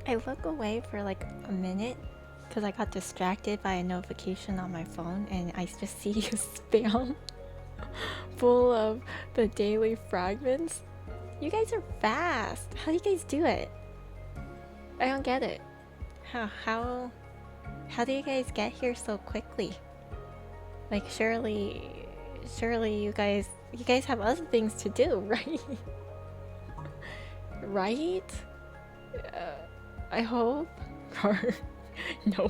I look away for like a minute because I got distracted by a notification on my phone and I just see you spam full of the daily fragments. You guys are fast. How do you guys do it? I don't get it. How do you guys get here so quickly? Like surely you guys have other things to do, right? Right? I hope. No.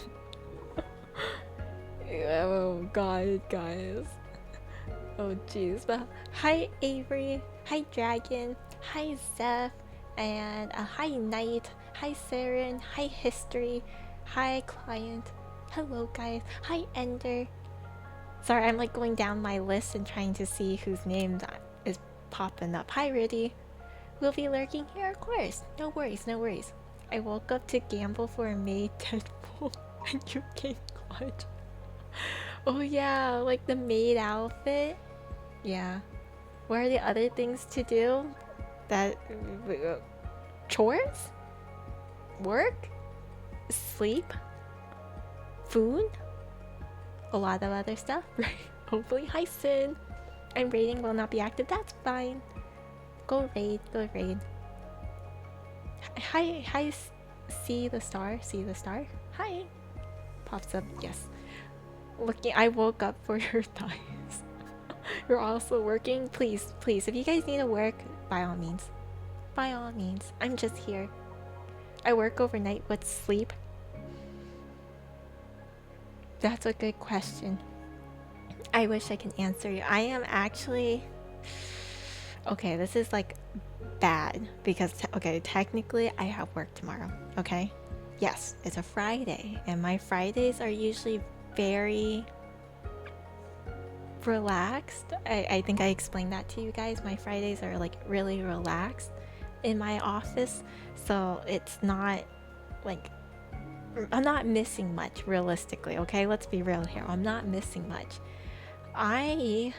Oh god, guys. Oh jeez. But hi Avery, hi Dragon, hi Zeph, and hi Knight, hi Saren, hi History, hi Client, hello guys, hi Ender. Sorry, I'm like going down my list and trying to see whose name that is popping up. Hi Rudy. We'll be lurking here, of course. No worries, no worries. I woke up to gamble for a May Deadpool and you came clutch. Oh yeah, like the maid outfit. Yeah. What are the other things to do? That chores? Work? Sleep? Food? A lot of other stuff, right? Hopefully, hi Sin. I'm raiding will not be active, that's fine. Go raid, go raid. Hi, see the star, Hi. Pops up, yes. Looking, I woke up for your thighs. You're also working? Please, if you guys need to work, by all means. By all means, I'm just here. I work overnight with sleep. That's a good question. I wish I can answer you. I am actually... Okay, this is like bad because technically I have work tomorrow. Okay, yes, it's a Friday and my Fridays are usually very relaxed. I think I explained that to you guys. My Fridays are like really relaxed in my office, so it's not like I'm not missing much realistically. Okay, let's be real here. I'm not missing much. I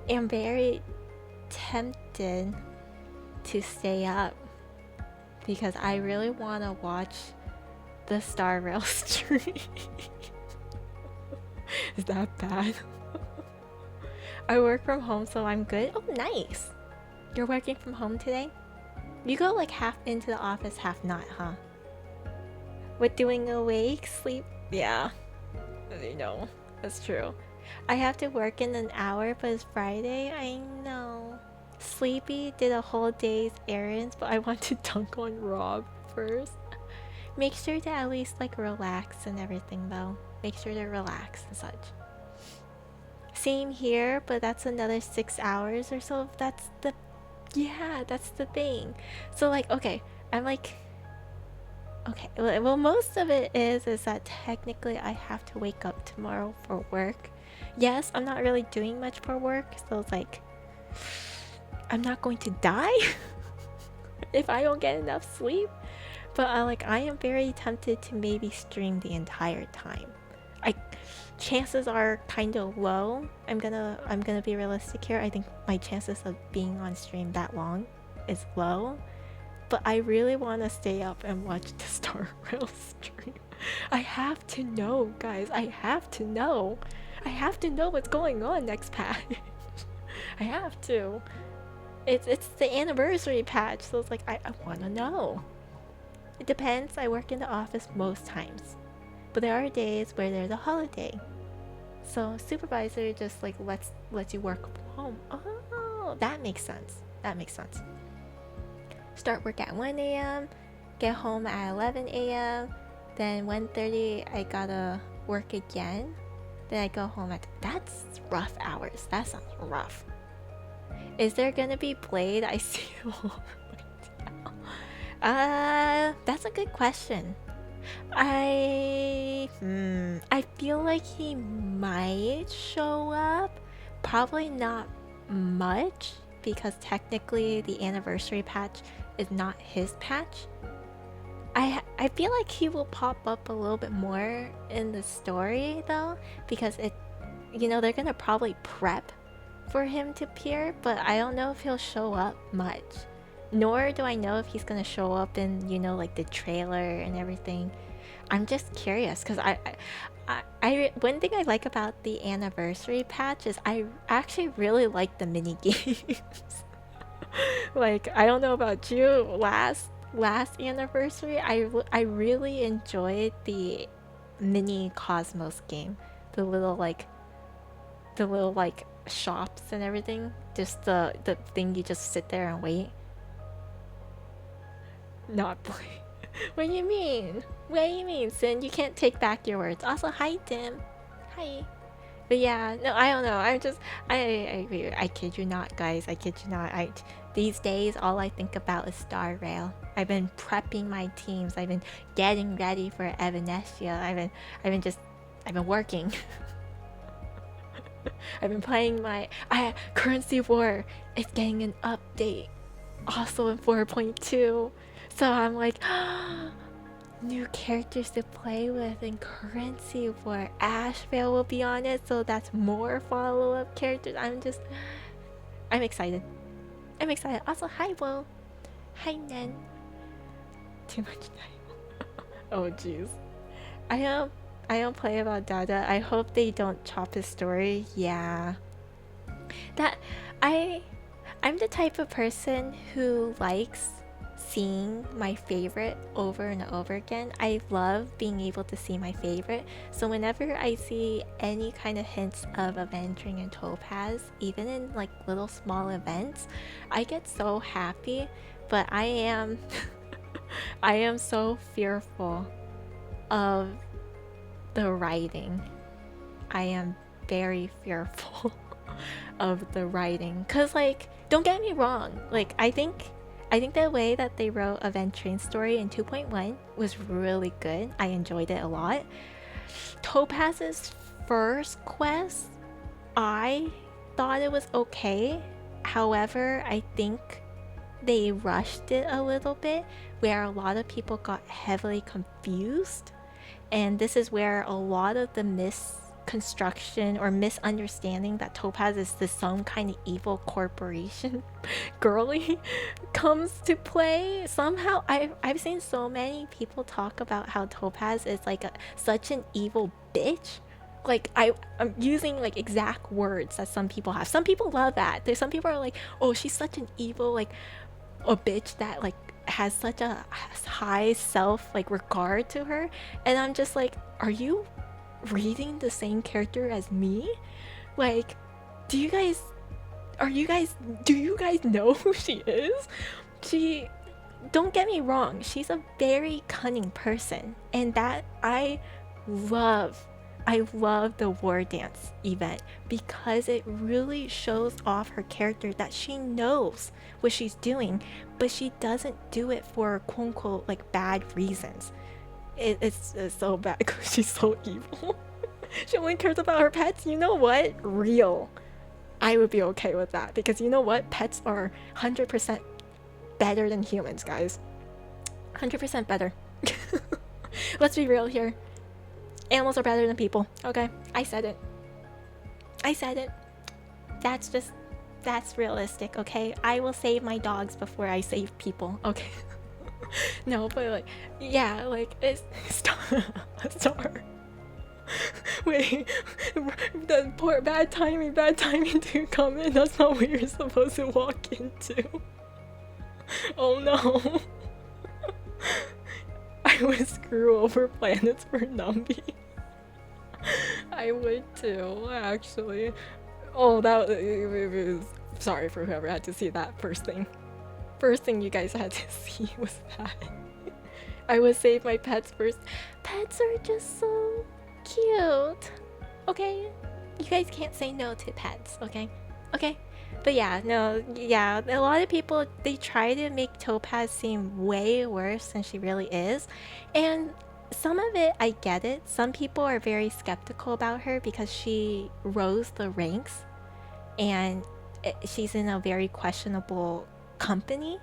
am very tempted to stay up because I really want to watch the Star Rail stream. Is that bad? I work from home, so I'm good. Oh, nice. You're working from home today? You go like half into the office, half not, huh? With doing awake, sleep? Yeah. I know. That's true. I have to work in an hour, but it's Friday. I know. Sleepy did a whole day's errands, but I want to dunk on Rob first. Make sure to at least like relax and everything though. Make sure to relax and such. Same here, but that's another 6 hours or so. That's the thing. So like, okay, I'm like, okay, well most of it is that technically I have to wake up tomorrow for work. Yes, I'm not really doing much for work, so it's like I'm not going to die if I don't get enough sleep. But I am very tempted to maybe stream the entire time. Chances are kind of low. I'm gonna be realistic here. I think my chances of being on stream that long is low. But I really want to stay up and watch the Star Rail stream. I have to know, guys. I have to know. I have to know what's going on next patch. I have to. It's the anniversary patch, so it's like I want to know. It depends. I work in the office most times, but there are days where there's a holiday, so supervisor just like lets you work from home. Oh, that makes sense. That makes sense. Start work at 1 a.m. Get home at 11 a.m. Then 1:30 I gotta work again. Then I go home at... That's rough hours. That sounds rough. Is there gonna be Blade? I see you all right now. That's a good question. I feel like he might show up. Probably not much because technically the anniversary patch is not his patch. I feel like he will pop up a little bit more in the story though, because they're gonna probably prep for him to appear, but I don't know if he'll show up much. Nor do I know if he's gonna show up in, you know, like the trailer and everything. I'm just curious because one thing I like about the anniversary patch is I actually really like the mini games. Like, I don't know about you, last anniversary, I really enjoyed the mini Cosmos game, the little like shops and everything. Just the thing you just sit there and wait. Not play. What do you mean? What do you mean, Sin? You can't take back your words. Also, hi, Tim. Hi. But yeah, no, I don't know. I kid you not, guys. I kid you not. These days, all I think about is Star Rail. I've been prepping my teams. I've been getting ready for Evanescia. I've been working. I've been playing my Currency War is getting an update, also in 4.2. So I'm like, new characters to play with in Currency War. Ashvale will be on it, so that's more follow-up characters. I'm excited. I'm excited. Also, hi, Will. Hi, Nen. Too much time. Oh, jeez. I don't play about Dada. I hope they don't chop his story. Yeah. I'm the type of person who likes seeing my favorite over and over again. I love being able to see my favorite. So whenever I see any kind of hints of Avenging and Topaz, even in like little small events, I get so happy. But I am I am so fearful of the writing. I am very fearful of the writing. Cause like, don't get me wrong, like I think the way that they wrote a Ventrain story in 2.1 was really good. I enjoyed it a lot. Topaz's first quest, I thought it was okay. However, I think they rushed it a little bit, where a lot of people got heavily confused. And this is where a lot of the misconstruction or misunderstanding that Topaz is some kind of evil corporation girly comes to play. Somehow I've seen so many people talk about how Topaz is like such an evil bitch. Like I'm using like exact words that some people have. Some people love that. There's some people are like, oh, she's such an evil, like a bitch that like has such a high self like regard to her. And I'm just like, are you reading the same character as me? Like, do you guys know who she is? Don't get me wrong, she's a very cunning person, and that I love the War Dance event because it really shows off her character, that she knows what she's doing, but she doesn't do it for quote unquote like bad reasons. It's so bad because she's so evil. She only cares about her pets. You know what? Real. I would be okay with that because you know what? Pets are 100% better than humans, guys. 100% better. Let's be real here. Animals are better than people. Okay, I said it. That's realistic, okay? I will save my dogs before I save people, okay? No, but like, yeah, like, it's... Star. Wait, the poor bad timing to come in. That's not what you're supposed to walk into. Oh no. I would screw over planets for Numby. I would too, actually. Oh, that was... Sorry for whoever had to see that first thing. First thing you guys had to see was that. I would save my pets first. Pets are just so cute. Okay? You guys can't say no to pets, okay? Okay? But yeah, no, yeah, a lot of people, they try to make Topaz seem way worse than she really is. And some of it, I get it. Some people are very skeptical about her because she rose the ranks and she's in a very questionable company.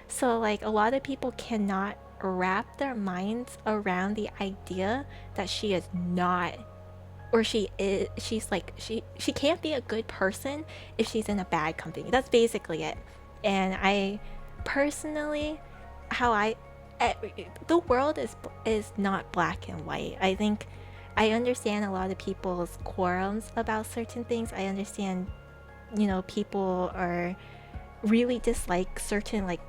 So like a lot of people cannot wrap their minds around the idea that she is not, or she's like, she can't be a good person if she's in a bad company. That's basically it. And I personally, how eh, the world is not black and white. I think I understand a lot of people's quarrels about certain things. I understand, people are really dislike certain like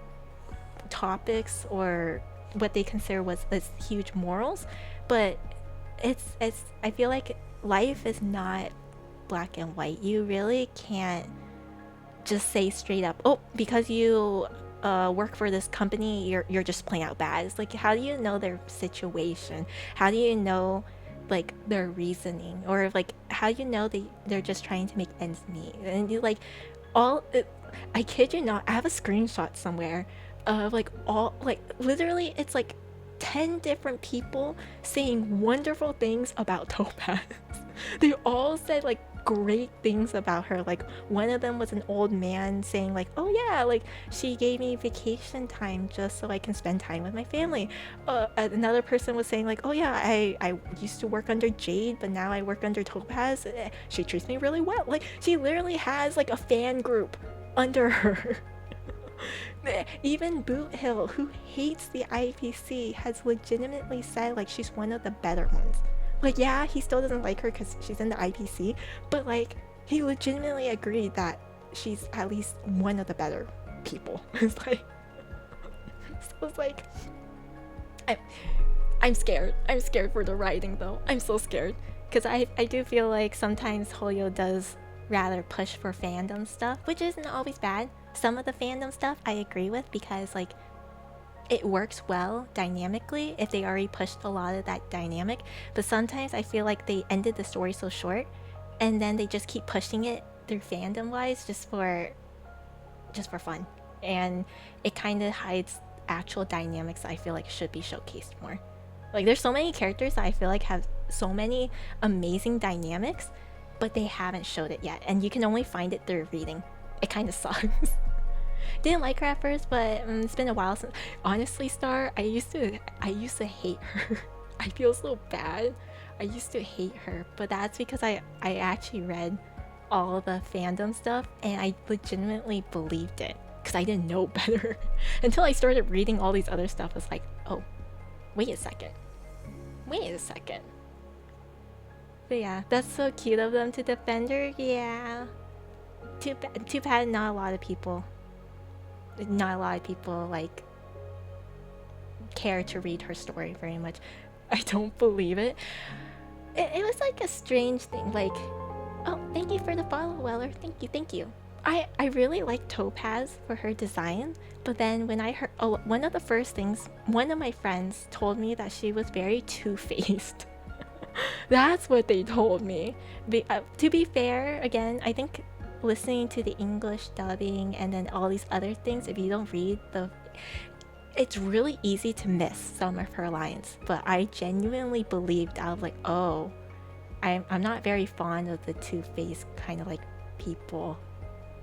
topics or what they consider was as huge morals, but it's I feel like life is not black and white. You really can't just say straight up, oh, because you work for this company, you're just playing out bad. It's like, how do you know their situation? How do you know like their reasoning? Or like, how do you know they're just trying to make ends meet? And you like I kid you not, I have a screenshot somewhere of like all like literally it's like 10 different people saying wonderful things about Topaz. They all said like great things about her. Like one of them was an old man saying like, oh yeah, like she gave me vacation time just so I can spend time with my family. Another person was saying like, oh yeah, I used to work under Jade, but now I work under Topaz. She treats me really well. Like she literally has like a fan group under her. Even Boot Hill, who hates the IPC, has legitimately said like she's one of the better ones. Like yeah, he still doesn't like her because she's in the IPC, but like he legitimately agreed that she's at least one of the better people. It's like, so it's like, I'm scared. I'm scared for the writing though. I'm so scared because I do feel like sometimes Hoyo does rather push for fandom stuff, which isn't always bad. Some of the fandom stuff I agree with because like it works well dynamically if they already pushed a lot of that dynamic, but sometimes I feel like they ended the story so short and then they just keep pushing it through fandom wise just for fun, and it kind of hides actual dynamics that I feel like should be showcased more. Like there's so many characters that I feel like have so many amazing dynamics, but they haven't showed it yet, and you can only find it through reading. It kind of sucks. Didn't like her at first, but it's been a while since. Honestly, Star, I used to hate her. I feel so bad. I used to hate her, but that's because I actually read all the fandom stuff and I legitimately believed it because I didn't know better until I started reading all these other stuff. It's like, oh, wait a second. But yeah, that's so cute of them to defend her. Yeah. Too bad not a lot of people like care to read her story very much. I don't believe it. It was like a strange thing. Like, oh, thank you for the follow, Weller. Thank you. I really like Topaz for her design, but then when I heard one of the first things one of my friends told me that she was very two-faced. That's what they told me. To be fair, again, I think listening to the English dubbing and then all these other things, if you don't read it's really easy to miss some of her lines. But I genuinely believed, I was like, oh, I'm not very fond of the two-faced kind of like people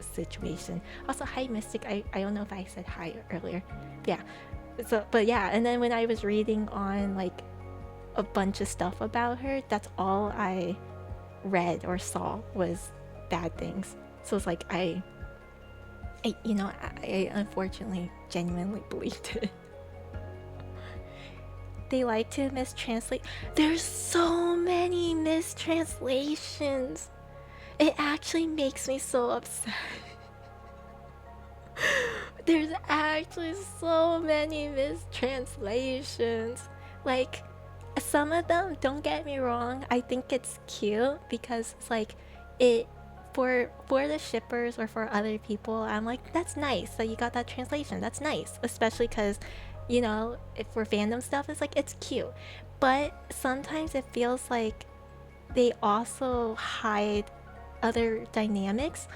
situation. Also, hi Mystic. I don't know if I said hi earlier. Yeah. So, but yeah, and then when I was reading on like a bunch of stuff about her, that's all I read or saw was bad things. So it's like I unfortunately genuinely believed it. They like to mistranslate. There's so many mistranslations. It actually makes me so upset. There's actually so many mistranslations. Like, some of them, don't get me wrong, I think it's cute because it's like it for the shippers or for other people, I'm like, that's nice that you got that translation. That's nice, especially because, if for fandom stuff, it's like, it's cute. But sometimes it feels like they also hide other dynamics,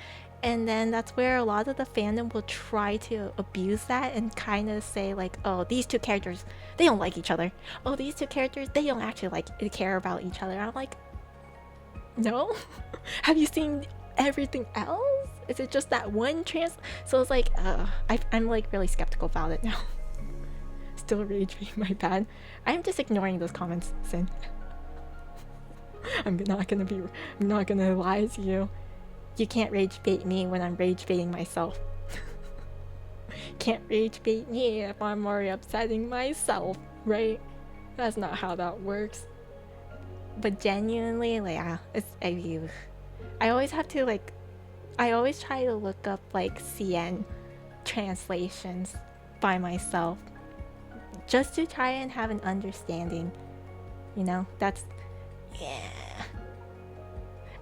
and then that's where a lot of the fandom will try to abuse that and kind of say like, oh, these two characters, they don't like each other. Oh, these two characters, they don't actually care about each other. I'm like, no. Have you seen everything else? Is it just that one so it's like I'm like really skeptical about it now. Still rage being my bad. I'm just ignoring those comments, Sin. I'm not gonna lie to you. You can't rage bait me when I'm rage baiting myself. can't rage bait me if I'm already upsetting myself, right? That's not how that works. But genuinely, like, I always have to, like, I always try to look up, like, CN translations by myself. Just to try and have an understanding. You know? That's... Yeah.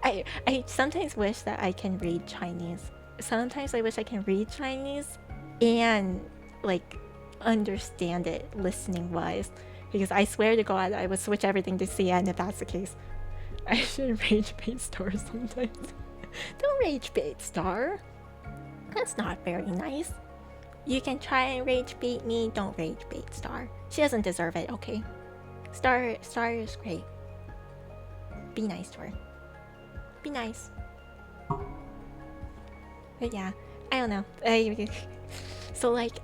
I sometimes wish that I can read Chinese. Sometimes I wish I can read Chinese and, like, understand it listening-wise. Because I swear to God, I would switch everything to CN if that's the case. I should rage bait Star sometimes. Don't rage bait Star. That's not very nice. You can try and rage bait me, don't rage bait Star. She doesn't deserve it, okay? Star is great. Be nice to her. Be nice. But yeah, I don't know. So like,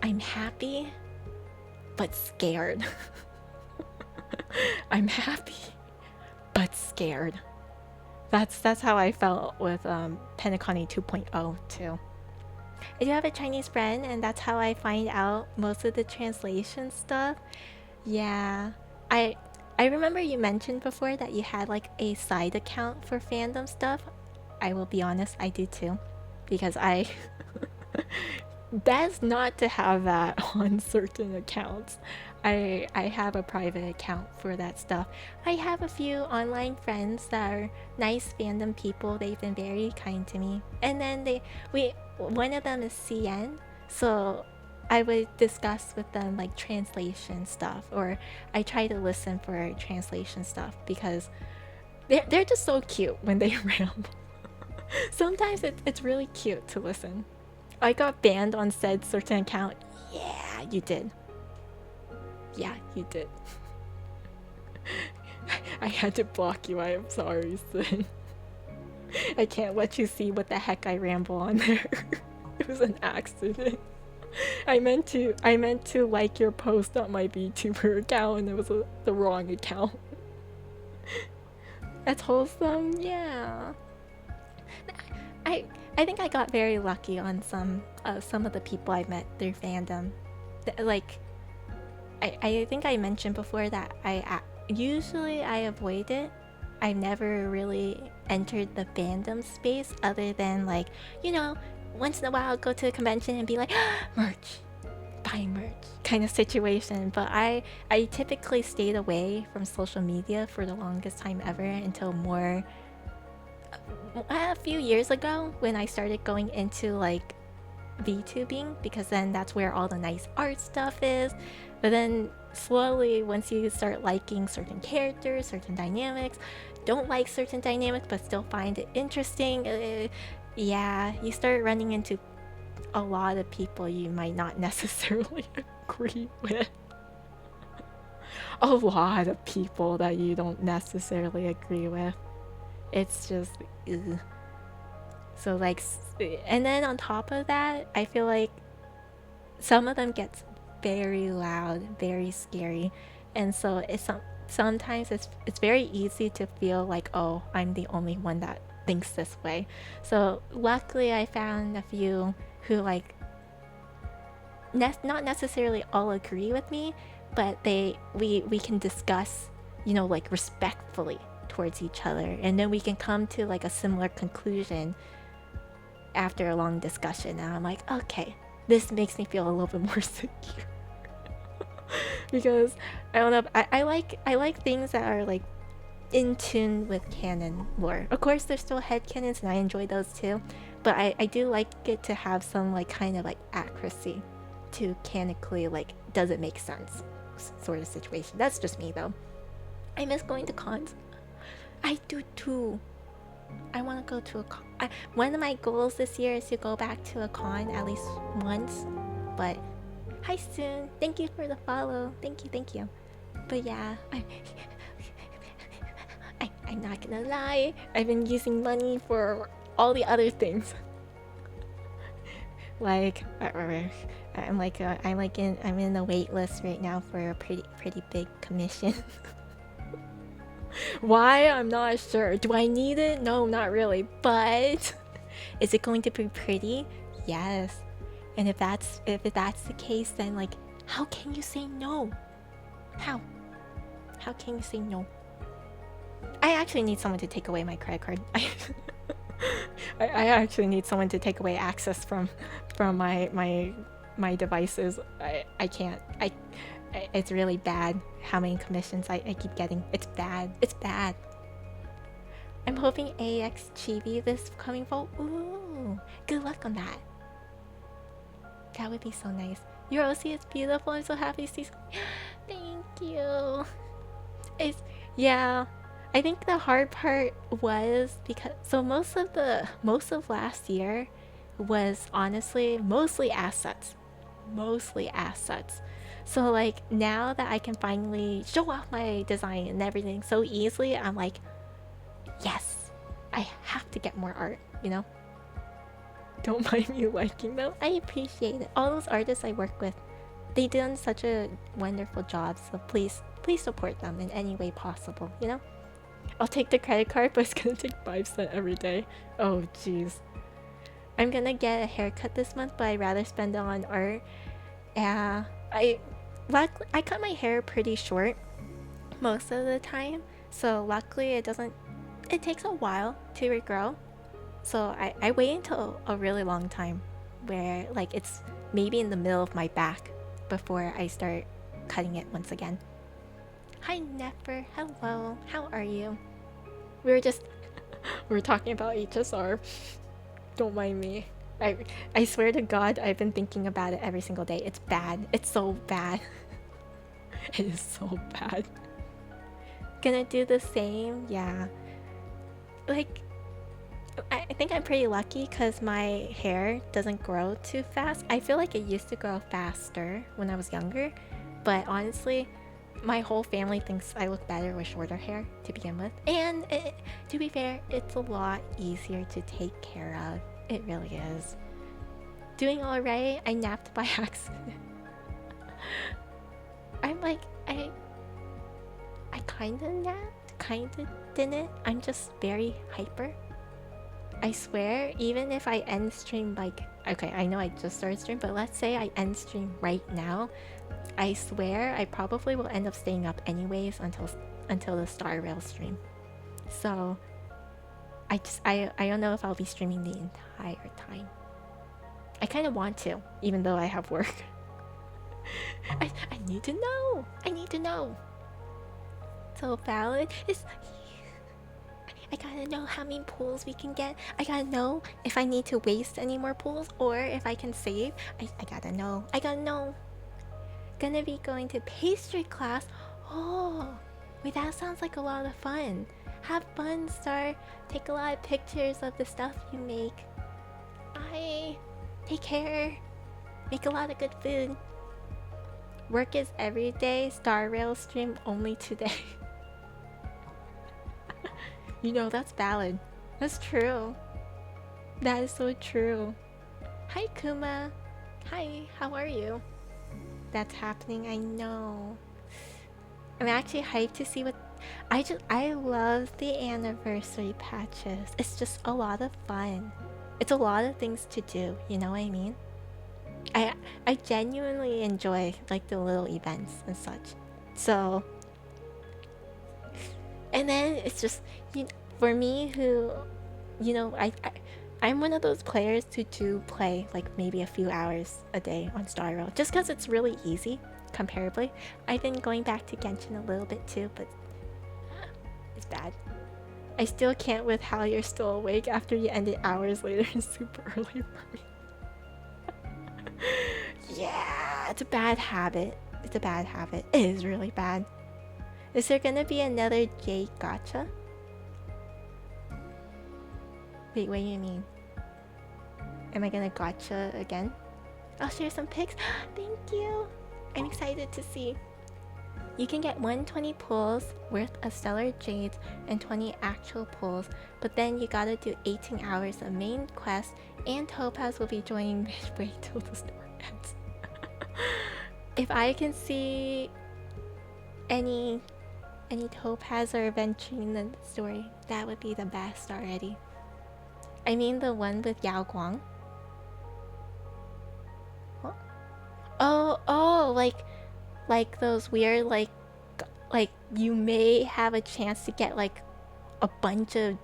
I'm happy, but scared. I'm happy, but scared. That's how I felt with Penacony 2.0 too. I do have a Chinese friend, and that's how I find out most of the translation stuff. Yeah, I remember you mentioned before that you had like a side account for fandom stuff. I will be honest, I do too, because I best not to have that on certain accounts. I have a private account for that stuff. I have a few online friends that are nice fandom people. They've been very kind to me. And then one of them is CN, so I would discuss with them like translation stuff, or I try to listen for translation stuff because they're just so cute when they ramble. Sometimes it's really cute to listen. I got banned on said certain account. Yeah, you did. Yeah, you did. I had to block you. I am sorry, Sin. I can't let you see what the heck I ramble on there. It was an accident. I meant to like your post on my Vtuber account, and it was the wrong account. That's wholesome, yeah. I think I got very lucky on some of the people I met through fandom. Like, I think I mentioned before that usually I avoid it. I never really entered the fandom space other than like, you know, once in a while I'll go to a convention and be like, merch, buy merch kind of situation. But I typically stayed away from social media for the longest time ever until more a few years ago when I started going into like VTubing, because then that's where all the nice art stuff is. But then slowly, once you start liking certain characters, certain dynamics, don't like certain dynamics but still find it interesting, yeah, you start running into a lot of people you might not necessarily agree with. A lot of people that you don't necessarily agree with. It's just, ugh. So like, and then on top of that, I feel like some of them get very loud, very scary, and so sometimes it's very easy to feel like, oh, I'm the only one that thinks this way. So luckily I found a few who like not necessarily all agree with me, but we can discuss, you know, like respectfully towards each other, and then we can come to like a similar conclusion after a long discussion. And I'm like, okay, this makes me feel a little bit more secure. Because I don't know, I like things that are like in tune with canon lore. Of course there's still headcanons and I enjoy those too, but I do like it to have some like kind of like accuracy to canonically, like, does it make sense sort of situation. That's just me though. I miss going to cons. I do too. I want to go to a con. One of my goals this year is to go back to a con at least once. But hi Soon, thank you for the follow. Thank you. But yeah, I'm not gonna lie, I've been using money for all the other things. Like I'm in the wait list right now for a pretty big commission. Why? I'm not sure. Do I need it? No, not really. But is it going to be pretty? Yes. And if that's the case, then like, how can you say no? How can you say no? I actually need someone to take away my credit card. I actually need someone to take away access from my devices. I can't. It's really bad how many commissions I keep getting. It's bad. It's bad. I'm hoping AX Chibi this coming fall. Ooh, good luck on that. That would be so nice. Your OC is beautiful. I'm so happy to see. Thank you. It's yeah. I think the hard part was because most of last year was honestly mostly assets. So like now that I can finally show off my design and everything so easily, I'm like, yes, I have to get more art, you know? Don't mind me liking them. I appreciate it. All those artists I work with, they done such a wonderful job, so please support them in any way possible, you know? I'll take the credit card, but it's gonna take 5 cents every day. Oh jeez. I'm gonna get a haircut this month, but I'd rather spend it on art. Yeah, I cut my hair pretty short most of the time, so luckily it takes a while to regrow. So I wait until a really long time where like it's maybe in the middle of my back before I start cutting it once again. Hi Nefer, hello, how are you? We were talking about HSR. Don't mind me. I swear to God, I've been thinking about it every single day. It's bad. It's so bad. It is so bad. Gonna do the same? Yeah. Like, I think I'm pretty lucky because my hair doesn't grow too fast. I feel like it used to grow faster when I was younger, but honestly, my whole family thinks I look better with shorter hair to begin with. And to be fair, it's a lot easier to take care of. It really is. Doing alright. I napped by accident. I'm like, I kinda napped, kinda didn't. I'm just very hyper. I swear, even if I end stream like... Okay, I know I just started stream, but let's say I end stream right now. I swear I probably will end up staying up anyways until the Star Rail stream. So I don't know if I'll be streaming the entire time. I kind of want to, even though I have work. I need to know. I need to know. So valid is... I gotta know how many pulls we can get. I gotta know if I need to waste any more pulls or if I can save. I gotta know. I gotta know. Gonna be going to pastry class. Oh, wait, that sounds like a lot of fun. Have fun, Star. Take a lot of pictures of the stuff you make. Bye. Take care. Make a lot of good food. Work is every day. Star Rail stream only today. You know, that's valid. That's true. That is so true. Hi, Kuma. Hi, how are you? That's happening, I know. I'm actually hyped to see what... I love the anniversary patches. It's just a lot of fun. It's a lot of things to do, you know what I mean? I genuinely enjoy like the little events and such. So... And then it's just, you know, for me who, you know, I'm one of those players who do play like maybe a few hours a day on Star Rail, just because it's really easy, comparably. I've been going back to Genshin a little bit too, but it's bad. I still can't with how you're still awake after you ended hours later. It's super early for me. Yeah, it's a bad habit. It's a bad habit. It is really bad. Is there gonna be another J gacha? Wait, what do you mean? Am I gonna gacha again? I'll share some pics. Thank you! I'm excited to see. You can get 120 pulls worth of Stellar Jades and 20 actual pulls, but then you gotta do 18 hours of main quest, and Topaz will be joining midway till the story ends. If I can see any Topaz or adventuring in the story, that would be the best already. I mean the one with Yao Guang. like those weird like you may have a chance to get like a bunch of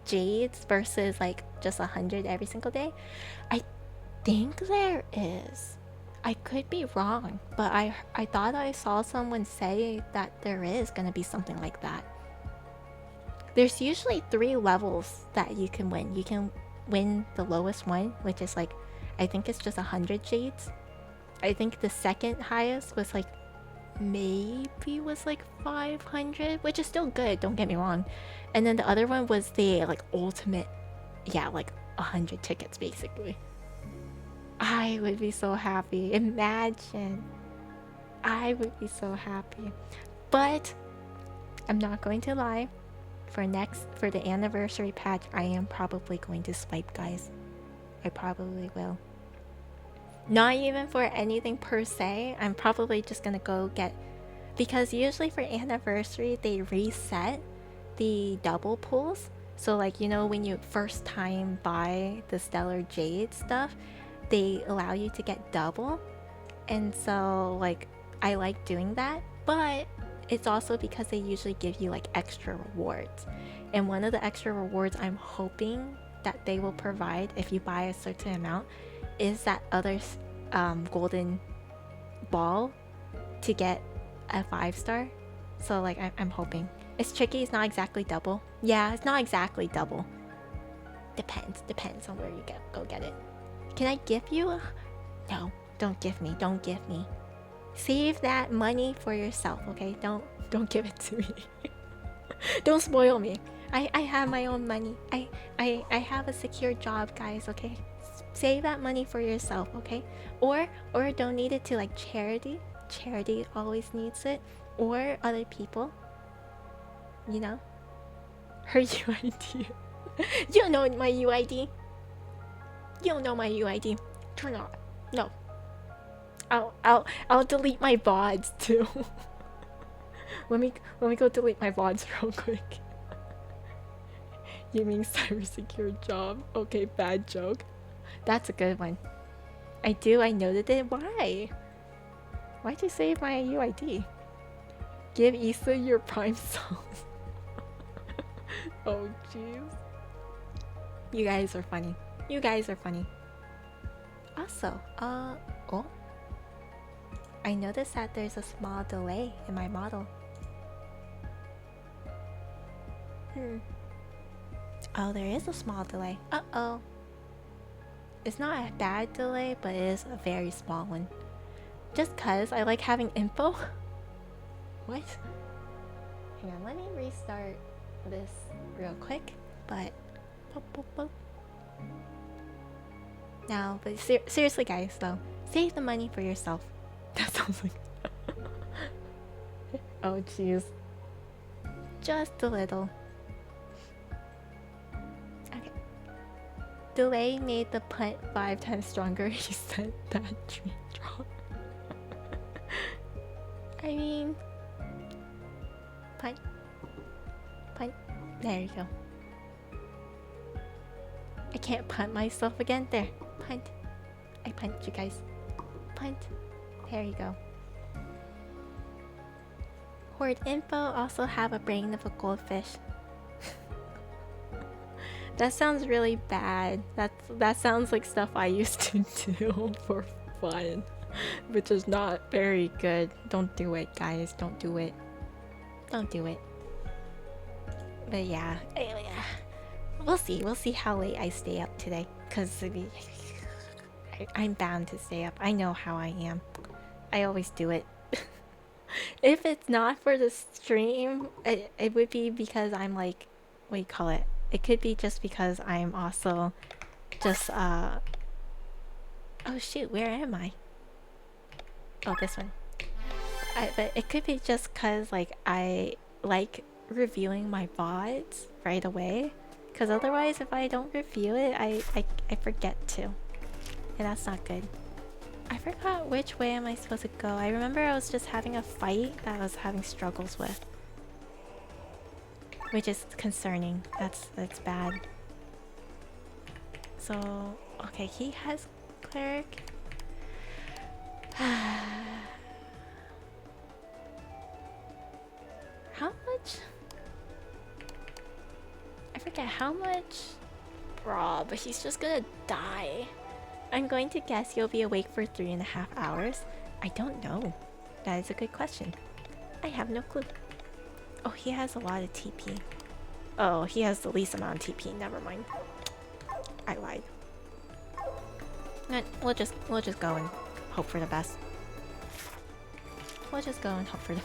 jades versus like just 100 every single day. I think there is. I could be wrong, but I thought I saw someone say that there is gonna be something like that. There's usually 3 levels that you can win. You can win the lowest one, which is like, I think it's just 100 jades. I think the second highest was like, maybe was like 500, which is still good, don't get me wrong. And then the other one was the like ultimate, yeah, like 100 tickets basically. I would be so happy. Imagine. I would be so happy. But I'm not going to lie. For the anniversary patch, I am probably going to swipe, guys. I probably will. Not even for anything per se. I'm probably just gonna go get, because usually for anniversary they reset the double pulls. So like, you know, when you first time buy the Stellar Jade stuff, they allow you to get double. And so like, I like doing that, but it's also because they usually give you like extra rewards. And one of the extra rewards I'm hoping that they will provide if you buy a certain amount is that other golden ball to get a 5-star. So like, I'm hoping. It's tricky, it's not exactly double. Yeah, it's not exactly double. Depends on where you go get it. Can I give you? No, don't give me, don't give me. Save that money for yourself, okay? Don't give it to me. Don't spoil me. I have my own money. I have a secure job, guys, okay? Save that money for yourself, okay? Or donate it to like charity. Charity always needs it. Or other people. You know? Her UID. You don't know my UID. You don't know my UID. Turn on. No. I'll delete my VODs too. let me go delete my VODs real quick. You mean cybersecure job? Okay, bad joke. That's a good one. I noted it. Why? Why'd you save my UID? Give Issa your prime songs. Oh jeez. You guys are funny. You guys are funny. Also, oh. I noticed that there's a small delay in my model. Oh, there is a small delay. Uh-oh. It's not a bad delay, but it is a very small one. Just cause I like having info. What? Hang on, let me restart this real quick. But now, but seriously guys, though, save the money for yourself. That sounds like oh jeez. Just a little. Okay. Delay made the punt 5 times stronger. He said that dream drop. I mean, punt. There you go. I can't punt myself again. There. Punt. I punt you guys. Punt. There you go. Horde info also have a brain of a goldfish. That sounds really bad. That sounds like stuff I used to do for fun, which is not very good. Don't do it, guys. Don't do it. Don't do it. But yeah, we'll see. We'll see how late I stay up today. Cause I'm bound to stay up. I know how I am. I always do it. If it's not for the stream, it would be because I'm like, what do you call it? It could be just because I'm also just oh shoot, where am I? Oh, this one. But it could be just cause like I like reviewing my VODs right away. Cause otherwise, if I don't review it, I forget to, and that's not good. I forgot which way am I supposed to go. I remember I was just having a fight that I was having struggles with, which is concerning. That's bad. So okay, he has cleric. forget how much. Rob, he's just gonna die. I'm going to guess you'll be awake for 3.5 hours. I don't know. That is a good question. I have no clue. Oh, he has a lot of TP. Oh, he has the least amount of TP. Never mind. I lied. We'll just go and hope for the best. We'll just go and hope for the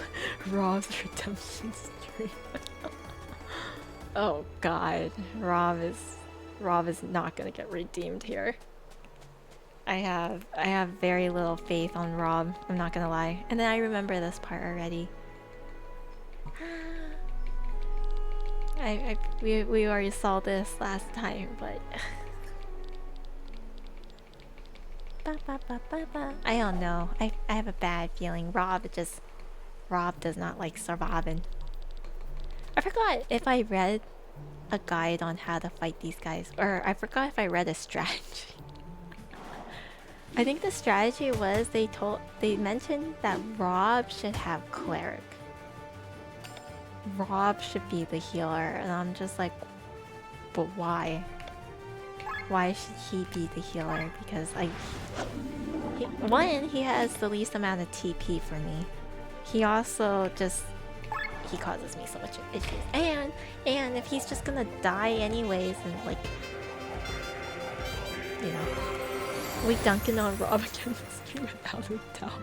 Rob's redemption stream. Oh god, Rob is not gonna get redeemed here. I have very little faith on Rob, I'm not gonna lie. And then I remember this part already. We already saw this last time, but I don't know. I have a bad feeling. Rob does not like surviving. I forgot if I read a guide on how to fight these guys, or I forgot if I read a strategy. I think the strategy was they mentioned that Rob should have cleric. Rob should be the healer, and I'm just like, but why? Why should he be the healer? Because he has the least amount of TP for me. He also he causes me so much issues. And if he's just gonna die anyways, and like, you know, we dunking on Rob again this stream without a doubt.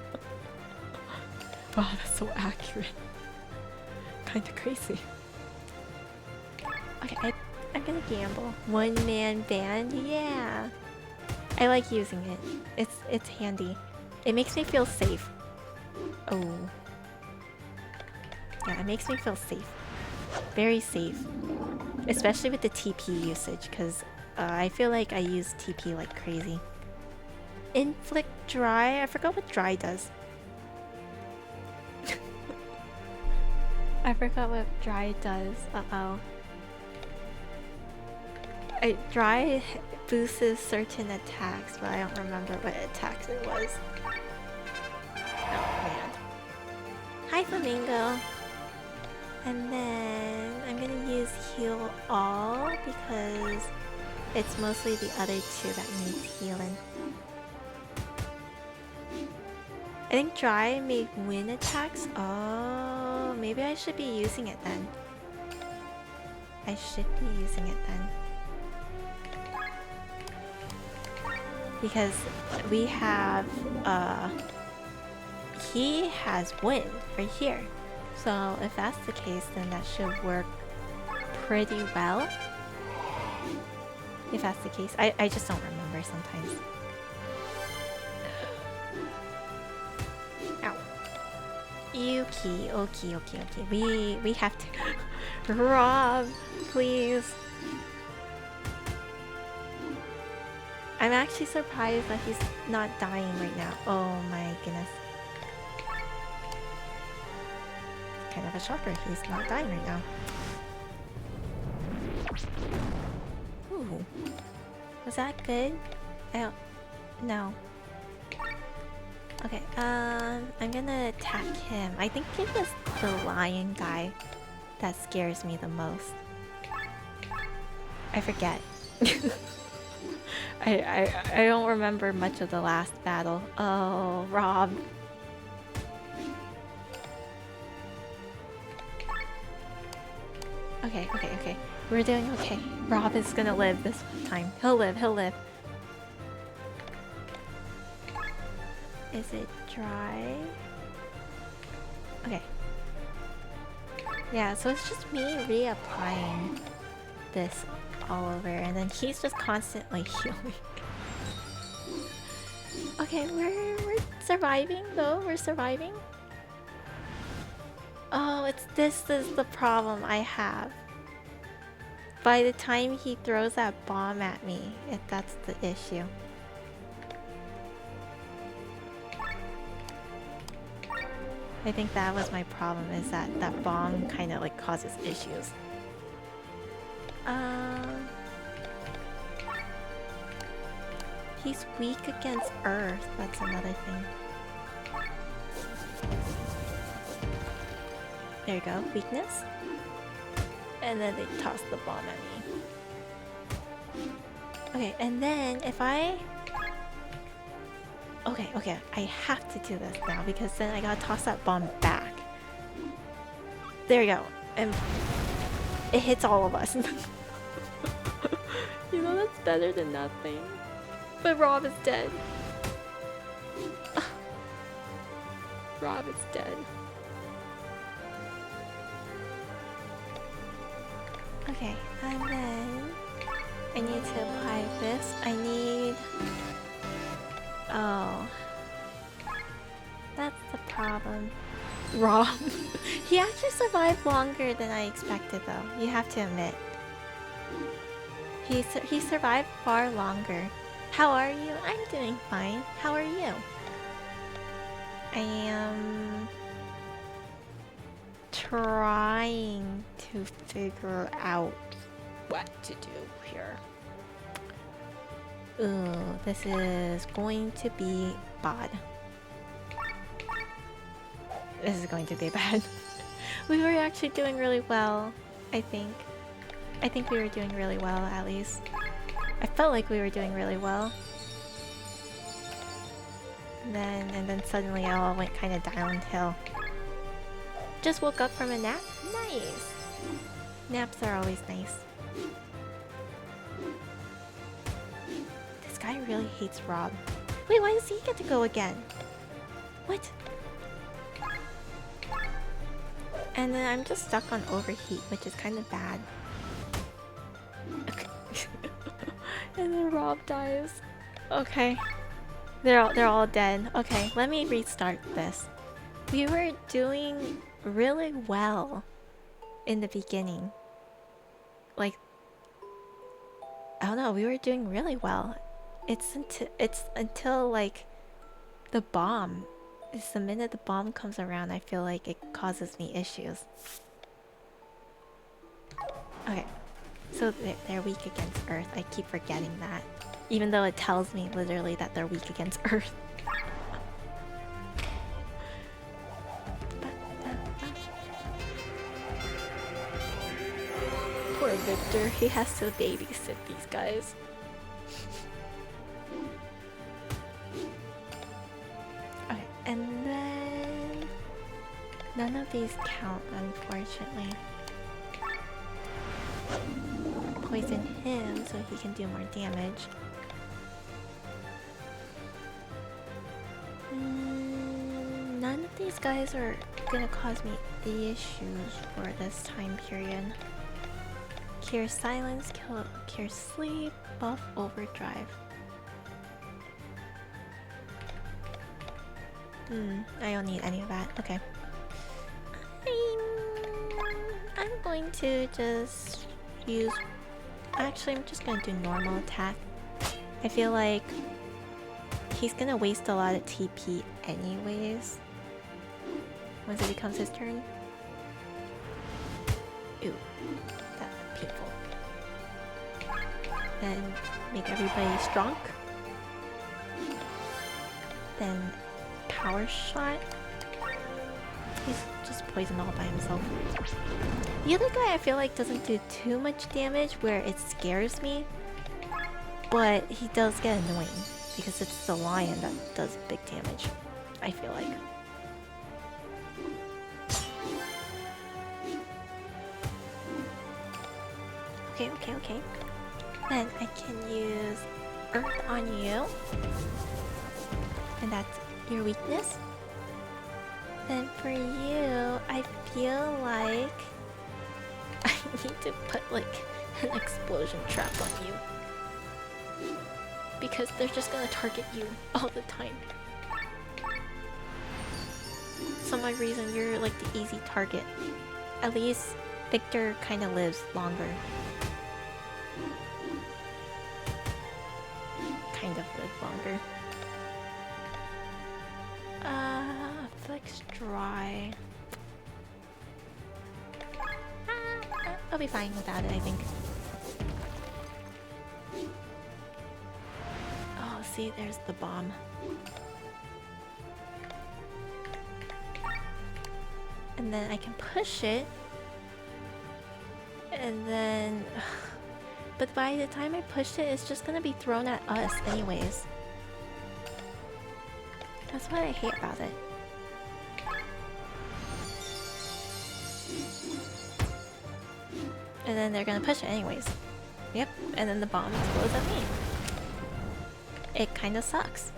Wow, that's so accurate. Kinda crazy. Okay, I'm gonna gamble. One man band, yeah. I like using it. It's handy. It makes me feel safe. Oh. Yeah, it makes me feel safe. Very safe. Especially with the TP usage, because I feel like I use TP like crazy. Inflict dry? I forgot what dry does. I forgot what dry does. Uh-oh. Dry boosts certain attacks, but I don't remember what attacks it was. Oh man. Hi Flamingo! And then I'm gonna use heal all because it's mostly the other two that need healing. I think dry may win attacks. Oh, maybe I should be using it then. I should be using it then. Because we have, he has wind right here. So if that's the case, then that should work pretty well. If that's the case. I just don't remember sometimes. Ow. Yuki, okay. We have to Rob, please. I'm actually surprised that he's not dying right now. Oh my goodness. Kind of a shocker, he's not dying right now. Ooh. Was that good? I don't... No. Okay, I'm gonna attack him. I think it was the lion guy that scares me the most. I forget. I don't remember much of the last battle. Oh, Rob. Okay. We're doing okay. Rob is gonna live this time. He'll live. Is it dry? Okay. Yeah, so it's just me reapplying this all over, and then he's just constantly healing. Okay, we're surviving though. We're surviving. Oh, this is the problem I have. By the time he throws that bomb at me, that's the issue. I think that was my problem, is that bomb kind of like causes issues. He's weak against Earth, that's another thing. There you go, weakness. And then they toss the bomb at me. Okay, and then if I... Okay, I have to do this now because then I gotta toss that bomb back. There you go. And it hits all of us. You know, that's better than nothing. But Rob is dead. Rob is dead. Okay, and then I need to apply this. I need... Oh. That's the problem. Rob. He actually survived longer than I expected though. You have to admit. He survived far longer. How are you? I'm doing fine. How are you? I am trying to figure out what to do here. Ooh, this is going to be bad. This is going to be bad. We were actually doing really well, I think. I think we were doing really well, at least. I felt like we were doing really well. And then suddenly it all went kind of downhill. Just woke up from a nap? Nice! Naps are always nice. This guy really hates Rob. Wait, why does he get to go again? What? And then I'm just stuck on overheat, which is kind of bad. Okay. And then Rob dies. Okay. They're all dead. Okay, let me restart this. We were doing really well in the beginning. Like, I don't know, we were doing really well. It's until like the bomb. It's the minute the bomb comes around, I feel like it causes me issues. Okay, so they're weak against Earth. I keep forgetting that. Even though it tells me literally that they're weak against Earth. Poor Victor, he has to babysit these guys. Okay, and then... none of these count, unfortunately. Poison him so he can do more damage. None of these guys are gonna cause me issues for this time period. Cure silence, cure sleep, buff overdrive. I don't need any of that. Okay. I'm going to just use... Actually, I'm just gonna do normal attack. I feel like he's gonna waste a lot of TP anyways. Once it becomes his turn. Ooh, that's painful. Then make everybody strong. Then power shot. He's just poisoned all by himself. The other guy I feel like doesn't do too much damage where it scares me. But he does get annoying because it's the lion that does big damage, I feel like. Okay. Then I can use Earth on you. And that's your weakness. Then for you, I feel like I need to put like an explosion trap on you. Because they're just gonna target you all the time. For some reason, you're like the easy target. At least Victor kind of lives longer. Kind of live longer. Flex dry. I'll be fine without it, I think. Oh, see, there's the bomb. And then I can push it. And then... But by the time I push it, it's just gonna be thrown at us anyways. That's what I hate about it. And then they're gonna push it anyways. Yep, and then the bomb explodes at me. It kinda sucks.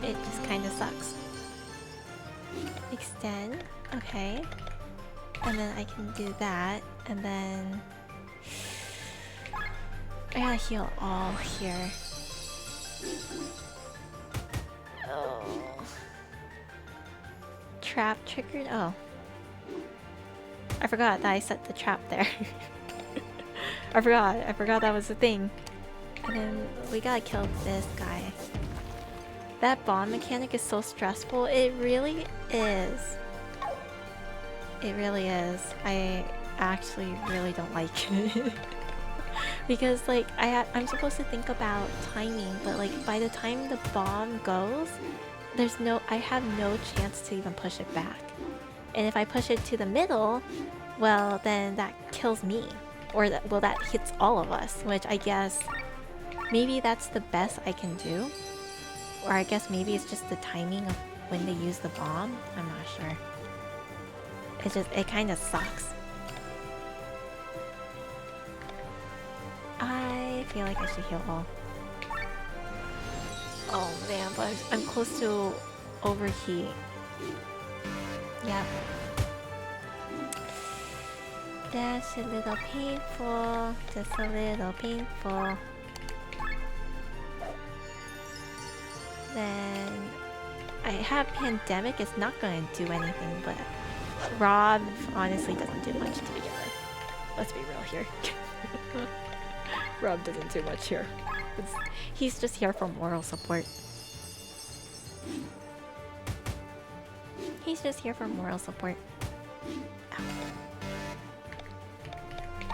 It just kinda sucks. Extend, okay. And then I can do that, and then... I gotta heal all here. Oh. Trap triggered? Oh. I forgot that I set the trap there. I forgot that was the thing. And then we gotta kill this guy. That bomb mechanic is so stressful. It really is. It really is. I actually really don't like it. Because like I'm supposed to think about timing, but like by the time the bomb goes, I have no chance to even push it back. And if I push it to the middle, well then that kills me. Or that hits all of us, which I guess maybe that's the best I can do. Or I guess maybe it's just the timing of when they use the bomb. I'm not sure. It kind of sucks. I feel like I should heal all. Oh man, but I'm close to overheat. Yep. That's a little painful. Just a little painful. Then I have Pandemic. It's not going to do anything, but Rob honestly doesn't do much to begin with. Let's be real here. Rob doesn't do much here. He's just here for moral support. He's just here for moral support. Ow.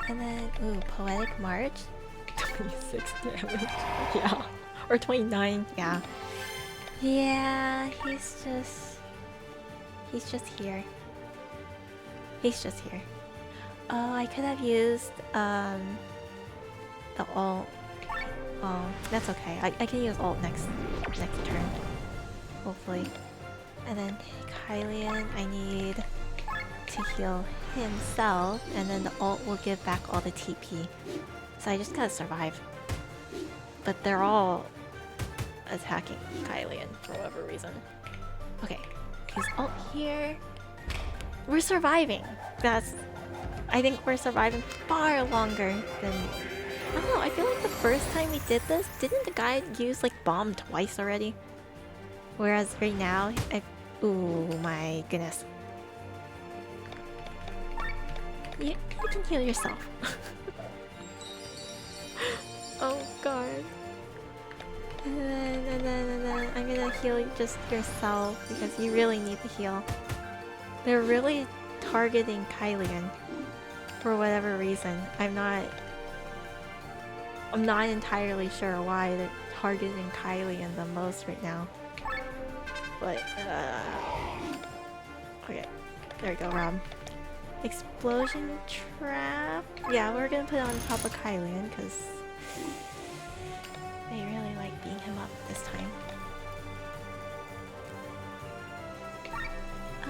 And then, ooh, Poetic March. 26 damage. Yeah. Or 29, yeah. Yeah, he's just here. He's just here. Oh, I could have used the ult. Oh, that's okay. I can use ult next turn. Hopefully. And then Kylian, I need to heal himself, and then the ult will give back all the TP. So I just gotta survive. But they're all attacking Kylian for whatever reason. Okay, his ult here. We're surviving. I think we're surviving far longer than... I don't know, I feel like the first time we did this, didn't the guy use like bomb twice already? Whereas right now, ooh my goodness. You can heal yourself. Oh god. And then I'm gonna heal just yourself because you really need the heal. They're really targeting Kylian for whatever reason. I'm not entirely sure why they're targeting Kylian the most right now. But okay, there we go, Rob. Explosion trap. Yeah, we're gonna put it on top of Kylian because they really like beating him up this time. Oh,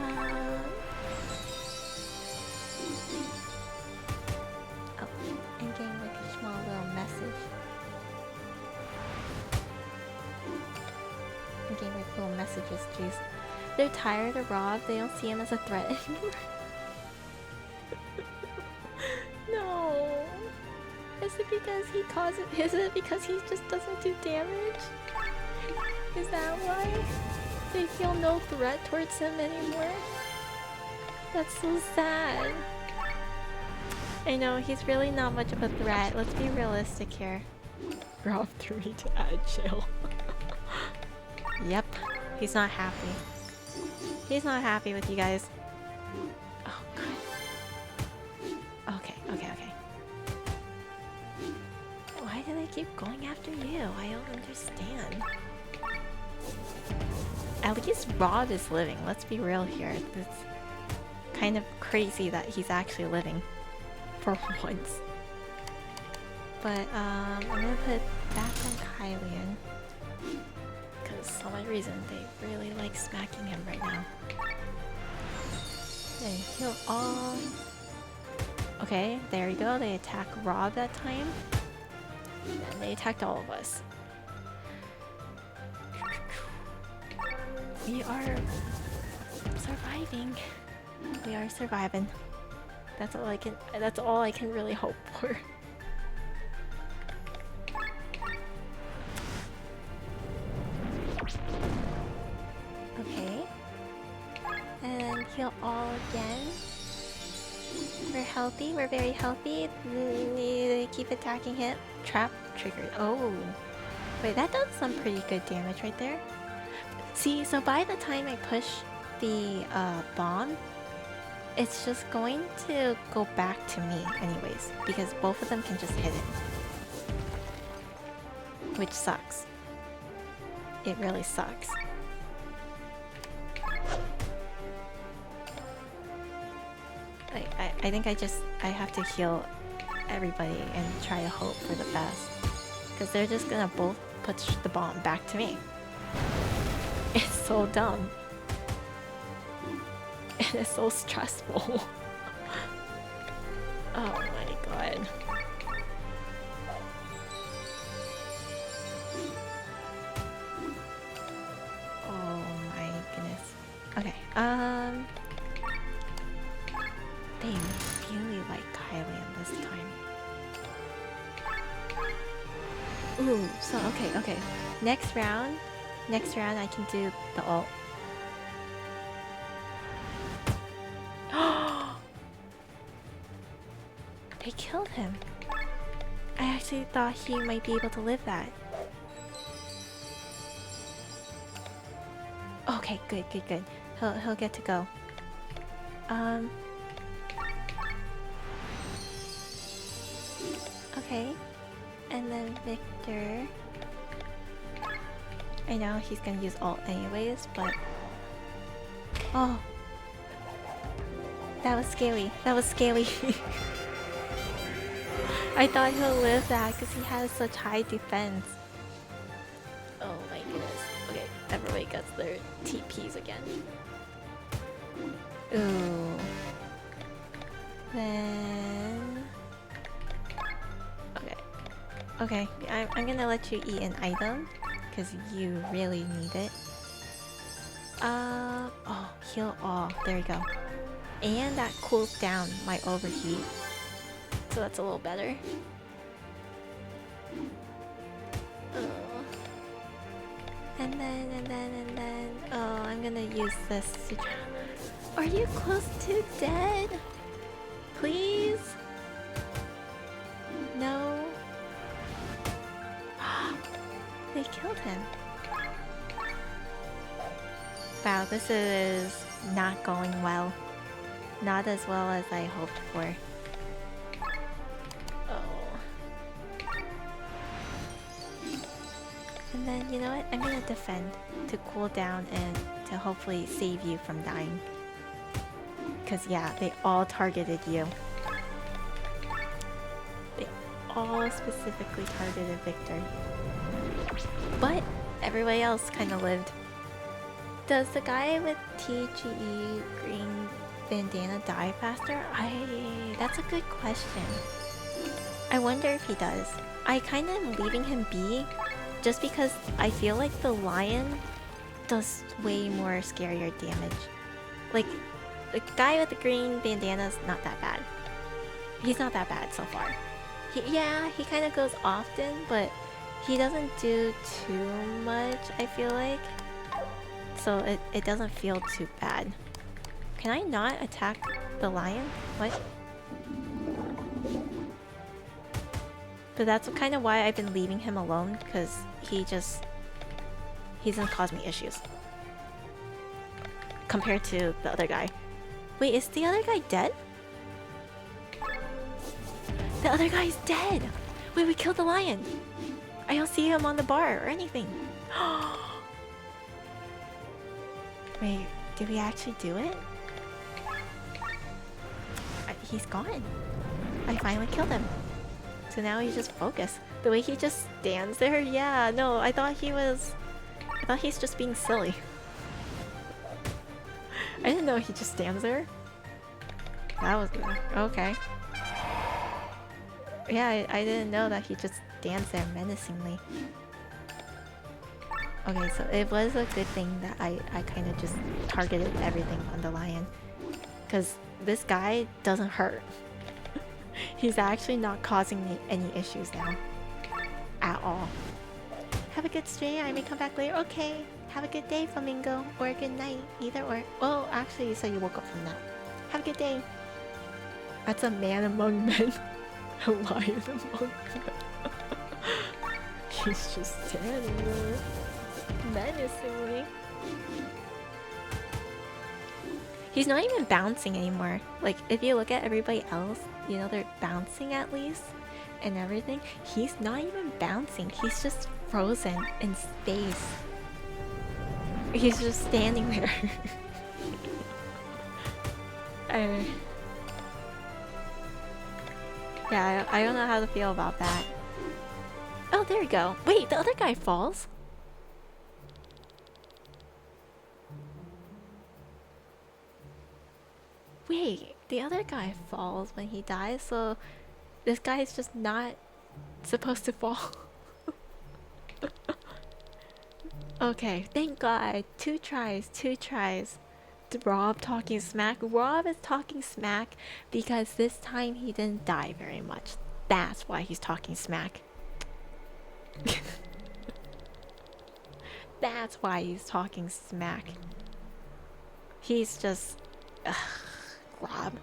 I'm getting like a small little message. I'm getting like little messages, jeez. They're tired of Rob, they don't see him as a threat anymore. No. Is it because he causes? Is it because he just doesn't do damage? Is that why? They feel no threat towards him anymore? That's so sad. I know, he's really not much of a threat. Let's be realistic here. Rob 3 to add chill. Yep, he's not happy. He's not happy with you guys. Oh god. Okay. Why do they keep going after you? I don't understand. At least Rob is living. Let's be real here. It's kind of crazy that he's actually living. For once. But, I'm gonna put back on Kylian. Because for some reason, they really like smacking him right now. They heal all... Okay, there we go. They attack Rob that time. And they attacked all of us. We are surviving. We are surviving. That's all I can really hope for. Okay. And heal all again. We're healthy, we're very healthy. They keep attacking him. Trap triggered. Oh. Wait, that does some pretty good damage right there. See, so by the time I push the bomb, it's just going to go back to me anyways, because both of them can just hit it. Which sucks. It really sucks. I think I have to heal everybody and try to hope for the best. Because they're just gonna both push the bomb back to me. It's so dumb. And it's so stressful. Oh my god. Oh my goodness. Okay, they really like Kylian this time. Ooh, so okay. Next round I can do the ult. They killed him. I actually thought he might be able to live that. Okay, good. He'll get to go. Okay. And then Victor. I know he's gonna use ult anyways, but... Oh! That was scary. I thought he'll live that because he has such high defense. Oh my goodness. Okay, everybody gets their TPs again. Ooh. Then... Okay, I'm gonna let you eat an item because you really need it. Oh, heal all. There we go. And that cools down my overheat. So that's a little better. And then... Oh, I'm gonna use this to... Are you close to dead? Please? No? They killed him. Wow, this is not going well. Not as well as I hoped for. And then, you know what? I'm gonna defend to cool down and to hopefully save you from dying. Because yeah, they all targeted you. They all specifically targeted Victor. But everybody else kind of lived. Does the guy with TGE green bandana die faster? That's a good question. I wonder if he does. I kind of am leaving him be just because I feel like the lion does way more scarier damage. Like, the guy with the green bandana is not that bad. He's not that bad so far. He kind of goes often, but he doesn't do too much, I feel like. So it doesn't feel too bad. Can I not attack the lion? What? But that's kind of why I've been leaving him alone, because he doesn't cause me issues. Compared to the other guy. Wait, is the other guy dead? The other guy's dead! Wait, we killed the lion! I don't see him on the bar or anything. Wait, did we actually do it? he's gone. I finally killed him. So now he's just focused. The way he just stands there, yeah, no, I thought he's just being silly. I didn't know he just stands there. That was okay. Yeah, I didn't know that he just stands there menacingly. Okay, so it was a good thing that I kind of just targeted everything on the lion. Because this guy doesn't hurt. He's actually not causing me any issues now. At all. Have a good stream, I may come back later. Okay, have a good day, Flamingo. Or a good night, either or. Oh, actually you said you woke up from that. Have a good day. That's a man among men. A lion among men. He's just standing there. Menacingly. He's not even bouncing anymore. Like, if you look at everybody else, you know, they're bouncing at least and everything. He's not even bouncing. He's just frozen in space. He's just standing there. Yeah, I don't know how to feel about that. Oh, there we go. Wait, the other guy falls? Wait, the other guy falls when he dies, so this guy is just not supposed to fall. Okay, thank God. 2 tries, 2 tries. Rob talking smack. Rob is talking smack because this time he didn't die very much. That's why he's talking smack. That's why he's talking smack. He's just... Ugh, Rob.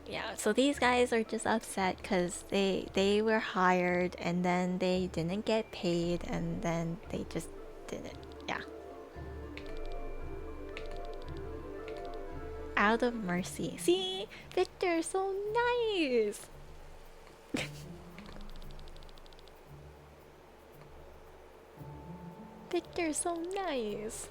Yeah, so these guys are just upset because they were hired and then they didn't get paid and then they just didn't. Yeah. Out of mercy. See? Victor, so nice! Victor, so nice!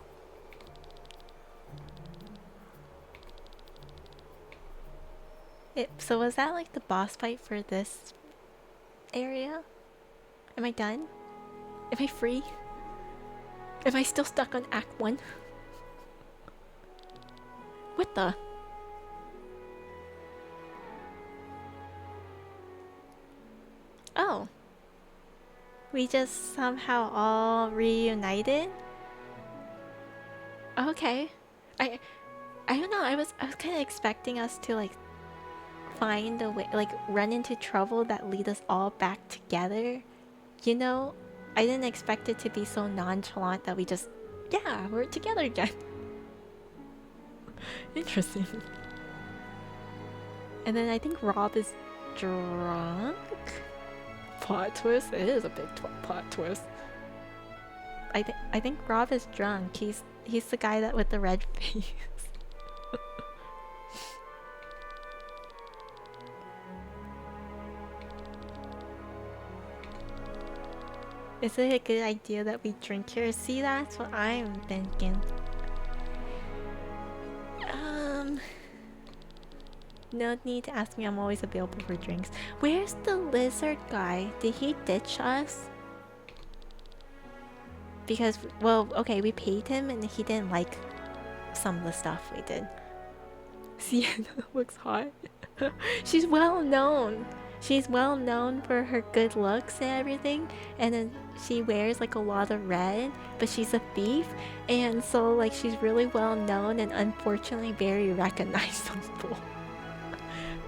So was that like the boss fight for this area? Am I done? Am I free? Am I still stuck on Act 1? What the? Oh. We just somehow all reunited? Okay. I don't know, I was kinda expecting us to like find a way, like run into trouble that lead us all back together. You know? I didn't expect it to be so nonchalant that we just, yeah, we're together again. Interesting. And then I think Rob is drunk? Plot twist? It is a big plot twist. I think Rob is drunk. He's the guy that with the red face. Is it a good idea that we drink here? See, that's what I'm thinking. No need to ask me, I'm always available for drinks. Where's the lizard guy? Did he ditch us? Because, well, okay, we paid him and he didn't like some of the stuff we did. Sienna looks hot. She's well known. She's well known for her good looks and everything, and then she wears like a lot of red, but she's a thief, and so like she's really well known and unfortunately very recognizable.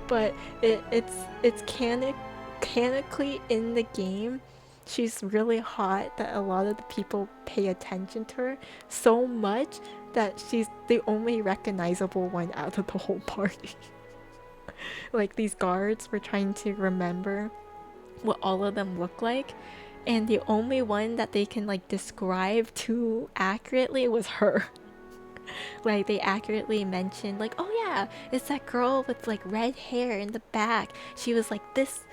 But it's canonically in the game, she's really hot that a lot of the people pay attention to her so much that she's the only recognizable one out of the whole party. Like these guards were trying to remember what all of them look like, and the only one that they can like describe too accurately was her. Like they accurately mentioned like, oh yeah, it's that girl with like red hair in the back. She was like this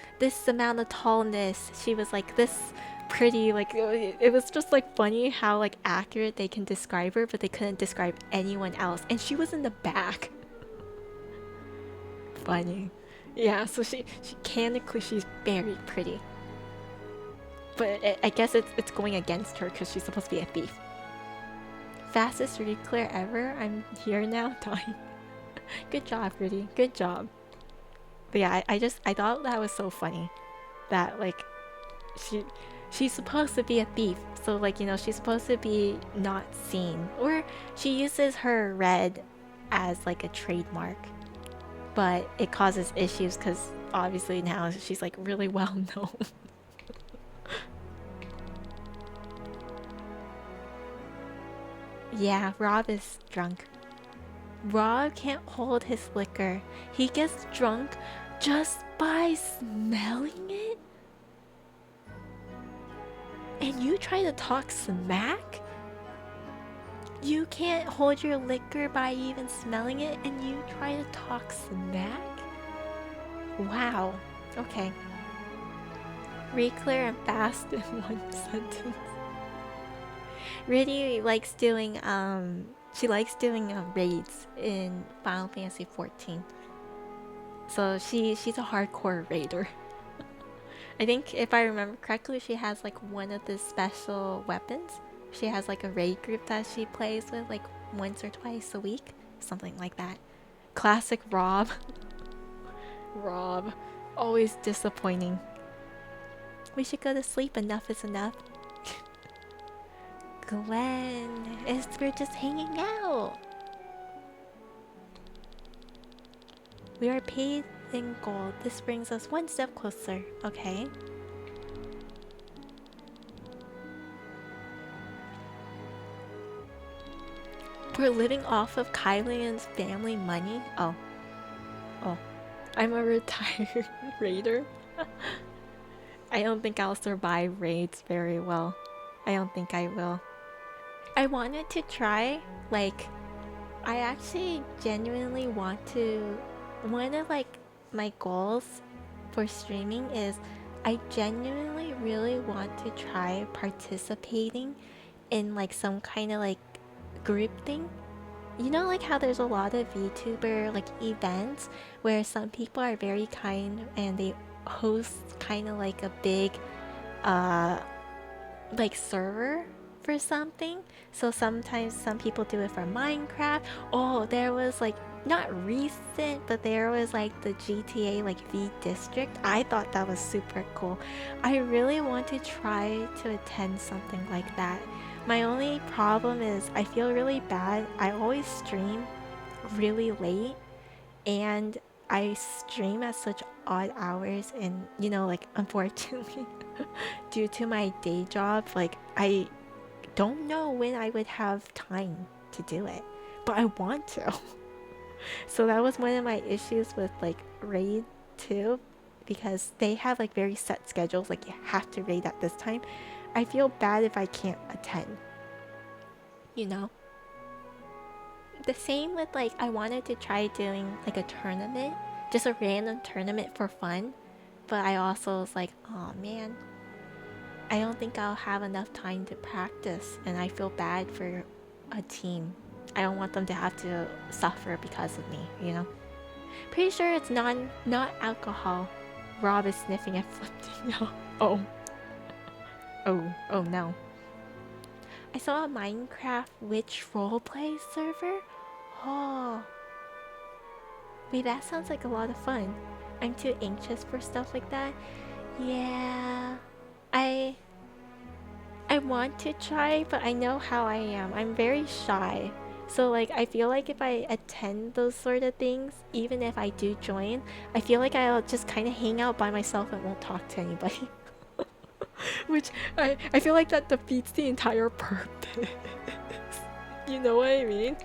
amount of tallness. She was like this pretty, like it was just like funny how like accurate they can describe her, but they couldn't describe anyone else, and she was in the back. Funny. Yeah, so she canonically she's very pretty, but I guess it's going against her because she's supposed to be a thief. Fastest reclear ever. I'm here now, dying. Good job, Rudy. Good job. But yeah, I thought that was so funny that like she's supposed to be a thief, so like, you know, she's supposed to be not seen, or she uses her red as like a trademark, but it causes issues because obviously now she's like really well known. Yeah, Rob is drunk. Rob can't hold his liquor. He gets drunk just by smelling it? And you try to talk smack? You can't hold your liquor by even smelling it, and you try to talk smack? Wow. Okay. Reclear and fast in one sentence. Riddy likes doing she likes doing raids in Final Fantasy 14. So she's a hardcore raider. I think if I remember correctly, she has like one of the special weapons. She has like a raid group that she plays with like once or twice a week, something like that. Classic Rob. Rob, always disappointing. We should go to sleep. Enough is enough. Glenn, we're just hanging out. We are paid in gold. This brings us one step closer. Okay. We're living off of Kylian's family money? Oh. Oh. I'm a retired raider. I don't think I'll survive raids very well. I don't think I will. I wanted to try, like, I actually genuinely want to, one of like my goals for streaming is I genuinely really want to try participating in like some kind of like group thing. You know, like how there's a lot of VTuber like events where some people are very kind and they host kind of like a big like server for something. So sometimes some people do it for Minecraft. Oh, there was like, not recent, but there was like the GTA like V District. I thought that was super cool. I really want to try to attend something like that. My only problem is I feel really bad. I always stream really late, and I stream at such odd hours, and you know, like unfortunately due to my day job, like I don't know when I would have time to do it, but I want to. So that was one of my issues with like raid too, because they have like very set schedules, like you have to raid at this time. I feel bad if I can't attend, you know. The same with like, I wanted to try doing like a tournament, just a random tournament for fun, but I also was like, oh man, I don't think I'll have enough time to practice, and I feel bad for a team. I don't want them to have to suffer because of me, you know? Pretty sure it's not alcohol. Rob is sniffing and flipping out. Oh. Oh no. I saw a Minecraft witch roleplay server. Oh. Wait, that sounds like a lot of fun. I'm too anxious for stuff like that. Yeah. I want to try, but I know how I am. I'm very shy. So like, I feel like if I attend those sort of things, even if I do join, I feel like I'll just kind of hang out by myself and won't talk to anybody. Which I feel like that defeats the entire purpose. You know what I mean?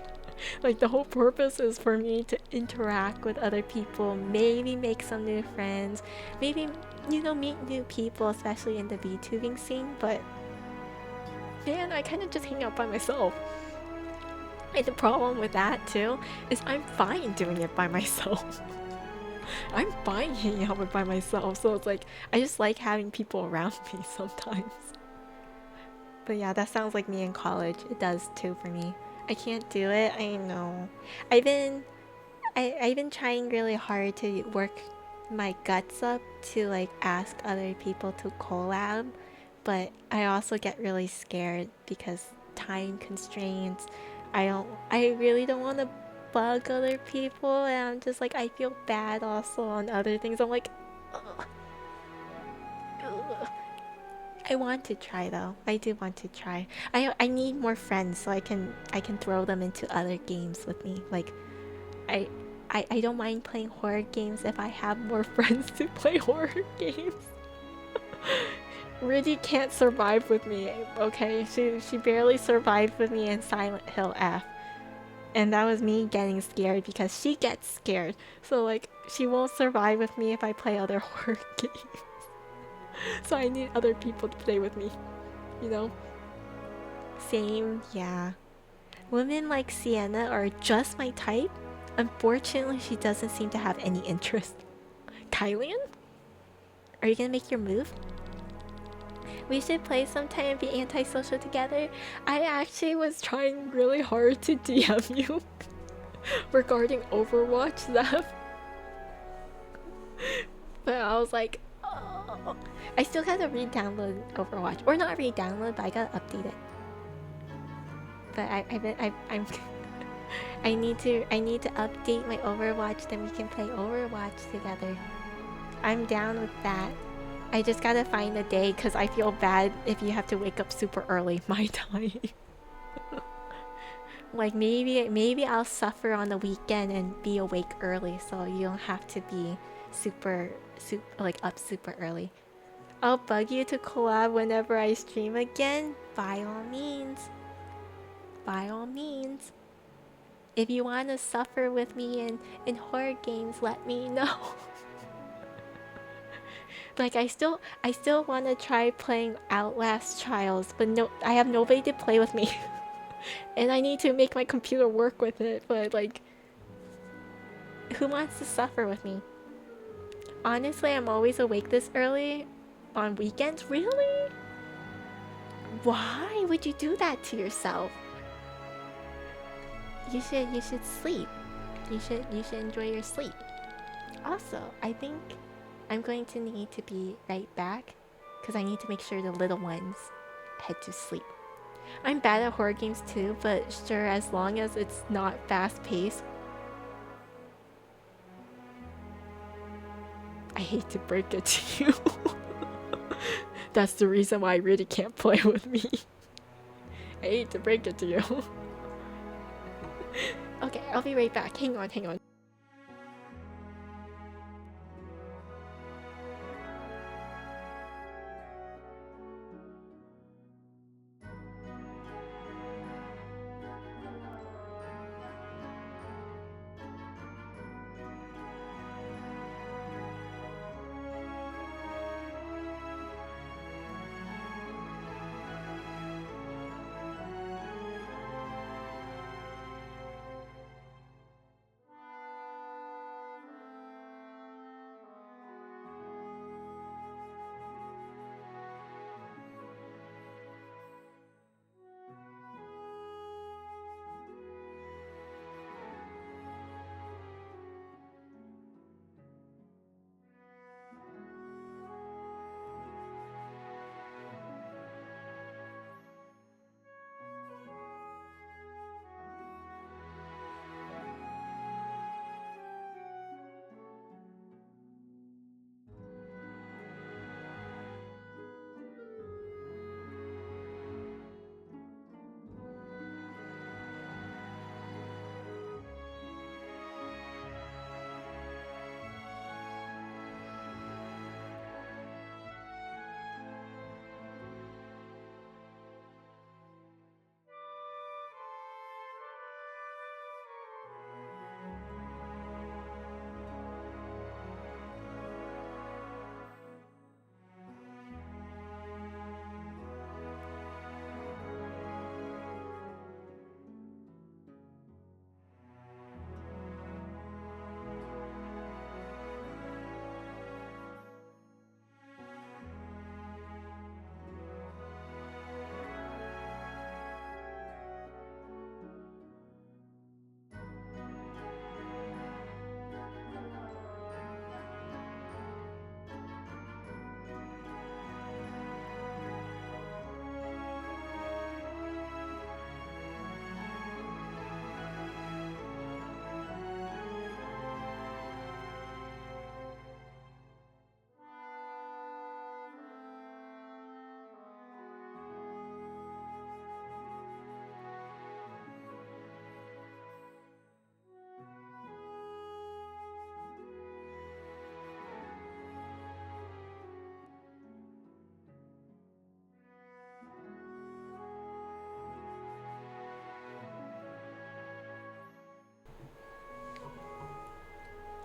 Like, the whole purpose is for me to interact with other people, maybe make some new friends, maybe, you know, meet new people, especially in the VTubing scene, but man, I kind of just hang out by myself. And the problem with that too is I'm fine doing it by myself. I'm fine hanging out by myself, so it's like I just like having people around me sometimes. But yeah, that sounds like me in college. It does too for me. I can't do it. I know. I've been I've been trying really hard to work my guts up to like ask other people to collab, but I also get really scared because time constraints. I really don't want to bug other people, and I'm just like I feel bad also on other things. I'm like ugh, ugh. I want to try though. I do want to try. I need more friends so I can throw them into other games with me. Like I I don't mind playing horror games if I have more friends to play horror games. Riddy can't survive with me, okay? She barely survived with me in Silent Hill F. And that was me getting scared because she gets scared. So like she won't survive with me if I play other horror games. So I need other people to play with me, you know? Same, yeah. Women like Sienna are just my type. Unfortunately, she doesn't seem to have any interest. Kylian? Are you gonna make your move? We should play sometime and be antisocial together. I actually was trying really hard to DM you regarding Overwatch stuff. But I was like, oh. I still gotta re-download Overwatch. Or not re-download, but I gotta update it. But I'm I need to update my Overwatch, then we can play Overwatch together. I'm down with that. I just gotta find a day because I feel bad if you have to wake up super early my time. Like maybe I'll suffer on the weekend and be awake early so you don't have to be super like up super early. I'll bug you to collab whenever I stream again. By all means. By all means. If you want to suffer with me in horror games, let me know. Like I still want to try playing Outlast Trials, but no, I have nobody to play with me. And I need to make my computer work with it, but like who wants to suffer with me? Honestly, I'm always awake this early on weekends. Really? Why would you do that to yourself? You should sleep. You should enjoy your sleep. Also, I think I'm going to need to be right back because I need to make sure the little ones head to sleep. I'm bad at horror games too, but sure, as long as it's not fast paced. I hate to break it to you. That's the reason why I really can't play with me. I hate to break it to you. Okay, I'll be right back. Hang on.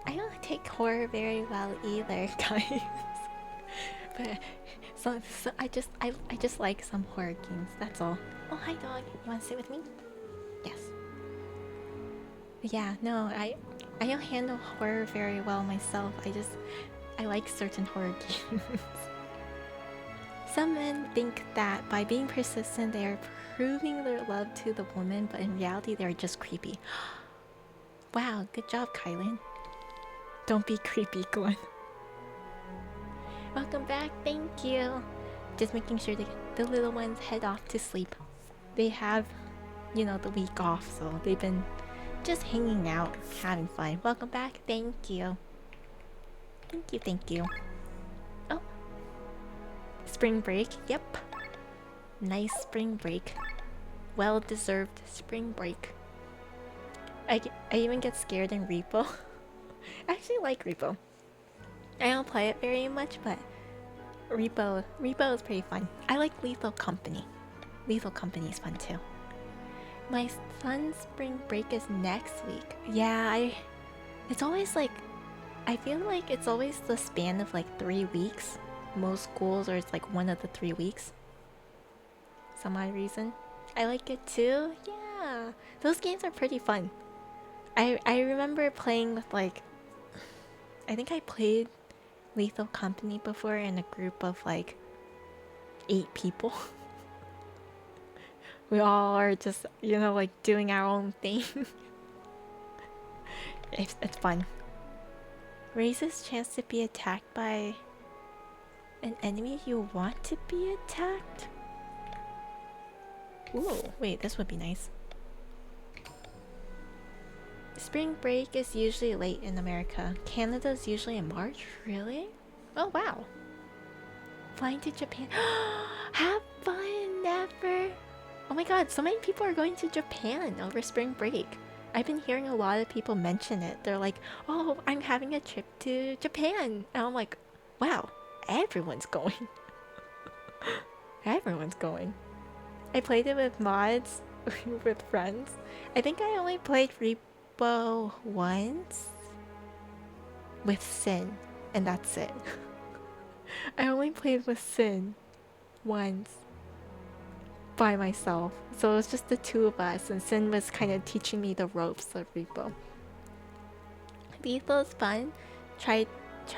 I don't take horror very well either, guys. But so I just like some horror games. That's all. Oh hi dog, you want to sit with me? Yes. But yeah, no, I don't handle horror very well myself. I like certain horror games. Some men think that by being persistent, they are proving their love to the woman, but in reality, they're just creepy. Wow, good job, Kylan. Don't be creepy, Glenn. Welcome back, thank you. Just making sure the little ones head off to sleep. They have, you know, the week off, so they've been just hanging out, having fun. Welcome back, thank you. Thank you, thank you. Oh. Spring break, yep. Nice spring break. Well-deserved spring break. I even get scared in Repo. I actually like Repo. I don't play it very much, but Repo is pretty fun. I like Lethal Company. Lethal Company is fun too. My son's spring break is next week. Yeah, it's always like, I feel like it's always the span of like 3 weeks. Most schools, or it's like one of the 3 weeks. Some odd reason. I like it too. Yeah, those games are pretty fun. I remember playing with like, I think I played Lethal Company before in a group of like 8 people. We all are just, you know, like doing our own thing. It's fun. Raises chance to be attacked by an enemy you want to be attacked? Ooh, wait, this would be nice. Spring break is usually late in America. Canada's usually in March? Really? Oh wow. Flying to Japan. Have fun, never. Oh my god, so many people are going to Japan over spring break. I've been hearing a lot of people mention it. They're like, oh, I'm having a trip to Japan. And I'm like, wow, everyone's going. Everyone's going. I played it with mods, with friends. I think I only played Repo once with Sin, and that's it. I only played with Sin once by myself, so it was just the 2 of us, and Sin was kind of teaching me the ropes of Repo. Lethal's fun. Tried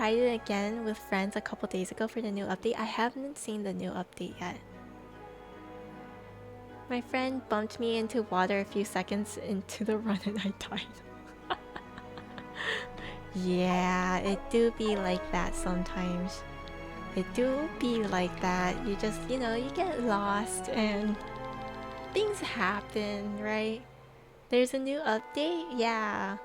it again with friends a couple days ago for the new update. I haven't seen the new update yet. My friend bumped me into water a few seconds into the run and I died. Yeah, it do be like that sometimes. It do be like that. You just, you know, you get lost and things happen, right? There's a new update? Yeah.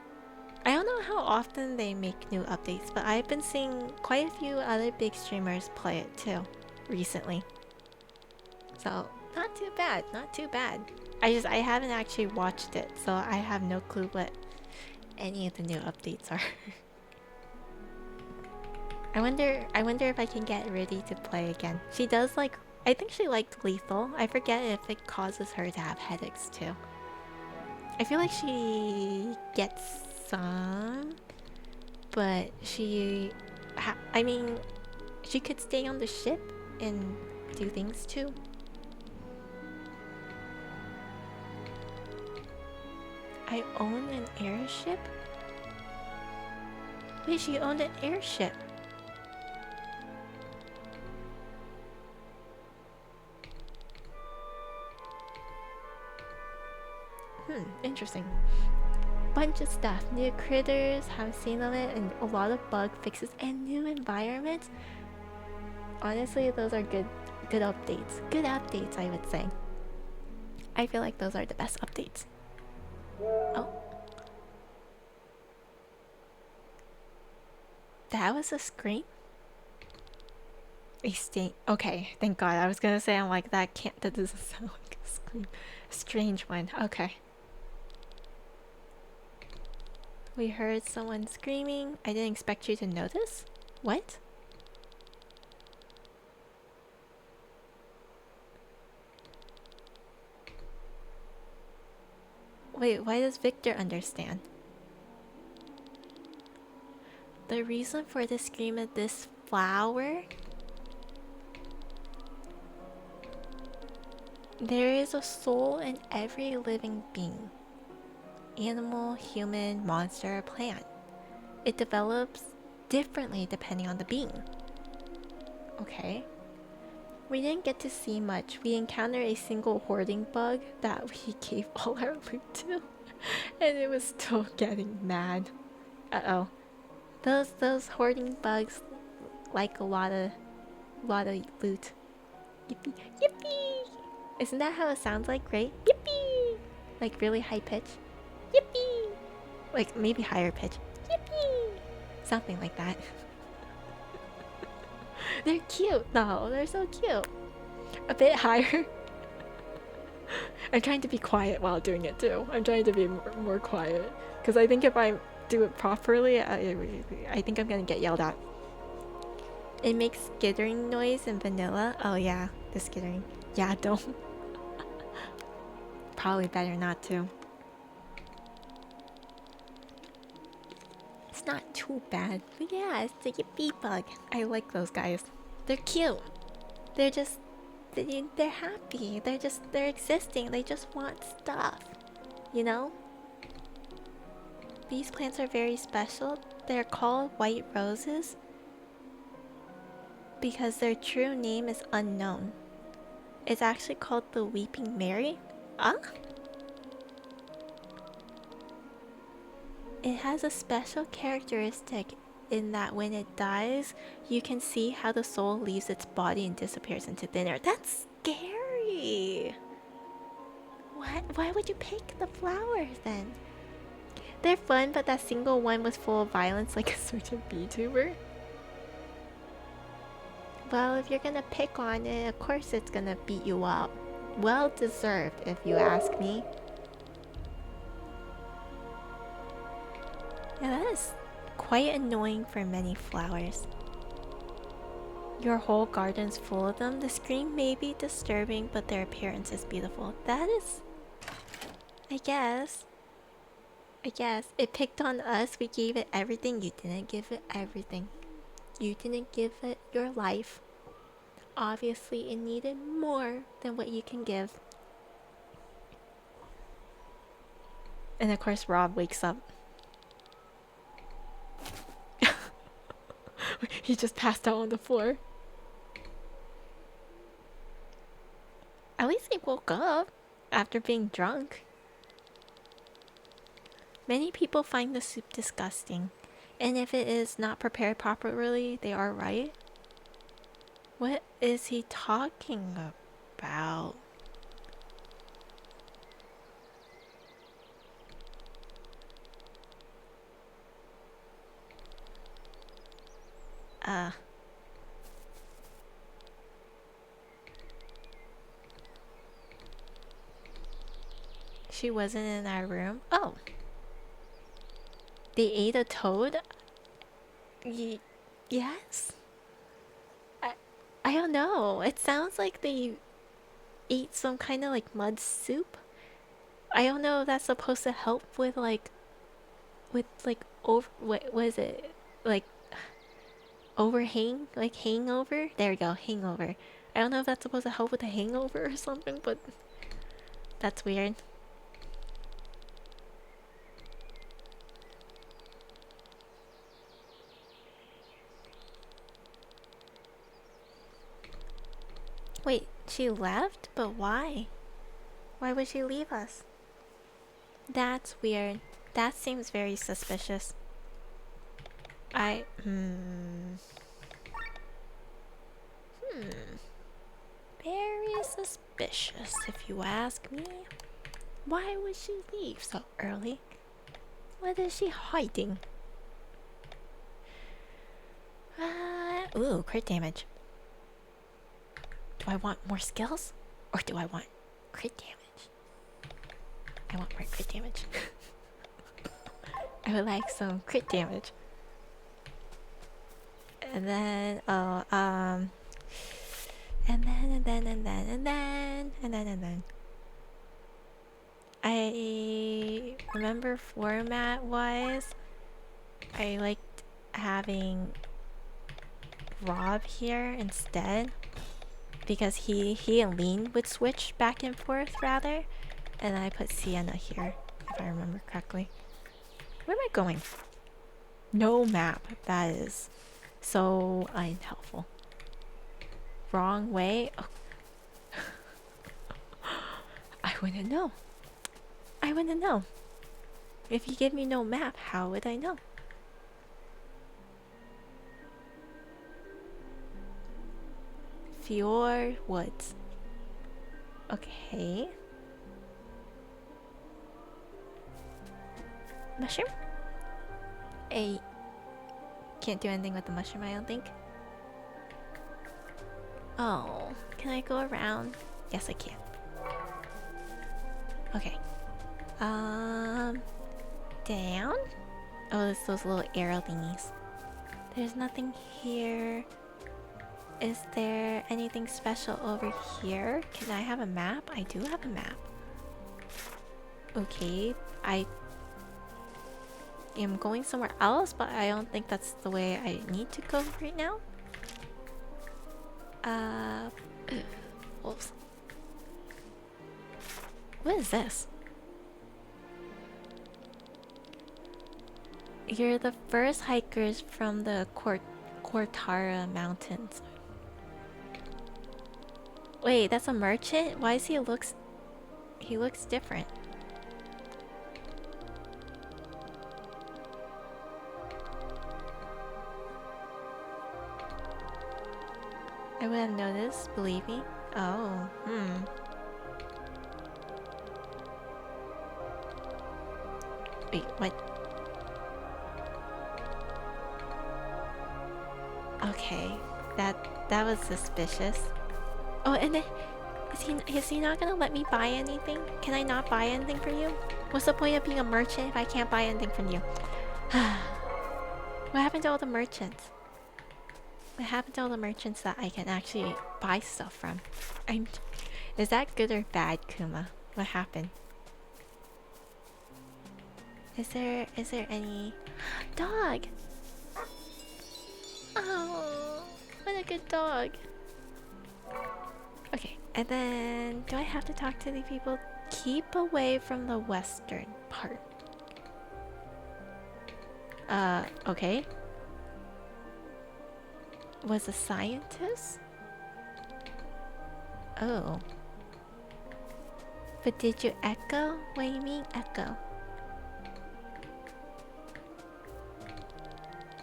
I don't know how often they make new updates, but I've been seeing quite a few other big streamers play it too, recently. So, not too bad, not too bad. I haven't actually watched it, so I have no clue what any of the new updates are. I wonder if I can get ready to play again. She does like, I think she liked Lethal. I forget if it causes her to have headaches too. I feel like she gets some, but I mean, she could stay on the ship and do things too. I own an airship? Wait, she owned an airship. Interesting. Bunch of stuff. New critters, haven't seen of it, and a lot of bug fixes and new environments. Honestly, those are good updates. Good updates, I would say. I feel like those are the best updates. Oh. That was a scream? A stain. Okay, thank god. I was gonna say, I'm like, that doesn't sound like a scream. A strange one. Okay. We heard someone screaming. I didn't expect you to notice. What? Wait, why does Victor understand? the reason for the scream of this flower, there is a soul in every living being. Animal, human, monster, plant. It develops differently depending on the being. Okay. We didn't get to see much. We encountered a single hoarding bug that we gave all our loot to. And it was still getting mad. Uh-oh. Those hoarding bugs like a lot of loot. Yippee! Yippee! Isn't that how it sounds like, right? Yippee! Like really high pitch. Yippee! Like maybe higher pitch. Yippee! Something like that. They're cute though. They're so cute. A bit higher. I'm trying to be quiet while doing it too. I'm trying to be more quiet. Because I think if I do it properly, I think I'm gonna get yelled at. It makes skittering noise in vanilla. Oh yeah, the skittering. Yeah, don't. Probably better not to. It's not too bad. But yeah, it's the yippee bug. I like those guys. They're cute. They're just... They're happy. They're existing. They just want stuff. You know? These plants are very special. They're called white roses because their true name is unknown. It's actually called the Weeping Mary. Huh? It has a special characteristic in that when it dies, you can see how the soul leaves its body and disappears into thin air. That's scary! What? Why would you pick the flowers then? They're fun, but that single one was full of violence like a certain Vtuber. Well, if you're gonna pick on it, of course it's gonna beat you up. Well deserved, if you ask me. Yeah, that is quite annoying for many flowers. Your whole garden's full of them. The scream may be disturbing, but their appearance is beautiful. That is... I guess it picked on us. We gave it everything. You didn't give it everything. You didn't give it your life. Obviously, it needed more than what you can give. And of course, Rob wakes up. He just passed out on the floor. At least he woke up after being drunk. Many people find the soup disgusting, and if it is not prepared properly, they are right. What is he talking about? She wasn't in our room. Oh. They ate a toad? Yes? I don't know. It sounds like they ate some kind of like mud soup. I don't know if that's supposed to help with like over what was it? Like overhang? Like hangover? There we go, hangover. I don't know if that's supposed to help with a hangover or something, but that's weird. Wait, she left? But why? Why would she leave us? That's weird. That seems very suspicious. Very suspicious, if you ask me. Why would she leave so early? What is she hiding? Ooh, crit damage. Do I want more skills? Or do I want crit damage? I want more crit damage. I would like some crit damage. And then, and then. I remember format-wise, I liked having Rob here instead, because he and Lean would switch back and forth rather, and I put Sienna here, if I remember correctly. Where am I going? No map. That is so unhelpful. Wrong way? Oh. I wouldn't know. I wouldn't know. If you give me no map, how would I know? Fjord Woods. Okay. Mushroom? Hey. Can't do anything with the mushroom, I don't think. Oh, can I go around? Yes, I can. Okay. Down? Oh, it's those little arrow thingies. There's nothing here. Is there anything special over here? Can I have a map? I do have a map. Okay, I am going somewhere else, but I don't think that's the way I need to go right now. Wolves. What is this? You're the first hikers from the Cortara Mountains. Wait, that's a merchant? Why is he looks different. I would have noticed, believe me. Oh, Wait, what? Okay, that was suspicious. Oh, and then is he not gonna let me buy anything? Can I not buy anything from you? What's the point of being a merchant if I can't buy anything from you? What happened to all the merchants? What happened to all the merchants that I can actually buy stuff from? Is that good or bad, Kuma? What happened? Is there any dog? Oh, what a good dog. Okay, and then do I have to talk to the people? Keep away from the western part. Okay. Was a scientist? Oh. But did you echo? What do you mean echo?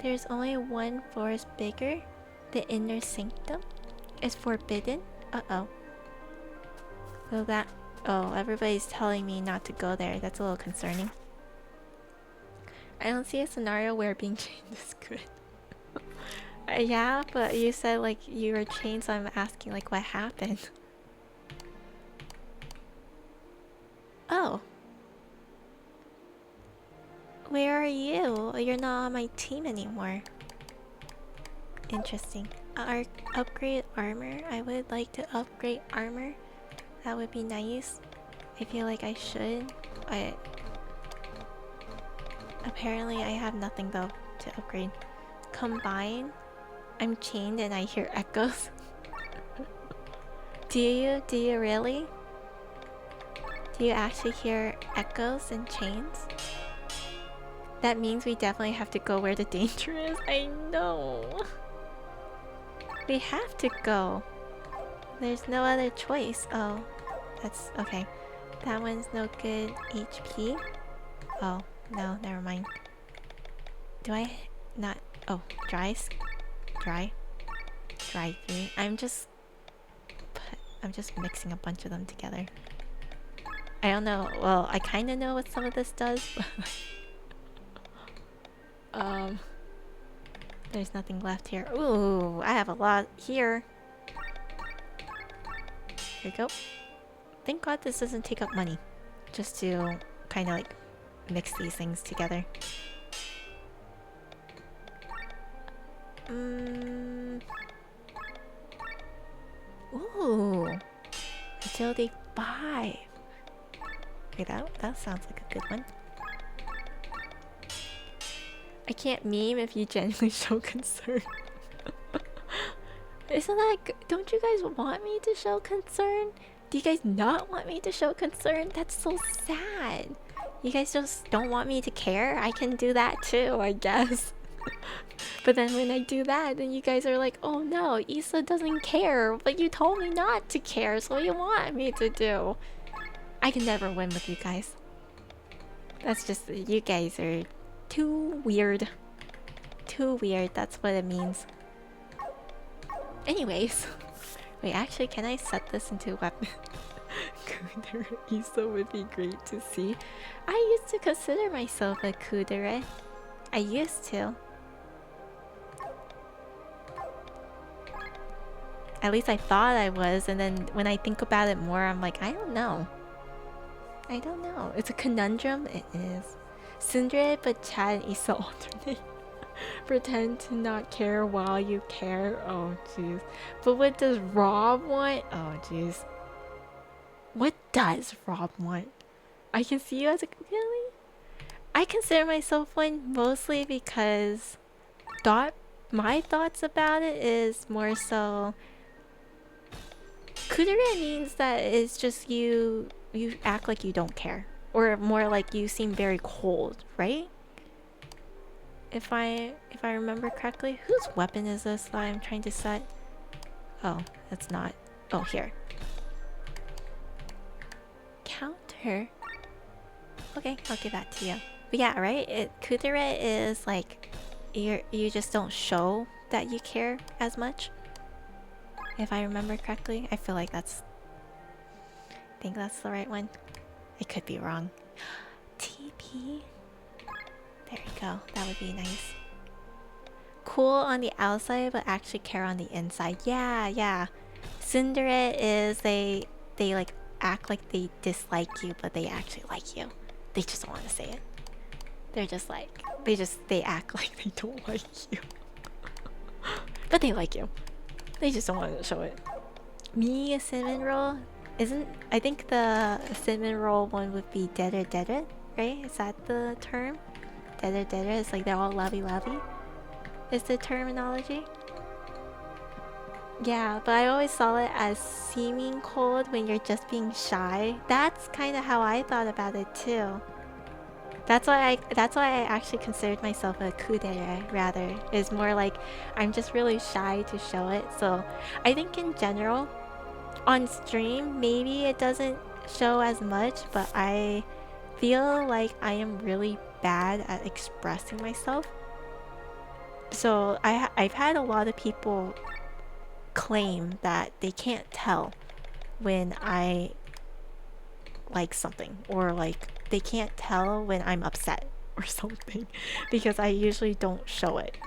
There's only one forest bigger. The inner sanctum is forbidden. Uh-oh. So that... Oh, everybody's telling me not to go there. That's a little concerning. I don't see a scenario where being chained is good. Yeah, but you said like you were chained, so I'm asking like what happened. Oh. Where are you? You're not on my team anymore. Interesting. Upgrade armor? I would like to upgrade armor. That would be nice. I feel like I should. Apparently I have nothing though to upgrade. Combine? I'm chained and I hear echoes. Do you really? Do you actually hear echoes and chains? That means we definitely have to go where the danger is. I know. We have to go. There's no other choice. Oh, that's okay. That one's no good HP. Oh, no, never mind. Do I not? Oh, dry through. I'm just mixing a bunch of them together. I don't know. Well, I kind of know what some of this does. There's nothing left here. Ooh, I have a lot here. Here we go. Thank God this doesn't take up money. Just to kind of like mix these things together. Ooh. Agility 5. Okay, that sounds like a good one. I can't meme if you genuinely show concern. Isn't that don't you guys want me to show concern? Do you guys not want me to show concern? That's so sad. You guys just don't want me to care? I can do that too, I guess. But then when I do that, then you guys are like, oh no, Isa doesn't care, but you told me not to care, so what you want me to do? I can never win with you guys. That's just, you guys are too weird. Too weird, that's what it means. Anyways. Wait, actually, can I set this into a weapon? Kudere Isa would be great to see. I used to consider myself a kudere. I used to. At least I thought I was, and then when I think about it more, I'm like, I don't know. I don't know. It's a conundrum. It is. Tsundere, but Chad and Isa alternate. Pretend to not care while you care. Oh, jeez. But what does Rob want? Oh, jeez. What does Rob want? I can see you as a... Really? I consider myself one mostly because... My thoughts about it is more so... Kudere means that it's just you act like you don't care. Or more like you seem very cold, right? If I remember correctly. Whose weapon is this that I'm trying to set? Oh, that's not. Oh, here. Counter? Okay, I'll give that to you. But yeah, right? Kudere is like you just don't show that you care as much. If I remember correctly. I feel like I think that's the right one. I could be wrong. TP? There you go. That would be nice. Cool on the outside, but actually care on the inside. Yeah, yeah. Tsundere is they like act like they dislike you, but they actually like you. They just don't want to say it. They're just like they act like they don't like you. But they like you. They just don't want to show it. Me, a cinnamon roll? I think the cinnamon roll one would be deader, right? Is that the term? Deader, it's like they're all lovey-lovey. Is the terminology? Yeah, but I always saw it as seeming cold when you're just being shy. That's kind of how I thought about it too. That's why I actually considered myself a kudere, rather. It's more like I'm just really shy to show it. So I think in general, on stream, maybe it doesn't show as much, but I feel like I am really bad at expressing myself. So I've had a lot of people claim that they can't tell when I like something, or like they can't tell when I'm upset or something, because I usually don't show it,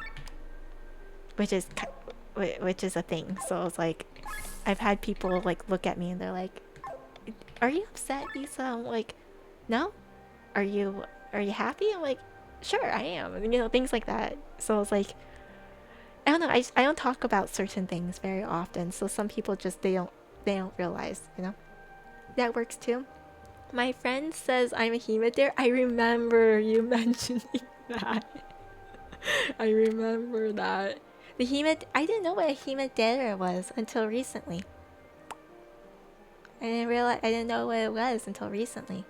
which is a thing. So it's like I've had people like look at me and they're like, "Are you upset, Isa?" I'm like, "No." Are you happy? I'm like, "Sure, I am." You know, things like that. So it's like, I don't know. I don't talk about certain things very often. So some people just they don't realize. You know, that works too. My friend says I'm a Himedare. I remember you mentioning that. I remember that. I didn't know what a Himedare was until recently. I didn't know what it was until recently.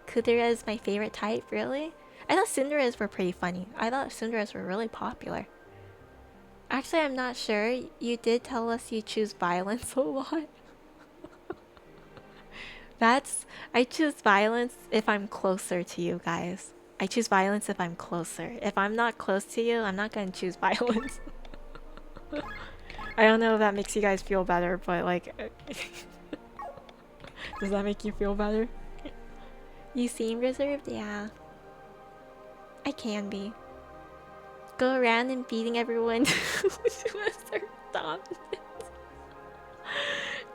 Kudere is my favorite type, really? I thought tsunderes were pretty funny. I thought tsunderes were really popular. Actually, I'm not sure. You did tell us you choose violence a lot. I choose violence if I'm closer to you guys. I choose violence if I'm closer. If I'm not close to you, I'm not gonna choose violence. I don't know if that makes you guys feel better, but like... Does that make you feel better? You seem reserved? Yeah. I can be. Go around and beating everyone who has their dominance.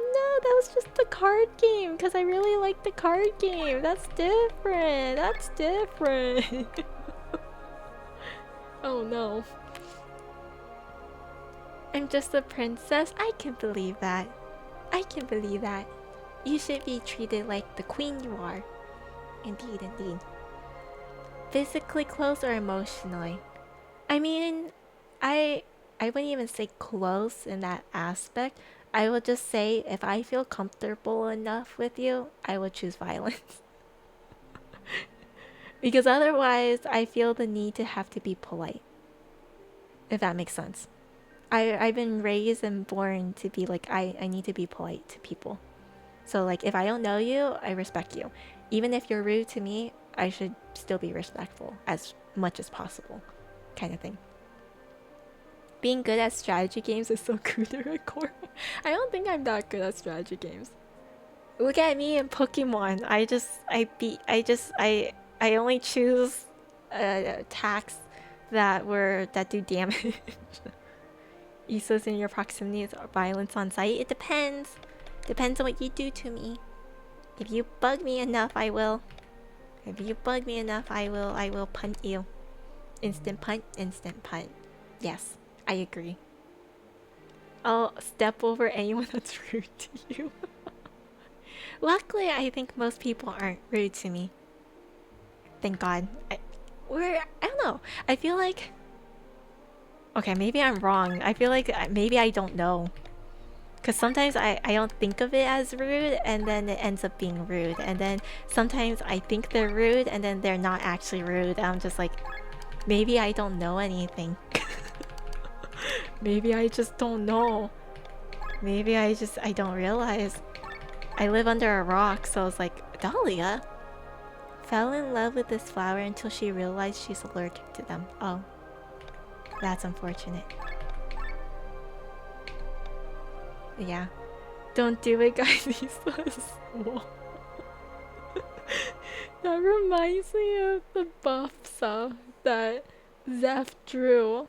No, that was just the card game, because I really like the card game. That's different. That's different. Oh no. I'm just a princess. I can believe that. I can believe that. You should be treated like the queen you are. Indeed, indeed. Physically close or emotionally? I mean, I I wouldn't even say close in that aspect. I would just say if I feel comfortable enough with you, I would choose violence. Because otherwise, I feel the need to have to be polite. If that makes sense. I've been raised and born to be like I need to be polite to people. So like if I don't know you, I respect you. Even if you're rude to me, I should still be respectful as much as possible. Kind of thing. Being good at strategy games is so cool to record. I don't think I'm that good at strategy games. Look at me in Pokemon. I only choose attacks that do damage. Isas in your proximity is violence on sight. It depends. Depends on what you do to me. If you bug me enough, I will. If you bug me enough, I will punt you. Instant punt, instant punt. Yes, I agree. I'll step over anyone that's rude to you. Luckily, I think most people aren't rude to me. Thank God. I don't know. I feel like... Okay, maybe I'm wrong. I feel like maybe I don't know. Because sometimes I don't think of it as rude and then it ends up being rude. And then sometimes I think they're rude and then they're not actually rude. And I'm just like, maybe I don't know anything. Maybe I just don't know. Maybe I don't realize. I live under a rock, so it's like, Dahlia fell in love with this flower until she realized she's allergic to them. Oh. That's unfortunate. Yeah. Don't do it, guys. He's so small. That reminds me of the buff stuff that Zeph drew.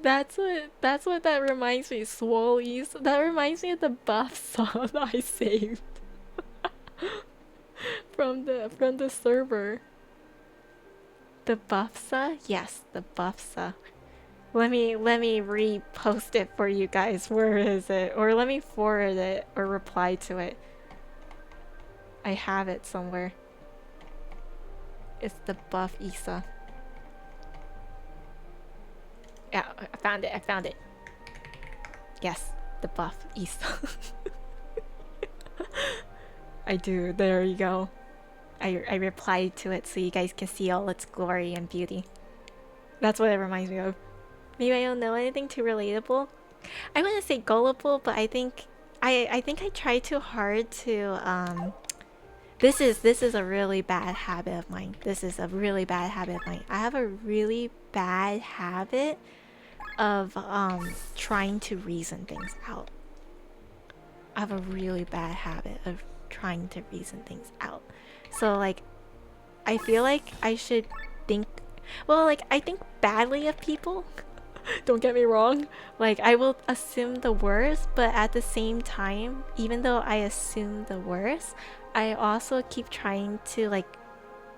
That's what that reminds me, Swollies. That reminds me of the buff song that I saved from the server. The buffsa? Yes, the buffsa. Let me repost it for you guys. Where is it? Or let me forward it or reply to it. I have it somewhere. It's the buff Isa. Yeah, I found it. Yes, the buff Isa. I do. There you go. I replied to it so you guys can see all its glory and beauty. That's what it reminds me of. Maybe I don't know anything too relatable. I wouldn't say gullible, but I think I try too hard to this is a really bad habit of mine. I have a really bad habit of trying to reason things out. I have a really bad habit of trying to reason things out. So like I feel like I should think I think badly of people. Don't get me wrong. Like I will assume the worst, but at the same time, even though I assume the worst, I also keep trying to like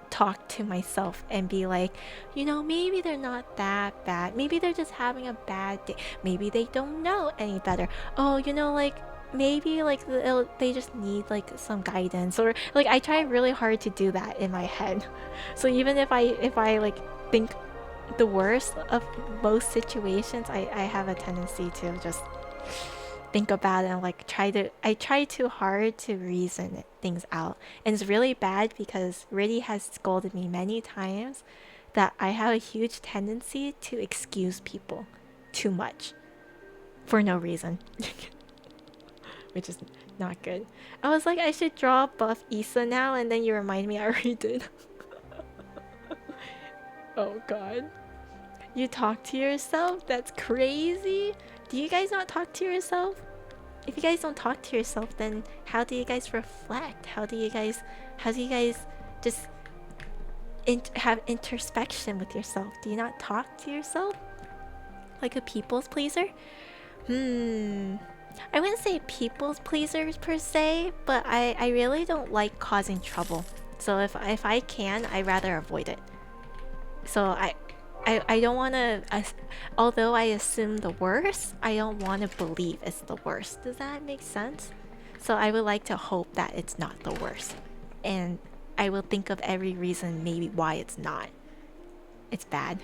talk to myself and be like, you know, maybe they're not that bad. Maybe they're just having a bad day. Maybe they don't know any better. Oh, you know, like maybe like they just need like some guidance, or like I try really hard to do that in my head. So even if I like think the worst of most situations, I have a tendency to just think about it and like I try too hard to reason things out. And it's really bad because Riddy has scolded me many times that I have a huge tendency to excuse people too much for no reason. Which is not good. I was like, I should draw buff Issa now, and then you remind me I already did. Oh god. You talk to yourself? That's crazy. Do you guys not talk to yourself? If you guys don't talk to yourself, then how do you guys reflect? How do you guys just have introspection with yourself? Do you not talk to yourself? Like a people's pleaser? I wouldn't say people's pleasers per se, but I really don't like causing trouble. So if I can, I'd rather avoid it. So I don't want to, although I assume the worst, I don't want to believe it's the worst. Does that make sense? So I would like to hope that it's not the worst. And I will think of every reason maybe why it's not. It's bad.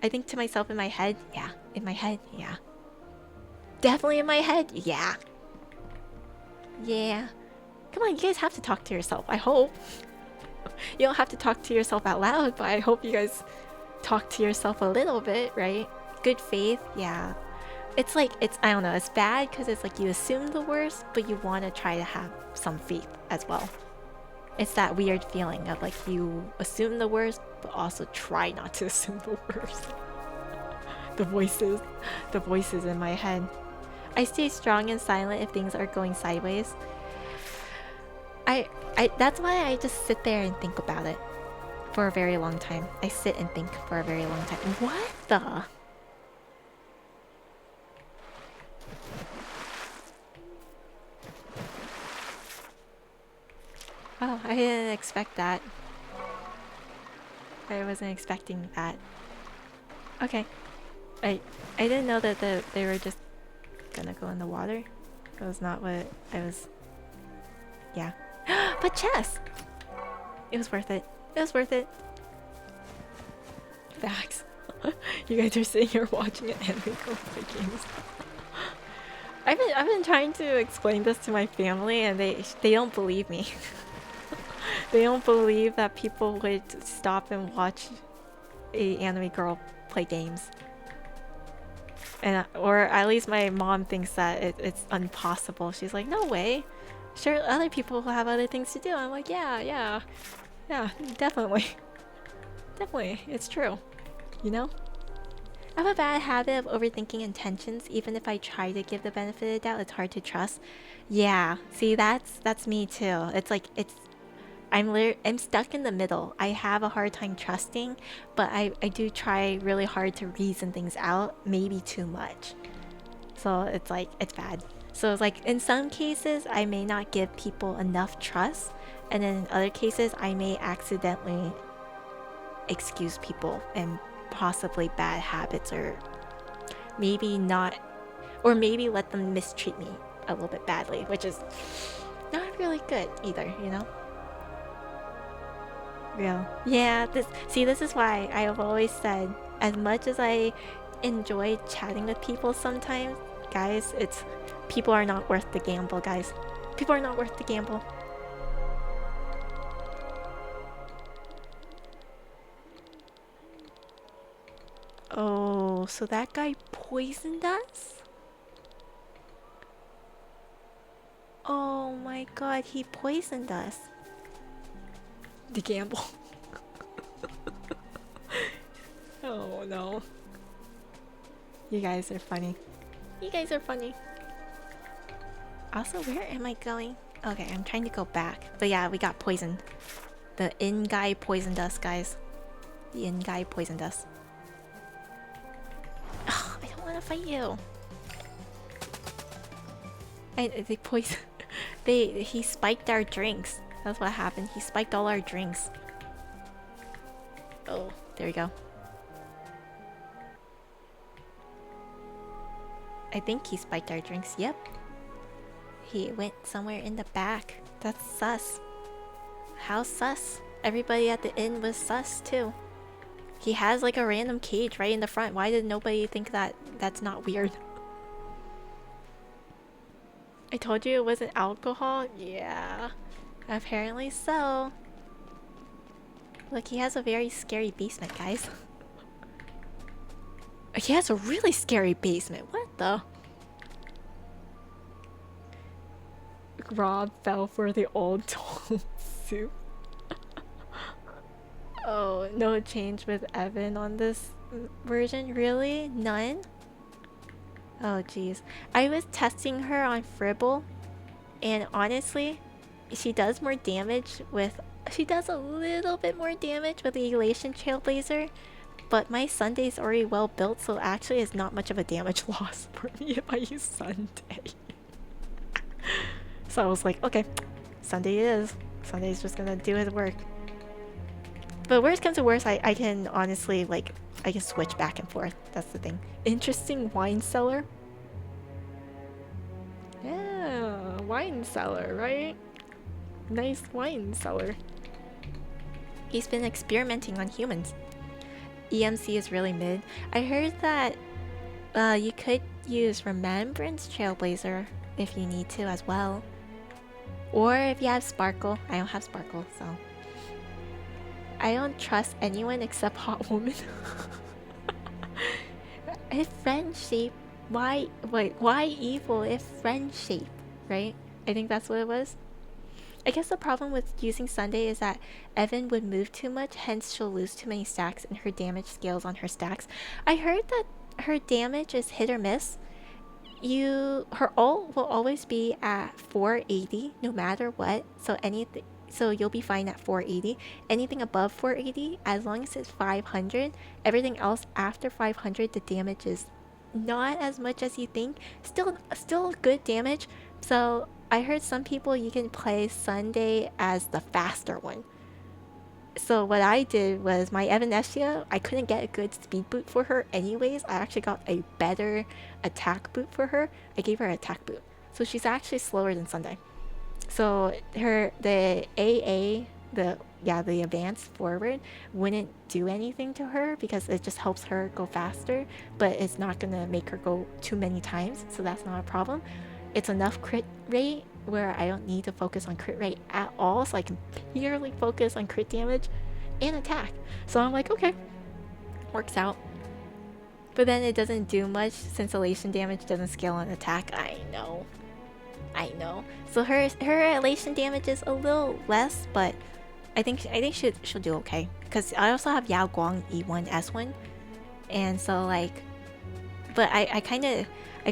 I think to myself in my head, yeah. In my head, yeah. Definitely in my head, yeah. Yeah. Come on, you guys have to talk to yourself, I hope. You don't have to talk to yourself out loud, but I hope you guys talk to yourself a little bit, right? Good faith, yeah. It's like, I don't know, it's bad because it's like you assume the worst, but you want to try to have some faith as well. It's that weird feeling of like you assume the worst, but also try not to assume the worst. The voices in my head. I stay strong and silent if things are going sideways. That's why I just sit there and think about it for a very long time. I sit and think for a very long time. What the? Oh, I didn't expect that. I wasn't expecting that. Okay. I didn't know that they were just gonna go in the water. That was not what I was... Yeah. But chess! It was worth it. It was worth it. Facts. You guys are sitting here watching an anime go play games. I've been trying to explain this to my family and they don't believe me. They don't believe that people would stop and watch a anime girl play games. And or at least my mom thinks that it's impossible. She's like, no way. Sure, other people will have other things to do. I'm like, yeah, definitely. Definitely, it's true. You know? I have a bad habit of overthinking intentions. Even if I try to give the benefit of the doubt, it's hard to trust. Yeah, see, that's me too. It's like, I'm stuck in the middle. I have a hard time trusting, but I do try really hard to reason things out, maybe too much. So it's like, it's bad. So it's like, in some cases, I may not give people enough trust, and then in other cases, I may accidentally excuse people and possibly bad habits, or maybe not, or maybe let them mistreat me a little bit badly, which is not really good either, you know? Real. Yeah, this is why I have always said, as much as I enjoy chatting with people sometimes, guys, people are not worth the gamble, guys. People are not worth the gamble. Oh, so that guy poisoned us? Oh my god, he poisoned us. The gamble. Oh no. You guys are funny. You guys are funny. Also, where am I going? Okay, I'm trying to go back. But yeah, we got poisoned. The inn guy poisoned us, guys. The inn guy poisoned us. Ugh, I don't want to fight you. They poisoned. He spiked our drinks. That's what happened. He spiked all our drinks. Oh, there we go. I think he spiked our drinks. Yep. He went somewhere in the back. That's sus. How sus? Everybody at the inn was sus too. He has like a random cage right in the front. Why did nobody think that that's not weird? I told you it wasn't alcohol? Yeah. Apparently so. Look, he has a very scary basement, guys. He has a really scary basement. What the? Rob fell for the old toll soup. Oh, no change with Evan on this version? Really? None? Oh, jeez. I was testing her on Fribble, and honestly, she does more damage with... She does a little bit more damage with the Elation Trailblazer, but my Sunday's already well built, so actually it's not much of a damage loss for me if I use Sunday. So I was like, okay, Sunday it is. Sunday's just gonna do his work. But worst comes to worst, I can honestly, like, I can switch back and forth. That's the thing. Interesting wine cellar. Yeah, wine cellar, right? Nice wine cellar. He's been experimenting on humans. EMC is really mid. I heard that you could use Remembrance Trailblazer if you need to as well. Or if you have Sparkle. I don't have Sparkle, so I don't trust anyone except Hot Woman. If friend shape, why evil if friend shape, right? I think that's what it was. I guess the problem with using Sunday is that Evan would move too much, hence she'll lose too many stacks and her damage scales on her stacks. I heard that her damage is hit or miss. Her ult will always be at 480 no matter what. So you'll be fine at 480. Anything above 480, as long as it's 500, everything else after 500, the damage is not as much as you think. Still good damage. So I heard some people you can play Sunday as the faster one. So what I did was my Evanescia, I couldn't get a good speed boot for her anyways. I actually got a better attack boot for her. I gave her an attack boot. So she's actually slower than Sunday. So the advanced forward wouldn't do anything to her because it just helps her go faster, but it's not gonna make her go too many times, so that's not a problem. It's enough crit rate where I don't need to focus on crit rate at all, so I can purely focus on crit damage and attack. So I'm like, okay, works out. But then it doesn't do much since elation damage doesn't scale on attack. I know. So her elation damage is a little less, but I think she'll do okay. Because I also have Yao Guang E1 S1, and so like, but I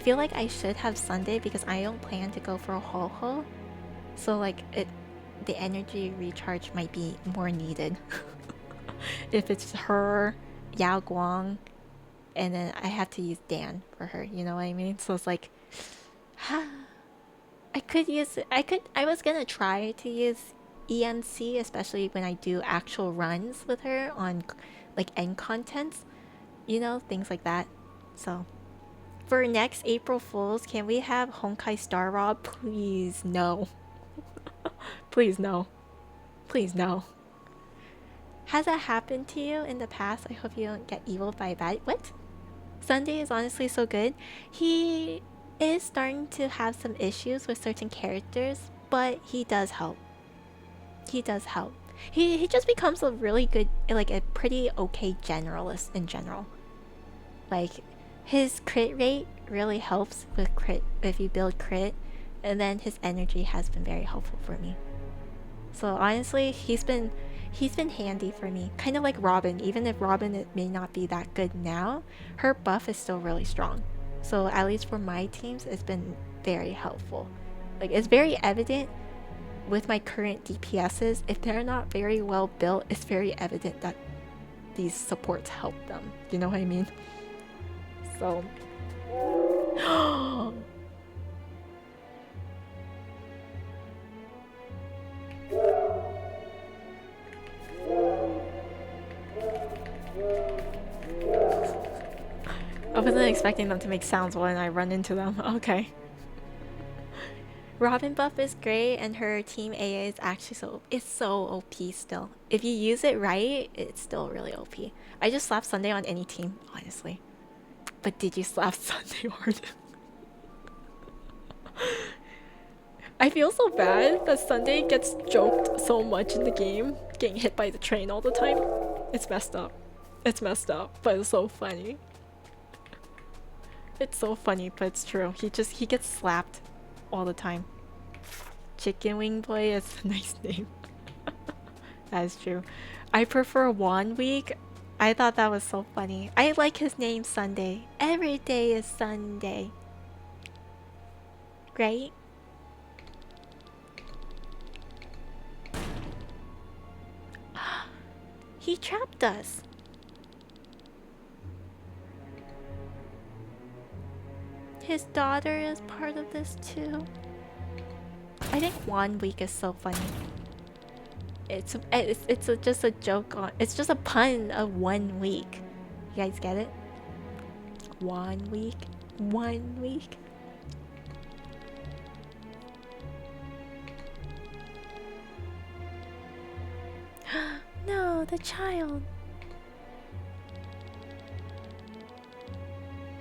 feel like I should have Sunday because I don't plan to go for a Ho-Ho. So like the energy recharge might be more needed if it's her, Yao Guang, and then I have to use Dan for her. You know what I mean? So it's like, I was gonna try to use EMC, especially when I do actual runs with her on like end contents, you know, things like that. So for next April Fools, can we have Honkai Star Rob? Please no. Please no. Please no. Has that happened to you in the past? I hope you don't get eviled by a bad. What? Sunday is honestly so good. He is starting to have some issues with certain characters, but he does help. He does help. He just becomes a really good, like a pretty okay generalist in general. Like his crit rate really helps with crit if you build crit, and then his energy has been very helpful for me. So honestly, he's been handy for me. Kind of like Robin. Even if Robin it may not be that good now, her buff is still really strong. So at least for my teams, it's been very helpful. Like it's very evident with my current DPSs, if they're not very well built, it's very evident that these supports help them. You know what I mean? So I wasn't expecting them to make sounds when I run into them. Okay. Robin buff is great, and her team AA is actually so OP still. If you use it right, it's still really OP. I just slap Sunday on any team, honestly. But did you slap Sunday hard? I feel so bad that Sunday gets joked so much in the game, getting hit by the train all the time. It's messed up. It's messed up, but it's so funny. It's so funny, but it's true. He gets slapped all the time. Chicken Wing Boy is a nice name. That is true. I prefer 1 week. I thought that was so funny. I like his name Sunday. Every day is Sunday. Right? He trapped us. His daughter is part of this too. I think 1 week is so funny. It's just a joke on. It's just a pun of 1 week. You guys get it? 1 week. 1 week. No, the child.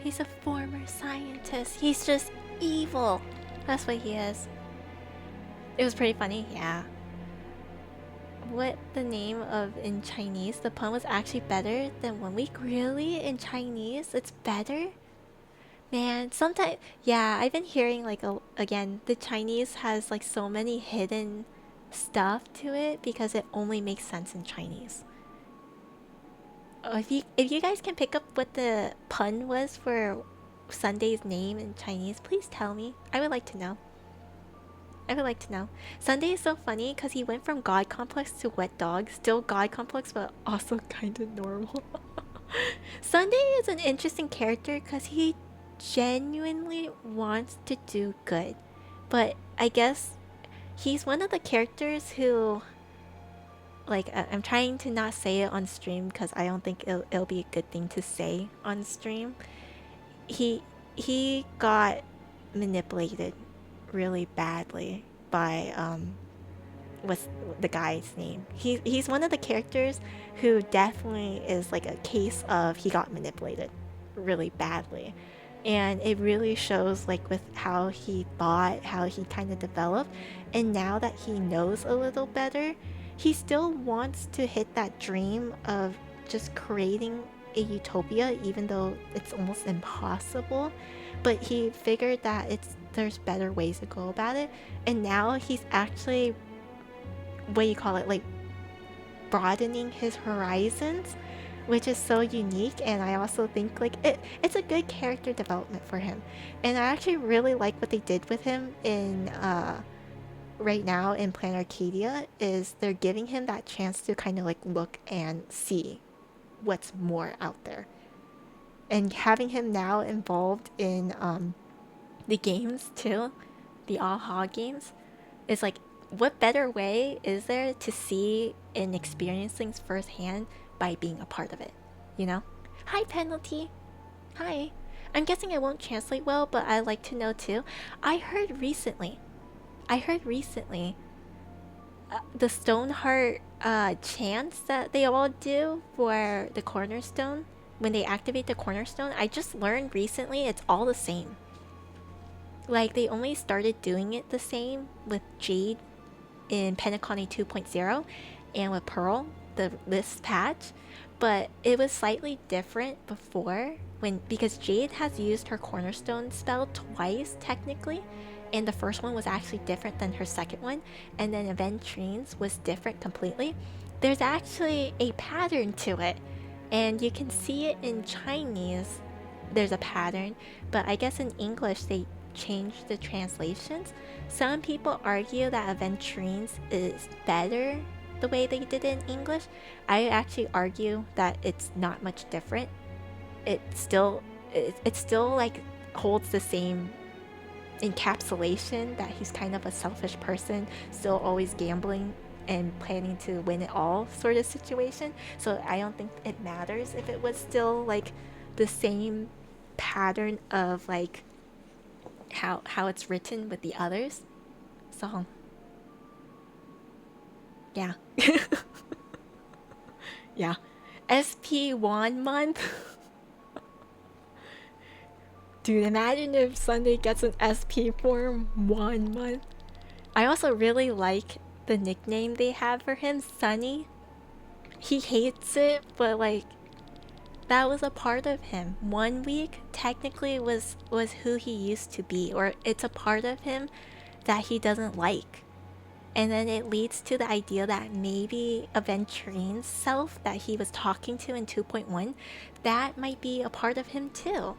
He's a former scientist. He's just evil. That's what he is. It was pretty funny, yeah. What the name of in Chinese? The pun was actually better than 1 week. Really? In Chinese, it's better? Man, sometimes, yeah, I've been hearing like again, the Chinese has like so many hidden stuff to it because it only makes sense in Chinese. Oh, if you guys can pick up what the pun was for Sunday's name in Chinese, please tell me. I would like to know. I would like to know. Sunday is so funny because he went from God Complex to Wet Dog. Still God Complex, but also kind of normal. Sunday is an interesting character because he genuinely wants to do good. But I guess he's one of the characters who... Like, I'm trying to not say it on stream because I don't think it'll be a good thing to say on stream. He got manipulated really badly by what's the guy's name. He's one of the characters who definitely is like a case of he got manipulated really badly. And it really shows like with how he thought, how he kind of developed, and now that he knows a little better, he still wants to hit that dream of just creating a utopia, even though it's almost impossible. But he figured that there's better ways to go about it, and now he's actually, what do you call it, like broadening his horizons, which is so unique. And I also think like it's a good character development for him, and I actually really like what they did with him in right now in Plan Arcadia. Is they're giving him that chance to kind of like look and see what's more out there, and having him now involved in the games too, the AHA games, is like, what better way is there to see and experience things firsthand by being a part of it, you know? Hi, Penalty. Hi. I'm guessing I won't translate well, but I'd like to know too. I heard recently the Stoneheart chants that they all do for the cornerstone, when they activate the cornerstone, I just learned recently it's all the same. Like, they only started doing it the same with Jade in Pentaconi 2.0 and with Pearl, this patch, but it was slightly different before, because Jade has used her cornerstone spell twice technically, and the first one was actually different than her second one, and then Aventrine's was different completely. There's actually a pattern to it, and you can see it in Chinese. There's a pattern, but I guess in English they changed the translations. Some people argue that Aventrine's is better the way they did it in English. I actually argue that it's not much different. It still like holds the same encapsulation, that he's kind of a selfish person, still always gambling and planning to win it all sort of situation. So I don't think it matters if it was still like the same pattern of like how it's written with the others. So yeah. Yeah. SP1 month. Dude, imagine if Sunday gets an SP for 1 month. I also really like the nickname they have for him, Sunny. He hates it, but like, that was a part of him. 1 week technically was who he used to be, or it's a part of him that he doesn't like. And then it leads to the idea that maybe Aventurine's self that he was talking to in 2.1, that might be a part of him too.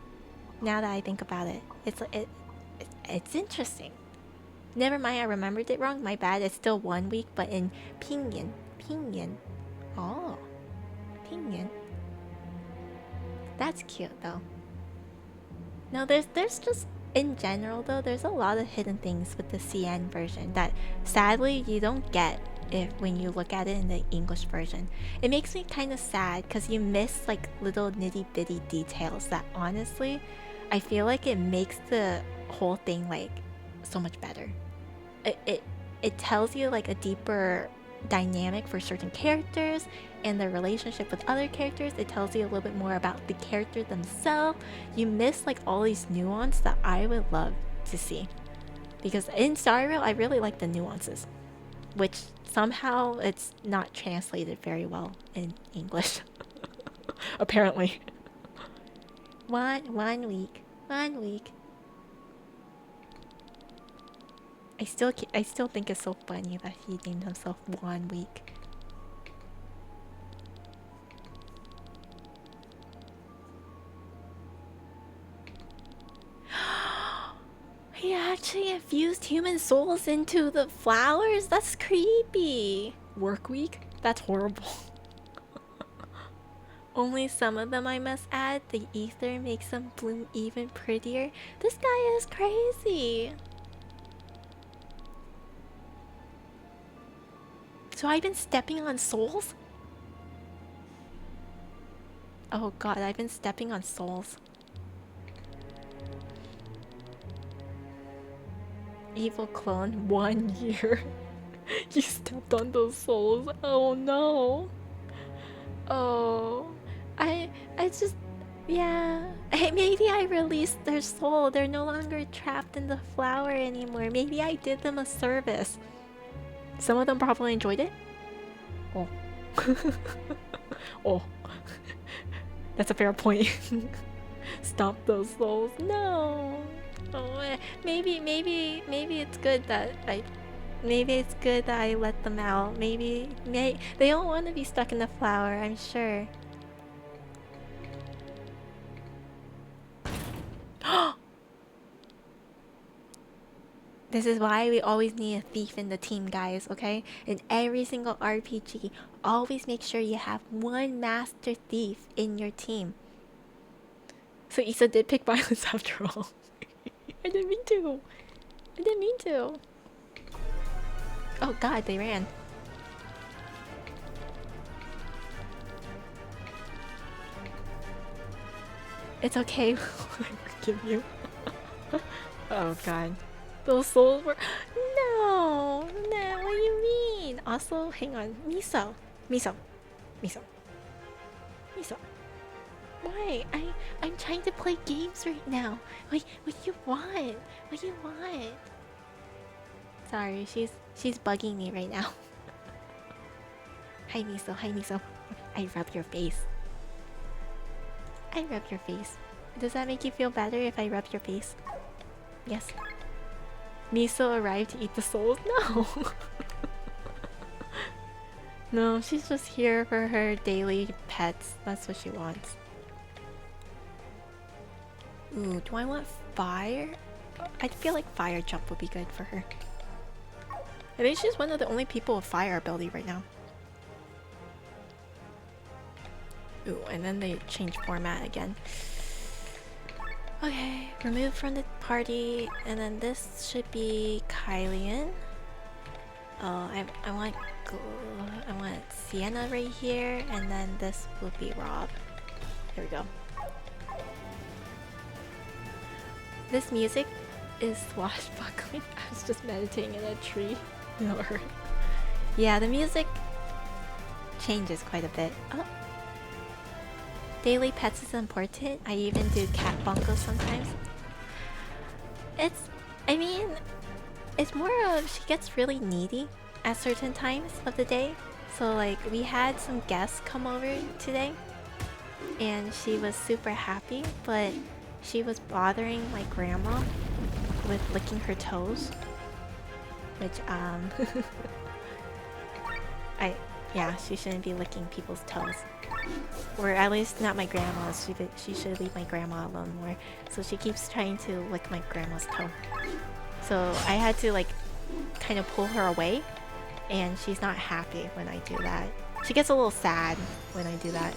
Now that I think about it, it's interesting. Never mind, I remembered it wrong. My bad. It's still 1 week, but in Pinyin. Oh, Pinyin. That's cute though. No, there's just, in general though, there's a lot of hidden things with the CN version that sadly you don't get when you look at it in the English version. It makes me kind of sad because you miss like little nitty bitty details that honestly I feel like it makes the whole thing like so much better. It tells you like a deeper dynamic for certain characters and their relationship with other characters. It tells you a little bit more about the character themselves. You miss like all these nuance that I would love to see, because in Starry, I really like the nuances, which somehow it's not translated very well in English. Apparently. One week. I still think it's so funny that he named himself 1 week. He actually infused human souls into the flowers? That's creepy. Work week? That's horrible. Only some of them I must add. The ether makes them bloom even prettier. This guy is crazy. So I've been stepping on souls? Oh god, I've been stepping on souls. Evil clone, 1 year. You stepped on those souls. Oh no. Oh. I just... Yeah. Hey, maybe I released their soul. They're no longer trapped in the flower anymore. Maybe I did them a service. Some of them probably enjoyed it. Oh. Oh. That's a fair point. Stop those souls. No. Oh, maybe it's good that I let them out. Maybe they don't want to be stuck in the flower, I'm sure. This is why we always need a thief in the team, guys, okay? In every single RPG, always make sure you have one master thief in your team. So Issa did pick violence after all. I didn't mean to. Oh god, they ran. It's okay. I forgive you. Oh god. Those souls were... No! What do you mean? Also, hang on. Miso. Why? I'm trying to play games right now. What do you want? Sorry, she's bugging me right now. Hi Miso. I rub your face. Does that make you feel better if I rub your face? Yes. Miso arrived to eat the souls? No! No, she's just here for her daily pets. That's what she wants. Ooh, do I want fire? I feel like fire jump would be good for her. I think she's one of the only people with fire ability right now. Ooh, and then they change format again. Okay, remove from the party, and then this should be Kylian. Oh, I want Sienna right here, and then this will be Rob. Here we go. This music is swashbuckling. I was just meditating in a tree. No. Yeah, the music changes quite a bit. Oh. Daily pets is important. I even do cat bongos sometimes. It's more of she gets really needy at certain times of the day. So like we had some guests come over today and she was super happy, but she was bothering my grandma with licking her toes. Which yeah, she shouldn't be licking people's toes. Or at least not my grandma's. She should leave my grandma alone more. So she keeps trying to lick my grandma's toe. So I had to like kind of pull her away, and she's not happy when I do that. She gets a little sad when I do that.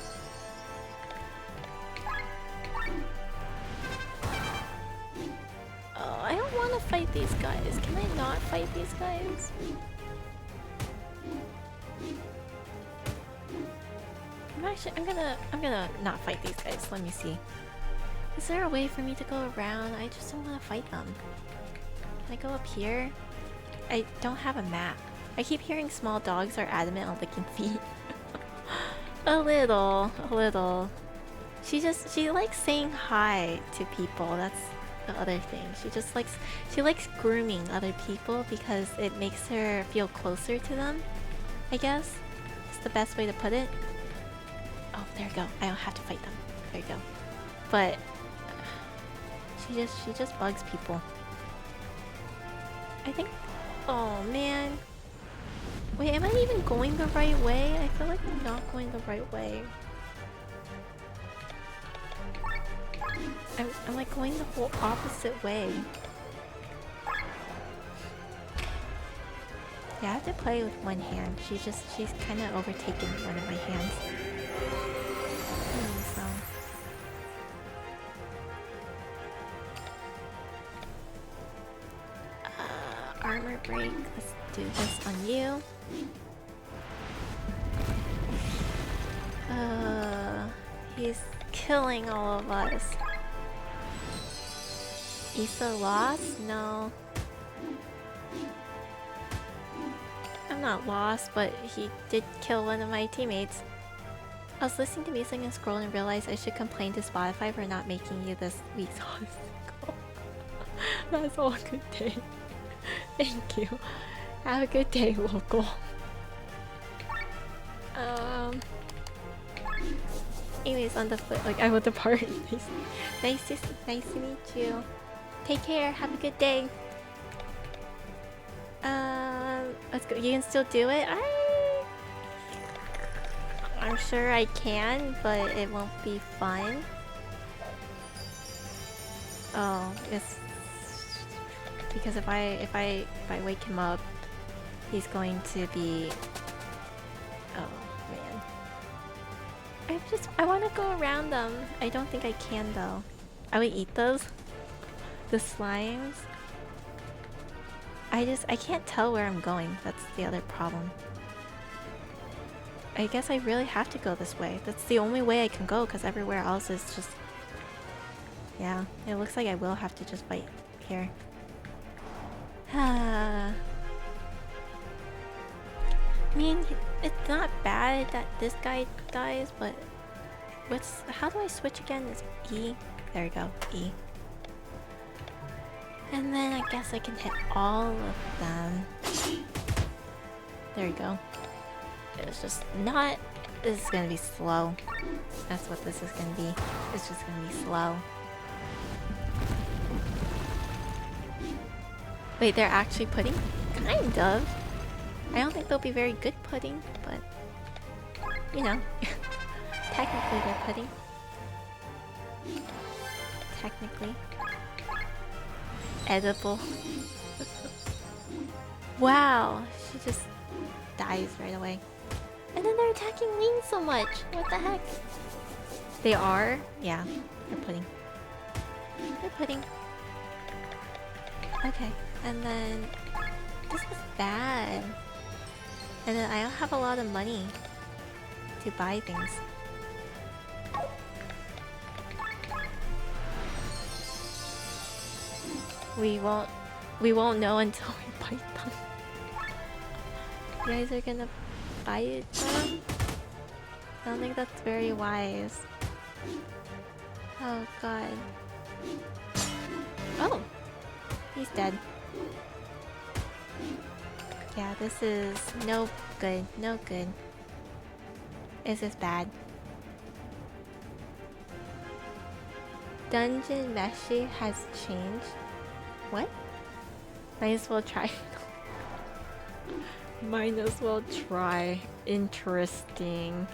Oh, I don't want to fight these guys. Can I not fight these guys? I'm gonna not fight these guys. Let me see. Is there a way for me to go around? I just don't want to fight them. Can I go up here? I don't have a map. I keep hearing small dogs are adamant on licking feet. A little, a little. She likes saying hi to people. That's the other thing. She likes grooming other people because it makes her feel closer to them, I guess. It's the best way to put it. Oh, there you go. I don't have to fight them. There you go. But she just bugs people. I think. Oh man. Wait, am I even going the right way? I feel like I'm not going the right way. I'm like going the whole opposite way. Yeah, I have to play with one hand. She's kind of overtaken one of my hands. So. Armor break. Let's do this on you. He's killing all of us. Issa lost? No. I'm not lost, but he did kill one of my teammates. I was listening to music and scrolled and realized I should complain to Spotify for not making you this week's hottest single. That's all. Good day. Thank you. Have a good day, local. Anyways, on the foot, like I will depart. Nice to meet you. Take care. Have a good day. Let's go. You can still do it. I'm sure I can, but it won't be fun. Oh, it's because if I wake him up, he's going to be. Oh man. I want to go around them. I don't think I can though. I would eat those. The slimes. I can't tell where I'm going. That's the other problem. I guess I really have to go this way. That's the only way I can go because everywhere else is just... Yeah, it looks like I will have to just fight here. I mean, it's not bad that this guy dies, but... How do I switch again? It's E. There we go. E. And then I guess I can hit all of them. There we go. It's just not... This is gonna be slow. That's what this is gonna be. It's just gonna be slow. Wait, they're actually pudding? Kind of. I don't think they'll be very good pudding, but... You know. Technically they're pudding. Technically. Edible. Wow, she just dies right away. And then they're attacking Wing so much. What the heck? They are? Yeah, they're pudding. They're pudding. Okay, and then this was bad. And then I don't have a lot of money to buy things. We won't know until we bite them. You guys are gonna bite them? I don't think that's very wise. Oh god. Oh! He's dead. Yeah, this is no good. No good. This is bad. Dungeon Meshi has changed. What? Might as well try. Might as well try. Interesting.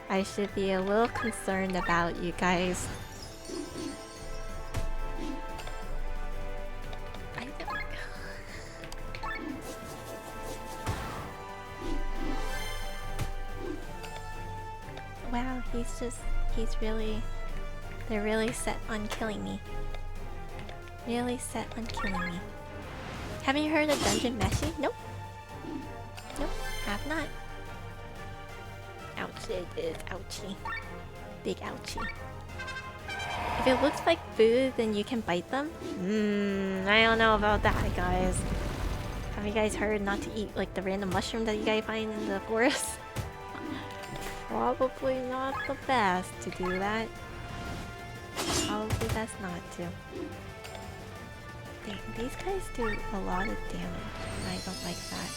I should be a little concerned about you guys. Wow, they're really set on killing me. Really set on killing me. Haven't you heard of Dungeon Meshi? Nope. Nope, have not. Ouch, it is ouchie. Big ouchie. If it looks like food, then you can bite them? I don't know about that, guys. Have you guys heard not to eat like the random mushroom that you guys find in the forest? Probably not the best to do that. Probably best not to. Dang, these guys do a lot of damage, and I don't like that.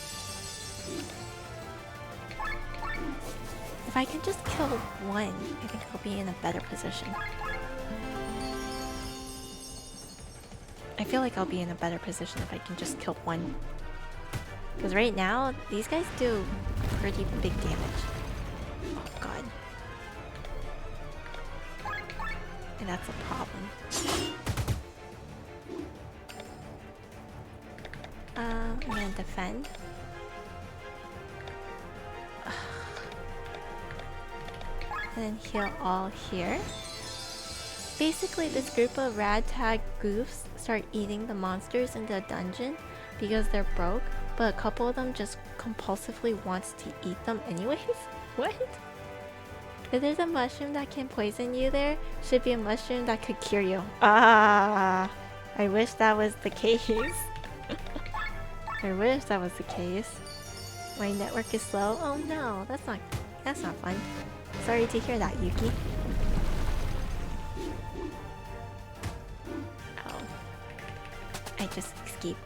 If I can just kill one, I think I'll be in a better position. I feel like I'll be in a better position if I can just kill one. Because right now, these guys do pretty big damage. Oh god. And that's a problem. I'm gonna defend. And then heal all here. Basically, this group of ragtag goofs start eating the monsters in the dungeon because they're broke, but a couple of them just compulsively wants to eat them anyways? What? If there's a mushroom that can poison you there, should be a mushroom that could cure you. Ah, I wish that was the case. I wish that was the case. My network is slow. Oh no, that's not fun. Sorry to hear that, Yuki. Oh. I just escaped.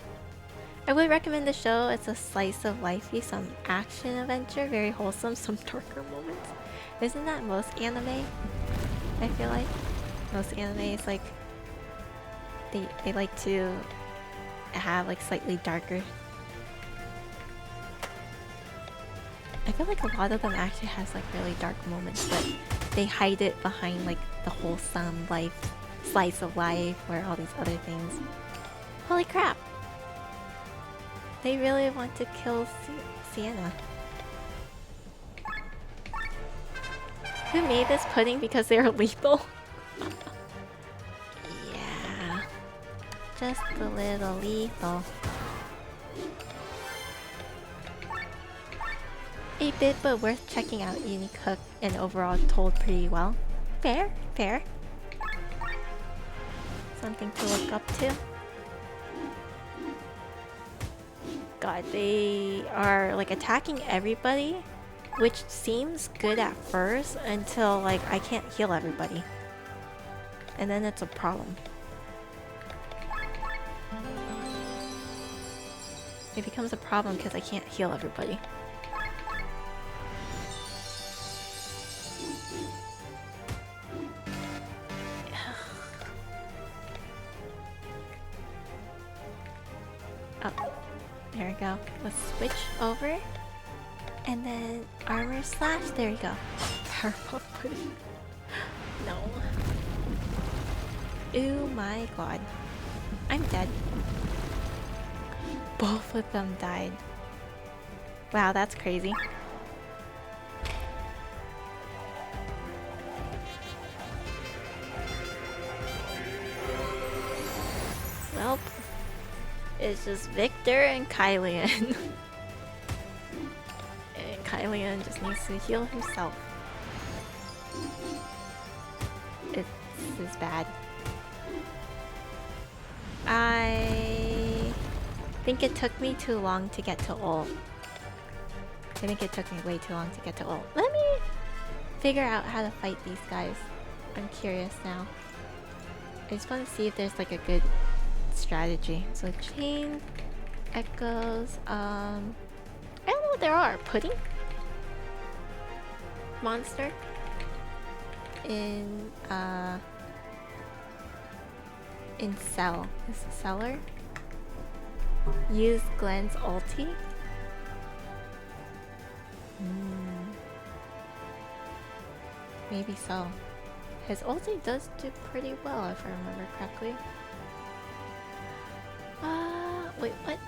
I would recommend the show. It's a slice of lifey, some action adventure, very wholesome, some darker moments. Isn't that most anime? I feel like most anime is like they like to have like slightly darker. I feel like a lot of them actually has like really dark moments, but they hide it behind like the wholesome life, slice of life, or all these other things. Holy crap! They really want to kill Sienna. Who made this pudding because they are lethal? Yeah, just a little lethal. 8-bit, but worth checking out. Unique hook and overall told pretty well. Fair, fair. Something to look up to. God, they are like attacking everybody, which seems good at first until like I can't heal everybody. And then it's a problem. It becomes a problem because I can't heal everybody. Oh, there we go. Let's switch over. And then armor slash. There we go. Powerpuff pudding. No. Oh my god. I'm dead. Both of them died. Wow, that's crazy. Well, it's just Victor and Kylian. And Kylian just needs to heal himself. This is bad. I think it took me too long to get to ult. I think it took me way too long to get to ult. Let me figure out how to fight these guys. I'm curious now. I just want to see if there's like a good strategy. So chain, echoes, I don't know what there are. Pudding? Monster? In cell. Is it seller? Use Glenn's ulti? Maybe so. His ulti does do pretty well if I remember correctly. Wait, what?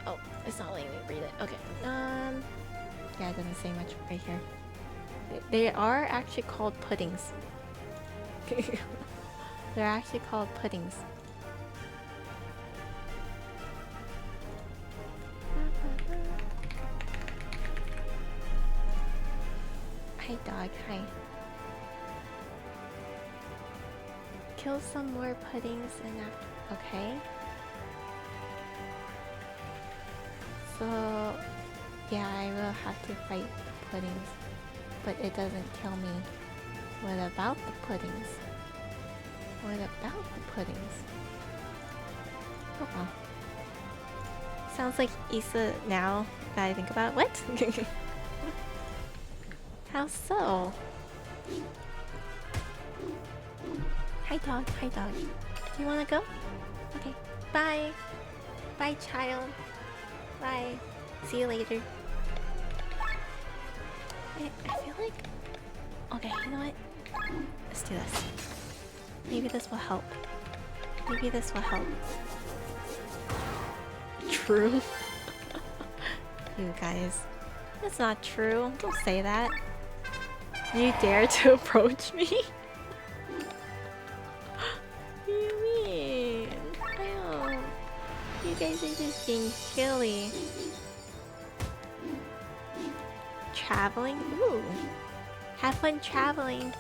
Oh, it's not letting me read it. Okay. Yeah, it doesn't say much right here. They are actually called puddings. They're actually called puddings. Hi dog, hi. Kill some more puddings and okay. So, yeah, I will have to fight the puddings. But it doesn't kill me. What about the puddings? What about the puddings? Oh well. Sounds like Issa now that I think about what? How so? Hi dog, hi dog. Do you wanna go? Okay. Bye. Bye child. Bye. See you later. I feel like... Okay, you know what? Let's do this. Maybe this will help. Maybe this will help. True. You guys. That's not true. Don't say that. You dare to approach me? What do you mean? I don't. You guys are just being silly. Traveling? Ooh. Have fun traveling.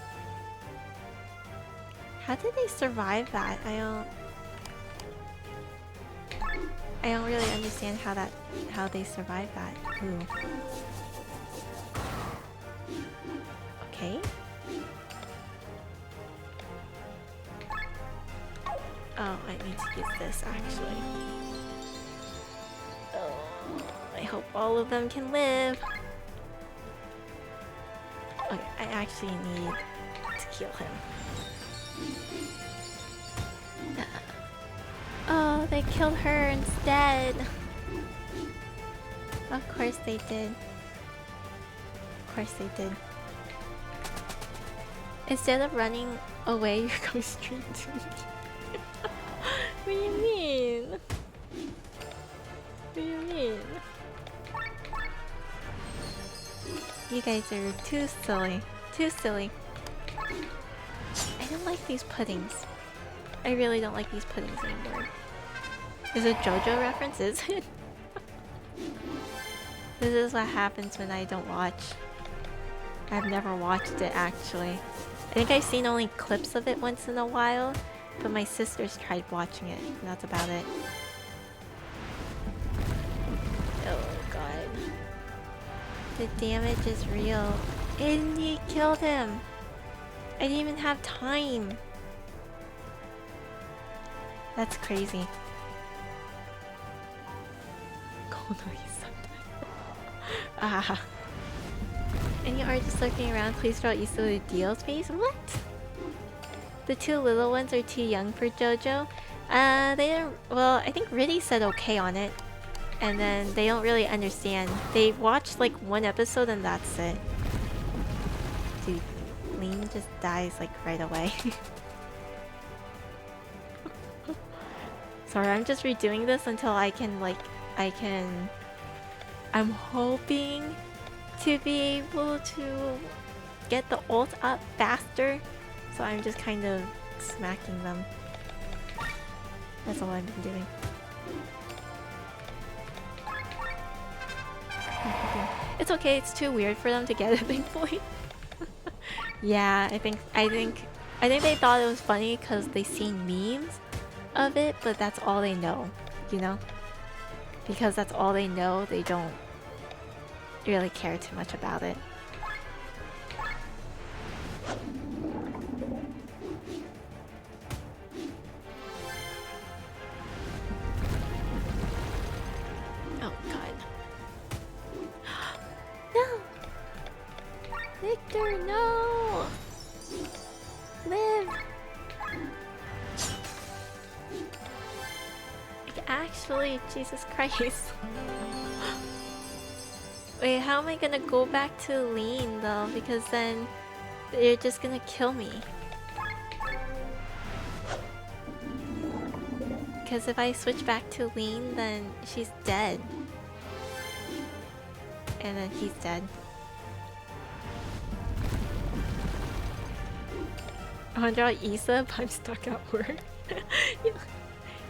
How did they survive that? I don't really understand how they survived that. Ooh. Okay. Oh, I need to use this actually. Oh, I hope all of them can live. Okay, I actually need to kill him. Oh, they killed her instead. Of course they did. Of course they did. Instead of running away, you're going straight to me. What do you mean? What do you mean? You guys are too silly. Too silly. I don't like these puddings. I really don't like these puddings anymore. Is it JoJo reference? Is it? This is what happens when I don't watch. I've never watched it actually. I think I've seen only clips of it once in a while, but my sisters tried watching it, and that's about it. Oh god. The damage is real. And he killed him! I didn't even have time! That's crazy. Ah. Any artists looking around, please draw Isanoe Deal's face? What? The two little ones are too young for JoJo? They don't... Well, I think Riddy said okay on it. And then they don't really understand. They watched like one episode and that's it. Dude, Lean just dies like right away. Sorry, I'm just redoing this until I can like... I'm hoping to be able to get the ult up faster. So I'm just kind of smacking them. That's all I've been doing. It's okay, it's too weird for them to get it, thankfully. Yeah, I think they thought it was funny because they seen memes of it, but that's all they know, you know? Because that's all they know, they don't really care too much about it. Oh god. No! Victor, no! Live! Like, actually, Jesus Christ. Wait, how am I gonna go back to Lean though? Because then they're just gonna kill me. Because if I switch back to Lean, then she's dead. And then he's dead. I wanna draw Issa, but I'm stuck at work. You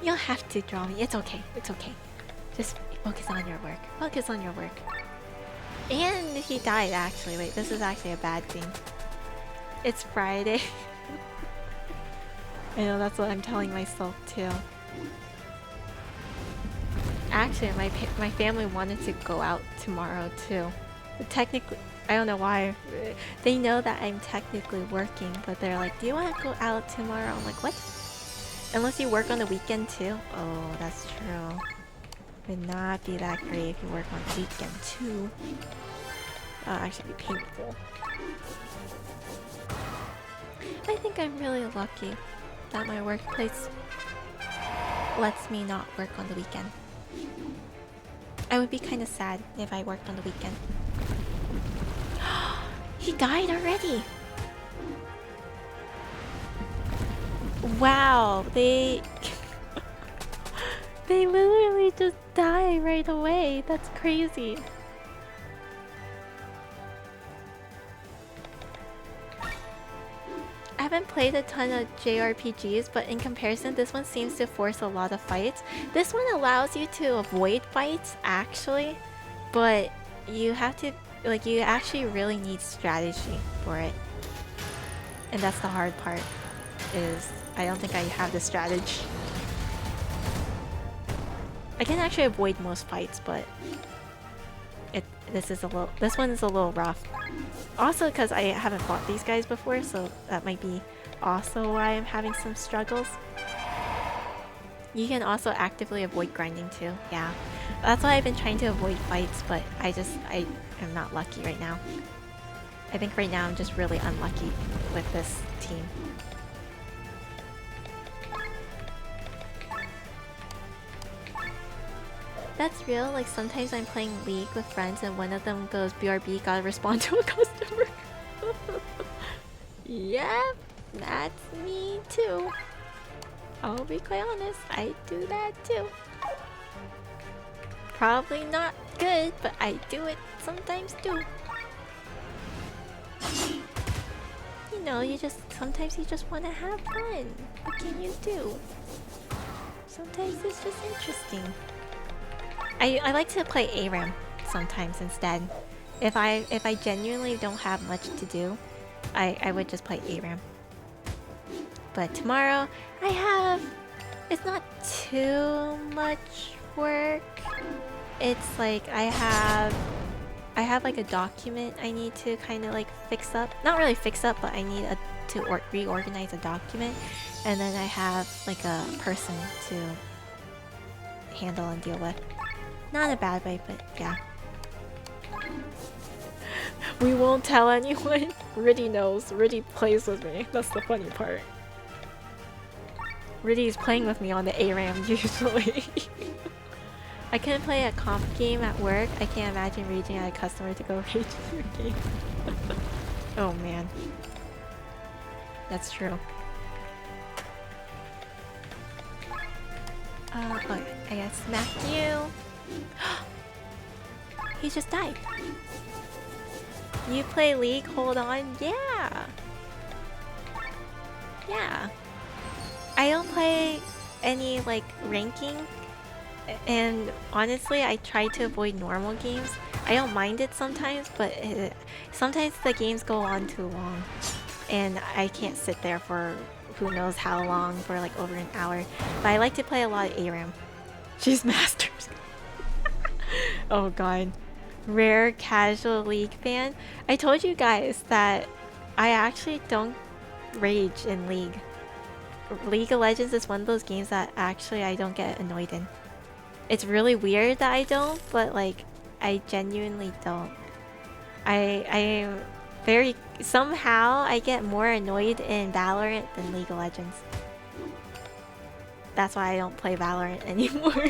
don't have to draw me. It's okay. It's okay. Just focus on your work. Focus on your work. And he died actually. Wait, this is actually a bad thing. It's Friday. I know, that's what I'm telling myself too. Actually, my family wanted to go out tomorrow too. But technically, I don't know why. They know that I'm technically working, but they're like, "Do you want to go out tomorrow?" I'm like, "What? Unless you work on the weekend too?" Oh, that's true. Would not be that great if you work on the weekend too. That would actually be painful. I think I'm really lucky that my workplace lets me not work on the weekend. I would be kind of sad if I worked on the weekend. He died already! Wow, they literally just die right away. That's crazy. I haven't played a ton of JRPGs, but in comparison, this one seems to force a lot of fights. This one allows you to avoid fights, actually, but you have to, like, you actually really need strategy for it. And that's the hard part, is I don't think I have the strategy. I can actually avoid most fights, but this one is a little rough. Also because I haven't fought these guys before, so that might be also why I'm having some struggles. You can also actively avoid grinding too, yeah. That's why I've been trying to avoid fights, but I am not lucky right now. I think right now I'm just really unlucky with this team. That's real, like sometimes I'm playing League with friends and one of them goes, "BRB, gotta respond to a customer." Yep, that's me too. I'll be quite honest, I do that too. Probably not good, but I do it sometimes too. You know, sometimes you just want to have fun. What can you do? Sometimes it's just interesting. I like to play ARAM sometimes instead. If I genuinely don't have much to do, I would just play ARAM. But tomorrow it's not too much work. It's like I have like a document I need to kind of like fix up. Not really fix up, but I need to reorganize a document, and then I have like a person to handle and deal with. Not in a bad way, but yeah. We won't tell anyone. Riddy knows. Riddy plays with me. That's the funny part. Riddy is playing with me on the ARAM usually. I couldn't play a comp game at work. I can't imagine raging at a customer to go rage in your game. Oh man. That's true. Oh, I gotta smack you. He just died. You play League? Hold on. Yeah. Yeah. I don't play any like ranking, and honestly I try to avoid normal games. I don't mind it sometimes, but sometimes the games go on too long and I can't sit there for who knows how long, for like over an hour. But I like to play a lot of ARAM. She's masters. Oh god. Rare casual League fan. I told you guys that I actually don't rage in League. League of Legends is one of those games that actually I don't get annoyed in. It's really weird that I don't, but like I genuinely don't. I am very somehow I get more annoyed in Valorant than League of Legends. That's why I don't play Valorant anymore.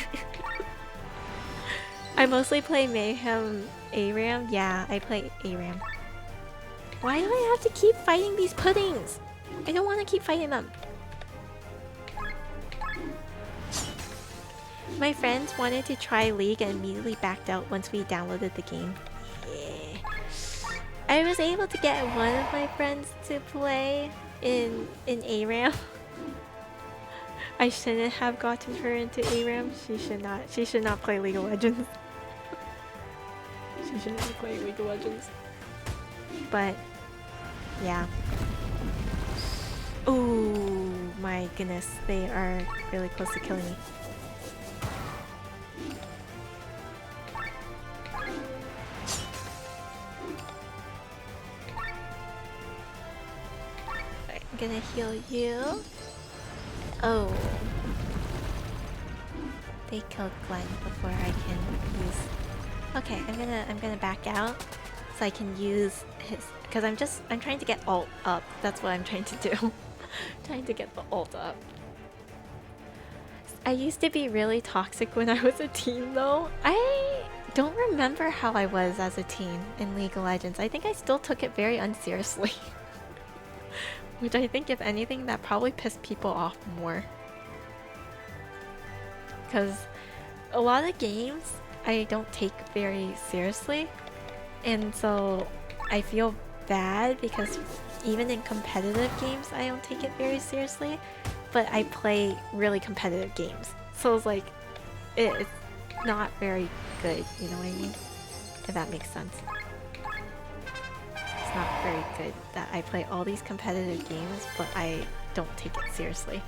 I mostly play Mayhem ARAM. Yeah, I play ARAM. Why do I have to keep fighting these puddings? I don't want to keep fighting them. My friends wanted to try League and immediately backed out once we downloaded the game. Yeah. I was able to get one of my friends to play in ARAM. I shouldn't have gotten her into ARAM. She should not play League of Legends. She should not play League of Legends. But yeah. Oh my goodness, they are really close to killing me. gonna heal you. Oh. They killed Glenn before I can use... Okay, I'm gonna back out so I can use his... Because I'm trying to get ult up. That's what I'm trying to do. Trying to get the ult up. I used to be really toxic when I was a teen though. I don't remember how I was as a teen in League of Legends. I think I still took it very unseriously. Which I think if anything that probably pissed people off more. Because a lot of games I don't take very seriously. And so I feel bad because even in competitive games I don't take it very seriously. But I play really competitive games. So it's like, it's not very good, you know what I mean? If that makes sense. It's not very good that I play all these competitive games, but I don't take it seriously.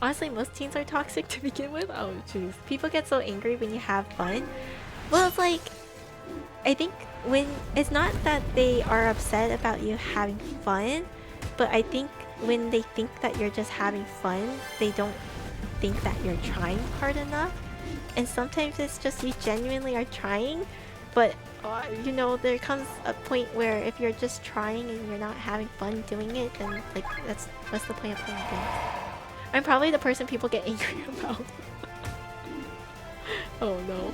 Honestly, most teens are toxic to begin with. Oh jeez. People get so angry when you have fun. Well, it's like, I think when, it's not that they are upset about you having fun, but I think when they think that you're just having fun, they don't think that you're trying hard enough. And sometimes it's just you genuinely are trying, but you know, there comes a point where if you're just trying and you're not having fun doing it, then like what's the point of playing games? I'm probably the person people get angry about. Oh no.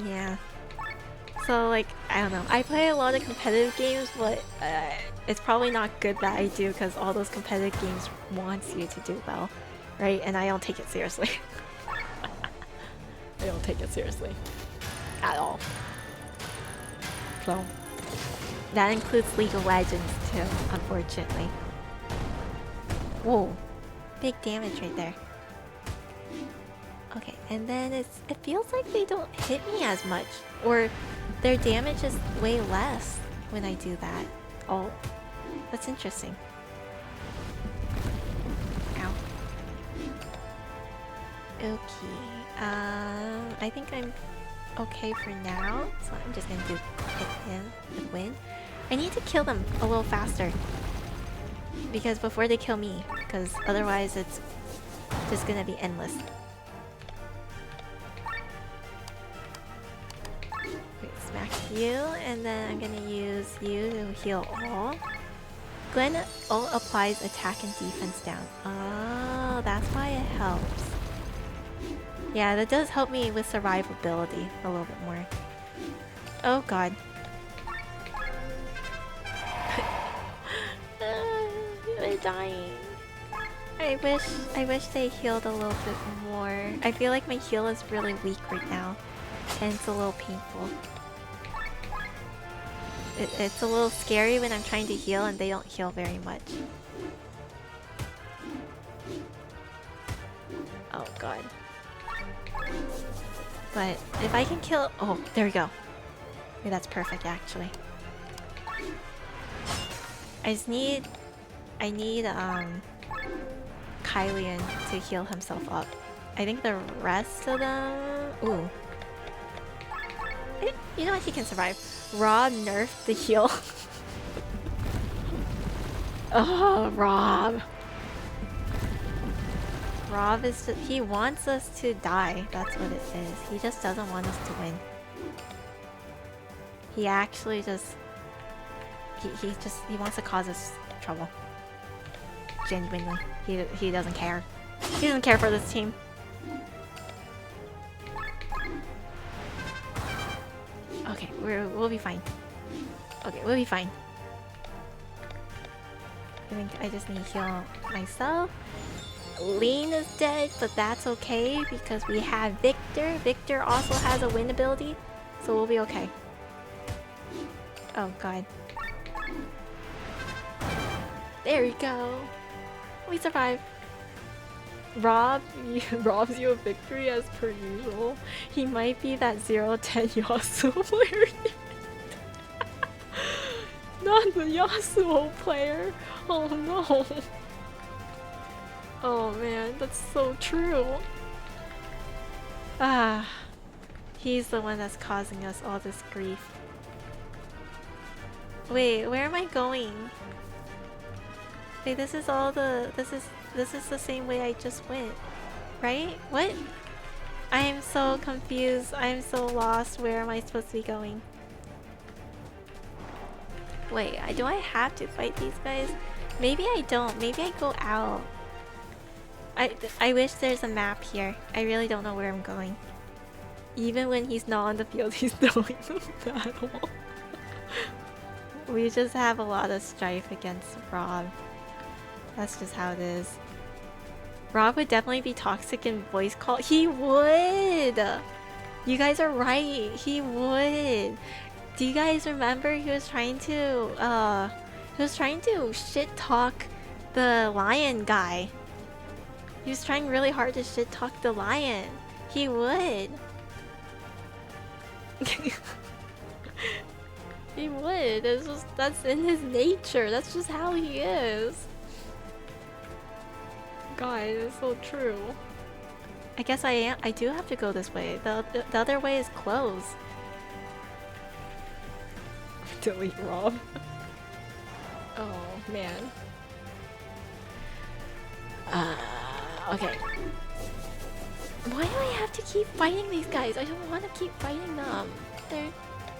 Yeah. So like, I don't know. I play a lot of competitive games, but it's probably not good that I do because all those competitive games wants you to do well, right? And I don't take it seriously. I don't take it seriously. At all. So, that includes League of Legends too, unfortunately. Whoa. Big damage right there. Okay, and then it feels like they don't hit me as much. Or their damage is way less when I do that. Oh, that's interesting. Ow. Okay. I think I'm okay for now. So I'm just gonna hit him with Wind. I need to kill them a little faster. Because before they kill me. Because otherwise it's just gonna be endless. Smack you, and then I'm gonna use you to heal all. Glenn ult applies attack and defense down. Oh, that's why it helps. Yeah, that does help me with survivability a little bit more. Oh god. They're dying. I wish they healed a little bit more. I feel like my heal is really weak right now, and it's a little painful. It's a little scary when I'm trying to heal and they don't heal very much. Oh god. But if I can kill... Oh, there we go. Okay, that's perfect actually. I need Kylian to heal himself up. I think the rest of them... Ooh. You know what? He can survive. Rob nerfed the heal. Oh, Rob. Rob is just, he wants us to die. That's what it is. He just doesn't want us to win. He actually just... He wants to cause us trouble. Genuinely. He doesn't care. He doesn't care for this team. Okay, we'll be fine. Okay, we'll be fine. I think I just need to heal myself. Lean is dead, but that's okay because we have Victor. Victor also has a wind ability, so we'll be okay. Oh god. There we go. We survived. Rob robs you of victory as per usual. He might be that 0-10 Yasuo player. Not the Yasuo player. Oh no. Oh man, that's so true. Ah, he's the one that's causing us all this grief. Wait, where am I going? Wait, this is all the... This is the same way I just went. Right? What? I am so confused. I am so lost. Where am I supposed to be going? Wait, do I have to fight these guys? Maybe I don't. Maybe I go out. I wish there's a map here. I really don't know where I'm going. Even when he's not on the field, he's throwing the battle. We just have a lot of strife against Rob. That's just how it is. Rob would definitely be toxic in voice call. He would! You guys are right. He would. Do you guys remember he was trying to shit talk the lion guy? He was trying really hard to shit talk the lion. He would. He would. That's in his nature. That's just how he is. God, it's so true. I guess I do have to go this way. The other way is closed. Delete Rob. Oh man. Okay. Why do I have to keep fighting these guys? I don't want to keep fighting them.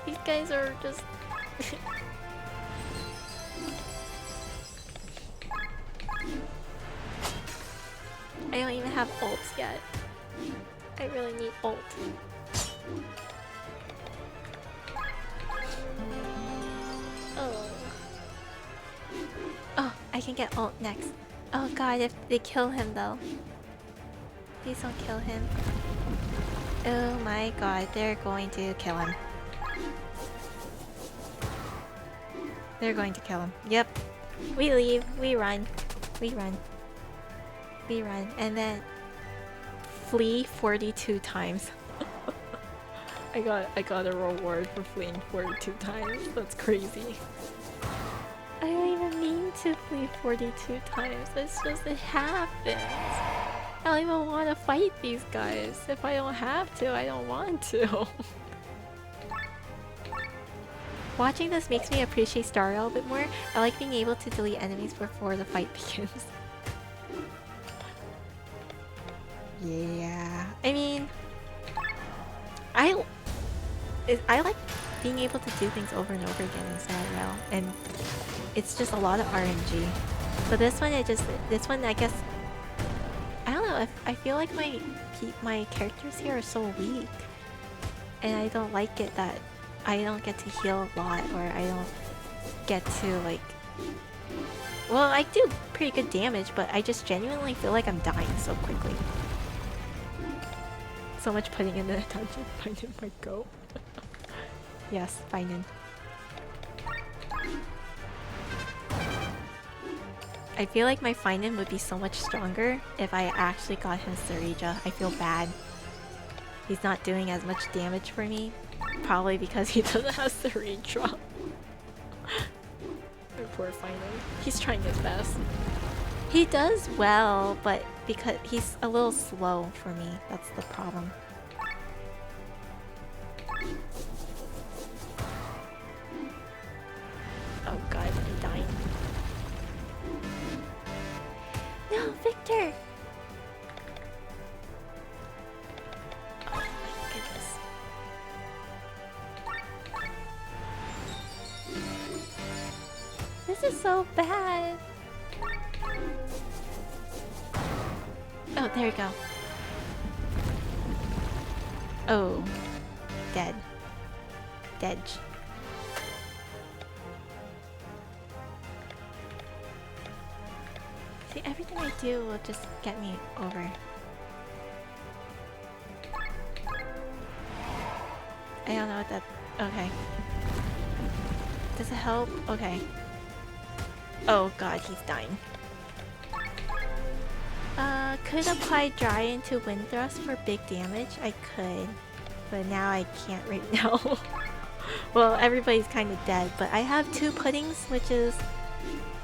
These guys are just... I don't even have ults yet. I really need ult. Oh, I can get ult next. Oh god, if they kill him though. Please don't kill him. Oh my god, they're going to kill him. They're going to kill him. Yep. We leave. We run. We run. We run. And then flee 42 times. I got a reward for fleeing 42 times. That's crazy. I don't even mean to flee 42 times. It's just it happens. I don't even want to fight these guys. If I don't have to, I don't want to. Watching this makes me appreciate Starry a bit more. I like being able to delete enemies before the fight begins. Yeah, I mean, I like being able to do things over and over again in Starry, and it's just a lot of RNG. But this one, I guess, I don't know. I feel like my characters here are so weak, and I don't like it that I don't get to heal a lot, or I don't get to like. Well, I do pretty good damage, but I just genuinely feel like I'm dying so quickly. So much putting in the dungeon. Finden might go. Yes, Finden. I feel like my Finden would be so much stronger if I actually got him Sarija. I feel bad. He's not doing as much damage for me. Probably because he doesn't have Sarija. My poor Finden. He's trying his best. He does well, but because he's a little slow for me. That's the problem. Oh god, I'm dying. No, Victor! Oh my goodness. This is so bad. Oh, there we go. Oh. Dead. Dead. See, everything I do will just get me over. I don't know what that... Okay. Does it help? Okay. Oh god, he's dying. Could apply dry into wind thrust for big damage? I could. But now I can't right now. Well, everybody's kind of dead, but I have 2 puddings, which is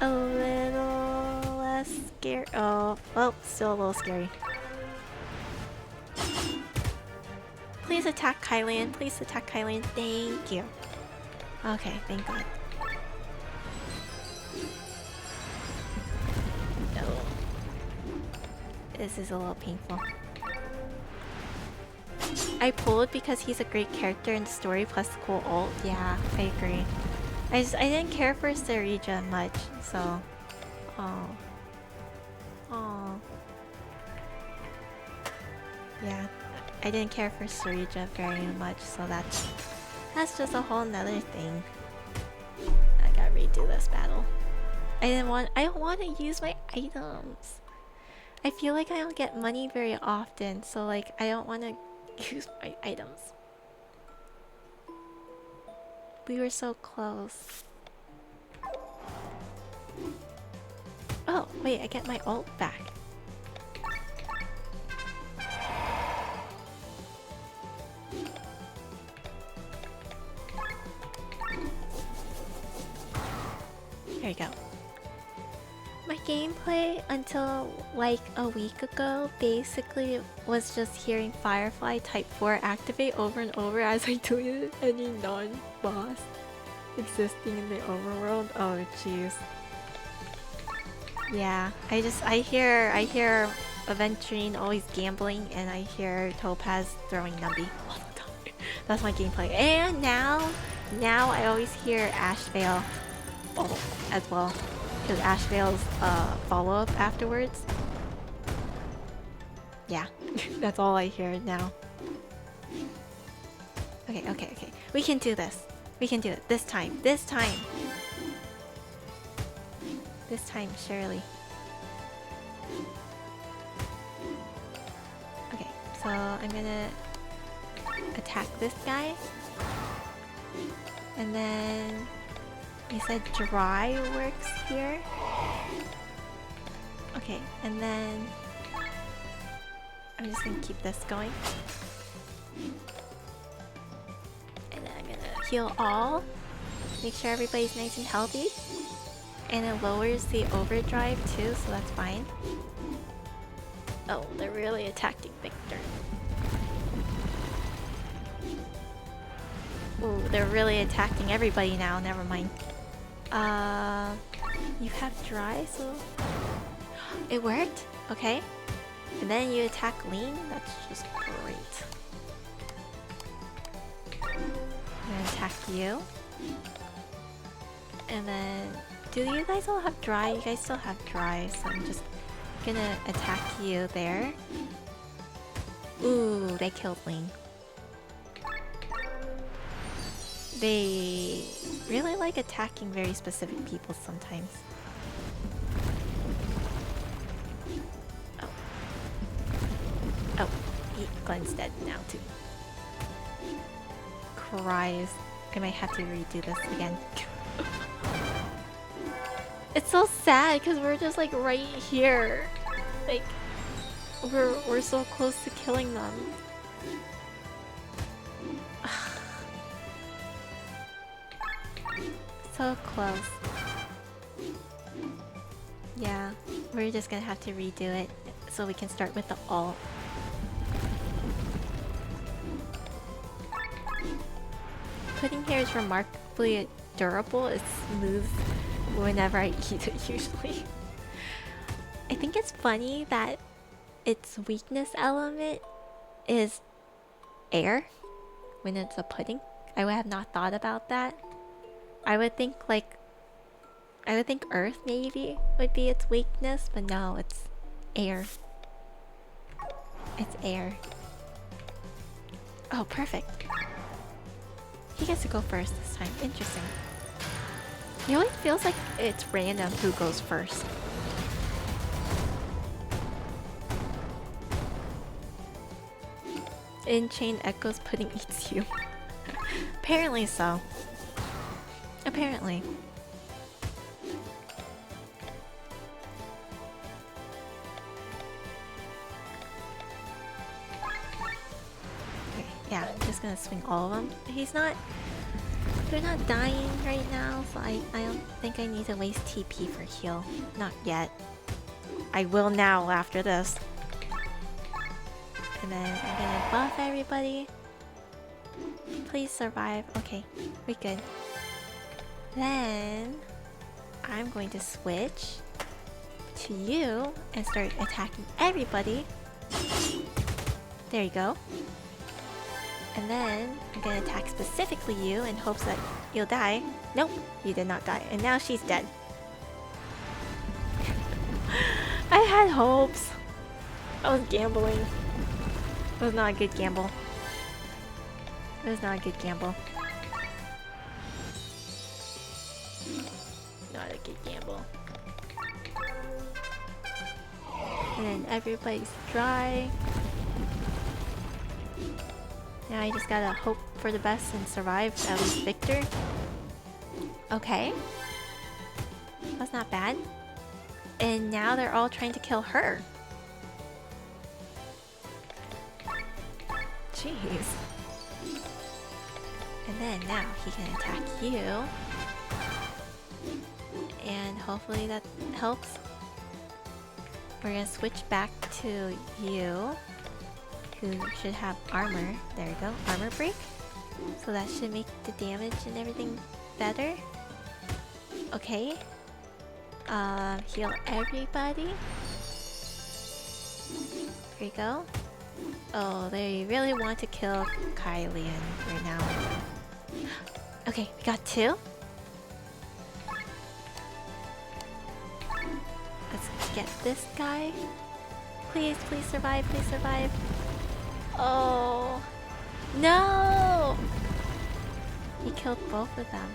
a little less scary. Oh, well, still a little scary. Please attack Kylian. Please attack Kylian. Thank you. Okay, thank god. This is a little painful. I pulled because he's a great character in the story plus cool ult. Yeah, I agree. I didn't care for Sarija much, so... Oh. Oh. Yeah, I didn't care for Sarija very much, so that's just a whole nother thing. I gotta redo this battle. I don't want to use my items. I feel like I don't get money very often, so like I don't want to use my items. We were so close. Oh, wait, I get my ult back. There you go. My gameplay until like a week ago basically was just hearing Firefly Type 4 activate over and over as I tweeted any non-boss existing in the overworld. Oh jeez. Yeah, I hear Aventurine always gambling and I hear Topaz throwing Numby all the time. That's my gameplay. And now I always hear Ashvale as well. Because Ashvale's follow-up afterwards. Yeah, that's all I hear now. Okay. We can do this. We can do it. This time, surely. Okay, so I'm gonna attack this guy. And then... You said dry works here? Okay, and then... I'm just gonna keep this going. And then I'm gonna heal all. Make sure everybody's nice and healthy. And it lowers the overdrive too, so that's fine. Oh, they're really attacking Victor. Ooh, they're really attacking everybody now, never mind. You have dry, so... It worked? Okay. And then you attack lean? That's just great. I'm gonna attack you. And then... Do you guys all have dry? You guys still have dry, so I'm just gonna attack you there. Ooh, they killed lean. They really like attacking very specific people sometimes. Oh, Glenn's dead now too. Christ, I might have to redo this again. It's so sad because we're just like right here. Like we're so close to killing them. So close. Yeah, we're just gonna have to redo it so we can start with the ult. Pudding here is remarkably durable. It's smooth whenever I eat it usually. I think it's funny that its weakness element is air when it's a pudding. I would have not thought about that. I would think earth maybe would be its weakness, but no, it's air. It's air. Oh, perfect. He gets to go first this time. Interesting. It always feels like it's random who goes first. In Chain Echoes, pudding eats you. Apparently so. Apparently. Okay, yeah, I'm just gonna swing all of them. They're not dying right now, so I don't think I need to waste TP for heal. Not yet. I will now after this. And then I'm gonna buff everybody. Please survive. Okay, we're good. Then I'm going to switch to you and start attacking everybody. There you go. And then I'm gonna attack specifically you in hopes that you'll die. Nope, you did not die. And now she's dead. I had hopes. I was gambling. It was not a good gamble. It was not a good gamble. Not a good gamble. And then everybody's dry. Now I just gotta hope for the best and survive, at least Victor. Okay. That's not bad. And now they're all trying to kill her. Jeez. And then now he can attack you. And hopefully that helps. We're gonna switch back to you, who should have armor. There we go, armor break. So that should make the damage and everything better. Okay. Heal everybody. There you go. Oh, they really want to kill Kylian right now. Okay, we got 2. Let's get this guy. Please, please survive, please survive. Oh, no! He killed both of them.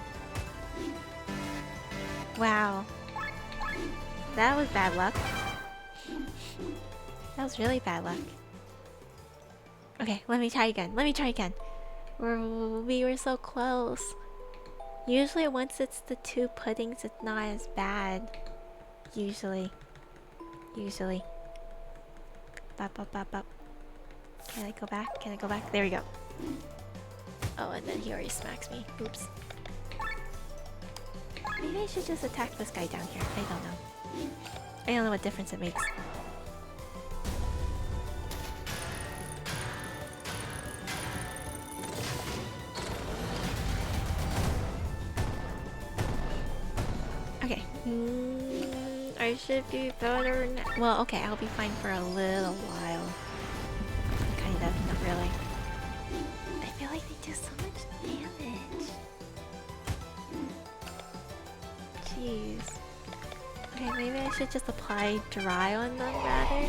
Wow. That was bad luck. That was really bad luck. Okay, let me try again. Let me try again. We were so close. Usually once it's the 2 puddings, it's not as bad. Usually. Bop, bop, bop, bop. Can I go back? Can I go back? There we go. Oh, and then he already smacks me. Oops. Maybe I should just attack this guy down here. I don't know. I don't know what difference it makes. Okay. I should be better now. Well, okay, I'll be fine for a little while. Kind of, not really. I feel like they do so much damage. Jeez. Okay, maybe I should just apply dry on them rather.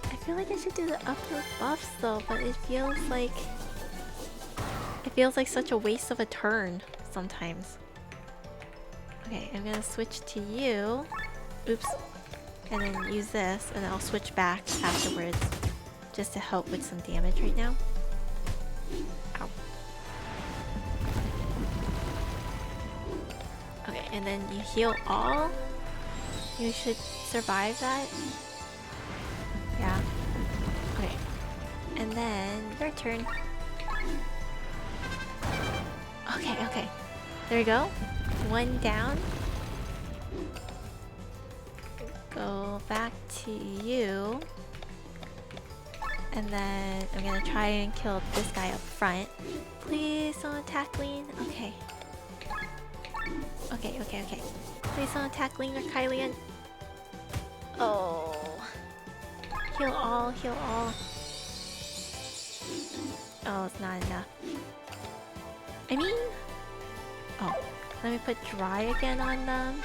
I feel like I should do the upper buffs though, but it feels like such a waste of a turn sometimes. Okay, I'm gonna switch to you. Oops. And then use this, and I'll switch back afterwards. Just to help with some damage right now. Ow. Okay, and then you heal all. You should survive that. Yeah. Okay. And then your turn. Okay, okay. There we go. 1 down. Go back to you. And then I'm gonna try and kill this guy up front. Please don't attack Lean. Okay. Okay, okay, okay. Please don't attack Lean or Kylian. Oh. Heal all, heal all. Oh, it's not enough. I mean... Oh. Let me put dry again on them.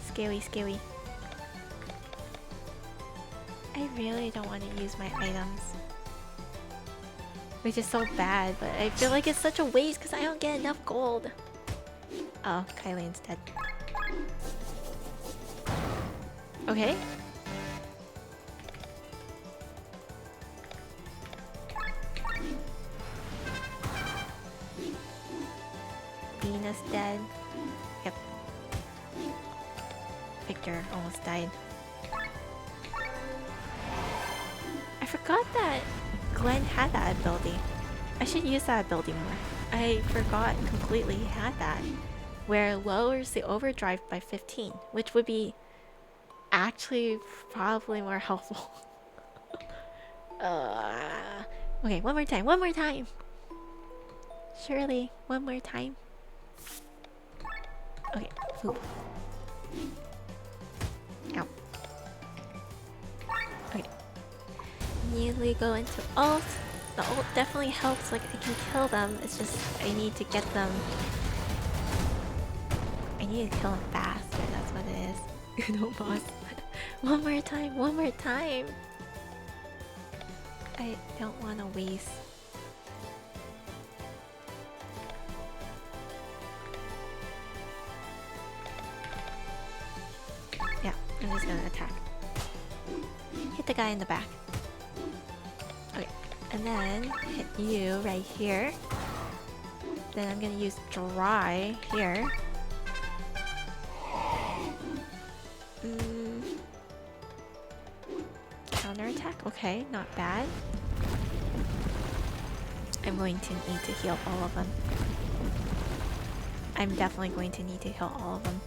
Scary, scary. I really don't want to use my items. Which is so bad, but I feel like it's such a waste because I don't get enough gold. Oh, Kylian's dead. Okay. Venus dead. Yep. Victor almost died. I forgot that Glenn had that ability. I should use that ability more. I forgot completely he had that. Where it lowers the overdrive by 15, which would be actually probably more helpful. Okay, one more time, one more time! Surely, one more time. Poop. Ow. Okay. Immediately go into ult. The ult definitely helps, like I can kill them. It's just I need to get them. I need to kill them faster, that's what it is. No boss. One more time, one more time. I don't want to waste. Yeah, I'm just gonna attack. Hit the guy in the back. Okay, and then hit you right here. Then I'm gonna use dry here. Counter attack? Okay, not bad. I'm going to need to heal all of them. I'm definitely going to need to heal all of them.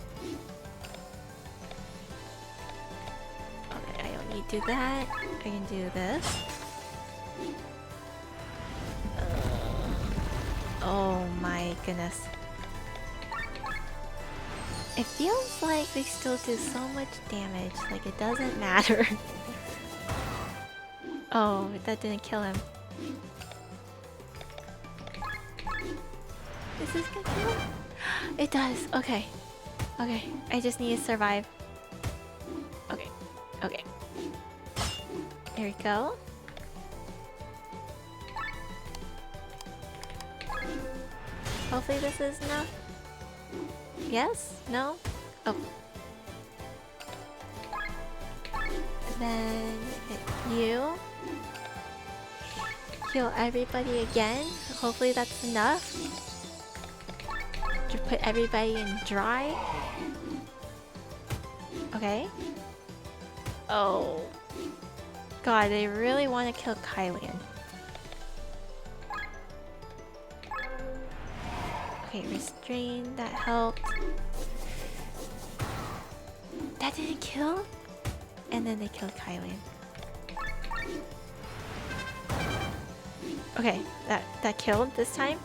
Okay, I don't need to do that. I can do this. Oh my goodness. It feels like they still do so much damage, like it doesn't matter. Oh, that didn't kill him. Is this gonna kill him? It does, okay. Okay, I just need to survive. Okay, okay. There we go. Hopefully this is enough. Yes? No? Oh. And then hit you. Heal everybody again. Hopefully that's enough. To put everybody in dry. Okay. Oh. God, they really want to kill Kylian. Okay, restrain, that helped. That didn't kill? And then they killed Kylian. Okay, that killed this time.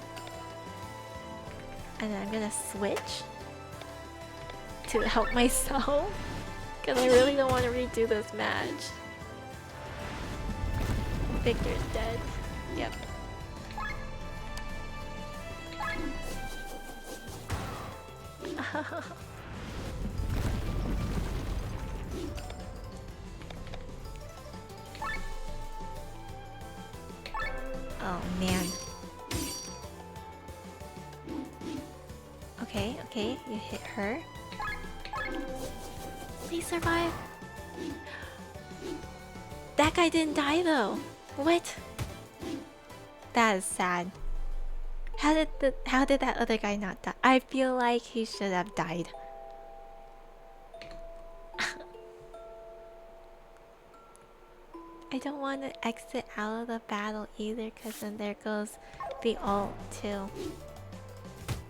And then I'm gonna switch to help myself. Because I really don't want to redo this match. Victor's dead. Yep. Oh man. Okay, okay, you hit her. Please survive. That guy didn't die though. What? That is sad. How did that other guy not die? I feel like he should have died. I don't want to exit out of the battle either, because then there goes the ult too.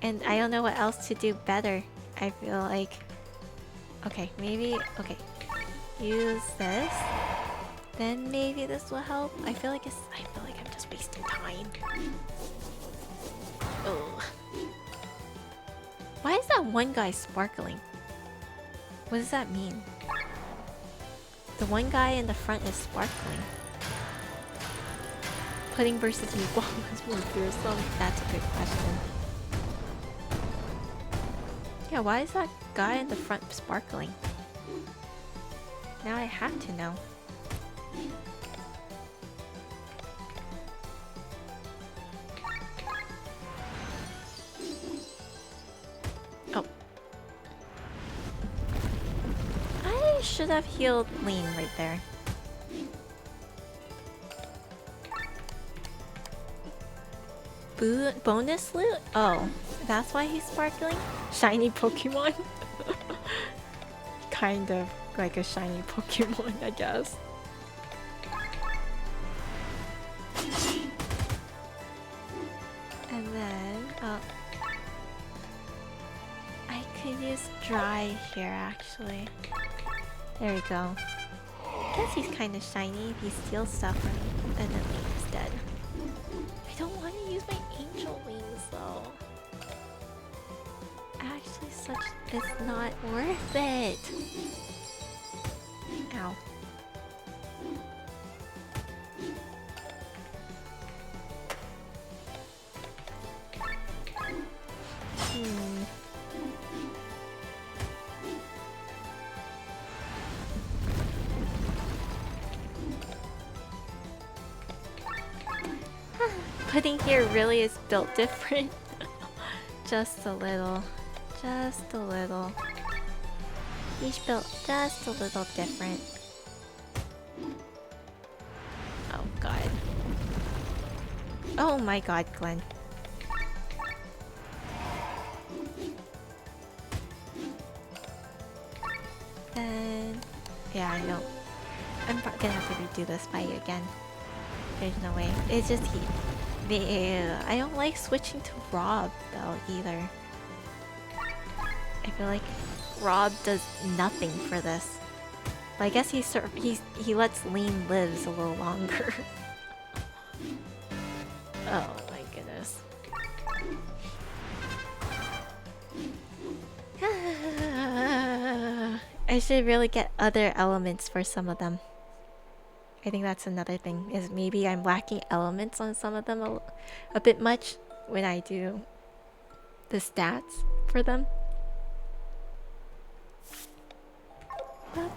And I don't know what else to do better. I feel like... Okay, maybe... Okay. Use this. Then maybe this will help. I feel like I'm just wasting time. Oh. Why is that one guy sparkling? What does that mean? The one guy in the front is sparkling. Pudding versus meatball was more fearsome? That's a good question. Yeah, why is that guy in the front sparkling? Now I have to know. Oh. I should have healed Lean right there. Bonus loot? Oh, that's why he's sparkling? Shiny Pokemon? Kind of like a shiny Pokemon, I guess. And then, I could use dry here actually. There we go. I guess he's kind of shiny if he steals stuff and then he's dead. I don't want to use my angel wings though. actually such... It's not worth it. Ow. Pudding here really is built different. Just a little. Just a little. Each built just a little different. Oh god. Oh my god, Glenn. And... yeah, I know. I'm gonna have to redo this fight again. There's no way. It's just he... I don't like switching to Rob though either. I feel like Rob does nothing for this. But I guess he lets Lean lives a little longer. Oh my goodness. I should really get other elements for some of them. I think that's another thing, is maybe I'm lacking elements on some of them a bit much when I do the stats for them. And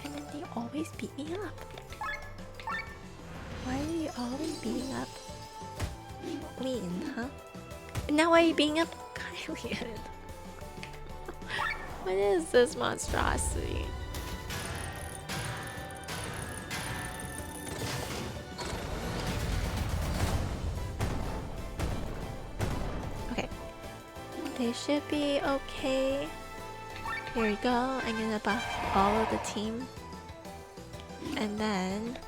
then they always beat me up. Why are you always beating up Lean, huh? And now why are you beating up Kylian? What is this monstrosity? Okay. They should be okay. Here we go. I'm gonna buff all of the team. And then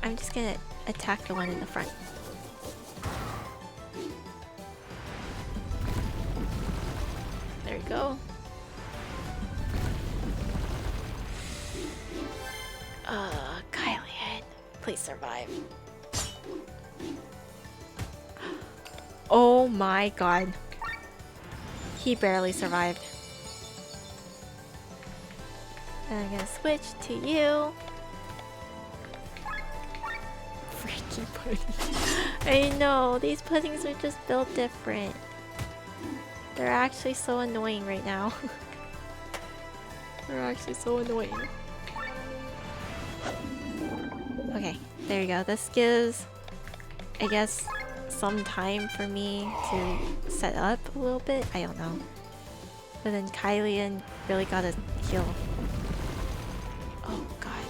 I'm just gonna attack the one in the front. There we go. Kylian, please survive. Oh my god. He barely survived. And I'm gonna switch to you. Freaking pudding. I know, these puddings are just built different. They're actually so annoying right now. They're actually so annoying. Okay, there you go. This gives, I guess, some time for me to set up a little bit. I don't know. But then Kylian really gotta heal. Oh god.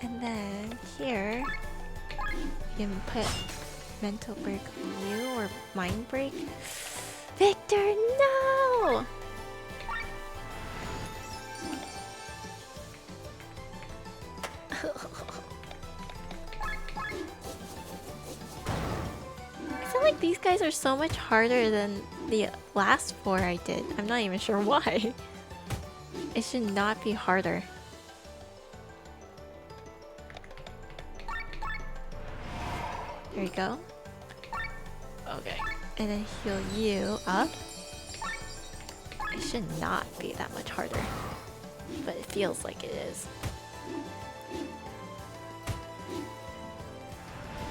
And then here, you can put mental break on you or mind break. Victor, no! I feel like these guys are so much harder than the last 4 I did. I'm not even sure why. It should not be harder. There you go. Okay. And then heal you up. It should not be that much harder. But it feels like it is.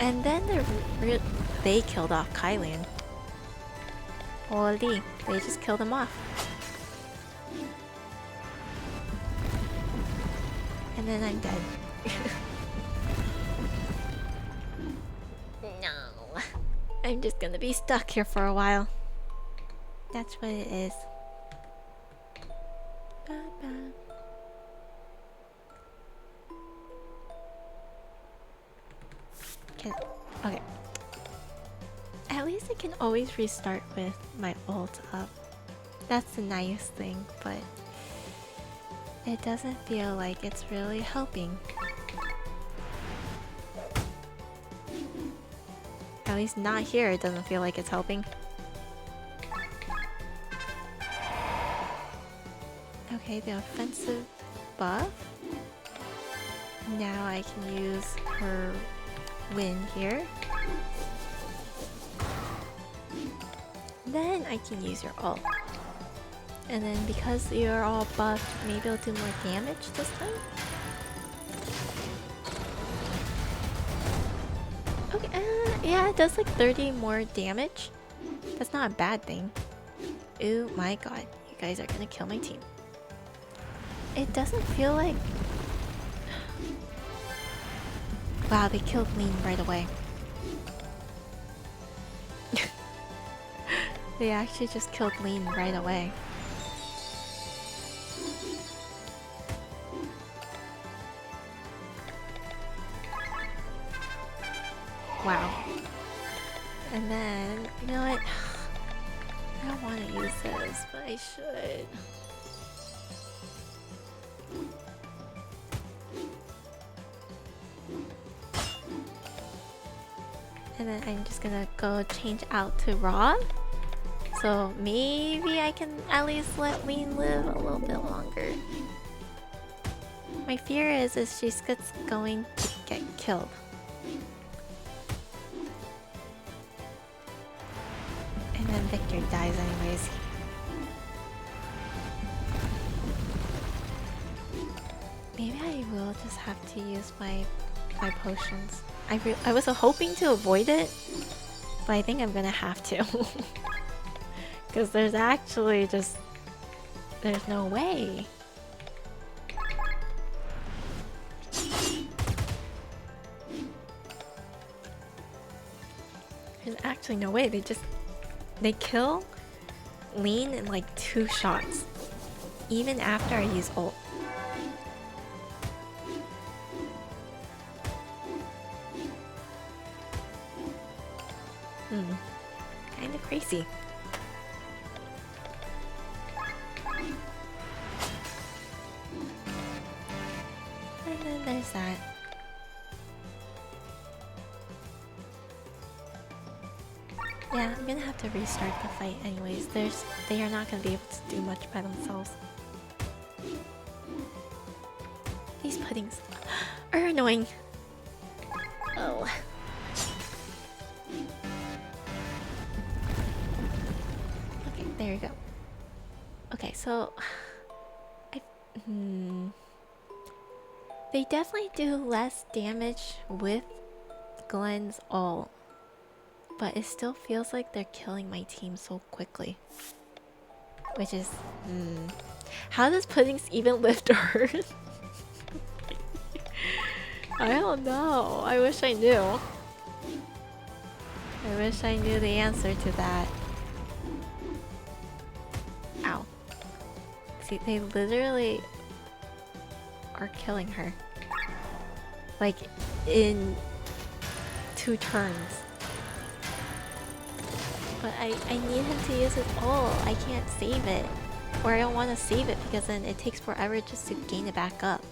And then they killed off Kylian. Holy, they just killed him off. And then I'm dead. No. I'm just gonna be stuck here for a while. That's what it is. Bye-bye. Okay. At least I can always restart with my ult up. That's the nice thing, but it doesn't feel like it's really helping. At least not here, it doesn't feel like it's helping. Okay, the offensive buff. Now I can use her win here. Then I can use your ult. And then because you're all buffed, maybe I'll do more damage this time? Okay, yeah, it does like 30 more damage. That's not a bad thing. Oh my god, you guys are gonna kill my team. It doesn't feel like... Wow, they killed Lean right away. They actually just killed Lean right away. Wow. And then, you know what? I don't want to use this, but I should. And then I'm just gonna go change out to Rob. So maybe I can at least let Lean live a little bit longer. My fear is she's going to get killed. And then Victor dies anyways. Maybe I will just have to use my potions. I was hoping to avoid it, but I think I'm gonna have to. Because there's actually just... there's no way. There's actually no way. They kill Lean in like 2 shots. Even after I use ult. Kinda crazy. And then there's that. Yeah, I'm gonna have to restart the fight anyways. They are not gonna be able to do much by themselves. These puddings are annoying. Oh. Okay, there you go. Okay, so they definitely do less damage with Glenn's ult, but it still feels like they're killing my team so quickly. Which is... How does Puddings even lift Earth? I don't know. I wish I knew. I wish I knew the answer to that. Ow. See, they literally are killing her. Like, in 2 turns. But I need him to use his ult. I can't save it. Or I don't want to save it because then it takes forever just to gain it back up.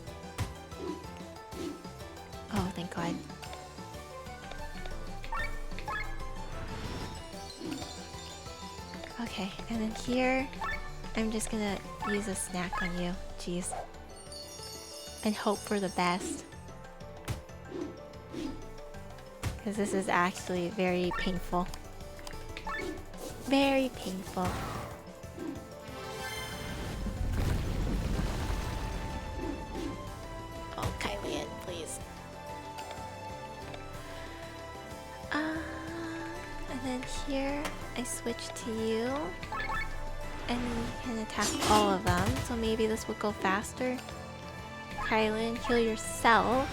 Oh, thank god. Okay, and then here, I'm just gonna use a snack on you. Jeez. And hope for the best. Because this is actually very painful. Very painful. Oh, Kylian, please. And then here, I switch to you. And you can attack all of them, so maybe this will go faster. Kylian, heal yourself.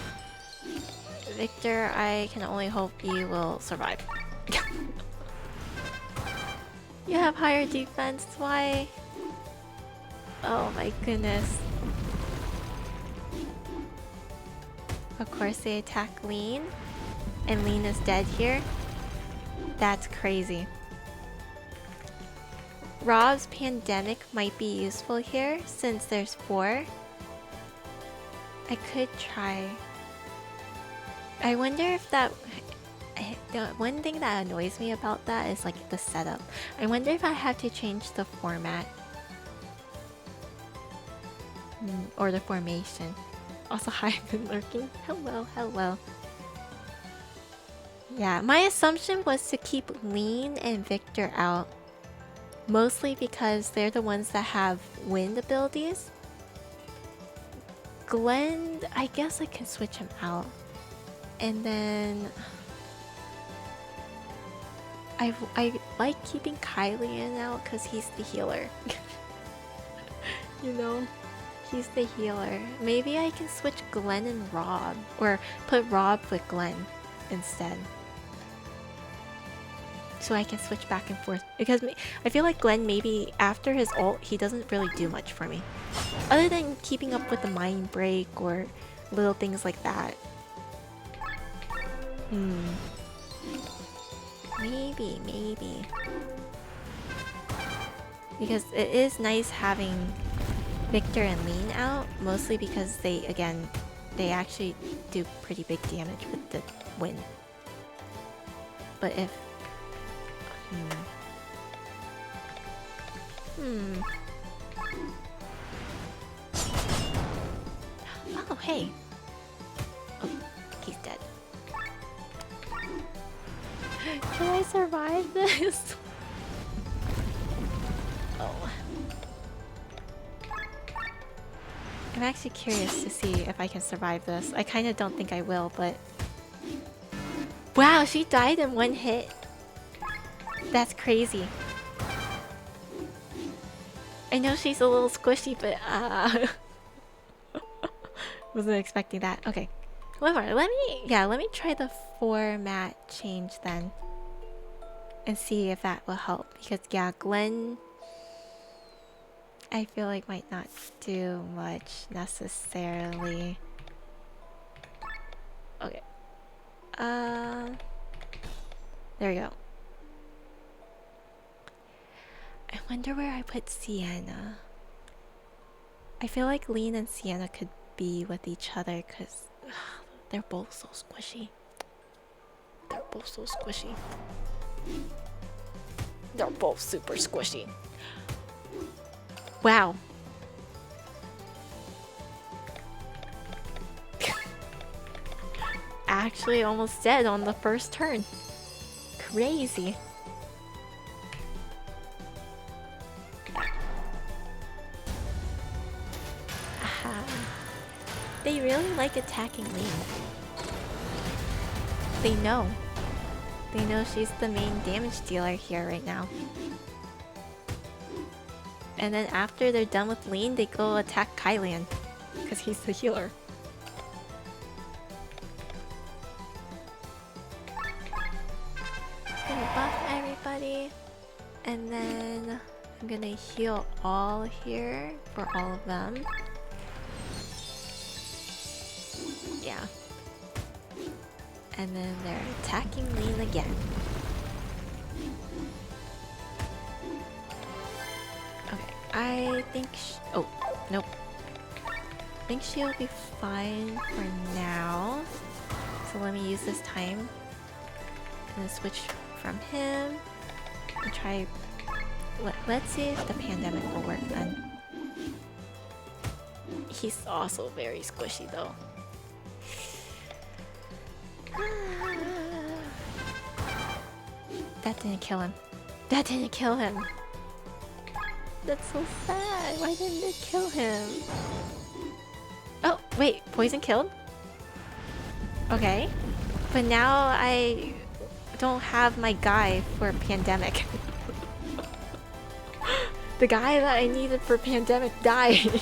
Victor, I can only hope you will survive. You have higher defense, why? Oh my goodness. Of course they attack Lean. And Lean is dead here. That's crazy. Rob's Pandemic might be useful here since there's 4. I could try. I wonder if that... The one thing that annoys me about that is like the setup. I wonder if I have to change the format. Or the formation. Also, hi, I've been lurking. Hello, hello. Yeah, my assumption was to keep Lean and Victor out. Mostly because they're the ones that have wind abilities. Glenn, I guess I can switch him out. And then... I like keeping Kylie in out because he's the healer. You know? He's the healer. Maybe I can switch Glenn and Rob. Or put Rob with Glenn instead. So I can switch back and forth. Because I feel like Glenn, maybe after his ult, he doesn't really do much for me. Other than keeping up with the mind break or little things like that. Maybe. Because it is nice having Victor and Lean out, mostly because they actually do pretty big damage with the wind. But if... Oh, hey! Oh, he's dead. Can I survive this? Oh. I'm actually curious to see if I can survive this. I kind of don't think I will, but... Wow, she died in one hit. That's crazy. I know she's a little squishy, but wasn't expecting that. Okay. One more. Let me try the format change then. And see if that will help. Because yeah, Glenn I feel like might not do much necessarily. Okay. There we go. I wonder where I put Sienna. I feel like Lean and Sienna could be with each other because they're both so squishy. They're both so squishy. They're both super squishy. Wow. Actually almost dead on the first turn. Crazy. They really like attacking Lean. They know. They know she's the main damage dealer here right now. And then after they're done with Lean, they go attack Kylian. Because he's the healer. Gonna buff everybody. And then I'm gonna heal all here for all of them. Yeah. And then they're attacking Lean again. Okay, I think oh, nope. I think she'll be fine for now. So let me use this time. And then switch from him. And try... Let's see if the pandemic will work then. He's also very squishy though. That didn't kill him. That didn't kill him. That's so sad. Why didn't it kill him? Oh, wait. Poison killed? Okay. But now I don't have my guy for pandemic. The guy that I needed for pandemic died.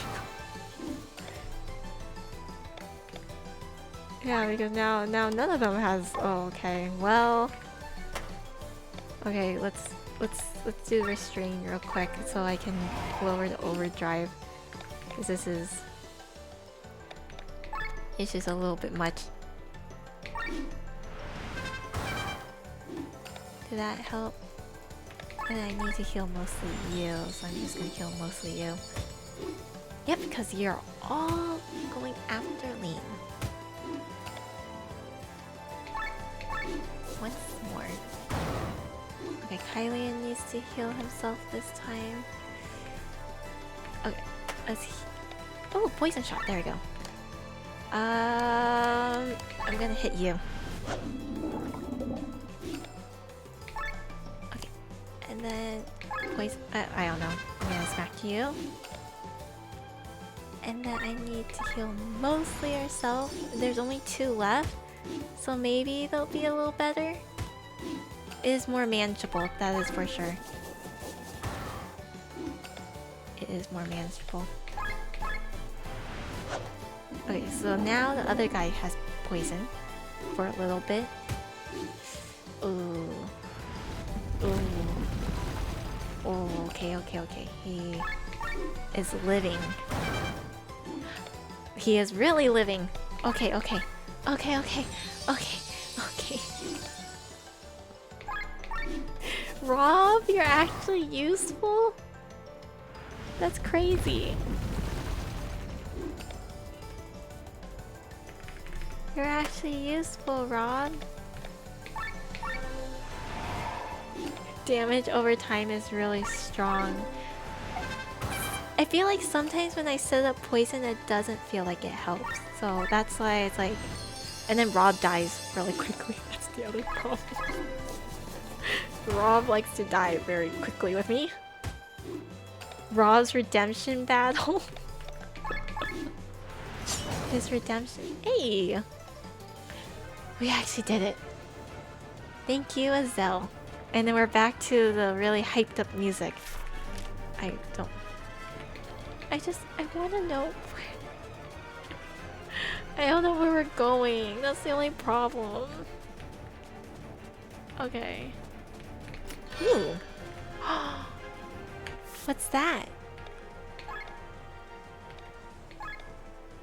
Yeah, because now none of them has... Oh, okay. Well... Okay, let's do restrain real quick so I can lower the overdrive. Because this is... It's just a little bit much. Did that help? And I need to heal mostly you, so I'm just gonna heal mostly you. Yep, because you're all going after Lean. Once more. Okay, Kylian needs to heal himself this time. Okay, let's... Oh, poison shot. There we go. I'm gonna hit you. Okay. And then poison. I don't know. I'm gonna smack you. And then I need to heal mostly ourselves. There's only 2 left, so maybe they'll be a little better. It is more manageable, that is for sure. It is more manageable. Okay, so now the other guy has poison for a little bit. Ooh. Ooh. Oh, okay. He is living. He is really living. Okay. Rob, you're actually useful? That's crazy. You're actually useful, Rob. Damage over time is really strong. I feel like sometimes when I set up poison, it doesn't feel like it helps. So that's why it's like... And then Rob dies really quickly. That's the other problem. Rob likes to die very quickly with me. Rob's redemption battle. His redemption. Hey! We actually did it. Thank you, Azelle. And then we're back to the really hyped up music. I wanna know where... I don't know where we're going. That's the only problem. Okay. Ooh. What's that?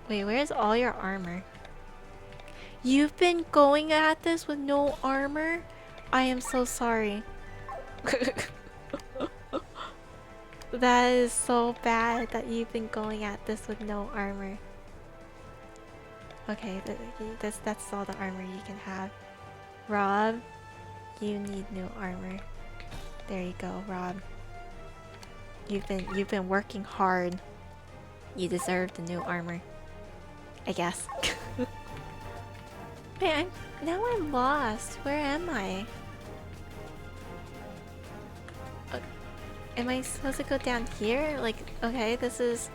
Wait, where's all your armor? You've been going at this with no armor? I am so sorry. That is so bad that you've been going at this with no armor. Okay, that's all the armor you can have. Rob, you need new armor. There you go, Rob. You've been working hard. You deserve the new armor, I guess. Wait, now I'm lost. Where am I? Am I supposed to go down here? Like, okay, this is...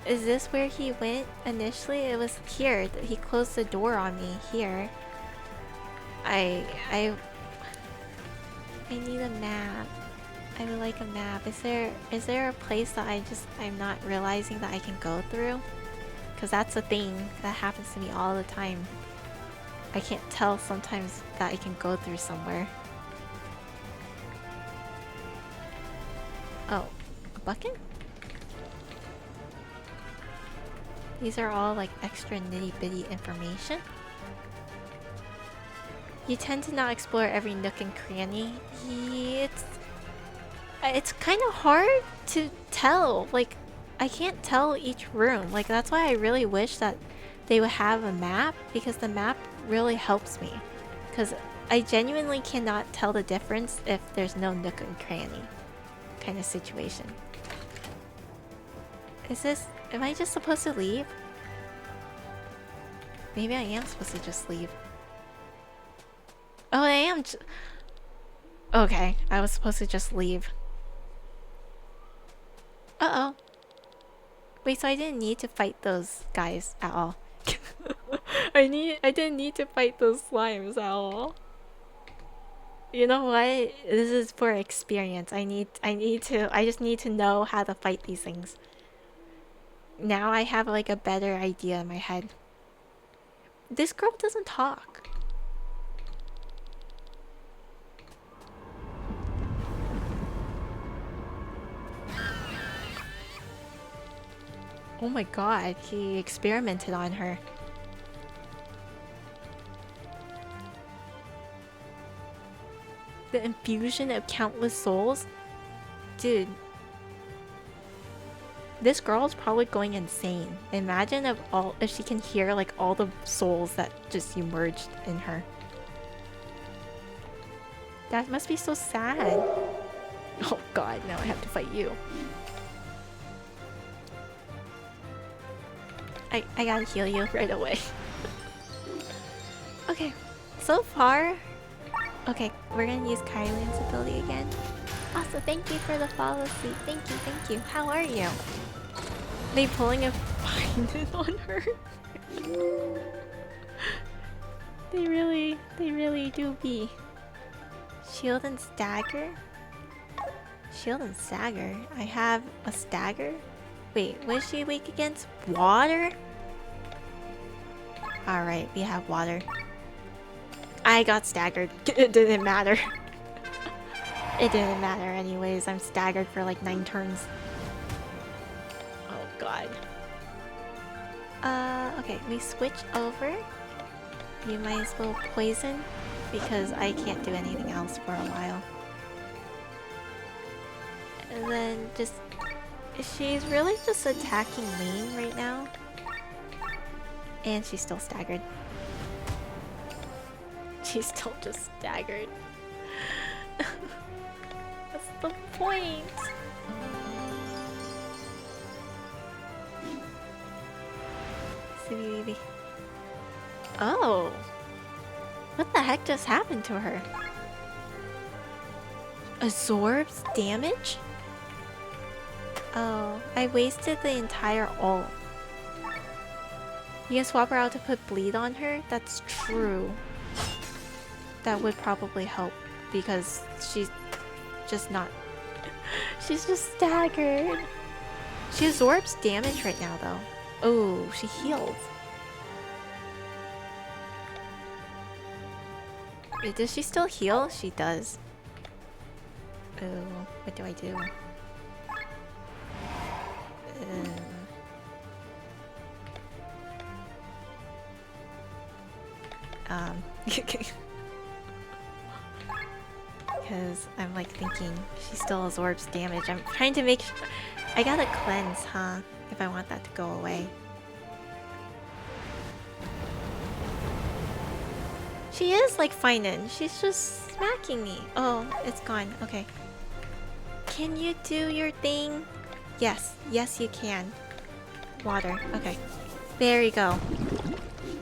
Is this where he went initially? It was here. He closed the door on me here. I need a map. I would like a map. Is there a place that I'm not realizing that I can go through? Because that's a thing that happens to me all the time. I can't tell sometimes that I can go through somewhere. Oh, a bucket? These are all like extra nitty-bitty information. You tend to not explore every nook and cranny. It's kind of hard to tell. Like, I can't tell each room. Like, that's why I really wish that they would have a map, because the map really helps me. Because I genuinely cannot tell the difference if there's no nook and cranny kind of situation. Am I just supposed to leave? Maybe I am supposed to just leave. Oh, I am. Okay, I was supposed to just leave. Uh-oh. Wait, so I didn't need to fight those guys at all. I didn't need to fight those slimes at all. You know what? This is for experience. I just need to know how to fight these things. Now I have like a better idea in my head. This girl doesn't talk. Oh my god, he experimented on her. The infusion of countless souls? Dude. This girl's probably going insane. Imagine if she can hear like all the souls that just emerged in her. That must be so sad. Oh god, now I have to fight you. I gotta heal you right away. Okay, so far... Okay, we're gonna use Kylian's ability again. Also, thank you for the follow, Sleep. Thank you, thank you. How are you? They pulling a finding on her? They really do be. Shield and stagger? Shield and stagger? I have a stagger? Wait, what is she weak against? Water? Alright, we have water. I got staggered. It didn't matter. It didn't matter anyways. I'm staggered for like 9 turns. Oh god. Okay, we switch over. You might as well poison because I can't do anything else for a while. And then just... She's really just attacking lane right now. And she's still staggered. She's still just staggered. That's the point. Oh. What the heck just happened to her? Absorbs damage? Oh, I wasted the entire ult. You can swap her out to put bleed on her? That's true. That would probably help because she's just not... She's just staggered. She absorbs damage right now though. Oh, she heals. Wait, does she still heal? She does. Oh, what do I do? Because I'm like thinking she still absorbs damage. I'm trying to make sure. I gotta cleanse, huh? If I want that to go away. She is like fine. She's just smacking me. Oh, it's gone. Okay. Can you do your thing? Yes. Yes, you can. Water. Okay. There you go.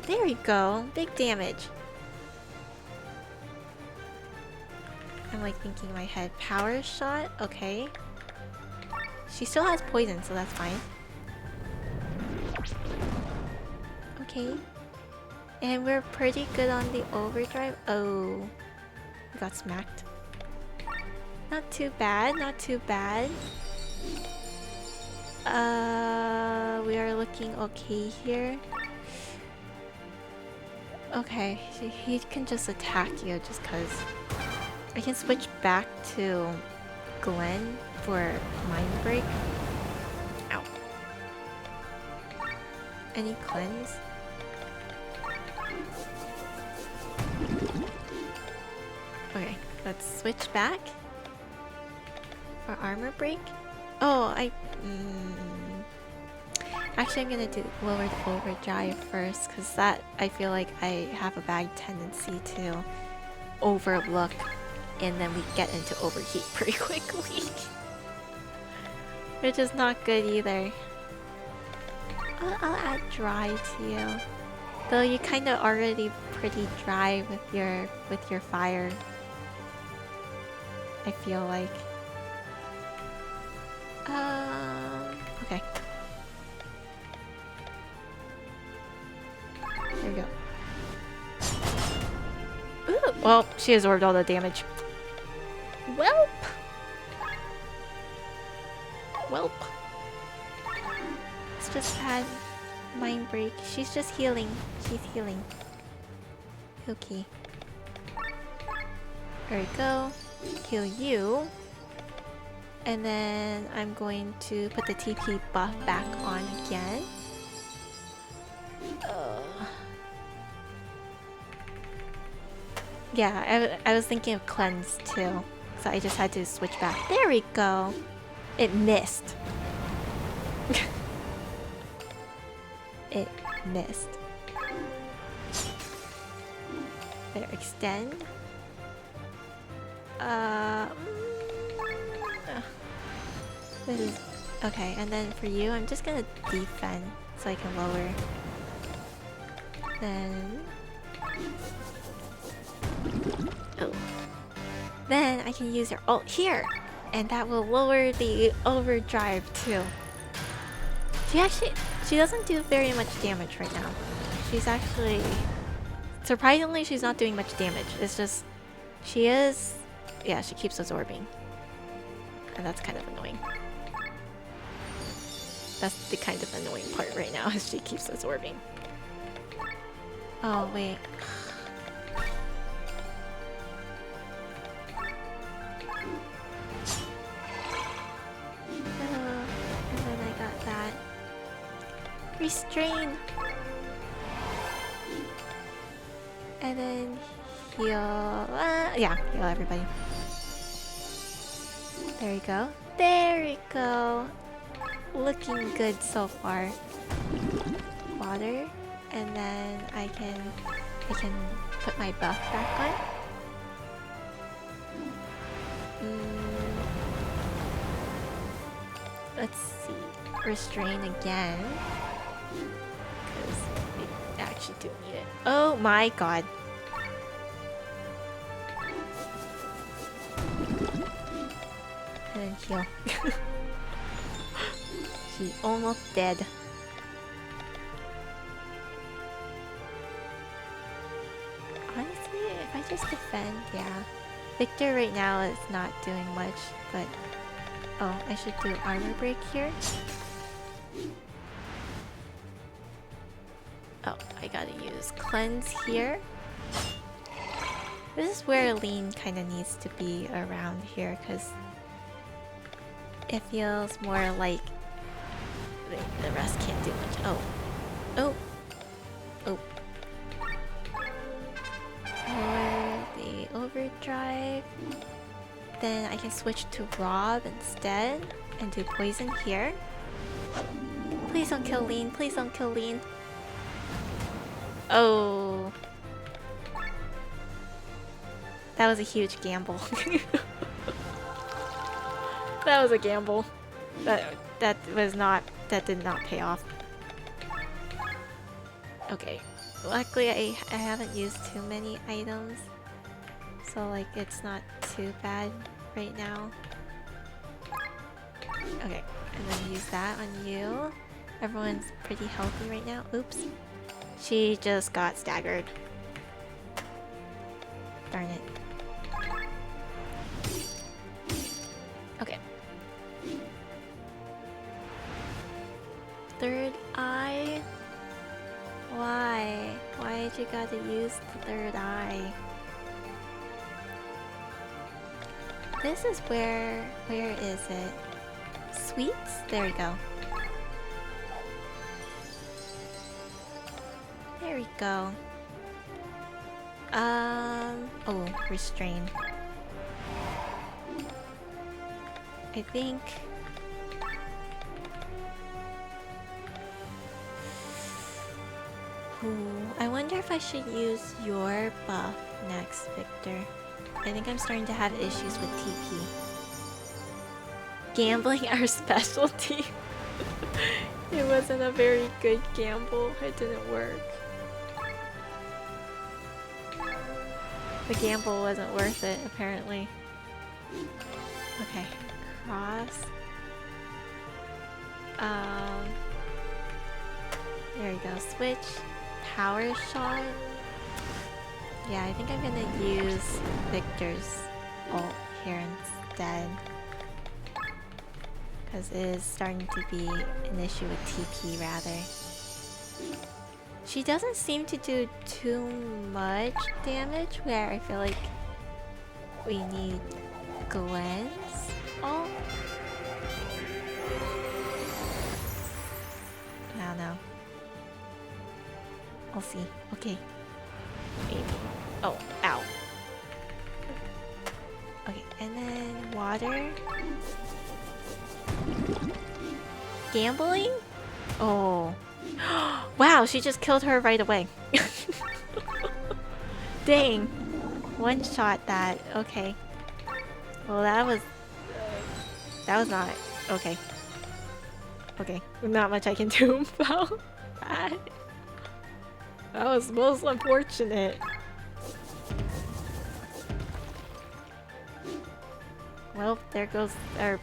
There you go. Big damage. I'm like thinking in my head. Power shot? Okay. She still has poison, so that's fine. Okay. And we're pretty good on the overdrive. Oh. We got smacked. Not too bad, not too bad. We are looking okay here. Okay, he can just attack you just cause. I can switch back to Glenn for Mind Break. Ow. Any cleanse? Okay, let's switch back for Armor Break. Oh, actually, I'm gonna do lowered overdrive first, because that, I feel like I have a bad tendency to overlook, and then we get into overheat pretty quickly. Which is not good either. I'll add dry to you. Though you kind of already pretty dry with your fire. I feel like. Okay. There we go. Ooh, well, she absorbed all the damage. Welp! Welp. Let's just add Mind Break. She's just healing. She's healing. Okay. There we go. Heal you. And then I'm going to put the TP buff back on again. Yeah, I was thinking of cleanse too. So I just had to switch back. There we go. It missed. It missed. Better extend. This is okay, and then for you, I'm just gonna defend. so I can lower. Then... oh. Then I can use your ult here! And that will lower the overdrive too. She doesn't do very much damage right now. She's actually... surprisingly, she's not doing much damage. It's just... she is... yeah, she keeps absorbing. And that's kind of annoying. That's the kind of annoying part right now, is she keeps absorbing. Oh, wait. And then I got that. Restrain! And then heal... yeah, heal everybody. There we go. There we go! Looking good so far. Water. And then I can put my buff back on. Let's see. Restrain again. Because we actually do need it. Oh my god. And then heal. She's almost dead. Honestly, if I just defend, yeah. Victor right now is not doing much, but... oh, I should do armor break here. Oh, I gotta use cleanse here. This is where Lean kind of needs to be around here, because it feels more like the rest can't do much. Oh. Oh. Oh. Or the overdrive. Then I can switch to Rob instead and do poison here. Please don't kill Lean. Please don't kill Lean. Oh. That was a huge gamble. That was a gamble. That did not pay off. Okay. Luckily I haven't used too many items. So like it's not too bad right now. Okay, and then use that on you. Everyone's pretty healthy right now. Oops. She just got staggered. Darn it. Okay. Third eye? Why? Why did you gotta use the third eye? This is where is it? Sweets? There we go. There we go. Oh, restrain. I think... I wonder if I should use your buff next, Victor. I think I'm starting to have issues with TP. Gambling our specialty. It wasn't a very good gamble. It didn't work. The gamble wasn't worth it, apparently. Okay. Cross. There we go. Switch. Power shot. Yeah, I think I'm gonna use Victor's ult here instead. Because it is starting to be an issue with TP, rather. She doesn't seem to do too much damage, where I feel like we need Gwen's ult. I don't know. I'll see. Okay. Maybe. Oh, ow. Okay, and then water. Gambling? Oh. Wow, she just killed her right away. Dang. One shot that. Okay. Well, that was not okay. Okay, not much I can do about that. That was most unfortunate. Well, there goes our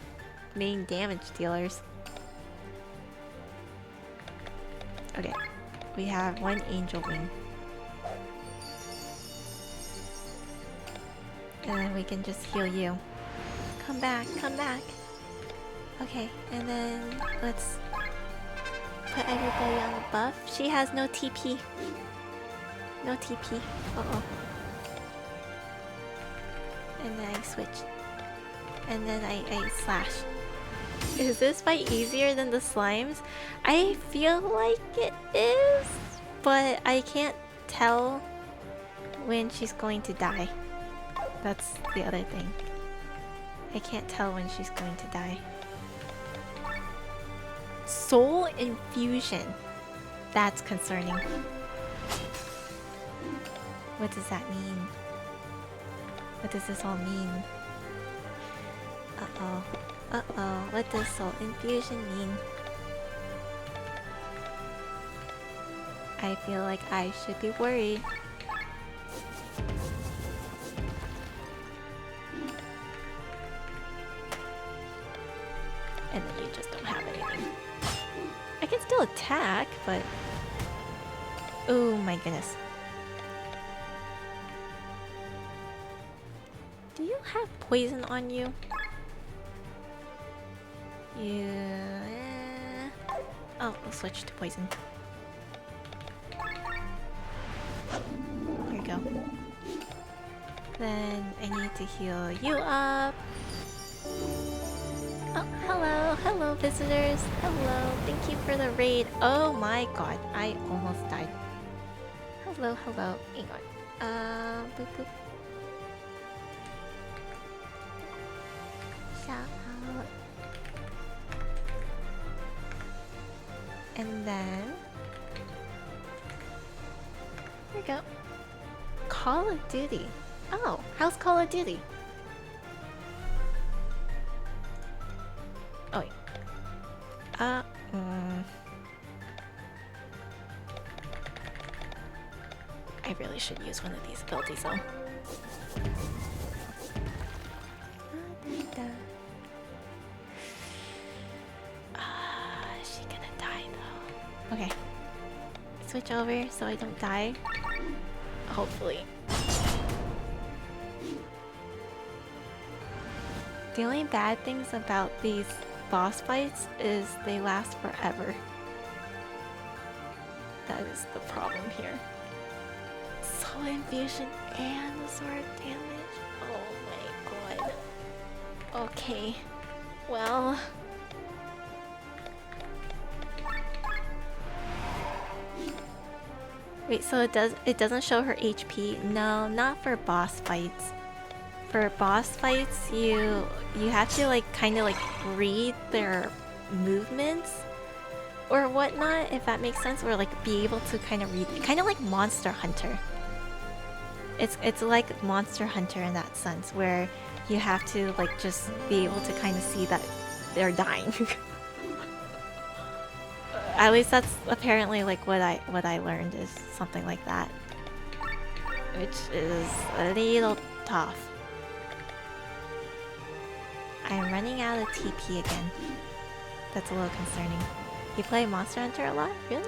main damage dealers. Okay, we have one angel wing. And then we can just heal you. Come back, come back. Okay, and then let's put everybody on the buff. She has no TP. No TP. Uh-oh. And then I switch. And then I slash. Is this fight easier than the slimes? I feel like it is, but I can't tell when she's going to die. That's the other thing. I can't tell when she's going to die. Soul infusion. That's concerning. What does that mean? What does this all mean? Uh-oh. Uh-oh. What does soul infusion mean? I feel like I should be worried. And then you just don't have anything. I can still attack, but... Oh my goodness. Do you have poison on you? Yeah. Oh, we'll switch to poison. Here you go. Then I need to heal you up. Oh, hello, hello visitors. Hello, thank you for the raid. Oh my god, I almost died. Hello, hello. Hang on. Boop boop. Shout out. And then... Here we go. Call of Duty. Oh, how's Call of Duty? Oh wait. I really should use one of these abilities though. Is she gonna die though? Okay. Switch over so I don't die. Hopefully. The only bad things about these boss fights is they last forever. That is the problem here. Soul infusion and sword damage. Oh my god. Okay. Well. Wait, so it doesn't show her HP? No, not for boss fights. For boss fights, you have to like kind of like read their movements or whatnot, if that makes sense, or like be able to kind of read, kind of like Monster Hunter. It's like Monster Hunter in that sense, where you have to like just be able to kind of see that they're dying. At least that's apparently like what I learned, is something like that, which is a little tough. I'm running out of TP again. That's a little concerning. You play Monster Hunter a lot? Really?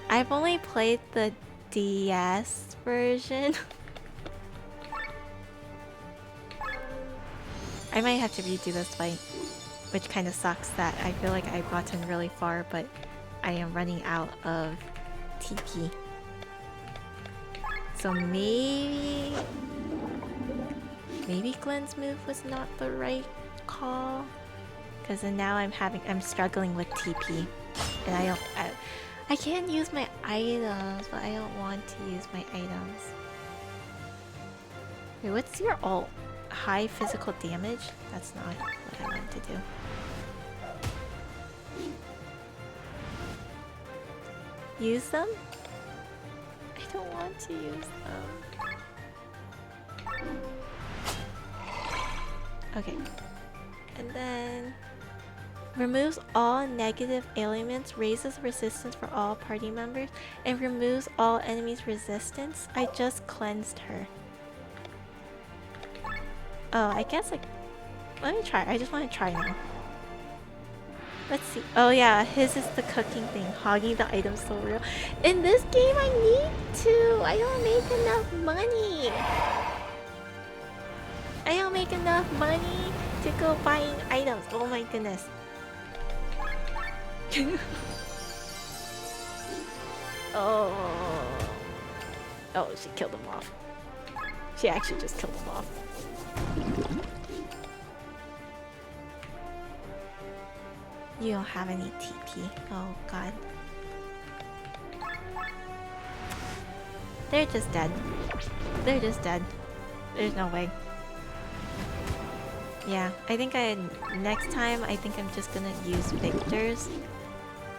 I've only played the DS version. I might have to redo this fight, which kind of sucks that I feel like I've gotten really far, but I am running out of TP. So maybe Glenn's move was not the right call, because then now I'm struggling with TP, and I can't use my items, but I don't want to use my items. Wait, what's your ult? High physical damage? That's not what I meant to do. Use them? I don't want to use them. Okay. And then... Removes all negative elements, raises resistance for all party members, and removes all enemies' resistance. I just cleansed her. Oh, I guess like... Let me try. I just want to try now. Let's see. Oh yeah, his is the cooking thing. Hogging the item's so real. In this game, I need to. I don't make enough money. I don't make enough money to go buying items. Oh my goodness. Oh. Oh, she killed him off. She actually just killed him off. You don't have any TP. Oh god. They're just dead. They're just dead. There's no way. Yeah, I think next time I think I'm just gonna use Victor's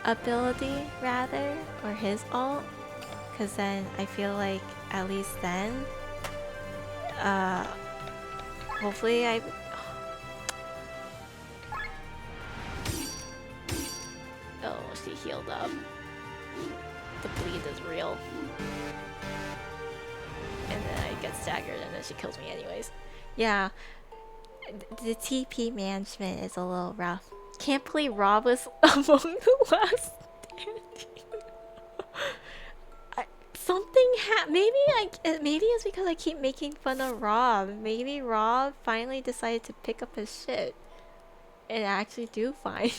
ability rather, or his ult, because then I feel like at least then, hopefully I. Oh, she healed up. The bleed is real. And then I get staggered and then she kills me anyways. Yeah. The TP management is a little rough. Can't believe Rob was among the last maybe it's because I keep making fun of Rob. Maybe Rob finally decided to pick up his shit and actually do fine.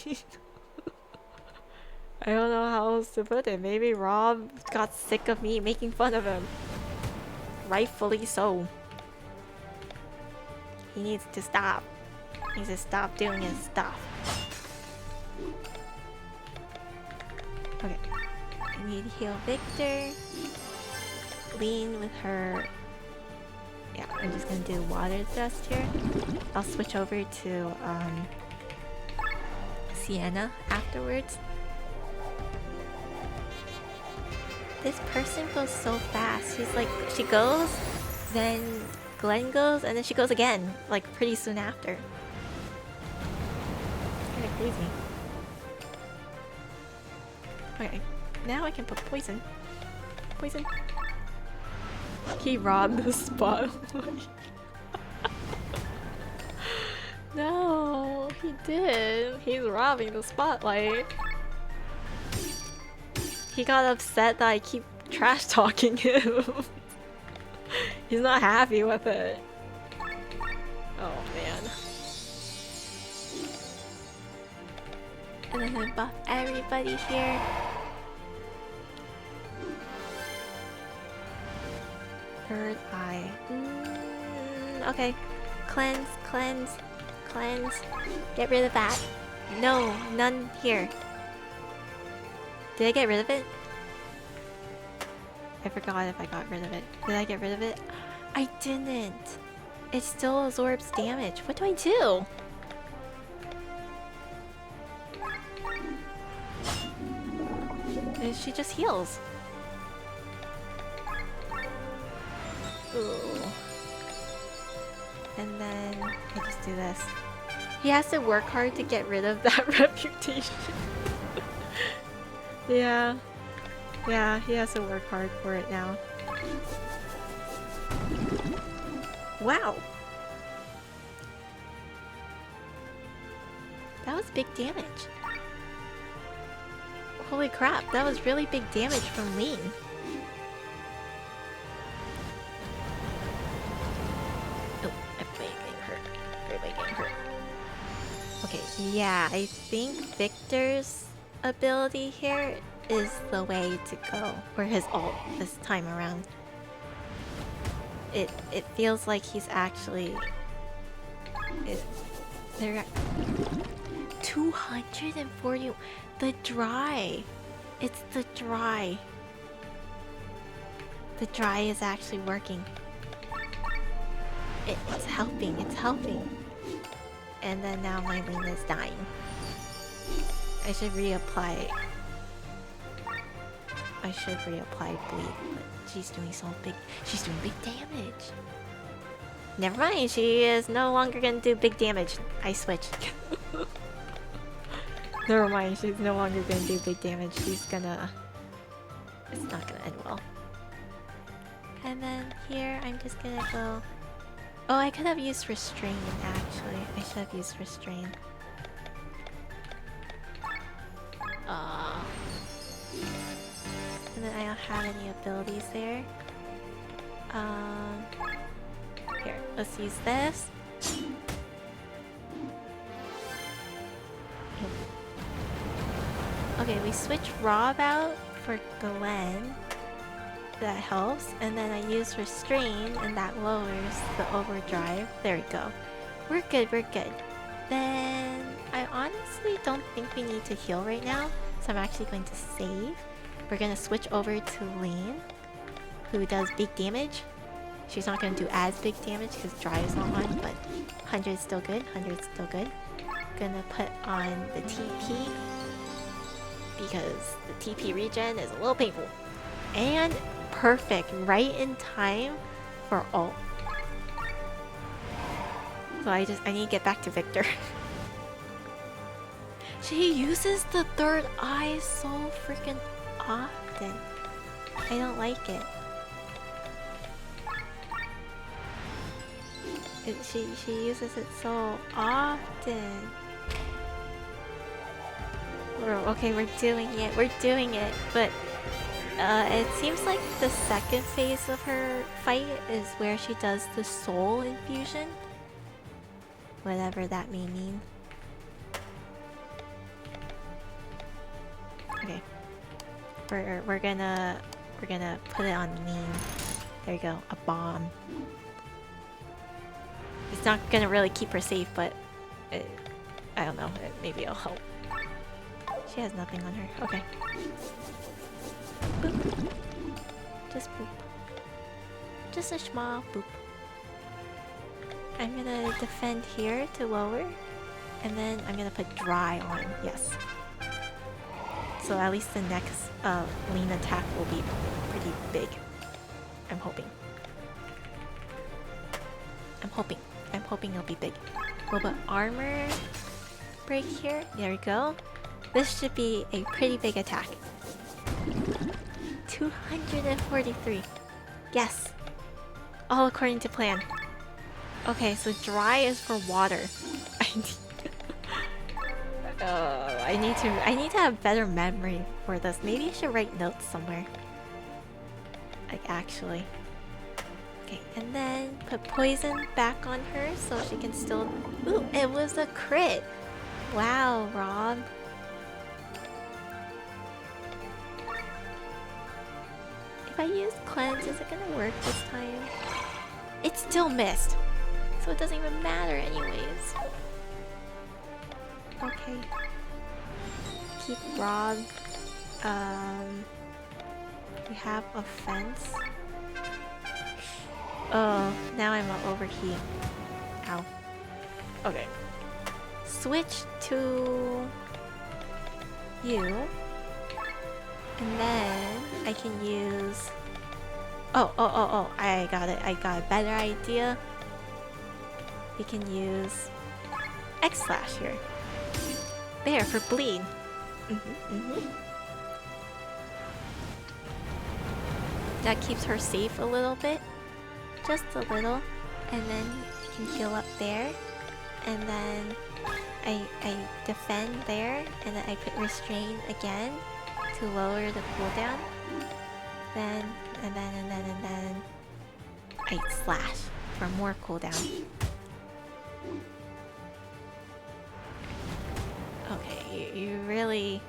I don't know how else to put it. Maybe Rob got sick of me making fun of him. Rightfully so. He needs to stop. He needs to stop doing his stuff. Okay. I need to heal Victor. Lean with her. Yeah, I'm just gonna do water thrust here. I'll switch over to Sienna afterwards. This person goes so fast. She's like, she goes, then Glenn goes, and then she goes again, like pretty soon after. Kinda crazy. Okay, now I can put poison. Poison. He robbed the spotlight. No, he did. He's robbing the spotlight. He got upset that I keep trash talking him. He's not happy with it. Oh man. And then I buff everybody here. Third eye. Okay. Cleanse, cleanse, cleanse. Get rid of that. No, none here. Did I get rid of it? I forgot if I got rid of it. Did I get rid of it? I didn't. It still absorbs damage. What do I do? And she just heals. Ooh. And then I just do this. He has to work hard to get rid of that reputation. Yeah. Yeah, he has to work hard for it now. Wow. That was big damage. Holy crap, that was really big damage from Lean. Oh, everybody getting hurt. Everybody getting hurt. Okay, yeah, I think Victor's ability here is the way to go, or his ult this time around. It feels like he's actually they're 240. The dry. It's the dry. The dry is actually working. It's helping. It's helping. And then now my Lean is dying. I should reapply. I should reapply bleed, but she's doing so big. She's doing big damage. Never mind. She is no longer gonna do big damage. I switched. Never mind, she's no longer gonna do big damage. She's gonna... It's not gonna end well. And then here, I'm just gonna go... Oh, I could have used Restrain, actually. I should have used Restrain. And then I don't have any abilities there. Here, let's use this. Okay, we switch Rob out for Glenn. That helps. And then I use Restrain, and that lowers the overdrive. There we go. We're good, we're good. Then I honestly don't think we need to heal right now, so I'm actually going to save. We're gonna switch over to Lane, who does big damage. She's not gonna do as big damage because Drive is not on, but 100 is still good. 100 is still good. Gonna put on the TP because the TP regen is a little painful. And perfect, right in time for ult. So I need to get back to Victor. She uses the third eye so freaking often. I don't like it. She uses it so often. Okay, we're doing it. We're doing it. But it seems like the second phase of her fight is where she does the soul infusion. Whatever that may mean. Okay. We're gonna put it on Lean. There you go, a bomb. It's not gonna really keep her safe, but I don't know. Maybe it'll help. She has nothing on her. Okay. Boop. Just boop. Just a small boop. I'm gonna defend here to lower, and then I'm gonna put dry on. Yes. So at least the next lean attack will be pretty big. I'm hoping. I'm hoping it'll be big. We'll put armor break here. There we go. This should be a pretty big attack. 243. Yes. All according to plan. Okay, so dry is for water. I need to have better memory for this. Maybe I should write notes somewhere. Like actually. Okay, and then put poison back on her so she can still... Ooh, it was a crit! Wow, Rob. If I use cleanse, is it gonna work this time? It still missed! So it doesn't even matter anyways. Okay. Keep Rob. We have offense. Oh, now I'm gonna overheat. Ow. Okay. Switch to you. And then I can use... Oh, I got it. I got a better idea. We can use X-Slash here. There, for bleed. That keeps her safe a little bit. Just a little. And then you can heal up there. And then I defend there. And then I put restrain again to lower the cooldown. Then I slash for more cooldown. Okay, you really...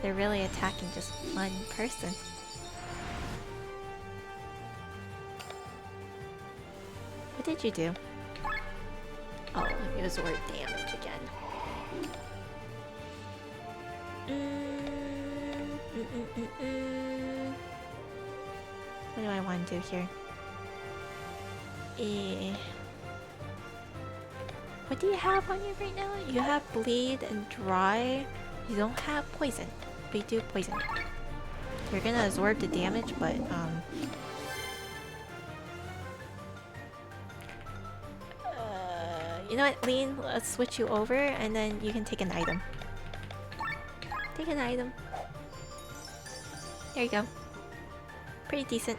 They're really attacking just one person. What did you do? Oh, it was word damage again. What do I want to do here? What do you have on you right now? You have bleed and dry. You don't have poison. We do poison. You're gonna absorb the damage, but you know what, Lean? Let's switch you over and then you can take an item. Take an item. There you go. Pretty decent.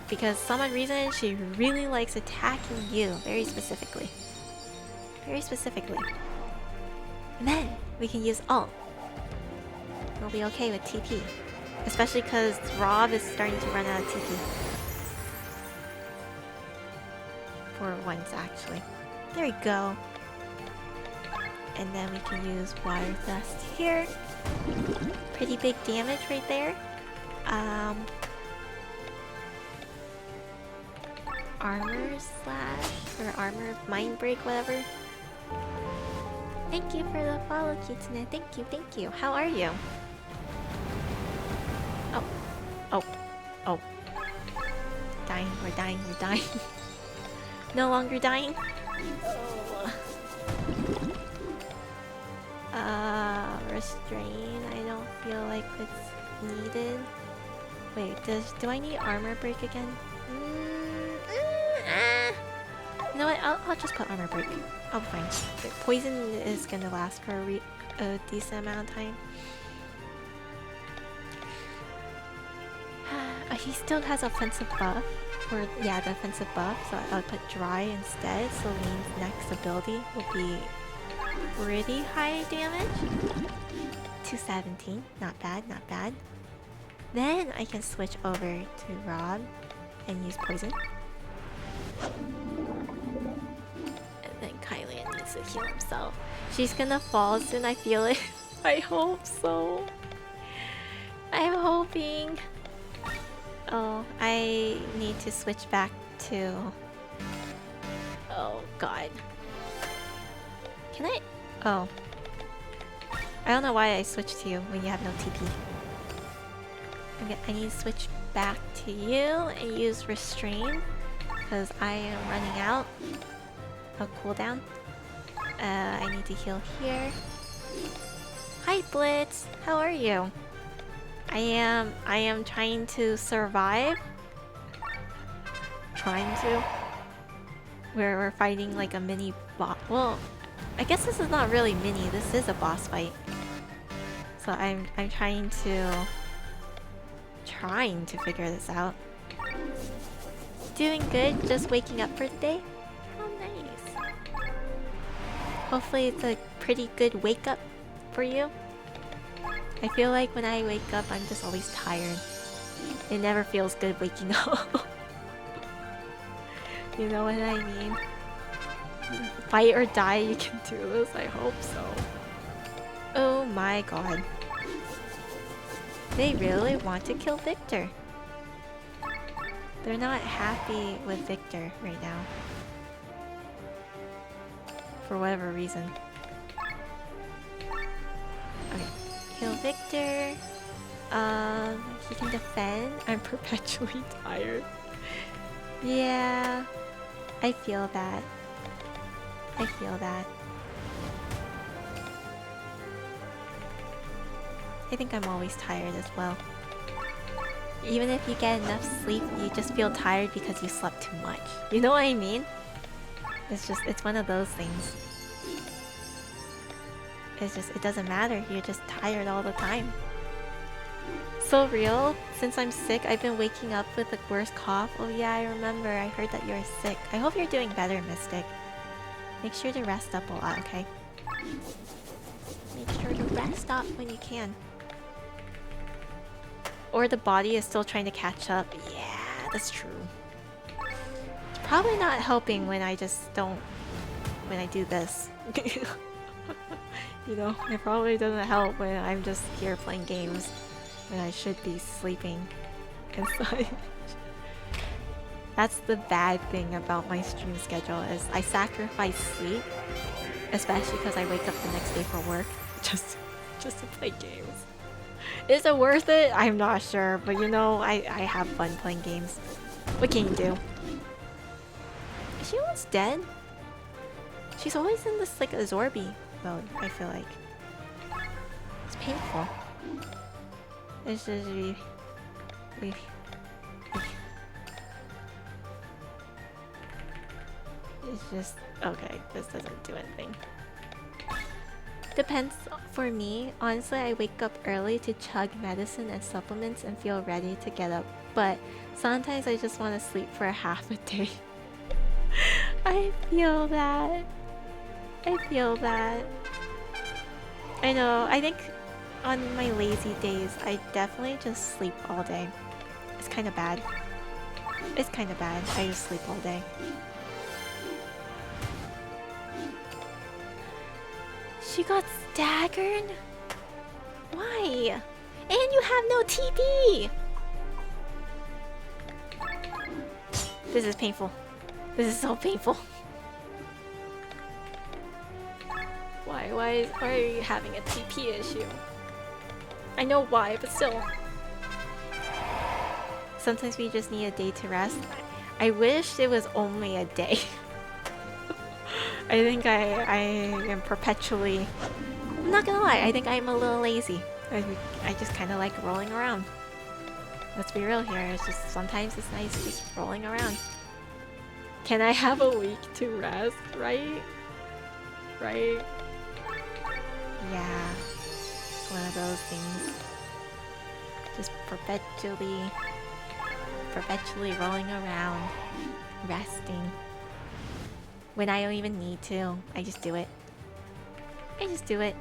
Because some odd reason she really likes attacking you very specifically. Very specifically. And then we can use ult. We'll be okay with TP. Especially because Rob is starting to run out of TP. For once, actually. There we go. And then we can use Water Dust here. Pretty big damage right there. Armor slash or armor mind break, whatever. Thank you for the follow, Kitsune. Thank you, thank you. How are you? Oh. Oh. Oh. Dying, we're dying, we're dying. No longer dying. Restrain. I don't feel like it's needed. Wait, do I need armor break again? You know what? I'll just put armor break. I'll be fine. The poison is gonna last for a decent amount of time. He still has offensive buff. Or yeah, the offensive buff. So I'll put dry instead. So Lean's next ability will be pretty high damage. 217. Not bad, not bad. Then I can switch over to Rob and use poison. And then Kylian needs to heal himself. She's gonna fall soon, I feel it. I hope so. I'm hoping. Oh, I need to switch back to... Oh god. Can I... Oh. I don't know why I switched to you when you have no TP. Okay, I need to switch back to you and use Restrain. Because I am running out of cooldown. I need to heal here. Hi Blitz! How are you? I am trying to survive. Trying to. We're fighting like a mini boss. Well, I guess this is not really mini. This is a boss fight. So I'm trying to figure this out. Doing good. Just waking up for the day. Oh, nice. Hopefully it's a pretty good wake up for you. I feel like when I wake up, I'm just always tired. It never feels good waking up. You know what I mean? Fight or die, you can do this. I hope so. Oh my god. They really want to kill Victor. They're not happy with Victor right now. For whatever reason. Okay. Kill Victor. He can defend. I'm perpetually tired. Yeah. I feel that. I feel that. I think I'm always tired as well. Even if you get enough sleep, you just feel tired because you slept too much. You know what I mean? It's one of those things. It doesn't matter, you're just tired all the time. So real, since I'm sick, I've been waking up with the worst cough. Oh yeah, I remember, I heard that you're sick. I hope you're doing better, Mystic. Make sure to rest up a lot, okay? Make sure to rest up when you can. Or the body is still trying to catch up. Yeah, that's true. It's probably not helping when I just don't... when I do this. You know, it probably doesn't help when I'm just here playing games when I should be sleeping and such. That's the bad thing about my stream schedule is I sacrifice sleep, especially because I wake up the next day for work just to play games. Is it worth it? I'm not sure, but you know, I have fun playing games. What can you do? Is she almost dead? She's always in this like Azorbi mode, I feel like. It's painful. It's just It's just... Okay, this doesn't do anything. Depends for me. Honestly, I wake up early to chug medicine and supplements and feel ready to get up. But sometimes I just want to sleep for a half a day. I feel that. I feel that. I know, I think on my lazy days, I definitely just sleep all day. It's kind of bad. It's kind of bad. I just sleep all day. She got staggered? Why? And you have no TP! This is painful. This is so painful. Why are you having a TP issue? I know why, but still. Sometimes we just need a day to rest. I wish it was only a day. I think I am perpetually... I'm not gonna lie, I think I'm a little lazy. I just kind of like rolling around. Let's be real here, it's just sometimes it's nice just rolling around. Can I have a week to rest, right? Right? Yeah, it's one of those things. Just perpetually rolling around, resting. When I don't even need to, I just do it. I just do it.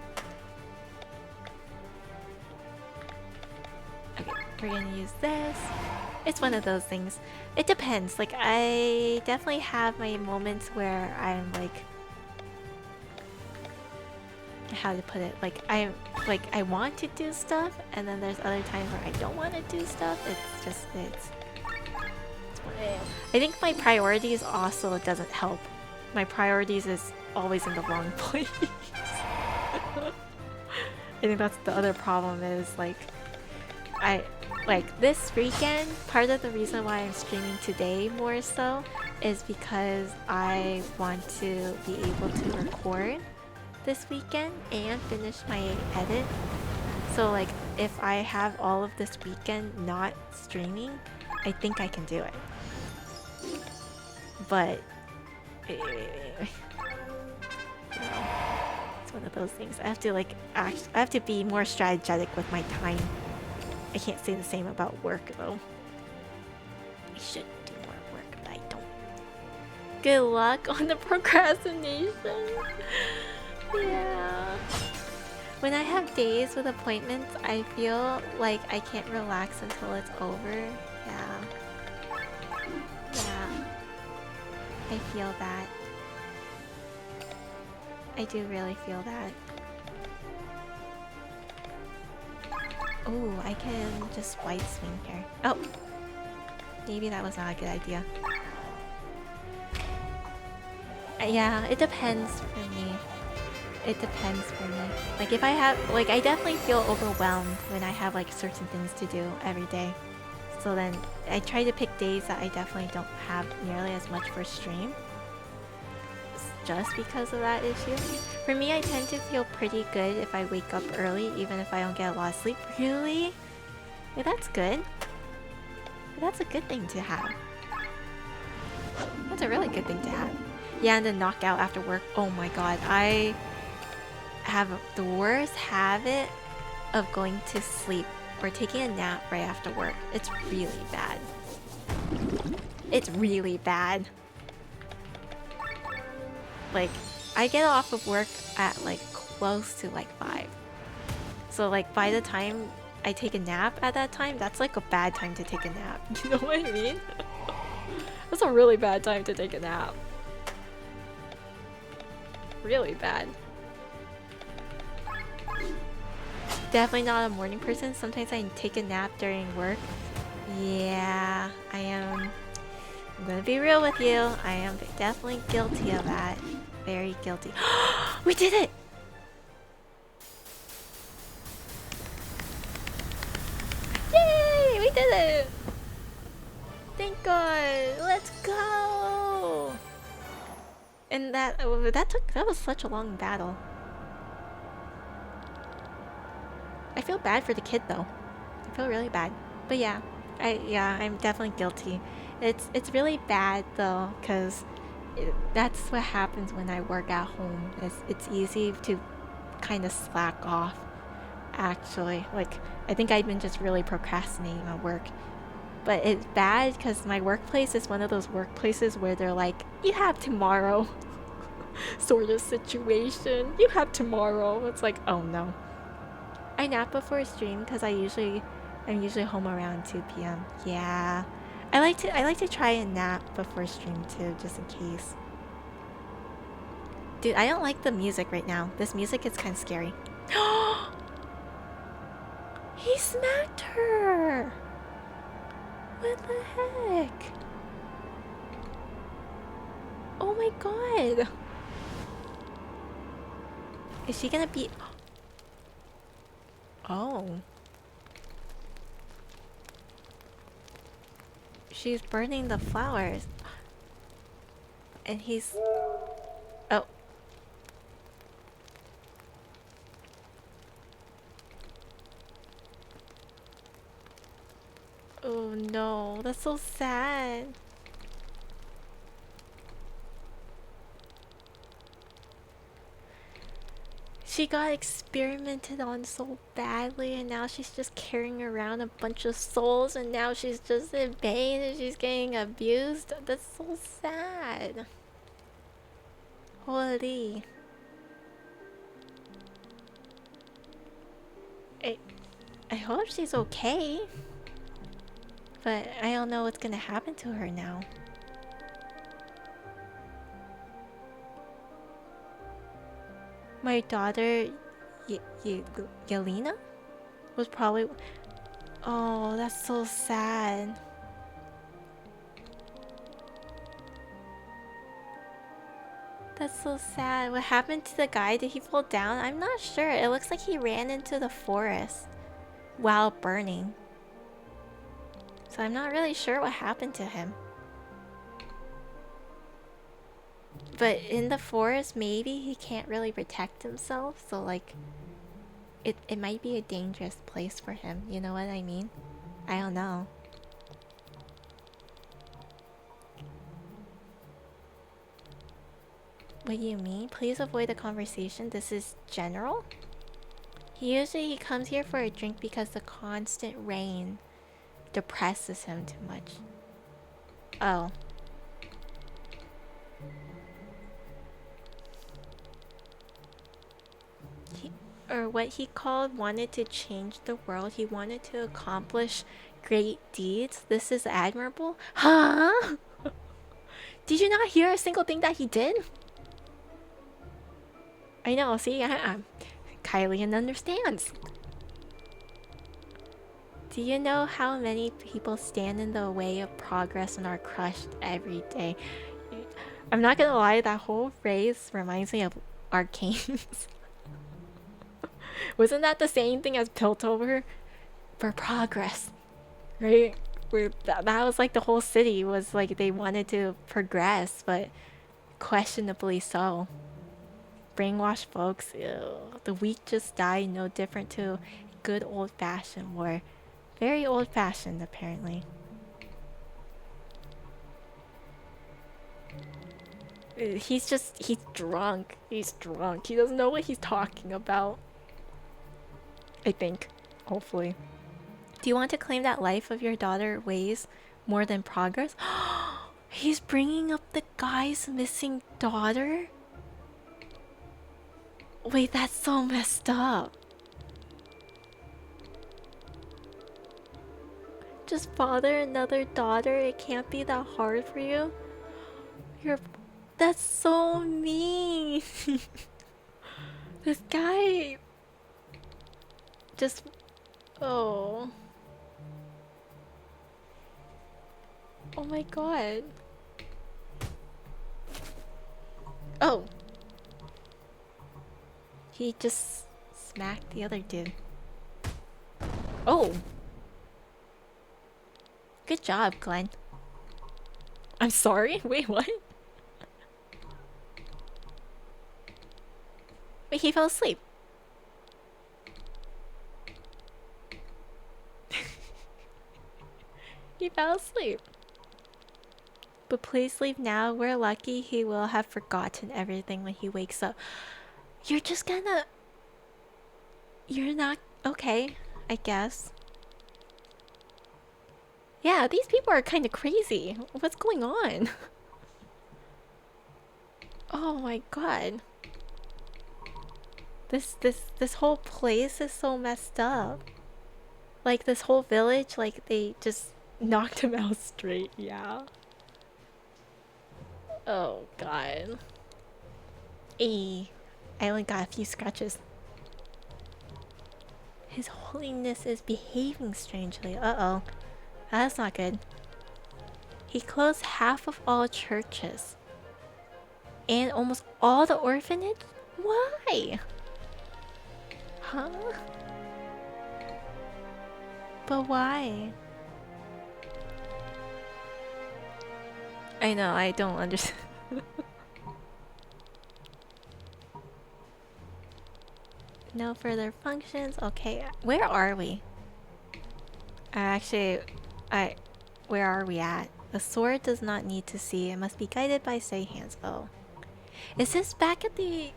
Okay, we're gonna use this. It's one of those things. It depends. Like, I definitely have my moments where I'm like... How to put it? Like, I want to do stuff, and then there's other times where I don't want to do stuff. It's just, it's what it is. I think my priorities also doesn't help. My priorities is always in the wrong place. I think that's the other problem is, like, this weekend, part of the reason why I'm streaming today more so is because I want to be able to record this weekend and finish my edit. So like, if I have all of this weekend not streaming, I think I can do it. But you know, it's one of those things. I have to like I have to be more strategic with my time. I can't say the same about work though. I should do more work, but I don't. Good luck on the procrastination. Yeah. When I have days with appointments, I feel like I can't relax until it's over. Yeah. Yeah. I feel that. I do really feel that. Oh, I can just white swing here. Oh! Maybe that was not a good idea. Yeah, it depends for me. It depends for me. Like if I have, like I definitely feel overwhelmed when I have like certain things to do every day. So then I try to pick days that I definitely don't have nearly as much for stream. Just because of that issue. For me, I tend to feel pretty good if I wake up early, even if I don't get a lot of sleep. Really? Yeah, that's good. That's a good thing to have. That's a really good thing to have. Yeah, and the knockout after work. Oh my god, I have the worst habit of going to sleep or taking a nap right after work. It's really bad. It's really bad. Like, I get off of work at like close to like 5. So like by the time I take a nap at that time, that's like a bad time to take a nap. You know what I mean? That's a really bad time to take a nap. Really bad. Definitely not a morning person. Sometimes I take a nap during work. Yeah, I am. I'm gonna be real with you. I am definitely guilty of that. Very guilty. We did it! Yay! We did it! Thank God! Let's go! And that was such a long battle. I feel bad for the kid though. I feel really bad. But yeah, I'm definitely guilty. It's really bad though, cause That's what happens when I work at home. It's easy to kind of slack off, actually. Like, I think I've been just really procrastinating on work. But it's bad because my workplace is one of those workplaces where they're like, you have tomorrow sort of situation. You have tomorrow. It's like, oh no. I nap before stream because I'm usually home around 2 p.m. Yeah. I like to try and nap before stream too, just in case. Dude, I don't like the music right now. This music is kind of scary. He smacked her! What the heck? Oh my god! Is she gonna be... Oh. She's burning the flowers. And he's... Oh. Oh no, that's so sad. She got experimented on so badly and now she's just carrying around a bunch of souls and now she's just in pain and she's getting abused. That's so sad. Holy. I hope she's okay. But I don't know what's gonna happen to her now. My daughter, Yelena, was probably... Oh, that's so sad. That's so sad. What happened to the guy? Did he fall down? I'm not sure. It looks like he ran into the forest while burning. So I'm not really sure what happened to him. But in the forest, maybe he can't really protect himself. So like, it might be a dangerous place for him. You know what I mean? I don't know. What do you mean? Please avoid the conversation. This is general? He comes here for a drink because the constant rain depresses him too much. Oh. Or what he called wanted to change the world. He wanted to accomplish great deeds. This is admirable. Huh? Did you not hear a single thing that he did? I know, see, Kylian understands. Do you know how many people stand in the way of progress and are crushed every day? I'm not gonna lie, that whole phrase reminds me of Arcane's. Wasn't that the same thing as Piltover? For progress, right? That was like the whole city was like they wanted to progress, but questionably so. Brainwashed folks, ew. The weak just die, no different to good old-fashioned war. Very old-fashioned, apparently. He's drunk. He's drunk. He doesn't know what he's talking about. I think. Hopefully. Do you want to claim that life of your daughter weighs more than progress? He's bringing up the guy's missing daughter? Wait, that's so messed up. Just father another daughter? It can't be that hard for you? That's so mean. This guy... Just... Oh... Oh my god. Oh! He just smacked the other dude. Oh! Good job, Glenn. I'm sorry? Wait, what? Wait, he fell asleep. He fell asleep. But please leave now. We're lucky he will have forgotten everything when he wakes up. You're just gonna... You're not... Okay, I guess. Yeah, these people are kind of crazy. What's going on? Oh my god. This whole place is so messed up. Like, this whole village, like, they just knocked him out straight, yeah. Oh god. I only got a few scratches. His Holiness is behaving strangely. Uh-oh. That's not good. He closed half of all churches. And almost all the orphanage? Why? Huh? But why? I know, I don't understand. No further functions. Okay, where are we? Where are we at? The sword does not need to see. It must be guided by steady hands. Oh. Is this back at the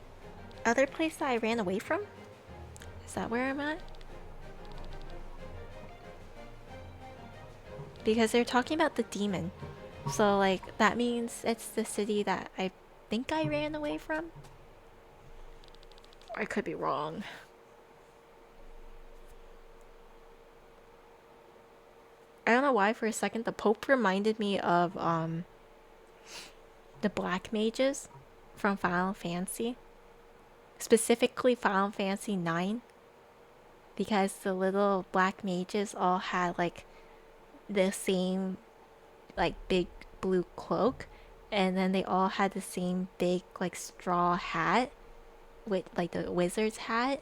other place that I ran away from? Is that where I'm at? Because they're talking about the demon. So, like, that means it's the city that I think I ran away from? I could be wrong. I don't know why for a second the Pope reminded me of the Black Mages from Final Fantasy. Specifically Final Fantasy 9. Because the little Black Mages all had like the same like big blue cloak, and then they all had the same big like straw hat with like the wizard's hat,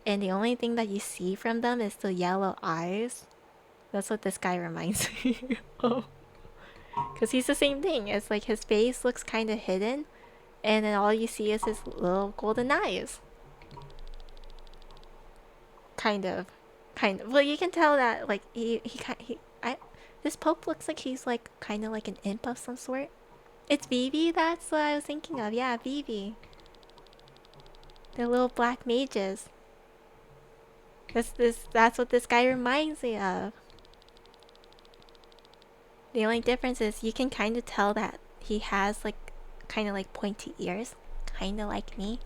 and the only thing that you see from them is the yellow eyes. That's what this guy reminds me of. Because he's the same thing. It's like his face looks kind of hidden, and then all you see is his little golden eyes. Kind of. Well, you can tell that like this Pope looks like he's like kind of like an imp of some sort. It's Vivi. That's what I was thinking of. Yeah, Vivi. The little black mages. That's what this guy reminds me of. The only difference is you can kind of tell that he has like kind of like pointy ears, kind of like me.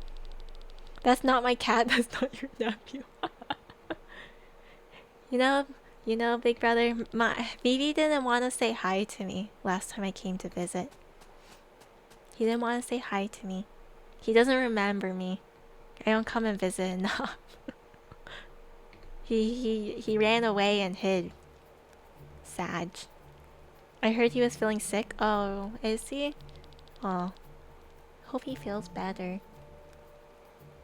That's not my cat. That's not your nephew. You know, big brother. My Vivi didn't want to say hi to me last time I came to visit. He didn't want to say hi to me. He doesn't remember me. I don't come and visit enough. He ran away and hid. Sag. I heard he was feeling sick. Oh, is he? Oh. Hope he feels better.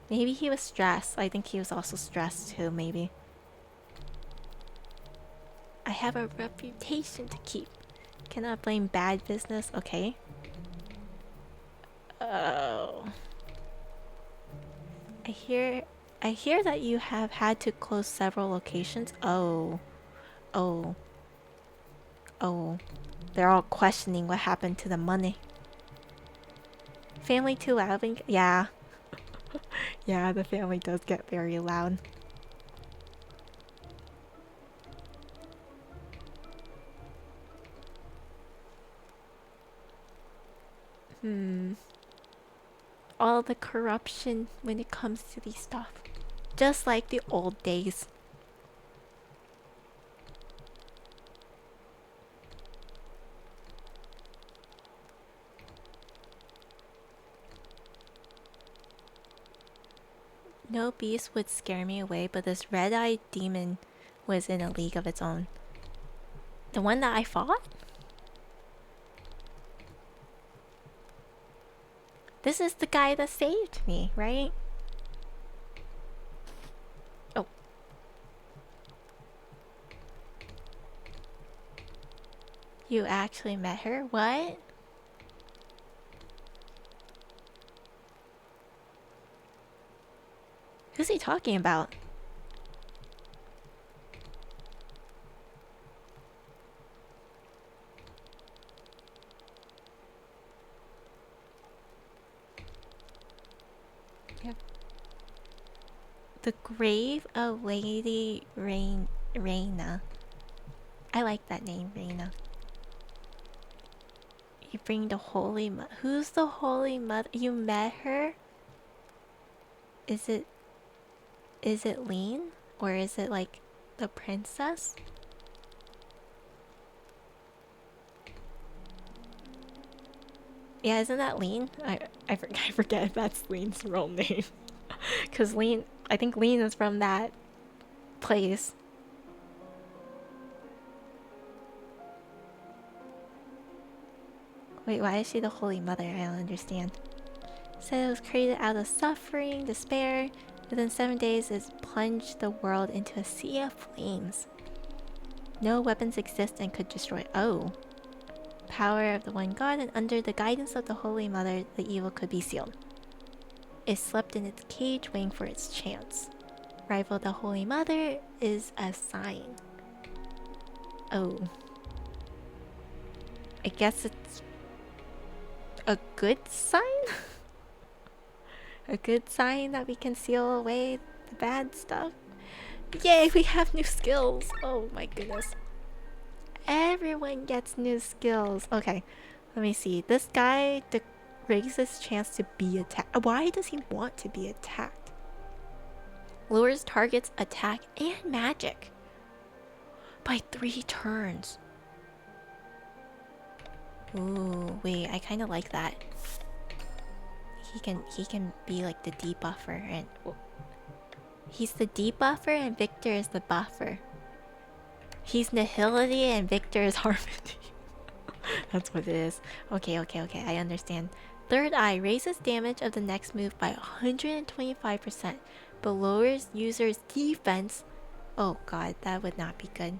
Maybe he was stressed. I think he was also stressed too, maybe. I have a reputation to keep. Cannot blame bad business. Okay. Oh. I hear that you have had to close several locations. Oh. Oh. Oh. They're all questioning what happened to the money. Family too loud? Yeah. Yeah, the family does get very loud. All the corruption when it comes to these stuff. Just like the old days. No beast would scare me away, but this red-eyed demon was in a league of its own. The one that I fought? This is the guy that saved me, right? Oh. You actually met her? What? Who's he talking about? The grave of Lady Reina. I like that name, Reina. You bring the Holy Mother. Who's the Holy Mother? You met her? Is it Lean? Or is it like the princess? Yeah, isn't that Lean? I forget if that's Lean's real name. Cause Lean, I think Lean is from that place. Wait, why is she the Holy Mother? I don't understand. Said it was created out of suffering, despair. Within 7 days, it plunged the world into a sea of flames. No weapons exist and could destroy. Oh. Power of the one god, and under the guidance of the Holy Mother, the evil could be sealed. It slept in its cage, waiting for its chance. Rival of the Holy Mother is a sign. Oh. I guess it's a good sign? A good sign that we can seal away the bad stuff. Yay, we have new skills. Oh my goodness. Everyone gets new skills. Okay, let me see. This guy raises chance to be attacked. Why does he want to be attacked? Lures targets attack and magic by 3 turns. Ooh, wait, I kind of like that. He can be like the debuffer, and he's the debuffer and Victor is the buffer. He's nihility and Victor is harmony. That's what it is. Okay, I understand. Third Eye raises damage of the next move by 125%, but lowers user's defense. Oh god, that would not be good.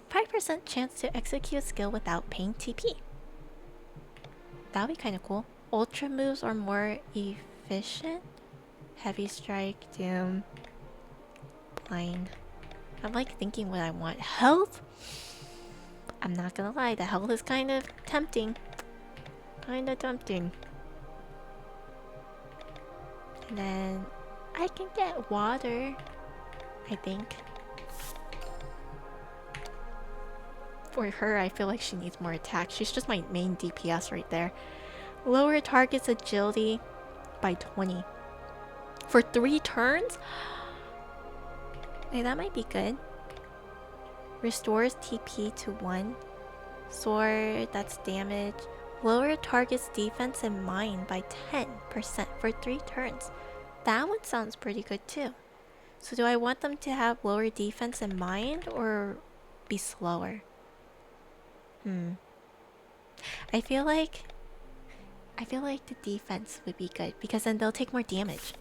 5% chance to execute skill without paying TP. That would be kind of cool. Ultra moves are more efficient. Heavy strike, doom, blind. I'm like thinking what I want. Health? I'm not gonna lie, the health is kind of tempting. Kinda tempting. And then I can get water, I think. For her, I feel like she needs more attack. She's just my main DPS right there. Lower target's agility by 20. For 3 turns? Hey, that might be good. Restores TP to 1. Sword, that's damage. Lower target's defense and mind by 10% for 3 turns. That one sounds pretty good too. So do I want them to have lower defense and mind or be slower? I feel like the defense would be good because then they'll take more damage.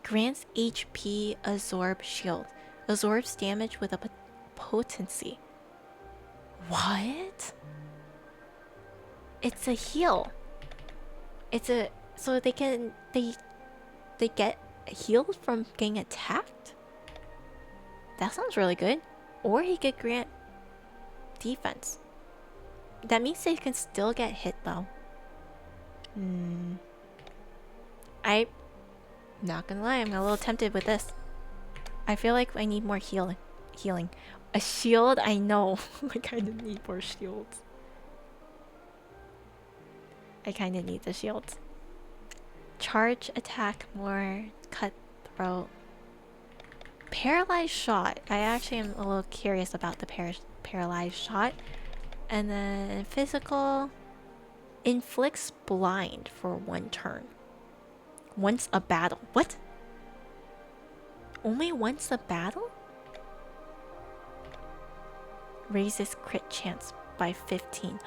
Grants HP absorb shield. Absorbs damage with a potency. What? It's a heal. So they get healed from getting attacked? That sounds really good. Or he could grant defense. That means they can still get hit though. I'm not gonna lie, I'm a little tempted with this. I feel like I need more healing. A shield? I know. I kind of need more shields. I kind of need the shields. Charge attack more. Cutthroat. Paralyzed shot. I actually am a little curious about the paralyzed shot. And then physical. Inflicts blind for 1 turn. Once a battle. What? Only once a battle? Raises crit chance by 15.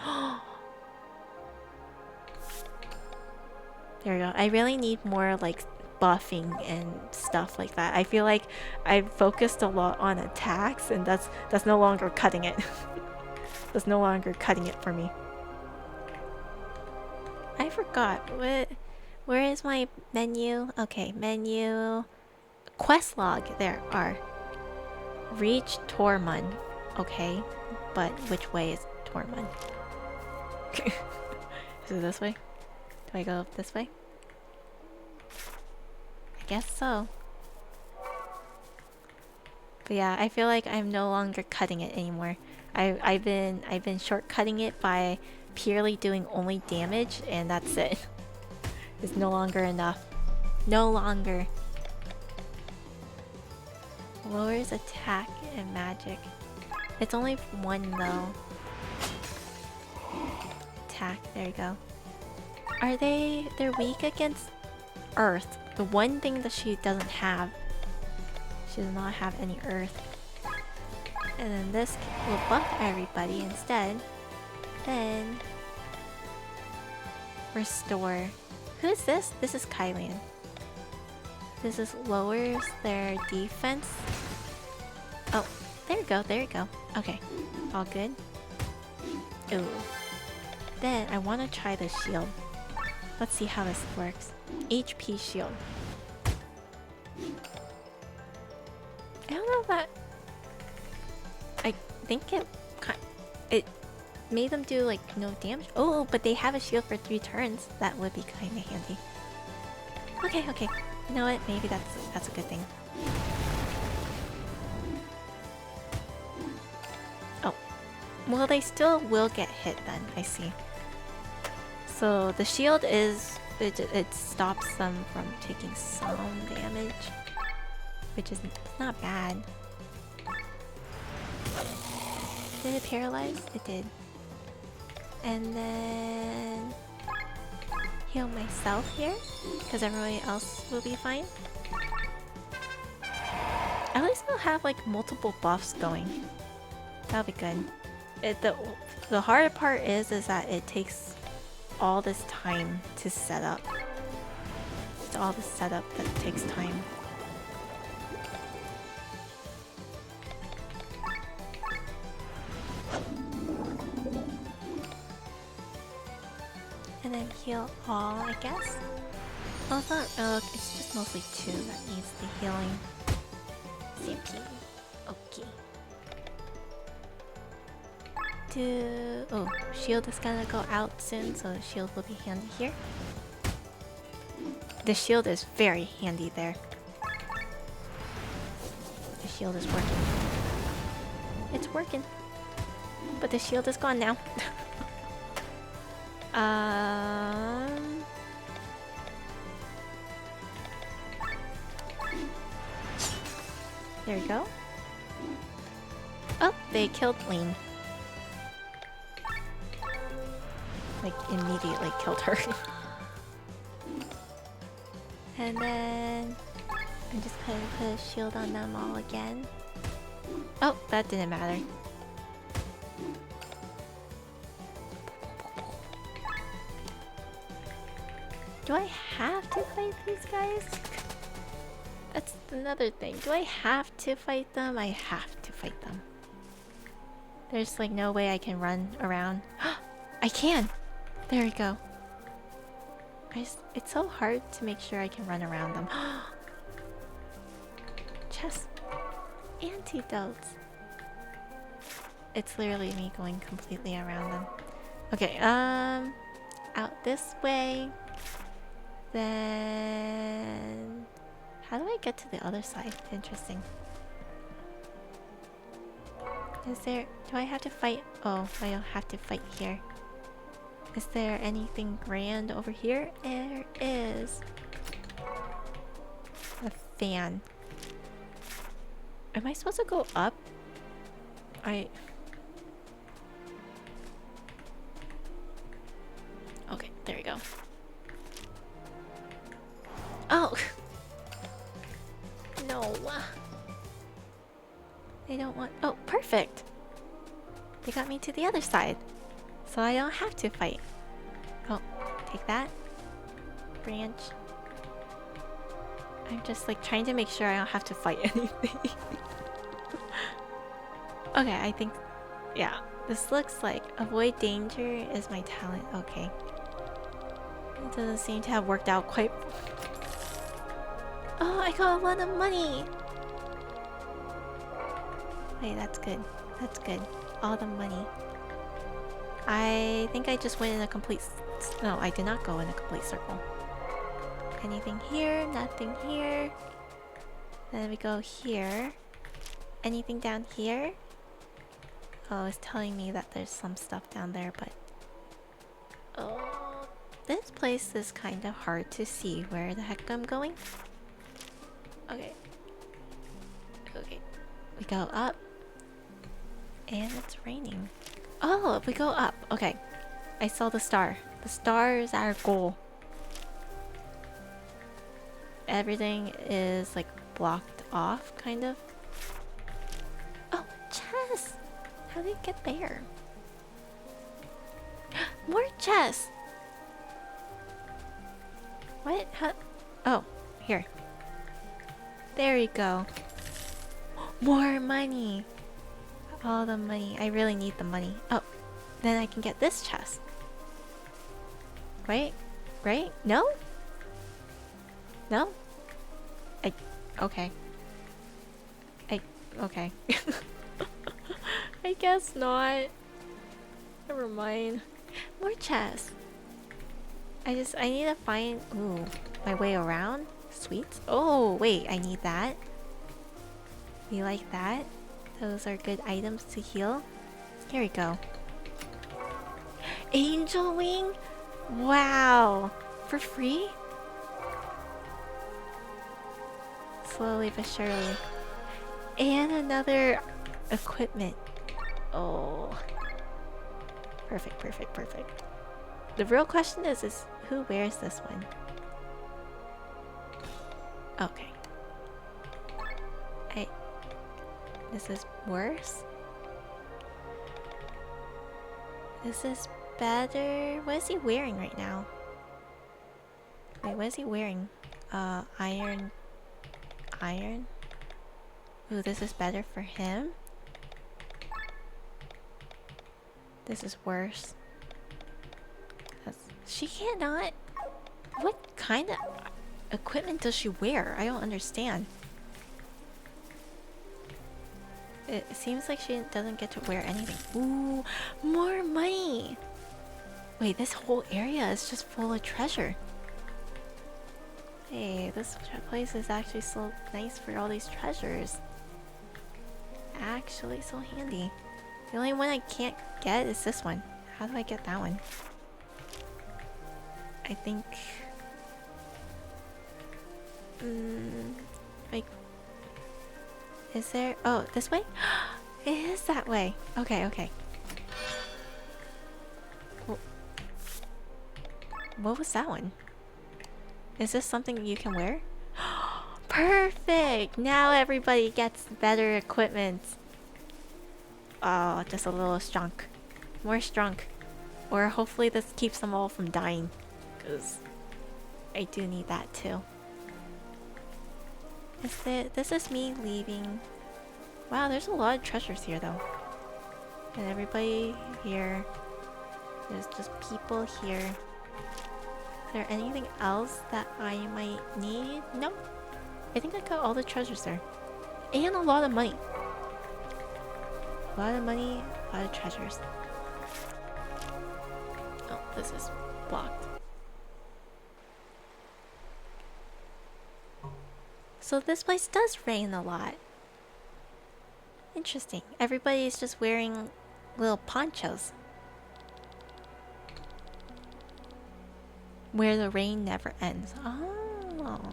There we go. I really need more like buffing and stuff like that. I feel like I've focused a lot on attacks and that's no longer cutting it. That's no longer cutting it for me. I forgot. Where is my menu? Okay, menu. Quest log. There are. Reach Tormund. Okay, but which way is Tormund? Is it this way? Do I go this way? I guess so. But yeah, I feel like I'm no longer cutting it anymore. I've been shortcutting it by purely doing only damage, and that's it. It's no longer enough. No longer. Lowers attack and magic. It's only one though. Attack, there you go. Are they're weak against earth. The one thing that she doesn't have. She does not have any earth. And then this will buff everybody instead. Then restore. Who is this? This is Kylian. This is lowers their defense. Oh, there you go, there you go. Okay, all good. Ooh. Then I want to try the shield. Let's see how this works. HP shield. I don't know if that... I think it made them do like no damage. Oh, but they have a shield for 3 turns. That would be kind of handy. Okay, okay. You know what? Maybe that's a good thing. Oh. Well, they still will get hit then. I see. So the shield is... It stops them from taking some damage. Which is not bad. Did it paralyze? It did. And then... heal myself here, because everybody else will be fine. At least I'll have like multiple buffs going. That'll be good. The harder part is that it takes all this time to set up. It's all the setup that takes time. And then heal all, I guess. Oh, it's not. Oh, it's just mostly 2 that needs the healing. CP. Okay. Oh, shield is gonna go out soon, so the shield will be handy here. The shield is very handy there. The shield is working. It's working. But the shield is gone now. There we go. Oh, they killed Lean. Like, immediately killed her. And then... I'm just gonna put a shield on them all again. Oh, that didn't matter. Do I have to fight these guys? That's another thing. Do I have to fight them? I have to fight them. There's like no way I can run around. I can! There we go. It's so hard to make sure I can run around them. Chest. Antidotes. It's literally me going completely around them. Okay, out this way. Then... how do I get to the other side? Interesting. Is there... do I have to fight? Oh, I don't have to fight here. Is there anything grand over here? There is. A fan. Am I supposed to go up? Okay, there we go. Oh! No. They don't want... oh, perfect! They got me to the other side. So I don't have to fight. Oh, take that. Branch. I'm just like trying to make sure I don't have to fight anything. Okay, I think... yeah. This looks like avoid danger is my talent. Okay. It doesn't seem to have worked out quite... oh, I got a lot of money! Wait, that's good. That's good. All the money. I think I just went in a complete streets. No, I did not go in a complete circle. Anything here? Nothing here. Then we go here. Anything down here? Oh, it's telling me that there's some stuff down there, but... Oh, this place is kind of hard to see where the heck I'm going. Okay. Okay. We go up. And it's raining. Oh, we go up. Okay. I saw the star. The star is our goal. Everything is like blocked off, kind of. Oh, chess! How did it get there? More chess! What? How? Oh, here. There you go. More money! All the money. I really need the money. Oh, then I can get this chest. Right? Right? No? No? Okay. Okay. I guess not. Never mind. More chests. I need to find, ooh, my way around. Sweets. Oh, wait, I need that. You like that? Those are good items to heal. Here we go. Angel wing? Wow. For free? Slowly but surely. And another equipment. Oh. Perfect, perfect, perfect. The real question is who wears this one? Okay. This is worse? This is better? What is he wearing right now? Wait, what is he wearing? Iron. Ooh, this is better for him. This is worse. She cannot... What kind of equipment does she wear? I don't understand. It seems like she doesn't get to wear anything. Ooh, more money! Wait, this whole area is just full of treasure. Hey, this place is actually so nice for all these treasures. Actually, so handy. The only one I can't get is this one. How do I get that one? I think... like... Is there... Oh, this way? It is that way. Okay, okay. What was that one? Is this something you can wear? Perfect! Now everybody gets better equipment. Oh, just a little strunk. More strunk. Or hopefully this keeps them all from dying. Because I do need that too. This is me leaving. Wow, there's a lot of treasures here though. And everybody here. There's just people here. Is there anything else that I might need? Nope. I think I got all the treasures there. And a lot of money. A lot of money, a lot of treasures. Oh, this is blocked. So this place does rain a lot. Interesting. Everybody's just wearing little ponchos. Where the rain never ends. Oh.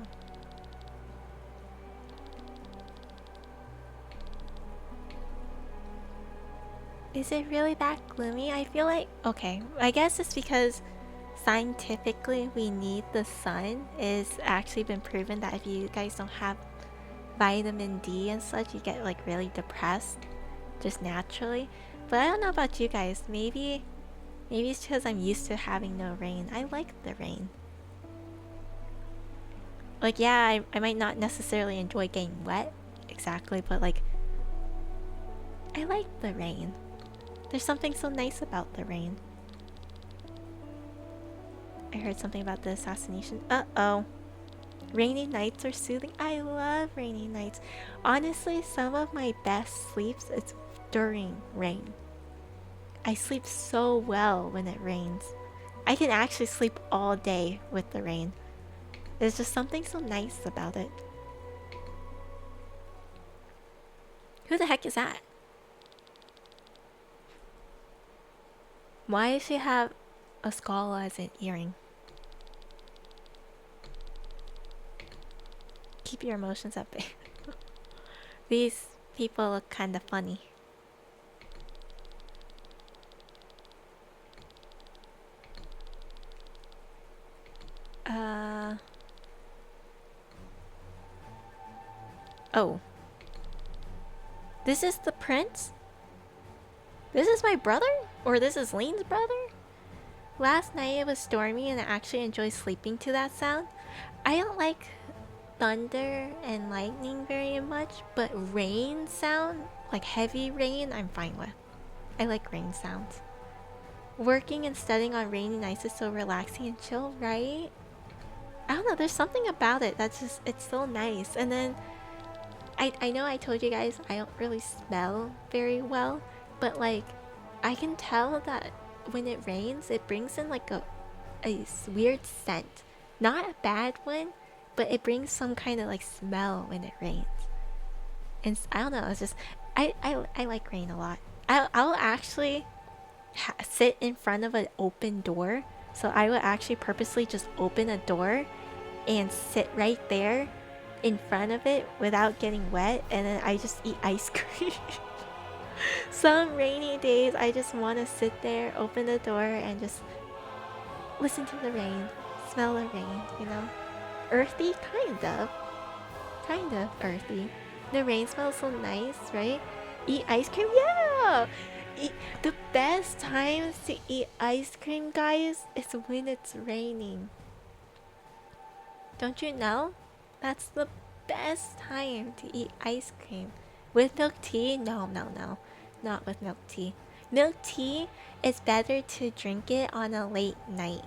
Is it really that gloomy? I feel like... Okay, I guess it's because scientifically we need the sun. It's actually been proven that if you guys don't have vitamin D and such, you get like really depressed just naturally. But I don't know about you guys. Maybe it's because I'm used to having no rain. I like the rain. Like, yeah, I might not necessarily enjoy getting wet exactly, but like, I like the rain. There's something so nice about the rain. I heard something about the assassination. Uh-oh. Rainy nights are soothing. I love rainy nights. Honestly, some of my best sleeps is during rain. I sleep so well when it rains. I can actually sleep all day with the rain. There's just something so nice about it. Who the heck is that? Why does she have a skull as an earring? Keep your emotions at bay. These people look kind of funny. Oh. This is the prince? This is my brother? Or this is Lean's brother? Last night it was stormy and I actually enjoyed sleeping to that sound. I don't like thunder and lightning very much, but rain sound, like heavy rain, I'm fine with. I like rain sounds. Working and studying on rainy nights is so relaxing and chill, right? I don't know, there's something about it that's just, it's so nice. And then I know I told you guys I don't really smell very well, but like I can tell that when it rains it brings in like a weird scent. Not a bad one, but it brings some kind of like smell when it rains. And I don't know, it's just I like rain a lot. I'll actually sit in front of an open door. So I will actually purposely just open a door and sit right there in front of it without getting wet, and then I just eat ice cream. Some rainy days I just want to sit there, open the door, and just listen to the rain, smell the rain, you know? Earthy? Kind of earthy. The rain smells so nice, right? Eat ice cream? Yeah! The best times to eat ice cream, guys, is when it's raining. Don't you know? That's the best time to eat ice cream. With milk tea? No. Not with milk tea. Milk tea is better to drink it on a late night.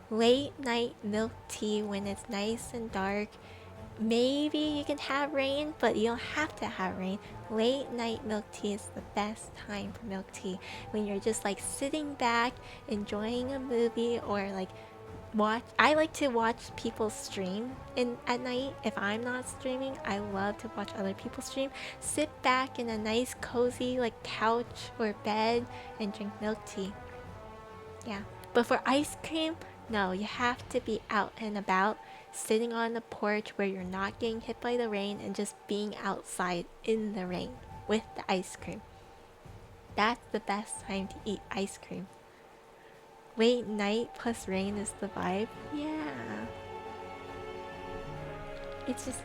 Late night milk tea when it's nice and dark. Maybe you can have rain, but you don't have to have rain. Late night milk tea is the best time for milk tea. When you're just like sitting back, enjoying a movie, or like I like to watch people stream at night. If I'm not streaming, I love to watch other people stream. Sit back in a nice cozy like couch or bed and drink milk tea. Yeah. But for ice cream, no, you have to be out and about, sitting on the porch where you're not getting hit by the rain and just being outside in the rain with the ice cream. That's the best time to eat ice cream. Late night plus rain is the vibe. Yeah. It's just,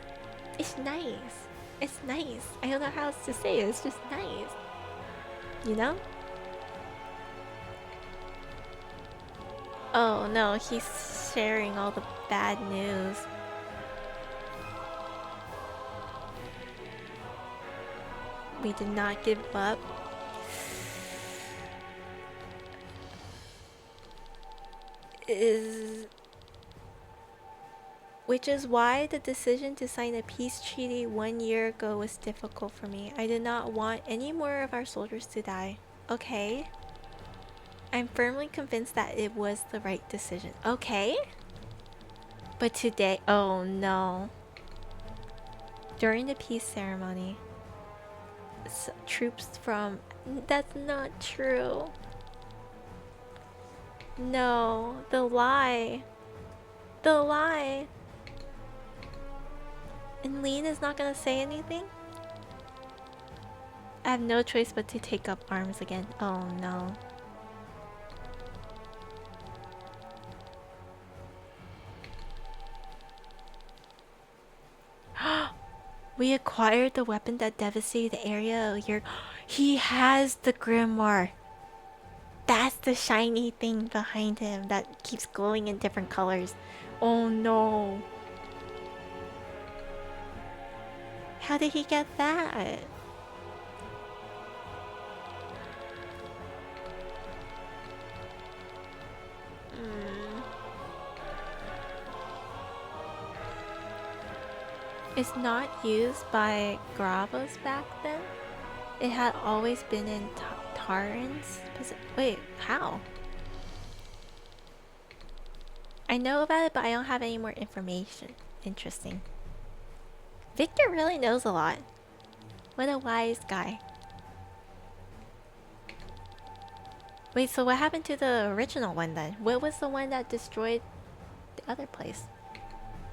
it's nice. It's nice. I don't know how else to say it. It's just nice. You know? Oh no, he's sharing all the bad news. We did not give up. Which is why the decision to sign a peace treaty 1 year ago was difficult for me. I did not want any more of our soldiers to die. Okay. I'm firmly convinced that it was the right decision. Okay. But today, oh no. During the peace ceremony, troops from... That's not true. No, the lie. The lie. And Lean is not gonna say anything? I have no choice but to take up arms again. Oh no. We acquired the weapon that devastated the area a year. He has the grimoire. That's the shiny thing behind him that keeps glowing in different colors. Oh no. How did he get that? It's not used by Gravos back then. It had always been in Taran's. Wait, how? I know about it, but I don't have any more information. Interesting. Victor really knows a lot. What a wise guy. Wait, so what happened to the original one then? What was the one that destroyed the other place?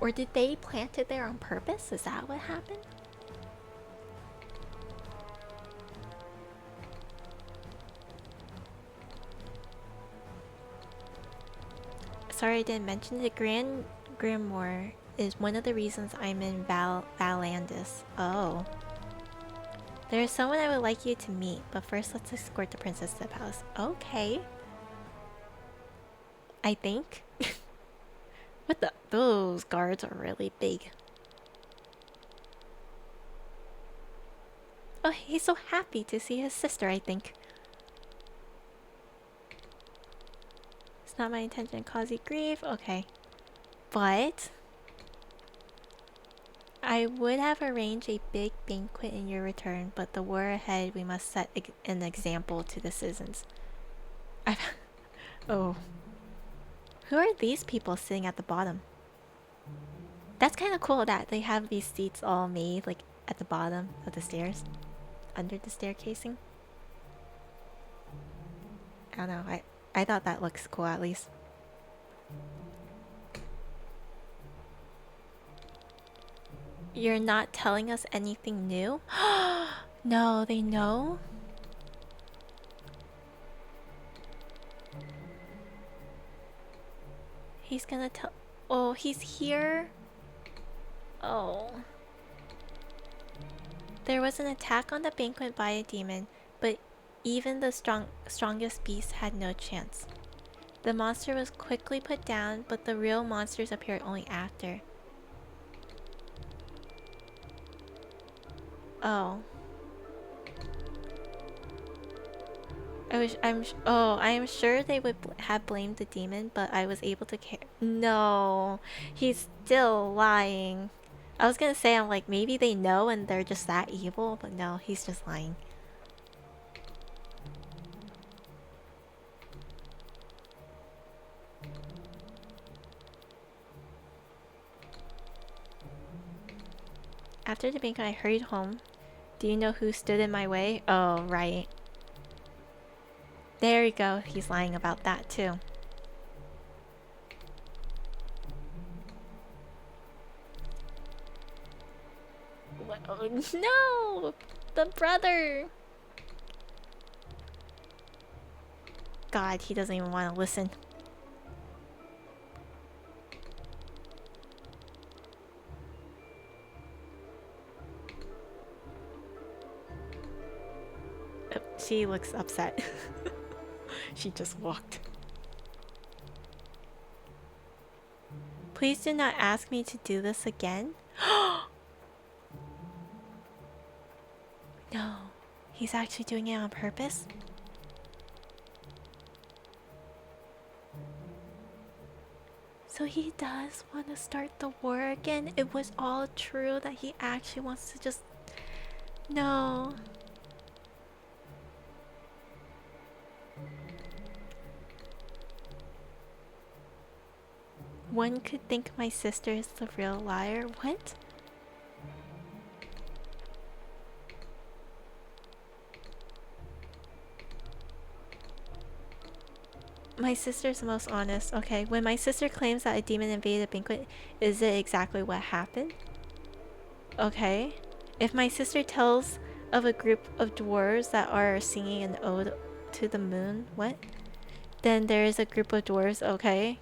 Or did they plant it there on purpose? Is that what happened? Sorry I didn't mention the Grand Grimoire is one of the reasons I'm in Valandis. Oh. There's someone I would like you to meet, but first let's escort the princess to the palace. Okay. I think. What the? Those guards are really big. Oh, he's so happy to see his sister, I think. It's not my intention to cause you grief. Okay. But I would have arranged a big banquet in your return, but the war ahead, we must set an example to the citizens. Oh. Who are these people sitting at the bottom? That's kind of cool that they have these seats all made, like, at the bottom of the stairs. Under the staircasing. I don't know, I thought that looks cool at least. You're not telling us anything new? No, they know? He's gonna tell. Oh, he's here? Oh. There was an attack on the banquet by a demon, but even the strongest beast had no chance. The monster was quickly put down, but the real monsters appeared only after. Oh. I am sure they would have blamed the demon, but I was able to No, he's still lying. I was gonna say, I'm like, maybe they know and they're just that evil, but no, he's just lying. After the banquet, I hurried home. Do you know who stood in my way? Oh, right. There you go. He's lying about that too. Oh, no! The brother! God, he doesn't even want to listen. Oh, she looks upset. She just walked. Please do not ask me to do this again. No, he's actually doing it on purpose. So he does want to start the war again? It was all true that he actually wants to just... No. One could think my sister is the real liar. What? My sister's the most honest. Okay, when my sister claims that a demon invaded a banquet, is it exactly what happened? Okay. If my sister tells of a group of dwarves that are singing an ode to the moon, what? Then there is a group of dwarves, okay.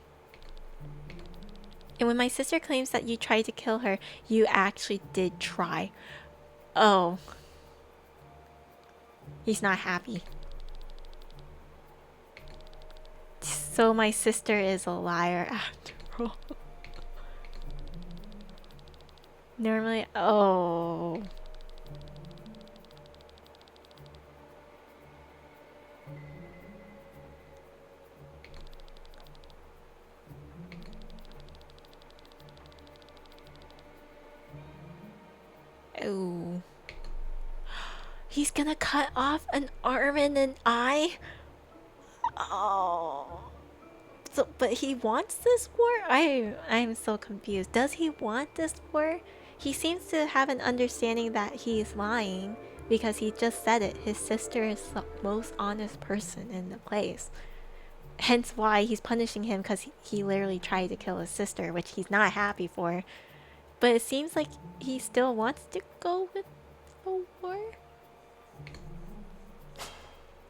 And when my sister claims that you tried to kill her, you actually did try. Oh. He's not happy. So my sister is a liar after all. Normally, oh. Oh. He's gonna cut off an arm and an eye? Oh. So, but he wants this war? I'm so confused. Does he want this war? He seems to have an understanding that he's lying because he just said it. His sister is the most honest person in the place. Hence why he's punishing him, because he literally tried to kill his sister, which he's not happy for. But it seems like he still wants to go with the war.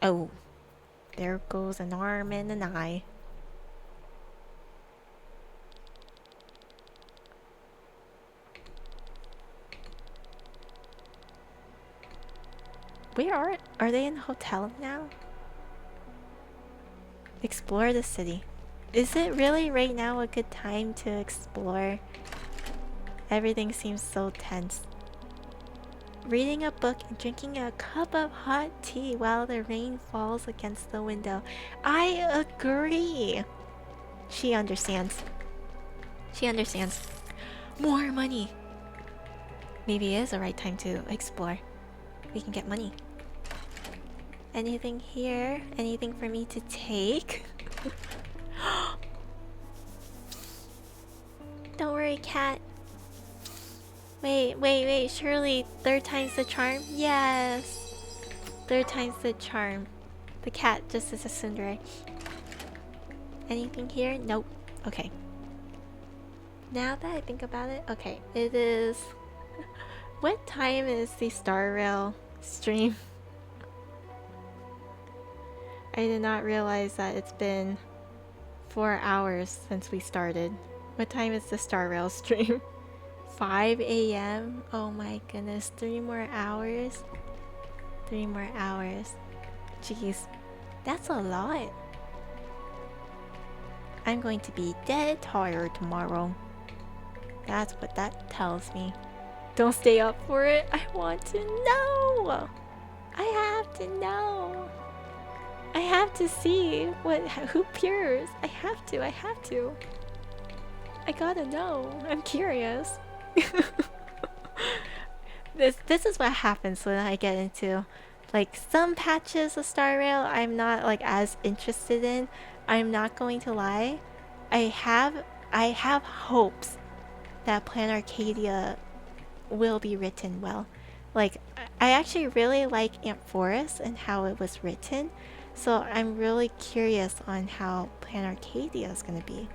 Oh, there goes an arm and an eye. Where are they in a hotel now? Explore the city. Is it really right now a good time to explore? Everything seems so tense. Reading a book and drinking a cup of hot tea while the rain falls against the window. I agree. She understands. She understands. More money. Maybe it is the right time to explore. We can get money. Anything here? Anything for me to take? Don't worry, cat. Wait. Surely third time's the charm? Yes. Third time's the charm. The cat just is a tsundere. Anything here? Nope. Okay. Now that I think about it, okay, it is... What time is the Star Rail stream? I did not realize that it's been 4 hours since we started. What time is the Star Rail stream? 5 a.m? Oh my goodness, 3 more hours? 3 more hours. Jeez, that's a lot. I'm going to be dead tired tomorrow. That's what that tells me. Don't stay up for it. I want to know. I have to know. I have to see who appears. I have to. I gotta know. I'm curious. This is what happens when I get into like some patches of Star Rail I'm not like as interested in. I'm not going to lie. I have hopes that Plan Arcadia will be written well. Like, I actually really like Ant Forest and how it was written, so I'm really curious on how Plan Arcadia is going to be.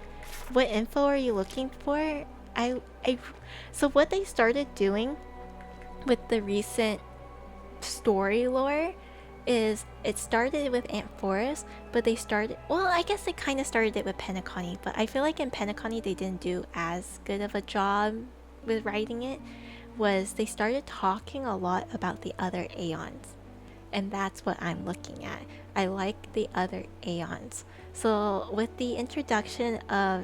What info are you looking for? So what they started doing with the recent story lore is it started with Ant Forest, but they started, well, I guess they kind of started it with Penacony, but I feel like in Penacony they didn't do as good of a job with writing it. Was they started talking a lot about the other Aeons, and that's what I'm looking at. I like the other Aeons. So with the introduction of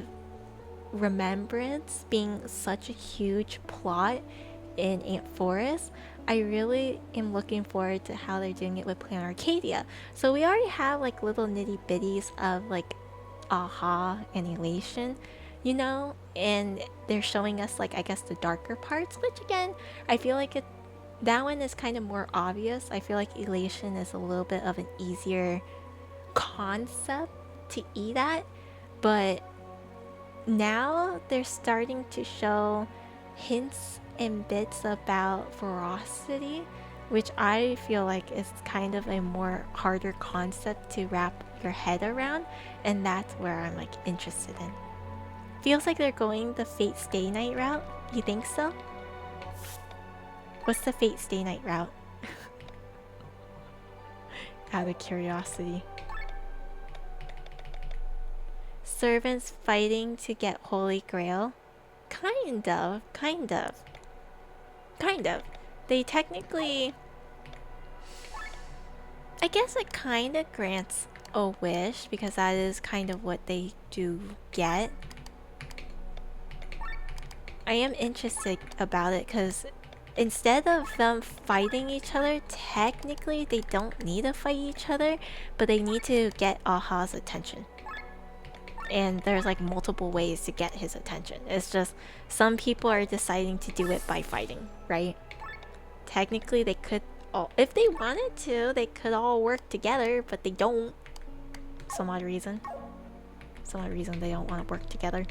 Remembrance being such a huge plot in Ant Forest, I really am looking forward to how they're doing it with Plan Arcadia. So we already have like little nitty bitties of like aha and elation, you know, and they're showing us like I guess the darker parts, which again I feel like that one is kind of more obvious. I feel like elation is a little bit of an easier concept to eat at, but now they're starting to show hints and bits about ferocity, which I feel like is kind of a more harder concept to wrap your head around, and that's where I'm like interested in. Feels like they're going the Fate Stay Night route. You think so? What's the Fate Stay Night route? Out of curiosity. Servants fighting to get Holy Grail? Kind of. They technically... I guess it kind of grants a wish, because that is kind of what they do get. I am interested about it, because instead of them fighting each other, technically they don't need to fight each other, but they need to get Aha's attention. And there's like multiple ways to get his attention. It's just some people are deciding to do it by fighting, right? Technically they could all, if they wanted to, they could all work together, but they don't. Some odd reason. some reason they don't want to work together.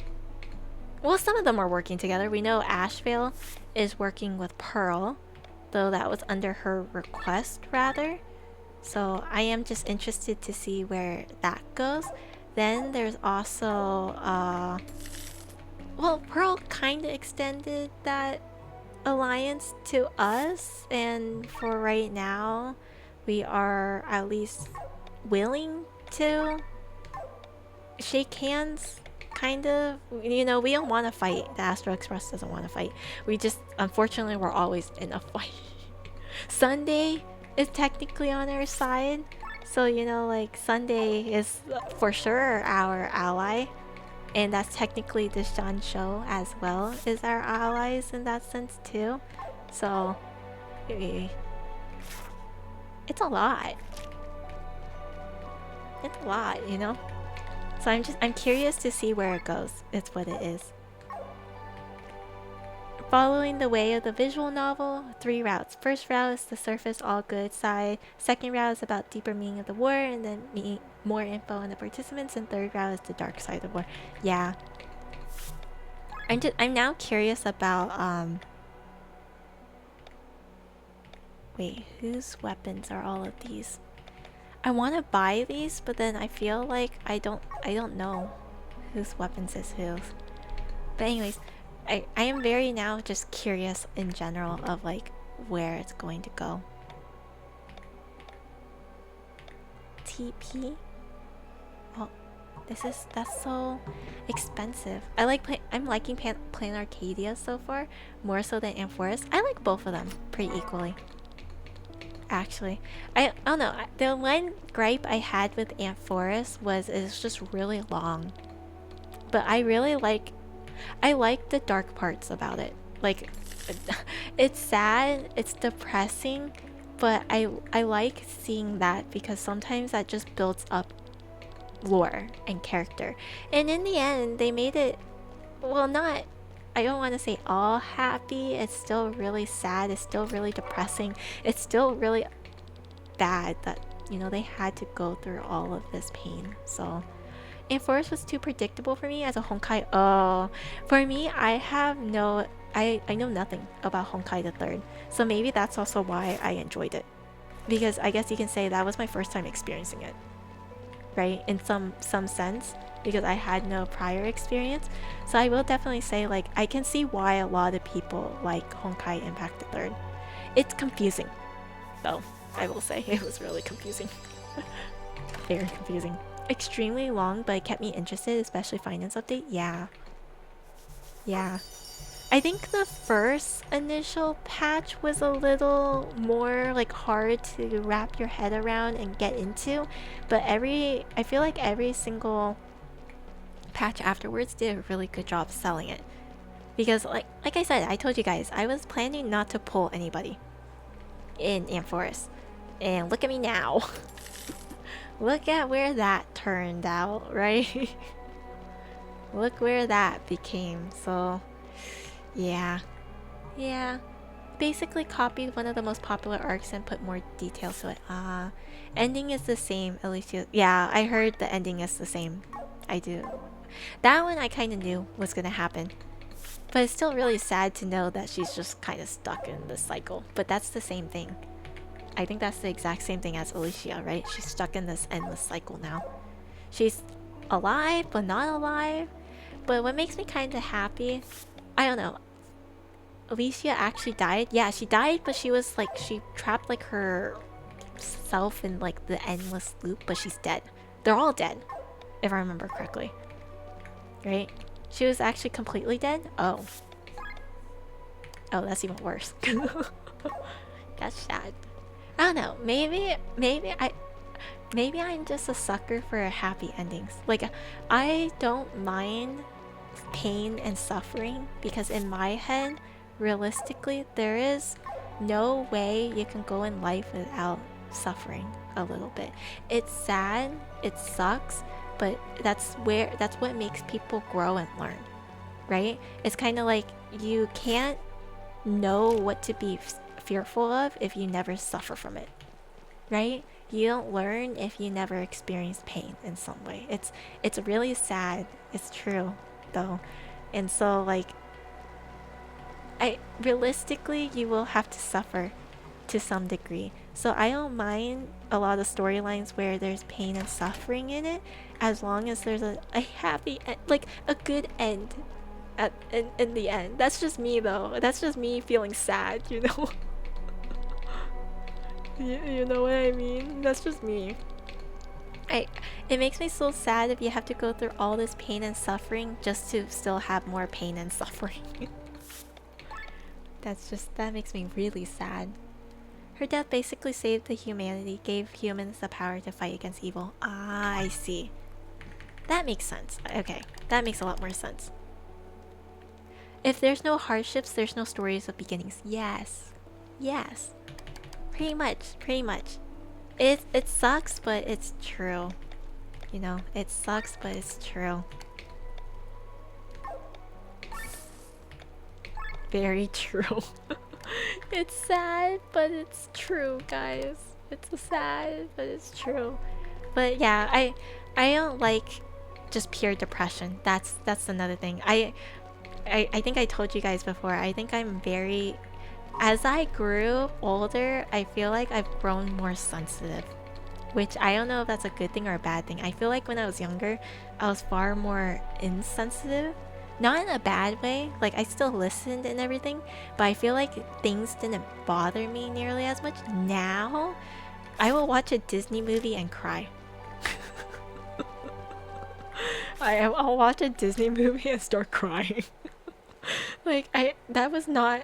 Well, some of them are working together. We know Ashvale is working with Pearl, though that was under her request rather. So I am just interested to see where that goes. Then there's also well, Pearl kind of extended that alliance to us, and for right now we are at least willing to shake hands, kind of. You know, we don't want to fight. The Astro Express doesn't want to fight. We just, unfortunately, we're always in a fight. Sunday is technically on our side, so you know, like, Sunday is for sure our ally, and that's technically the Shan Show as well is our allies in that sense too. So it's a lot. It's a lot, you know? So I'm curious to see where it goes. It's what it is. Following the way of the visual novel, 3 routes. First route is the surface all good side. Second route is about deeper meaning of the war and then more info on the participants. And third route is the dark side of war. Yeah. I'm now curious about wait, whose weapons are all of these? I want to buy these, but then I feel like I don't know whose weapons is whose. But anyways, I am very now just curious in general of like where it's going to go. TP? Oh, that's so expensive. I'm liking playing Arcadia so far, more so than Amphoris. I like both of them pretty equally. Actually, I don't know. The one gripe I had with Amphoris was it's just really long. But I like the dark parts about it. Like, it's sad, it's depressing, but I like seeing that because sometimes that just builds up lore and character. And in the end, they made it, well, not, I don't want to say all happy. It's still really sad. It's still really depressing. It's still really bad that, you know, they had to go through all of this pain. So Amphoris was too predictable for me as a Honkai. Oh, for me, I know nothing about Honkai the Third. So maybe that's also why I enjoyed it. Because I guess you can say that was my first time experiencing it. Right? In some sense. Because I had no prior experience. So I will definitely say, like, I can see why a lot of people like Honkai Impact the Third. It's confusing, though. I will say it was really confusing. Very confusing. Extremely long, but it kept me interested, especially finance update. Yeah. I think the first initial patch was a little more like hard to wrap your head around and get into, but I feel like every single patch afterwards did a really good job selling it. Because like I said, I told you guys, I was planning not to pull anybody in Amphoris. And look at me now. Look at where that turned out, right? Look where that became. So yeah. Basically copied one of the most popular arcs and put more details to it. Ending is the same, at least yeah, I heard the ending is the same. I do. That one I kind of knew was gonna happen. But it's still really sad to know that she's just kind of stuck in this cycle. But that's the same thing. I think that's the exact same thing as Alicia, right? She's stuck in this endless cycle now. She's alive, but not alive. But what makes me kind of happy, I don't know. Alicia actually died. Yeah, she died, but she was like, she trapped like her self in like the endless loop, but she's dead. They're all dead, if I remember correctly. Right? She was actually completely dead? Oh, that's even worse. That's sad. I don't know. Maybe I'm just a sucker for happy endings. Like, I don't mind pain and suffering because in my head, realistically, there is no way you can go in life without suffering a little bit. It's sad, it sucks, but that's what makes people grow and learn, right? It's kind of like you can't know what to be fearful of if you never suffer from it, right? you don't learn if you never experience pain in some way. It's really sad. It's true, though. And so like I realistically you will have to suffer to some degree. So I don't mind a lot of storylines where there's pain and suffering in it, as long as there's a happy like a good end in the end. That's just me though. That's just me feeling sad, you know. You know what I mean? That's just me. I it makes me so sad if you have to go through all this pain and suffering just to still have more pain and suffering. That makes me really sad. Her death basically saved the humanity, gave humans the power to fight against evil. Ah, I see. That makes sense. Okay, that makes a lot more sense. If there's no hardships, there's no stories of beginnings. Yes. Yes. Pretty much. Pretty much. It sucks, but it's true. You know, it sucks, but it's true. Very true. It's sad, but it's true, guys. It's sad, but it's true. But yeah, I don't like just pure depression. That's another thing. I think I told you guys before. I think I'm very, as I grew older, I feel like I've grown more sensitive, which I don't know if that's a good thing or a bad thing. I feel like when I was younger, I was far more insensitive. Not in a bad way, like I still listened and everything, but I feel like things didn't bother me nearly as much. Now, I will watch a Disney movie and cry. I'll watch a Disney movie and start crying. Like, that was not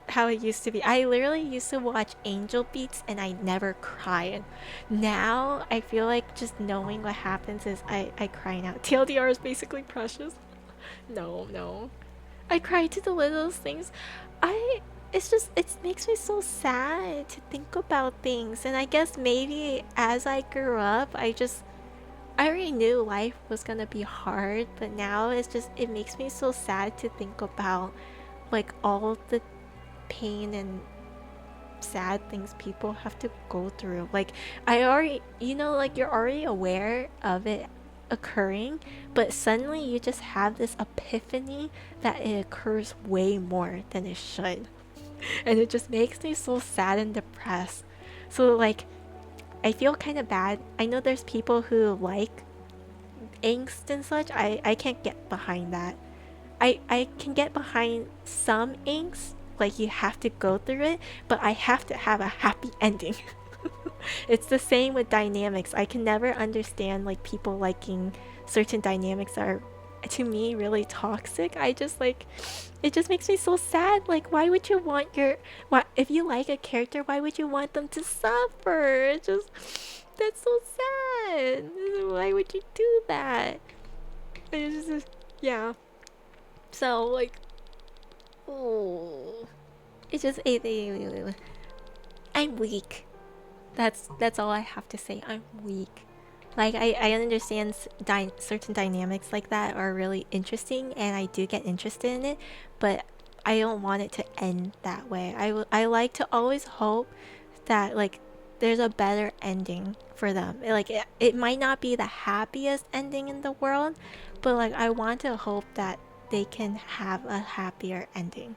how it used to be. I literally used to watch Angel Beats and I never cried. Now, I feel like just knowing what happens is I cry now. TLDR is basically precious. No. I cry to the littlest things. It makes me so sad to think about things. And I guess maybe as I grew up, I already knew life was gonna be hard, but now it makes me so sad to think about like all the pain and sad things people have to go through. Like I already, like you're already aware of it occurring, but suddenly you just have this epiphany that it occurs way more than it should. And it just makes me so sad and depressed. So like I feel kind of bad. I know there's people who like angst and such. I can't get behind that. I can get behind some angst, like you have to go through it, but I have to have a happy ending. It's the same with dynamics. I can never understand like people liking certain dynamics that are, to me, really toxic. It just makes me so sad. Like why would you want if you like a character, why would you want them to suffer? That's so sad. Why would you do that? Yeah. So like, oh, I'm weak. That's all I have to say. I'm weak. Like I understand certain dynamics like that are really interesting, and I do get interested in it, but I don't want it to end that way. I like to always hope that like there's a better ending for them. Like it might not be the happiest ending in the world, but like I want to hope that they can have a happier ending.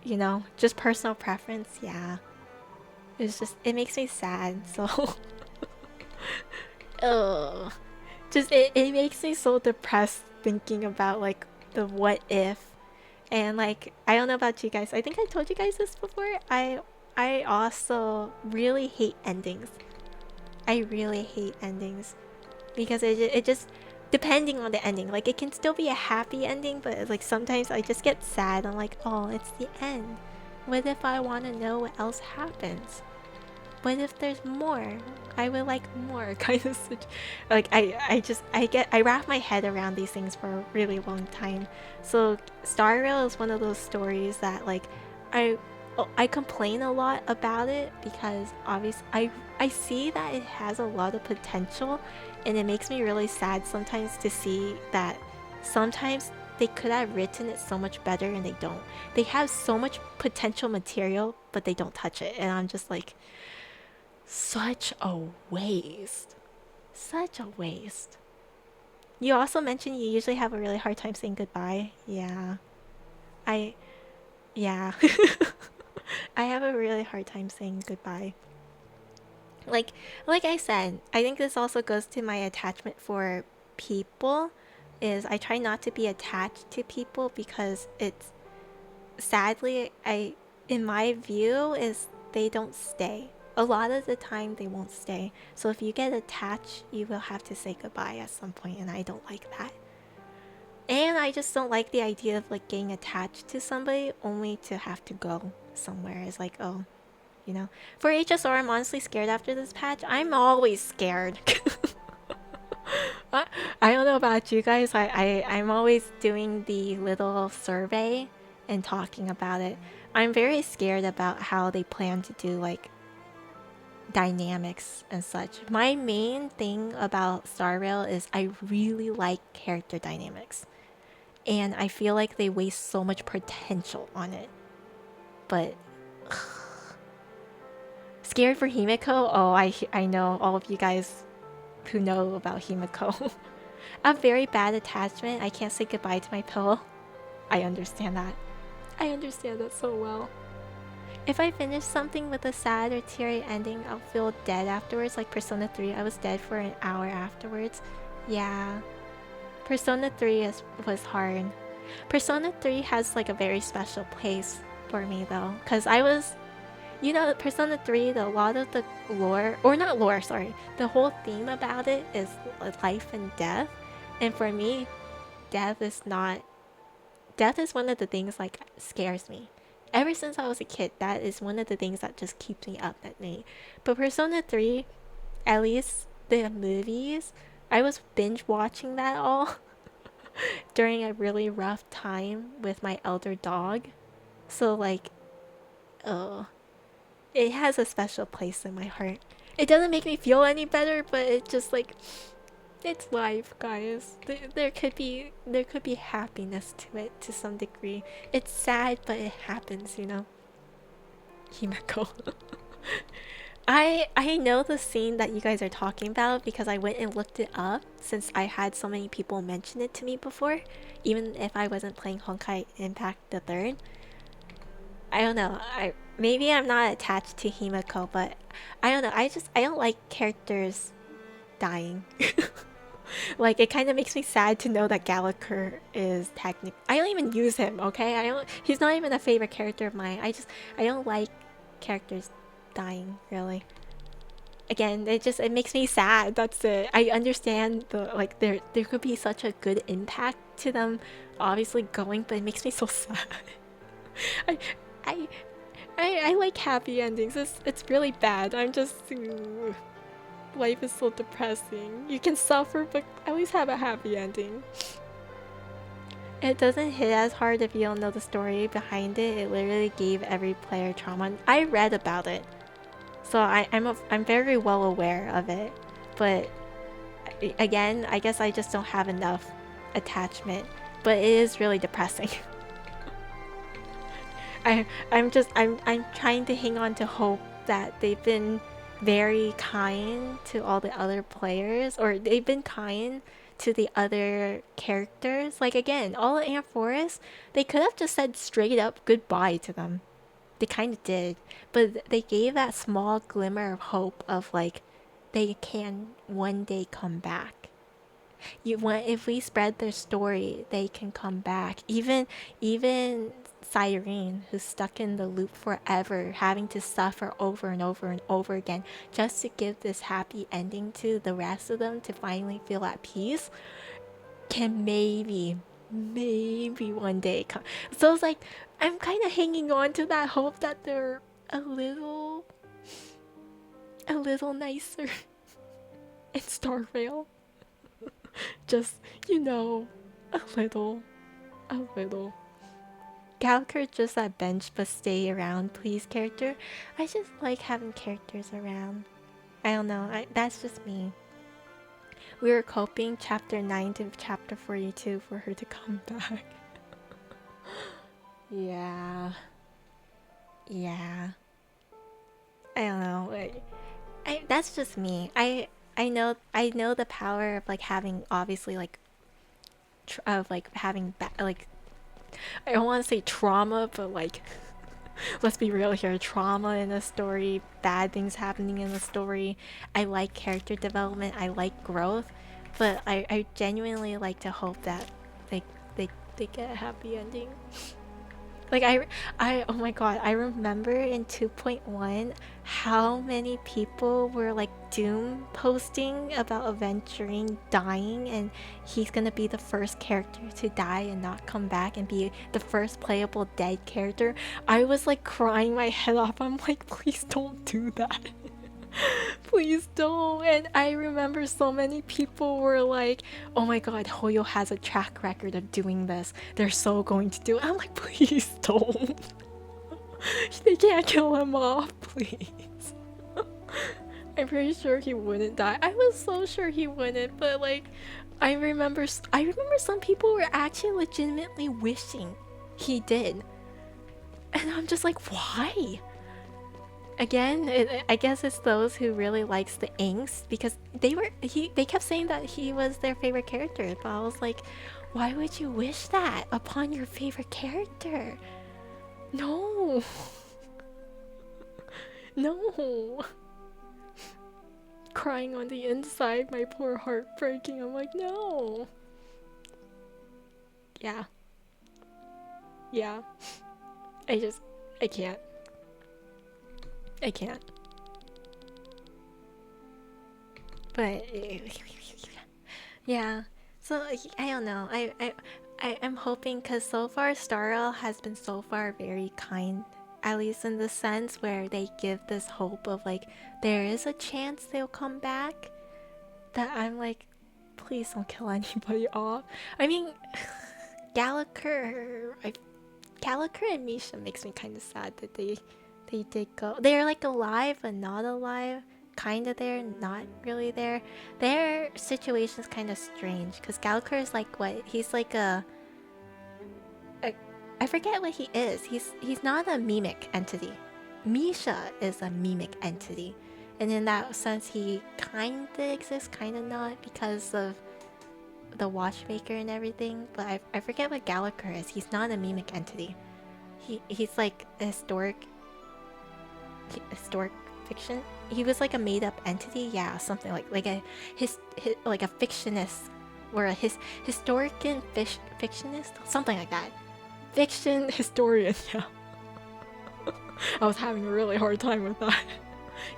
You know, just personal preference. Yeah. It makes me sad. So ugh. It makes me so depressed thinking about like the what if. And like I don't know about you guys. I think I told you guys this before. I also really hate endings. I really hate endings because it just, depending on the ending, like it can still be a happy ending, but like sometimes I just get sad. I'm like, oh, it's the end. What if I want to know what else happens? What if there's more? I would like more, kind of like I wrap my head around these things for a really long time. So Star Rail is one of those stories that like I complain a lot about it because obviously I see that it has a lot of potential, and it makes me really sad sometimes to see that sometimes they could have written it so much better and they don't. They have so much potential material, but they don't touch it, and I'm just like Such a waste. Such a waste. You also mentioned you usually have a really hard time saying goodbye. Yeah. I yeah. I have a really hard time saying goodbye. Like like I said, I think this also goes to my attachment for people is I try not to be attached to people because it's sadly I in my view is they don't stay. A lot of the time they won't stay. So if you get attached, you will have to say goodbye at some point and I don't like that. And I just don't like the idea of like getting attached to somebody only to have to go somewhere. It's like, oh, you know. For HSR, I'm honestly scared after this patch. I'm always scared. I don't know about you guys. I'm always doing the little survey and talking about it. I'm very scared about how they plan to do like dynamics and such. My main thing about Star Rail is I really like character dynamics. And I feel like they waste so much potential on it. But scared for Himiko? Oh, I know all of you guys who know about Himiko. A very bad attachment. I can't say goodbye to my pillow. I understand that. I understand that so well. If I finish something with a sad or teary ending, I'll feel dead afterwards. Like Persona 3, I was dead for an hour afterwards. Yeah. Persona 3 was hard. Persona 3 has like a very special place for me though. Because I was, you know, Persona 3, a lot of the lore, or not lore, sorry, the whole theme about it is life and death. And for me, death is one of the things like scares me. Ever since I was a kid, that is one of the things that just keeps me up at night. But Persona 3, at least the movies, I was binge watching that all during a really rough time with my elder dog. So like, oh, it has a special place in my heart. It doesn't make me feel any better, but it just like it's life, guys. There could be happiness to it to some degree. It's sad, but it happens, you know. Himeko. I know the scene that you guys are talking about because I went and looked it up since I had so many people mention it to me before, even if I wasn't playing Honkai Impact the Third. I don't know. Maybe I'm not attached to Himeko, but I don't know. I don't like characters dying. Like it kind of makes me sad to know that Gallagher is technic. I don't even use him. Okay, I don't. He's not even a favorite character of mine. I don't like characters dying really. Again, it makes me sad. That's it. I understand the like there could be such a good impact to them, obviously going, but it makes me so sad. I I I like happy endings. It's really bad. I'm just. Life is so depressing. You can suffer, but at least have a happy ending. It doesn't hit as hard if you don't know the story behind it. It literally gave every player trauma. I read about it, so I'm very well aware of it. But again, I guess I just don't have enough attachment. But it is really depressing. I'm trying to hang on to hope that they've been very kind to all the other players, or they've been kind to the other characters. Like again, all the Ant Forest, they could have just said straight up goodbye to them. They kind of did, but they gave that small glimmer of hope of like they can one day come back. You want if we spread their story, they can come back. Even Cyrene, who's stuck in the loop forever, having to suffer over and over and over again just to give this happy ending to the rest of them to finally feel at peace, can maybe one day come. So it's like I'm kind of hanging on to that hope that they're a little nicer in Star Rail. Just, you know, a little. Gallagher just that bench but stay around please character. I just like having characters around. I don't know, that's just me. We were coping chapter 9 to chapter 42 for her to come back. Yeah. I don't know. that's just me. I know the power of like having obviously like of like having like I don't want to say trauma, but like let's be real here, trauma in a story, bad things happening in the story. I like character development, I like growth, but I genuinely like to hope that they they they get a happy ending. Like oh my god, I remember in 2.1 how many people were like doom posting about Aventurine dying and he's gonna be the first character to die and not come back and be the first playable dead character. I was like crying my head off. I'm like, please don't do that. Please don't. And I remember so many people were like, oh my god, Hoyo has a track record of doing this. They're so going to do it. I'm like, please don't. They can't kill him off, please. I'm pretty sure he wouldn't die. I was so sure he wouldn't, but like, I remember some people were actually legitimately wishing he did. And I'm just like, why? Again, I guess it's those who really likes the angst because they kept saying that he was their favorite character, but I was like, why would you wish that upon your favorite character? No. No. Crying on the inside, my poor heart breaking. I'm like, no. Yeah. Yeah. I can't. I can't. But yeah. So I don't know. I'm hoping because so far Starl has been so far very kind, at least in the sense where they give this hope of like there is a chance they'll come back. That I'm like, please don't kill anybody off. I mean, Gallagher and Misha makes me kind of sad that they did go. They're like alive but not alive. Kinda there, not really there. Their situation's kind of strange because Gallagher is like what? He's like I forget what he is. He's not a mimic entity. Misha is a mimic entity, and in that sense, he kinda exists, kinda not because of the watchmaker and everything. But I forget what Gallagher is. He's not a mimic entity. He's like a historic fiction. He was like a made-up entity, yeah, something like a like a fictionist or a historic and fictionist, something like that. Fiction historian, yeah. I was having a really hard time with that.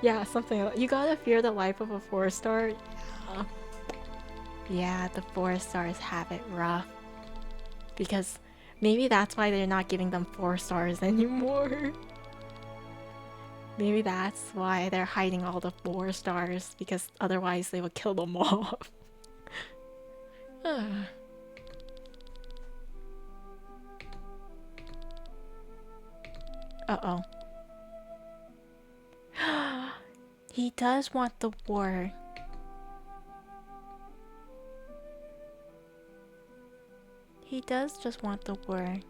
Yeah, something like that. You gotta fear the life of a 4-star. Yeah. Yeah, the 4-stars have it rough. Because maybe that's why they're not giving them 4 stars anymore. Maybe that's why they're hiding all the 4 stars, because otherwise they would kill them off. Uh-oh. He does want the war. He does just want the war.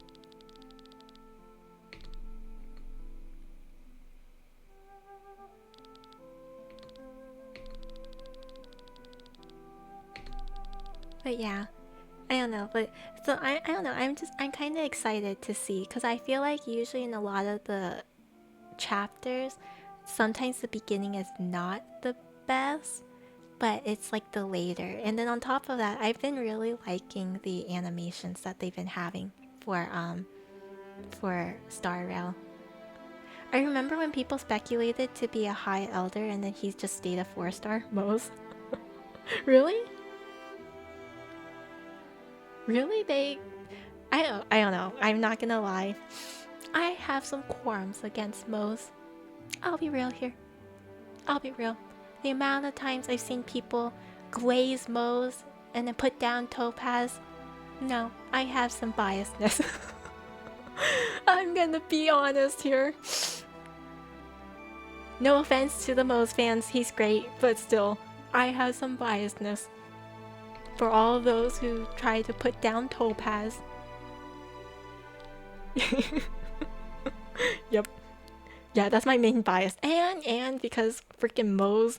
But yeah, I don't know. But so I don't know. I'm kind of excited to see because I feel like usually in a lot of the chapters, sometimes the beginning is not the best, but it's like the later. And then on top of that, I've been really liking the animations that they've been having for Star Rail. I remember when people speculated to be a High Elder and then he just stayed a 4-star most. Really? Really? I don't know. I'm not gonna lie. I have some qualms against Moe's. I'll be real here. I'll be real. The amount of times I've seen people glaze Moe's and then put down Topaz. No, I have some biasness. I'm gonna be honest here. No offense to the Moe's fans, he's great, but still, I have some biasness. For all of those who try to put down Topaz. Yep. Yeah, that's my main bias. And because freaking Moe's,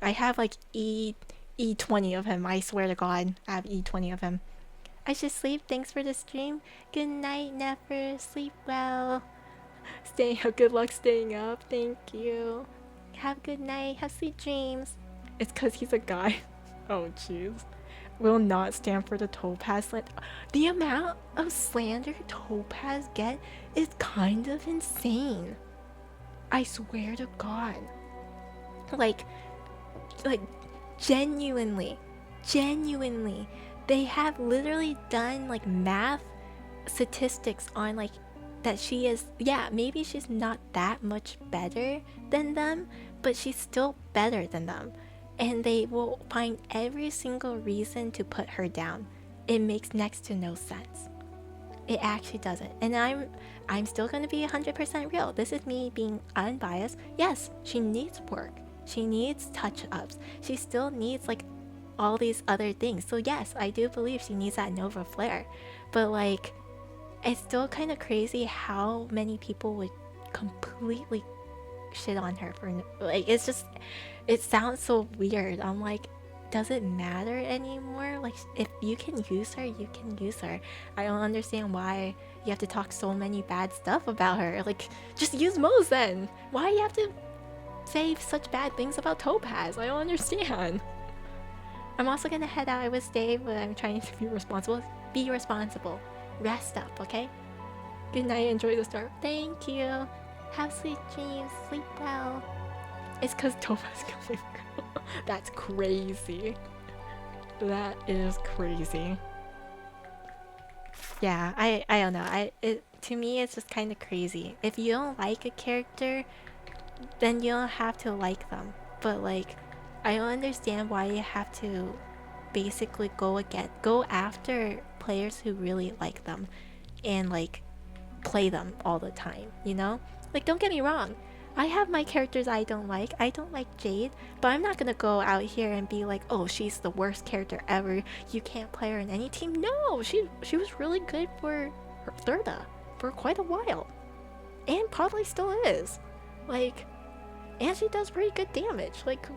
I have like E20 of him. I swear to God, I have E20 of him. I should sleep. Thanks for the stream. Good night, Never. Sleep well. Stay. Good luck staying up. Thank you. Have a good night. Have sweet dreams. It's because he's a guy. Oh, jeez. Will not stand for the Topaz slander. The amount of slander Topaz get is kind of insane. I swear to God. Like genuinely, they have literally done like math statistics on like that she is, yeah, maybe she's not that much better than them, but she's still better than them. And they will find every single reason to put her down. It makes next to no sense. It actually doesn't. And I'm still gonna be 100% real. This is me being unbiased. Yes, she needs work. She needs touch-ups. She still needs like all these other things. So yes, I do believe she needs that Nova Flare. But like, it's still kind of crazy how many people would completely shit on her for like, it's just, it sounds so weird. I'm like, does it matter anymore? Like, if you can use her, you can use her. I don't understand why you have to talk so many bad stuff about her. Like, just use Mose then. Why you have to say such bad things about Topaz? I don't understand. I'm also gonna head out. I would stay, but I'm trying to be responsible. Be responsible. Rest up, okay? Good night. Enjoy the start. Thank you. Have sweet dreams. Sleep well. It's because Topaz can leave girl. That's crazy. That is crazy. Yeah, I don't know. To me, it's just kind of crazy. If you don't like a character, then you don't have to like them. But like, I don't understand why you have to basically go after players who really like them and like play them all the time, you know? Like, don't get me wrong, I have my characters I don't like. I don't like Jade, but I'm not gonna go out here and be like, oh, she's the worst character ever, you can't play her in any team. No, she was really good for her Thirda for quite a while, and probably still is. Like, and she does pretty good damage. Like,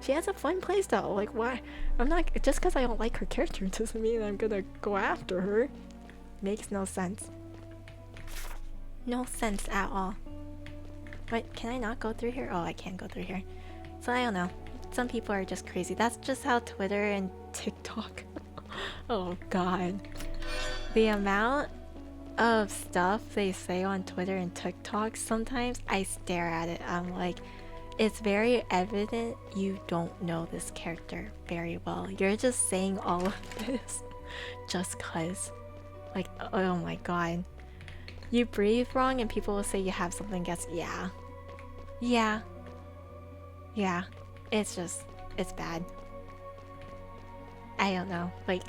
she has a fun playstyle. Like, why? I'm not, just because I don't like her character doesn't mean I'm gonna go after her. Makes no sense. No sense at all. Wait, can I not go through here? Oh, I can't go through here. So I don't know. Some people are just crazy. That's just how Twitter and TikTok. Oh God. The amount of stuff they say on Twitter and TikTok, sometimes I stare at it. I'm like, it's very evident you don't know this character very well. You're just saying all of this just cause. Like, oh my God. You breathe wrong and people will say you have something against. Yeah. It's just, it's bad. I don't know. Like,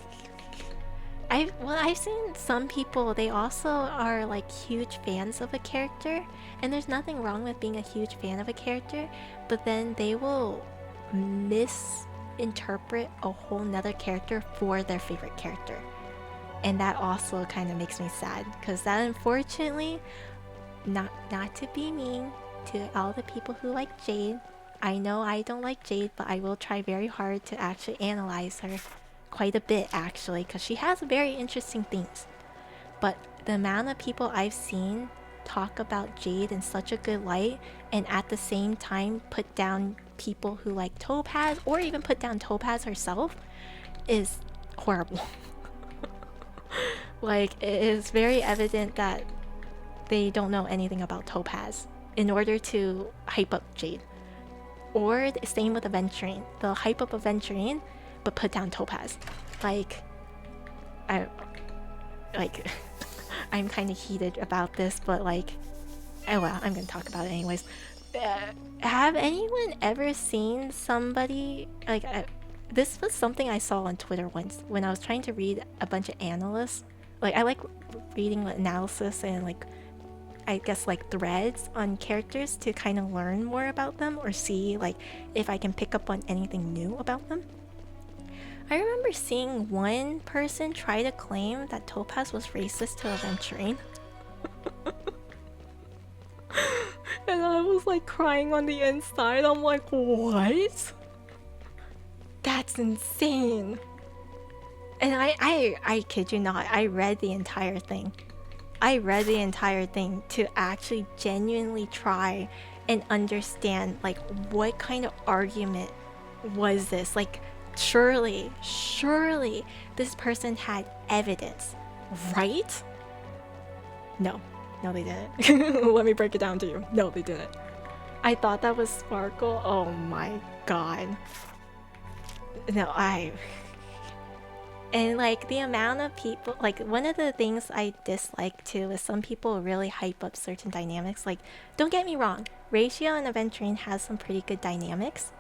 I've seen some people, they also are like huge fans of a character, and there's nothing wrong with being a huge fan of a character, but then they will misinterpret a whole nother character for their favorite character. And that also kind of makes me sad, because that, unfortunately, not to be mean to all the people who like Jade, I know I don't like Jade, but I will try very hard to actually analyze her quite a bit, actually, because she has very interesting things. But the amount of people I've seen talk about Jade in such a good light, and at the same time put down people who like Topaz, or even put down Topaz herself, is horrible. Like, it is very evident that they don't know anything about Topaz in order to hype up Jade. Or the same with Aventurine. They'll hype up Aventurine, but put down Topaz. Like, I'm kind of heated about this, but like, oh well, I'm gonna talk about it anyways. Have anyone ever seen somebody, like, this was something I saw on Twitter once when I was trying to read a bunch of analysts. Like, I like reading analysis and like, I guess like threads on characters to kind of learn more about them, or see like if I can pick up on anything new about them. I remember seeing one person try to claim that Topaz was racist to Aventurine. And I was like crying on the inside. I'm like, what? That's insane. And I kid you not, I read the entire thing. I read the entire thing to actually genuinely try and understand like what kind of argument was this? Like surely this person had evidence, right? No, they didn't. Let me break it down to you. No, they didn't. I thought that was Sparkle. Oh my god. No, and like the amount of people, like one of the things I dislike too is some people really hype up certain dynamics. Like, don't get me wrong, Ratio and Aventurine has some pretty good dynamics.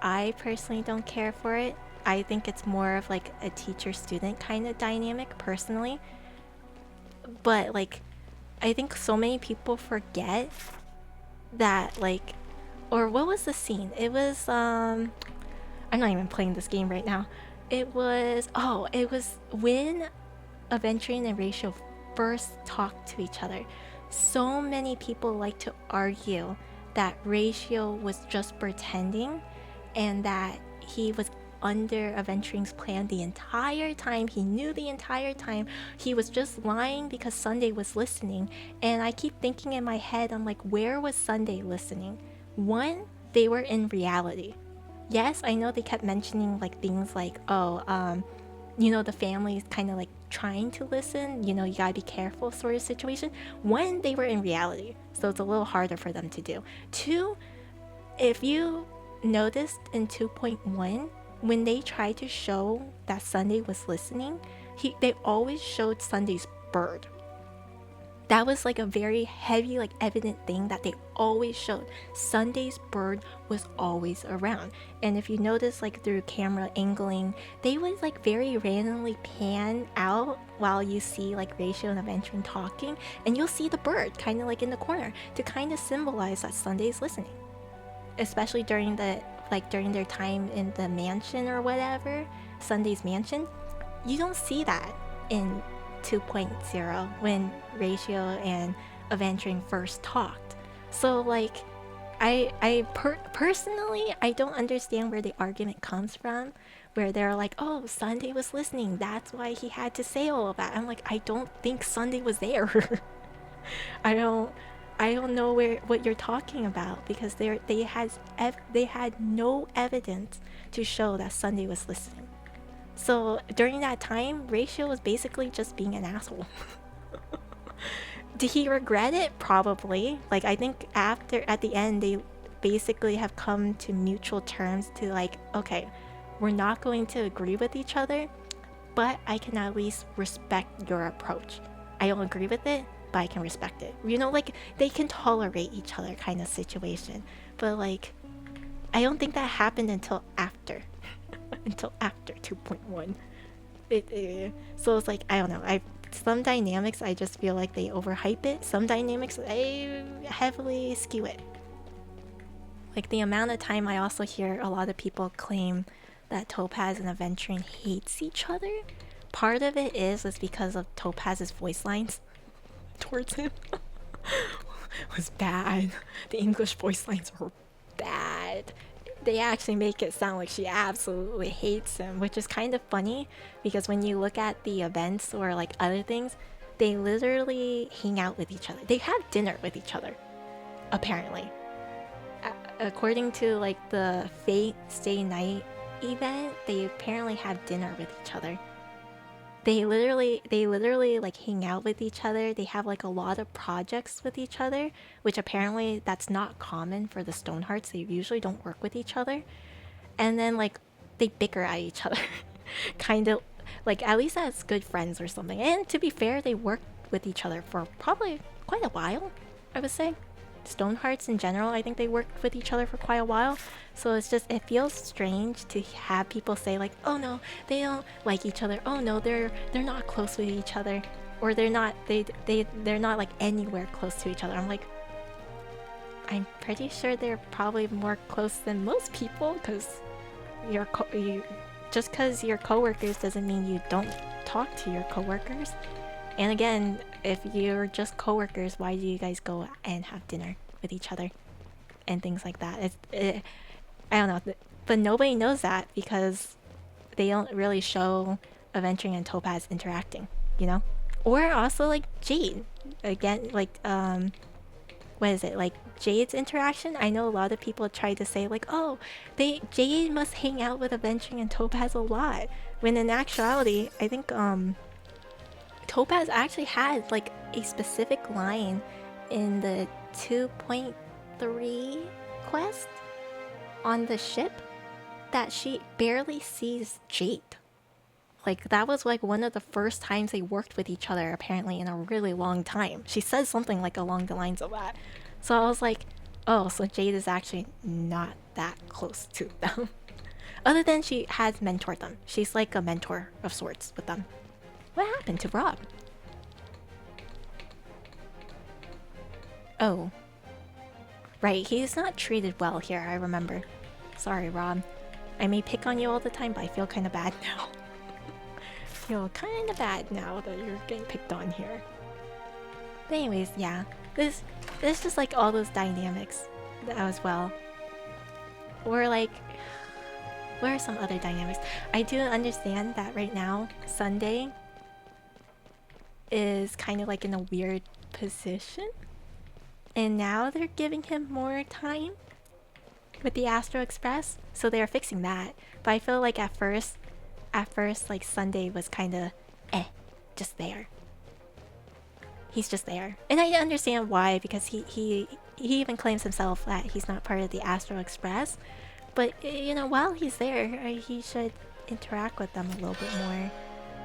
I personally don't care for it. I think it's more of like a teacher-student kind of dynamic personally. But like, I think so many people forget that like, or what was the scene? It was I'm not even playing this game right now. It was when Aventurine and Ratio first talked to each other. So many people like to argue that Ratio was just pretending and that he was under Aventurine's plan the entire time. He knew the entire time. He was just lying because Sunday was listening. And I keep thinking in my head, I'm like, where was Sunday listening? One, they were in reality. Yes, I know they kept mentioning like things like, oh, you know, the family is kind of like trying to listen, you know, you gotta be careful sort of situation. One, they were in reality, so it's a little harder for them to do. Two, if you noticed in 2.1, when they tried to show that Sunday was listening, they always showed Sunday's bird. That was like a very heavy, like evident thing that they always showed. Sunday's bird was always around. And if you notice like through camera angling, they would like very randomly pan out while you see like Ratio and Aventurine talking, and you'll see the bird kind of like in the corner to kind of symbolize that Sunday's listening. Especially during their time in the mansion or whatever, Sunday's mansion. You don't see that in 2.0 when Ratio and Aventurine first talked. So like personally I don't understand where the argument comes from, where they're like, oh, Sunday was listening, that's why he had to say all of that. I'm like, I don't think Sunday was there. I don't know what you're talking about, because they had no evidence to show that Sunday was listening. So during that time, Ratio was basically just being an asshole. Did he regret it? Probably. Like, I think at the end, they basically have come to mutual terms to like, okay, we're not going to agree with each other, but I can at least respect your approach. I don't agree with it, but I can respect it. You know, like, they can tolerate each other kind of situation. But like, I don't think that happened until after. Until after 2.1. So it's like, I don't know. Some dynamics, I just feel like they overhype it. Some dynamics, I heavily skew it. Like the amount of time I also hear a lot of people claim that Topaz and Aventurine hates each other. Part of it is because of Topaz's voice lines towards him. Was bad. The English voice lines were bad. They actually make it sound like she absolutely hates him, which is kind of funny because when you look at the events or like other things, they literally hang out with each other. They have dinner with each other, apparently. According to like the Fate Stay Night event, they apparently have dinner with each other. They literally like hang out with each other. They have like a lot of projects with each other, which apparently that's not common for the Stonehearts. They usually don't work with each other. And then like they bicker at each other. Kind of like, at least as good friends or something. And to be fair, they worked with each other for probably quite a while, I would say. Stonehearts in general, I think they worked with each other for quite a while. So it's just, it feels strange to have people say like, oh no, they don't like each other. Oh no, they're not close with each other, or they're not like anywhere close to each other. I'm like, I'm pretty sure they're probably more close than most people, because just because you're coworkers doesn't mean you don't talk to your coworkers. And again, if you're just coworkers, why do you guys go and have dinner with each other and things like that. I don't know, but nobody knows that because they don't really show Aventuring and Topaz interacting, you know? Or also like Jade. Again, like what is it? Like Jade's interaction? I know a lot of people try to say like, oh, Jade must hang out with Aventuring and Topaz a lot. When in actuality, I think Topaz actually had like a specific line in the 2.3 quest on the ship that she barely sees Jade. Like, that was like one of the first times they worked with each other, apparently, in a really long time. She says something like along the lines of that. So I was like, oh, so Jade is actually not that close to them. Other than she has mentored them. She's like a mentor of sorts with them. What happened to Rob? Oh. Right, he's not treated well here, I remember. Sorry, Rob. I may pick on you all the time, but I feel kind of bad now. Feel kind of bad now that you're getting picked on here. But anyways, yeah. There's just like all those dynamics as well. Or like, what are some other dynamics? I do understand that right now, Sunday is kind of like in a weird position. And now they're giving him more time with the Astro Express. So they're fixing that. But I feel like at first like Sunday was kind of just there. He's just there. And I understand why, because he even claims himself that he's not part of the Astro Express. But you know, while he's there, he should interact with them a little bit more.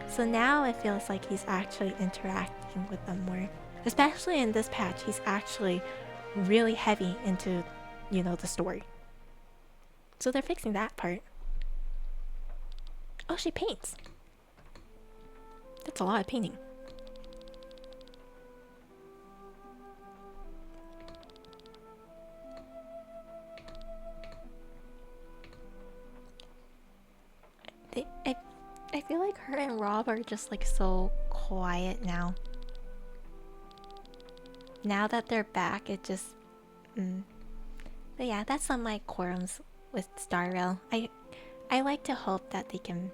So now it feels like he's actually interacting with them more. Especially in this patch, he's actually really heavy into, you know, the story. So they're fixing that part. Oh, she paints. That's a lot of painting. I feel like her and Rob are just like so quiet now. Now that they're back, it just... But yeah, that's some of my quorums with Star Rail. I like to hope that they can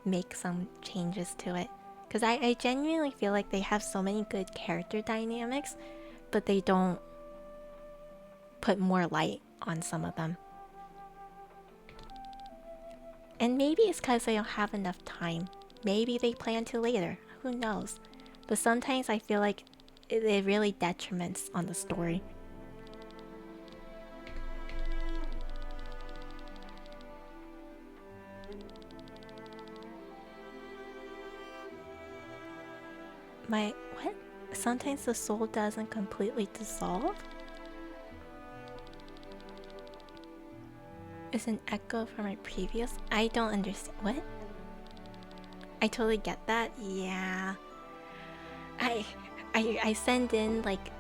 make some changes to it. Because I genuinely feel like they have so many good character dynamics, but they don't put more light on some of them. And maybe it's because they don't have enough time. Maybe they plan to later. Who knows? But sometimes I feel like it really detriments on the story. What? Sometimes the soul doesn't completely dissolve? Is an echo from my previous? I don't understand. What? I totally get that. Yeah. I send in like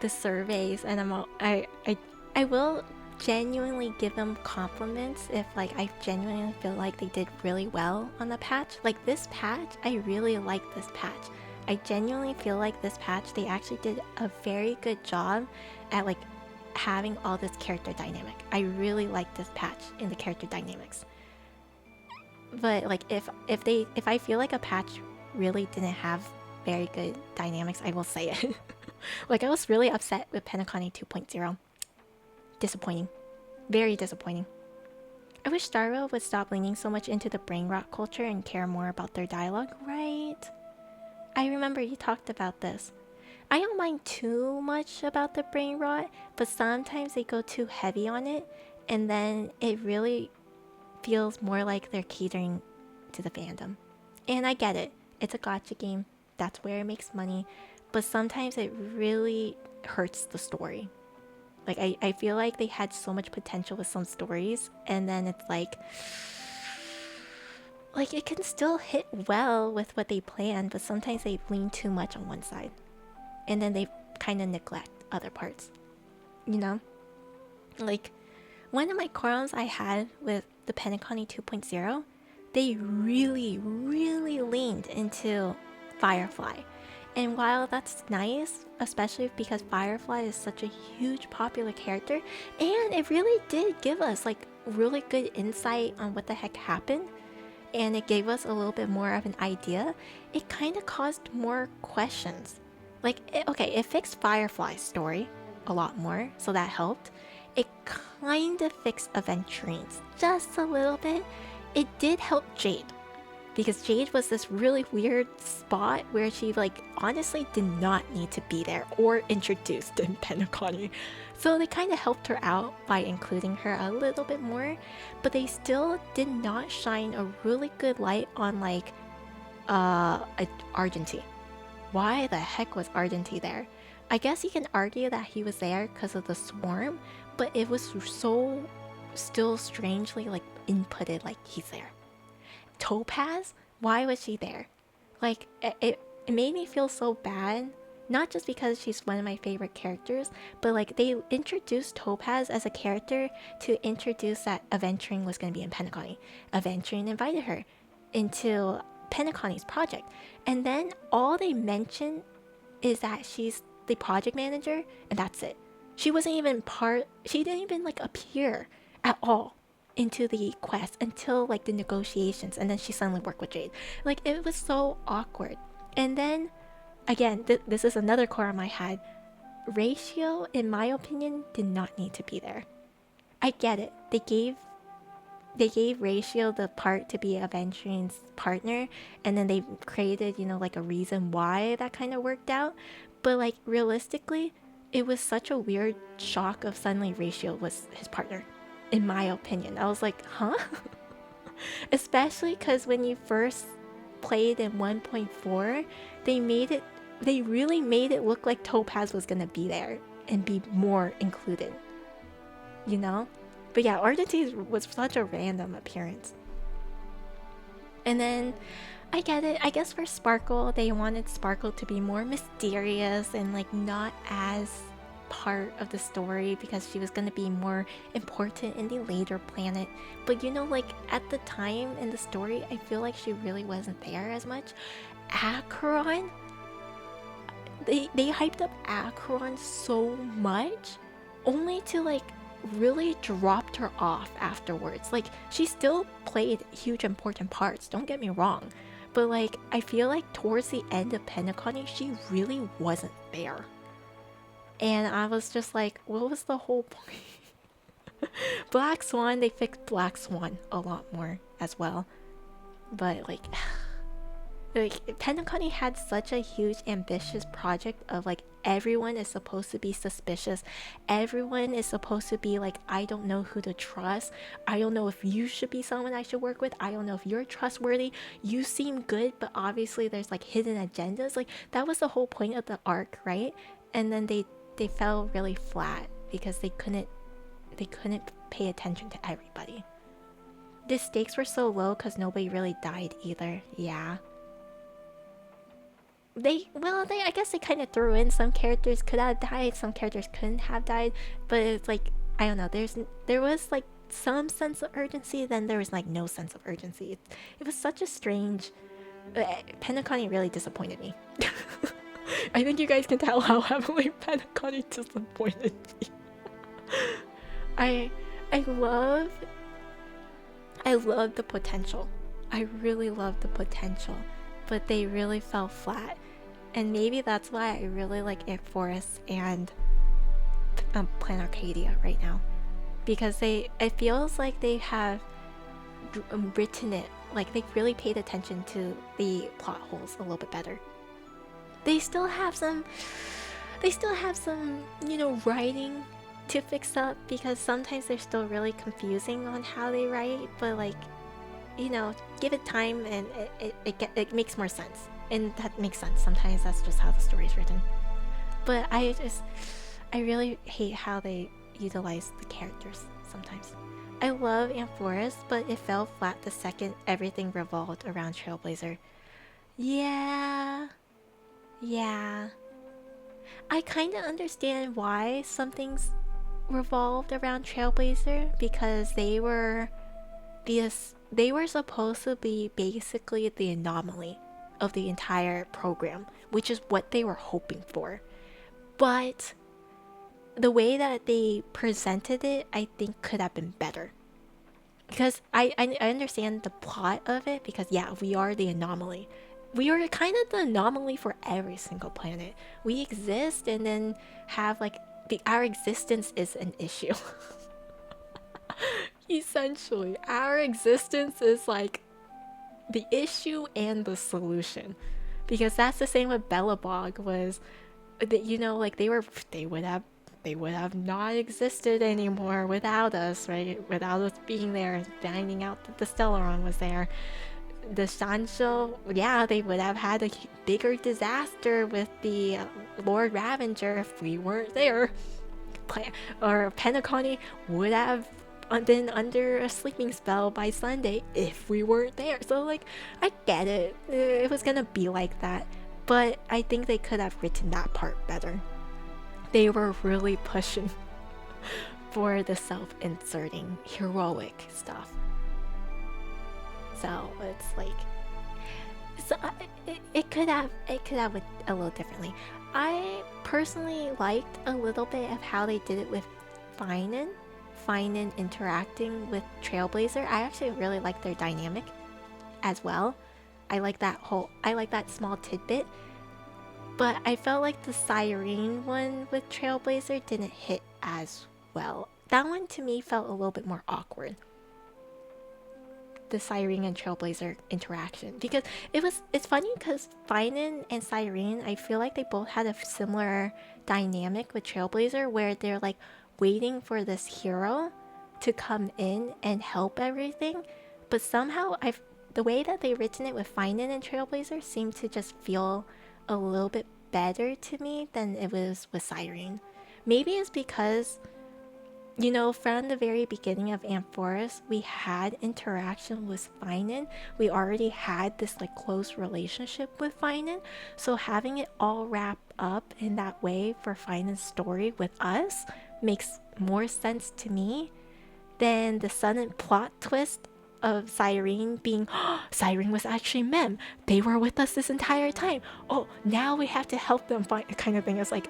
the surveys and I will genuinely give them compliments if like I genuinely feel like they did really well on the patch. Like this patch, I really like this patch. I genuinely feel like this patch they actually did a very good job at like having all this character dynamic. I really like this patch in the character dynamics. But like if I feel like a patch really didn't have very good dynamics, I will say it. Like I was really upset with Penacony 2.0. Disappointing. Very disappointing. I wish Star Rail would stop leaning so much into the brain rot culture and care more about their dialogue, right? I remember you talked about this. I don't mind too much about the brain rot, but sometimes they go too heavy on it, and then it really feels more like they're catering to the fandom. And I get it. It's a gacha game. That's where it makes money. But sometimes it really hurts the story. Like, I feel like they had so much potential with some stories, and then it's like it can still hit well with what they planned, but sometimes they lean too much on one side. And then they kind of neglect other parts. You know? Like, one of my quorums I had with the Penacony 2.0, they really, really leaned into Firefly. And while that's nice, especially because Firefly is such a huge popular character, and it really did give us like really good insight on what the heck happened, and it gave us a little bit more of an idea, it kind of caused more questions. Like, okay, it fixed Firefly's story a lot more, so that helped. It kind of fixed Aventurine's just a little bit. It did help Jade, because Jade was this really weird spot where she like honestly did not need to be there or introduced in Penacony. So they kind of helped her out by including her a little bit more, but they still did not shine a really good light on like Argenty. Why the heck was Argenty there? I guess you can argue that he was there because of the swarm, but it was so still strangely like inputted like he's there. Topaz? Why was she there? Like, it made me feel so bad. Not just because she's one of my favorite characters, but like they introduced Topaz as a character to introduce that Aventurine was going to be in Penacony. Aventurine invited her into Penacony's project. And then all they mention is that she's the project manager, and that's it. She wasn't even she didn't even like appear at all into the quest until like the negotiations, and then she suddenly worked with Jade. Like, it was so awkward. And then again, this is another core on my head. Ratio, in my opinion, did not need to be there. I get it. They gave Ratio the part to be Aventurine's partner, and then they created, you know, like a reason why that kind of worked out. But like realistically, it was such a weird shock of suddenly Ratio was his partner. In my opinion, I was like, huh? Especially because when you first played in 1.4, they really made it look like Topaz was gonna be there and be more included, you know? But yeah, Argenty was such a random appearance. And then I get it. I guess for Sparkle, they wanted Sparkle to be more mysterious and like not as part of the story because she was going to be more important in the later planet. But you know, like at the time in the story, I feel like she really wasn't there as much. Acheron, they hyped up Acheron so much, only to like really dropped her off afterwards. Like, she still played huge important parts, don't get me wrong, but like I feel like towards the end of Penacony, she really wasn't there. And I was just like, what was the whole point? Black Swan, they fixed Black Swan a lot more as well. But like Penacony had such a huge ambitious project of like everyone is supposed to be suspicious. Everyone is supposed to be like, I don't know who to trust. I don't know if you should be someone I should work with. I don't know if you're trustworthy. You seem good, but obviously there's like hidden agendas. Like, that was the whole point of the arc, right? And then they fell really flat because they couldn't pay attention to everybody. The stakes were so low because nobody really died either. Yeah. I guess they kind of threw in some characters could have died, some characters couldn't have died, but it's like, I don't know, there was like some sense of urgency, then there was like no sense of urgency. It was such a strange... Penacony really disappointed me. I think you guys can tell how heavily Penacony disappointed me. I love the potential. I really love the potential, but they really fell flat. And maybe that's why I really like It Forest and Planet Arcadia right now, because it feels like they have written it, like they really paid attention to the plot holes a little bit better. They still have some, you know, writing to fix up, because sometimes they're still really confusing on how they write, but like, you know, give it time and it makes more sense. And that makes sense. Sometimes that's just how the story's written. But I really hate how they utilize the characters sometimes. I love Forest, but it fell flat the second everything revolved around Trailblazer. Yeah. I kind of understand why some things revolved around Trailblazer, because they were supposed to be basically the anomaly of the entire program, which is what they were hoping for. But the way that they presented it, I think could have been better. Because I understand the plot of it, because yeah, we are the anomaly. We are kind of the anomaly for every single planet. We exist and then have like our existence is an issue. Essentially, our existence is like the issue and the solution. Because that's the same with Bellabog was that, you know, like they would have not existed anymore without us, right? Without us being there and finding out that the Stellaron was there. The Sancho, yeah, they would have had a bigger disaster with the Lord Ravenger if we weren't there. Or Penacony would have been under a sleeping spell by Sunday if we weren't there. So, like, I get it. It was gonna be like that. But I think they could have written that part better. They were really pushing for the self-inserting heroic stuff. So it's like, it could have went a little differently. I personally liked a little bit of how they did it with Finan interacting with Trailblazer. I actually really like their dynamic as well. I like that small tidbit. But I felt like the Cyrene one with Trailblazer didn't hit as well. That one to me felt a little bit more awkward. The Cyrene and Trailblazer interaction, because it's funny because Finan and Cyrene, I feel like they both had a similar dynamic with Trailblazer where they're like waiting for this hero to come in and help everything, but somehow the way that they written it with Finan and Trailblazer seemed to just feel a little bit better to me than it was with Cyrene. Maybe it's because, you know, from the very beginning of Amphoris, we had interaction with Finan. We already had this like close relationship with Finan. So having it all wrap up in that way for Finan's story with us makes more sense to me than the sudden plot twist of Cyrene being, oh, Cyrene was actually Mem. They were with us this entire time. Oh, now we have to help them find kind of thing. It's like,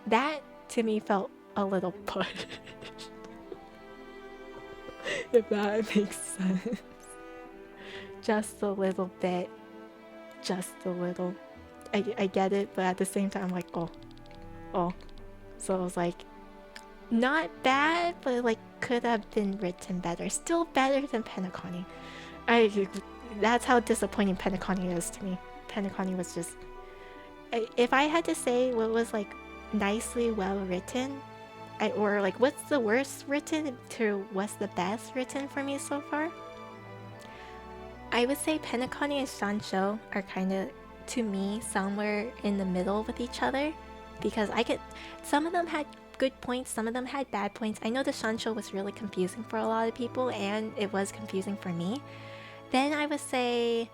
that to me felt a little pushed. If that makes sense. Just a little bit. Just a little. I get it, but at the same time, I'm like, oh. So it was like, not bad, but like could have been written better. Still better than Penacony. That's how disappointing Penacony is to me. Penacony was just, if I had to say what was like nicely well written, or like what's the worst written to what's the best written for me so far, I would say Penacony and Sancho are kind of, to me, somewhere in the middle with each other, because some of them had good points, some of them had bad points. I know the Sancho was really confusing for a lot of people, and it was confusing for me. Then I would say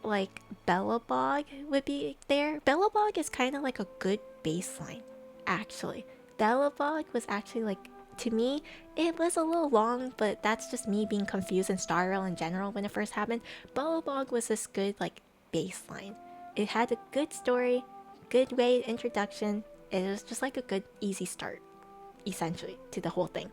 like Bellabog would be there. Bellabog is kind of like a good baseline, actually. Bellabog was actually like, to me, it was a little long, but that's just me being confused in Star Rail in general when it first happened. Bellabog was this good like baseline. It had a good story, good way introduction. It was just like a good easy start, essentially, to the whole thing.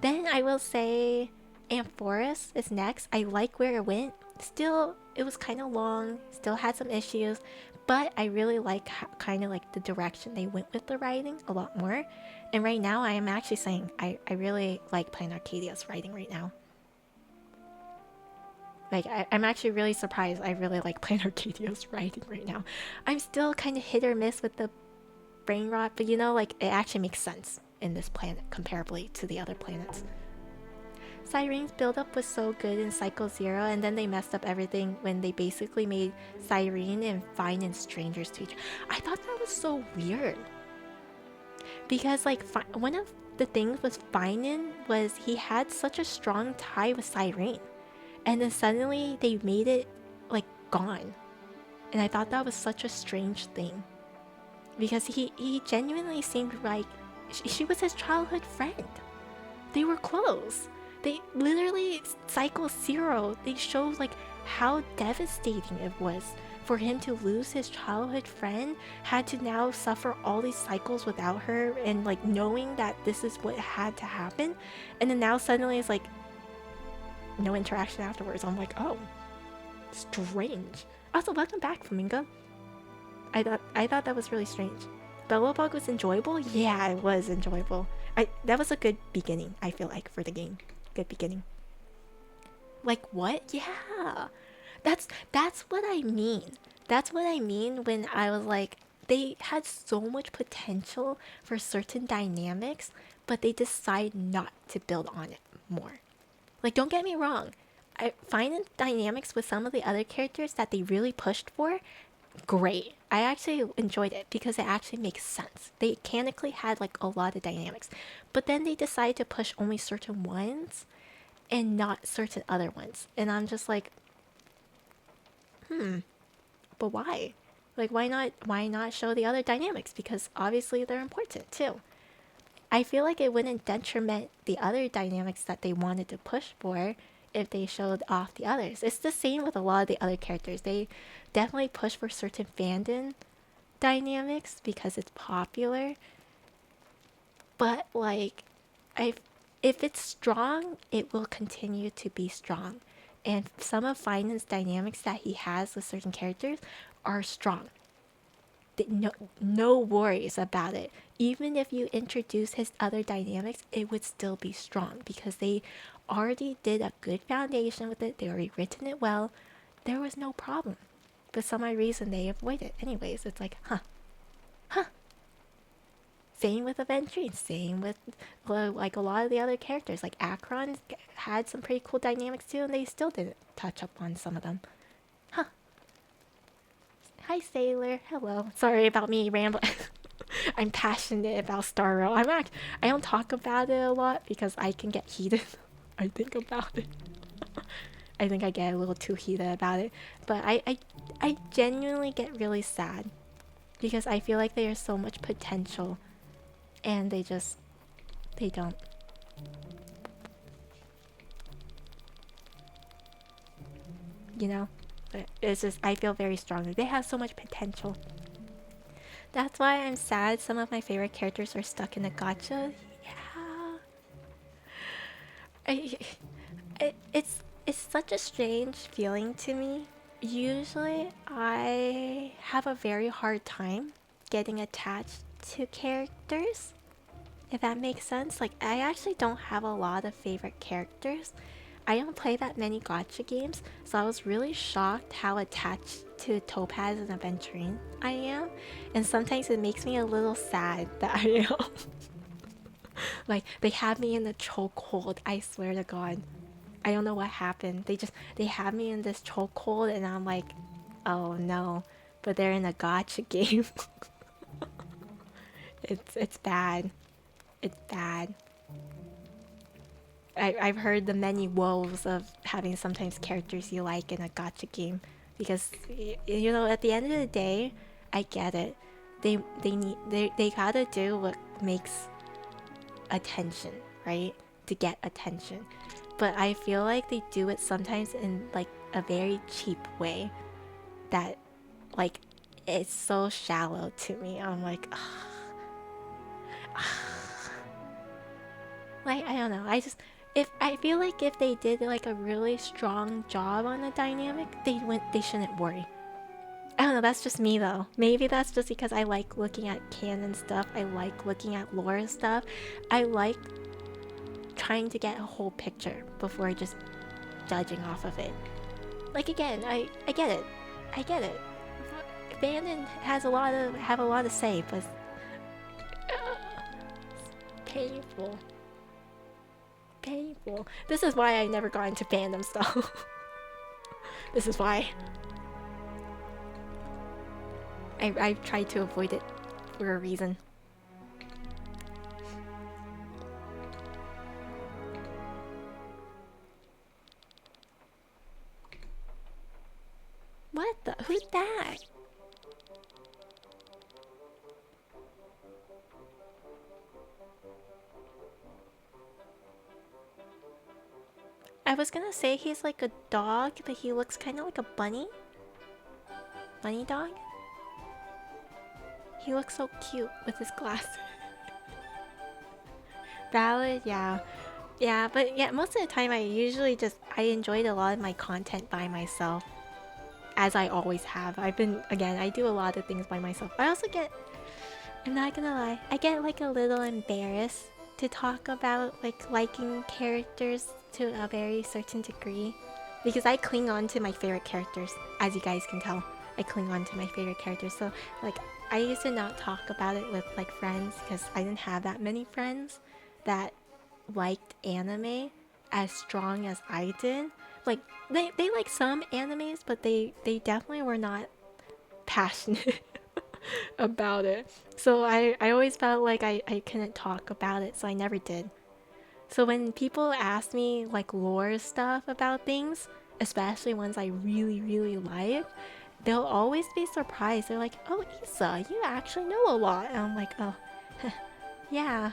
Then I will say Amphoris is next. I like where it went. Still, it was kind of long, still had some issues, but I really like kind of like the direction they went with the writing a lot more. And right now I am actually saying I really like playing Arcadia's writing right now. Like I'm actually really surprised I really like playing Arcadia's writing right now. I'm still kind of hit or miss with the brain rot, but you know, like it actually makes sense in this planet comparably to the other planets. Cyrene's build-up was so good in Cycle 0, and then they messed up everything when they basically made Cyrene and Finan strangers to each other. I thought that was so weird. Because like one of the things with Finan was he had such a strong tie with Cyrene. And then suddenly they made it like gone. And I thought that was such a strange thing. Because he genuinely seemed like she was his childhood friend. They were close. They literally, Cycle 0, they showed like how devastating it was for him to lose his childhood friend, had to now suffer all these cycles without her, and like knowing that this is what had to happen, and then now suddenly it's like no interaction afterwards. I'm like, oh, strange. Also, welcome back, Flamingo. I thought that was really strange. Bellowbug was enjoyable? Yeah, it was enjoyable. That was a good beginning, I feel like, for the game. Good beginning. Like what? Yeah. That's what I mean. That's what I mean when I was like, they had so much potential for certain dynamics, but they decide not to build on it more. Like, don't get me wrong. I find dynamics with some of the other characters that they really pushed for great. I actually enjoyed it because it actually makes sense. They mechanically had like a lot of dynamics, but then they decided to push only certain ones and not certain other ones. And I'm just like, but why? Like, why not show the other dynamics? Because obviously they're important too. I feel like it wouldn't detriment the other dynamics that they wanted to push for if they showed off the others. It's the same with a lot of the other characters. They definitely push for certain fandom dynamics because it's popular. But like, if it's strong, it will continue to be strong. And some of Finance's dynamics that he has with certain characters are strong. No worries about it. Even if you introduce his other dynamics, it would still be strong because they already did a good foundation with it. They already written it well. There was no problem. For some odd reason, they avoid it. Anyways, it's like, huh. Same with Aventurine. Same with like a lot of the other characters. Like Akron had some pretty cool dynamics too, and they still didn't touch up on some of them. Huh. Hi, Sailor. Hello. Sorry about me rambling. I'm passionate about Star Rail. I don't talk about it a lot because I can get heated. I think about it. I think I get a little too heated about it. But I genuinely get really sad because I feel like there's so much potential and they don't. You know? It's just, I feel very strongly. They have so much potential. That's why I'm sad some of my favorite characters are stuck in a gacha. Yeah. It's such a strange feeling to me. Usually I have a very hard time getting attached to characters, if that makes sense. Like, I actually don't have a lot of favorite characters. I don't play that many gacha games, so I was really shocked how attached to Topaz and Aventurine I am. And sometimes it makes me a little sad that I am. Like, they have me in the chokehold, I swear to God. I don't know what happened. They have me in this chokehold and I'm like, oh no. But they're in a gacha game. It's bad. It's bad. I've heard the many woes of having sometimes characters you like in a gacha game, because you know, at the end of the day, I get it. They gotta do what makes attention, right? To get attention. But I feel like they do it sometimes in like a very cheap way that like it's so shallow to me. I'm like, like, I don't know. I feel like if they did like a really strong job on the dynamic, they shouldn't worry. I don't know, that's just me though. Maybe that's just because I like looking at canon stuff. I like looking at lore stuff. I like trying to get a whole picture before just judging off of it. Like, again, I get it. I get it. Fandom have a lot to say, but it's painful. Painful. This is why I never got into fandom stuff. This is why. I've tried to avoid it for a reason. What the? Who's that? I was gonna say he's like a dog, but he looks kind of like a bunny. Bunny dog? He looks so cute with his glasses. Valid, yeah. Yeah, but yeah, most of the time I enjoyed a lot of my content by myself. As I always have. I do a lot of things by myself. I'm not gonna lie, I get like a little embarrassed to talk about like liking characters to a very certain degree. Because I cling on to my favorite characters, as you guys can tell. I cling on to my favorite characters. So like I used to not talk about it with like friends because I didn't have that many friends that liked anime as strong as I did. Like they like some animes, but they definitely were not passionate about it. So I always felt like I couldn't talk about it, so I never did. So when people ask me like lore stuff about things, especially ones I really, really like, they'll always be surprised. They're like, "Oh, Isa, you actually know a lot." And I'm like, "Oh, yeah,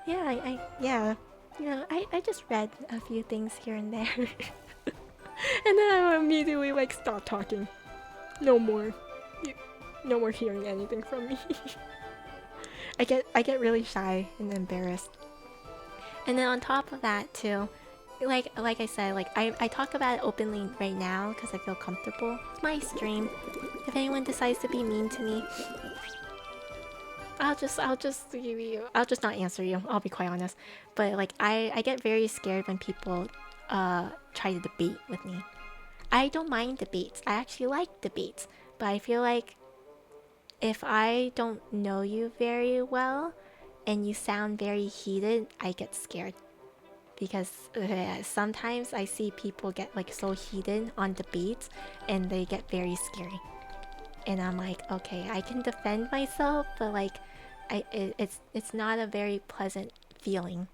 yeah, yeah. You know, I just read a few things here and there." And then I immediately like stop talking. No more. No more hearing anything from me. I get really shy and embarrassed. And then on top of that too, like I said, like I talk about it openly right now because I feel comfortable. It's my stream. If anyone decides to be mean to me, I'll just not answer you. I'll be quite honest. But like I get very scared when people try to debate with me. I don't mind debates. I actually like debates. But I feel like if I don't know you very well and you sound very heated, I get scared. Because sometimes I see people get like so heated on debates and they get very scary. And I'm like, okay, I can defend myself, but like, it's not a very pleasant feeling.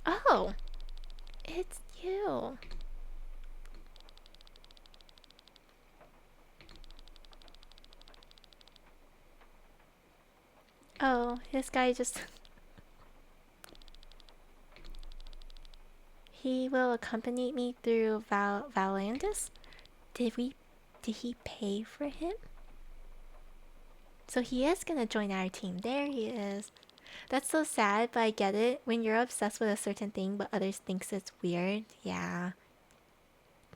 Oh, it's you. Oh, this guy just he will accompany me through Valandis. Did we did he pay for him? So he is gonna join our team. There he is. That's so sad, but I get it. When you're obsessed with a certain thing but others thinks it's weird. Yeah.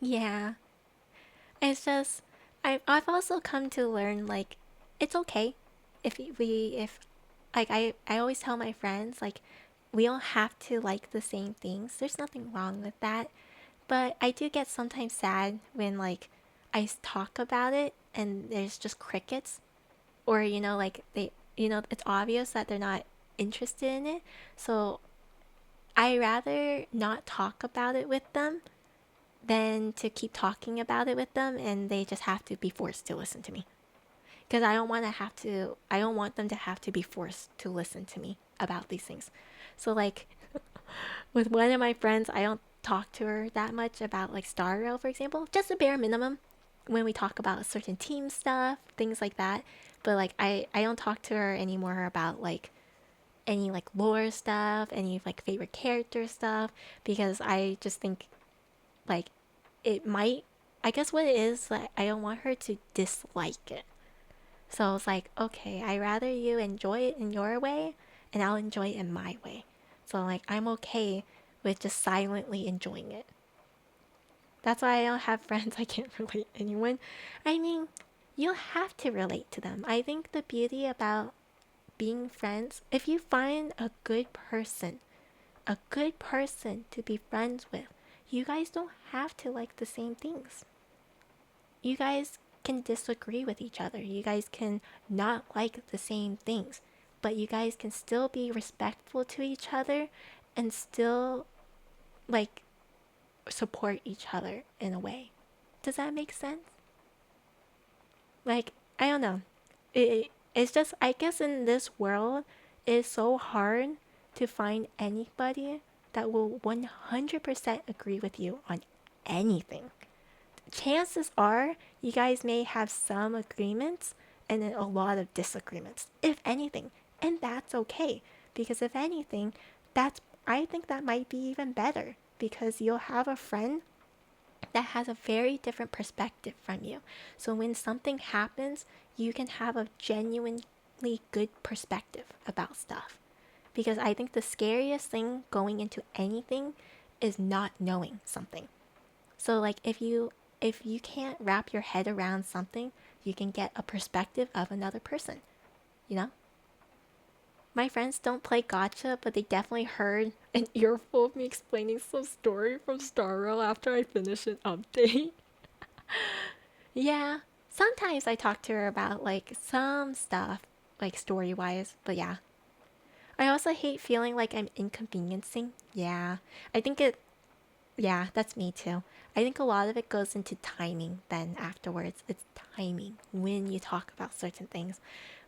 Yeah. It's just I've also come to learn like it's okay if like I always tell my friends like we don't have to like the same things. There's nothing wrong with that. But I do get sometimes sad when like talk about it and there's just crickets or like it's obvious that they're not interested in it. So I rather not talk about it with them than to keep talking about it with them and they just have to be forced to listen to me. Because I don't want them to have to be forced to listen to me about these things. So like with one of my friends, I don't talk to her that much about like Star Rail, for example, just a bare minimum when we talk about certain team stuff, things like that. But like I don't talk to her anymore about like any like lore stuff, any like favorite character stuff, because I just think like it might. I guess what it is like I don't want her to dislike it. So it's like okay, I rather you enjoy it in your way, and I'll enjoy it in my way. So like I'm okay with just silently enjoying it. That's why I don't have friends I can't relate to anyone. I mean, you have to relate to them. I think the beauty about being friends, if you find a good person to be friends with, you guys don't have to like the same things. You guys can disagree with each other. You guys can not like the same things, but you guys can still be respectful to each other and still like support each other in a way. Does that make sense? Like, I don't know. It's just, I guess in this world, it's so hard to find anybody that will 100% agree with you on anything. Chances are you guys may have some agreements and then a lot of disagreements, if anything. And that's okay. Because if anything, that's I think that might be even better because you'll have a friend that has a very different perspective from you. So when something happens, you can have a genuinely good perspective about stuff. Because I think the scariest thing going into anything is not knowing something. So like if you can't wrap your head around something, you can get a perspective of another person, you know? My friends don't play gotcha, but they definitely heard an earful of me explaining some story from Star Rail after I finish an update. Yeah, sometimes I talk to her about like some stuff, like story wise, but yeah. I also hate feeling like I'm inconveniencing. Yeah, I think it, yeah, that's me too. I think a lot of it goes into timing then afterwards. It's timing when you talk about certain things.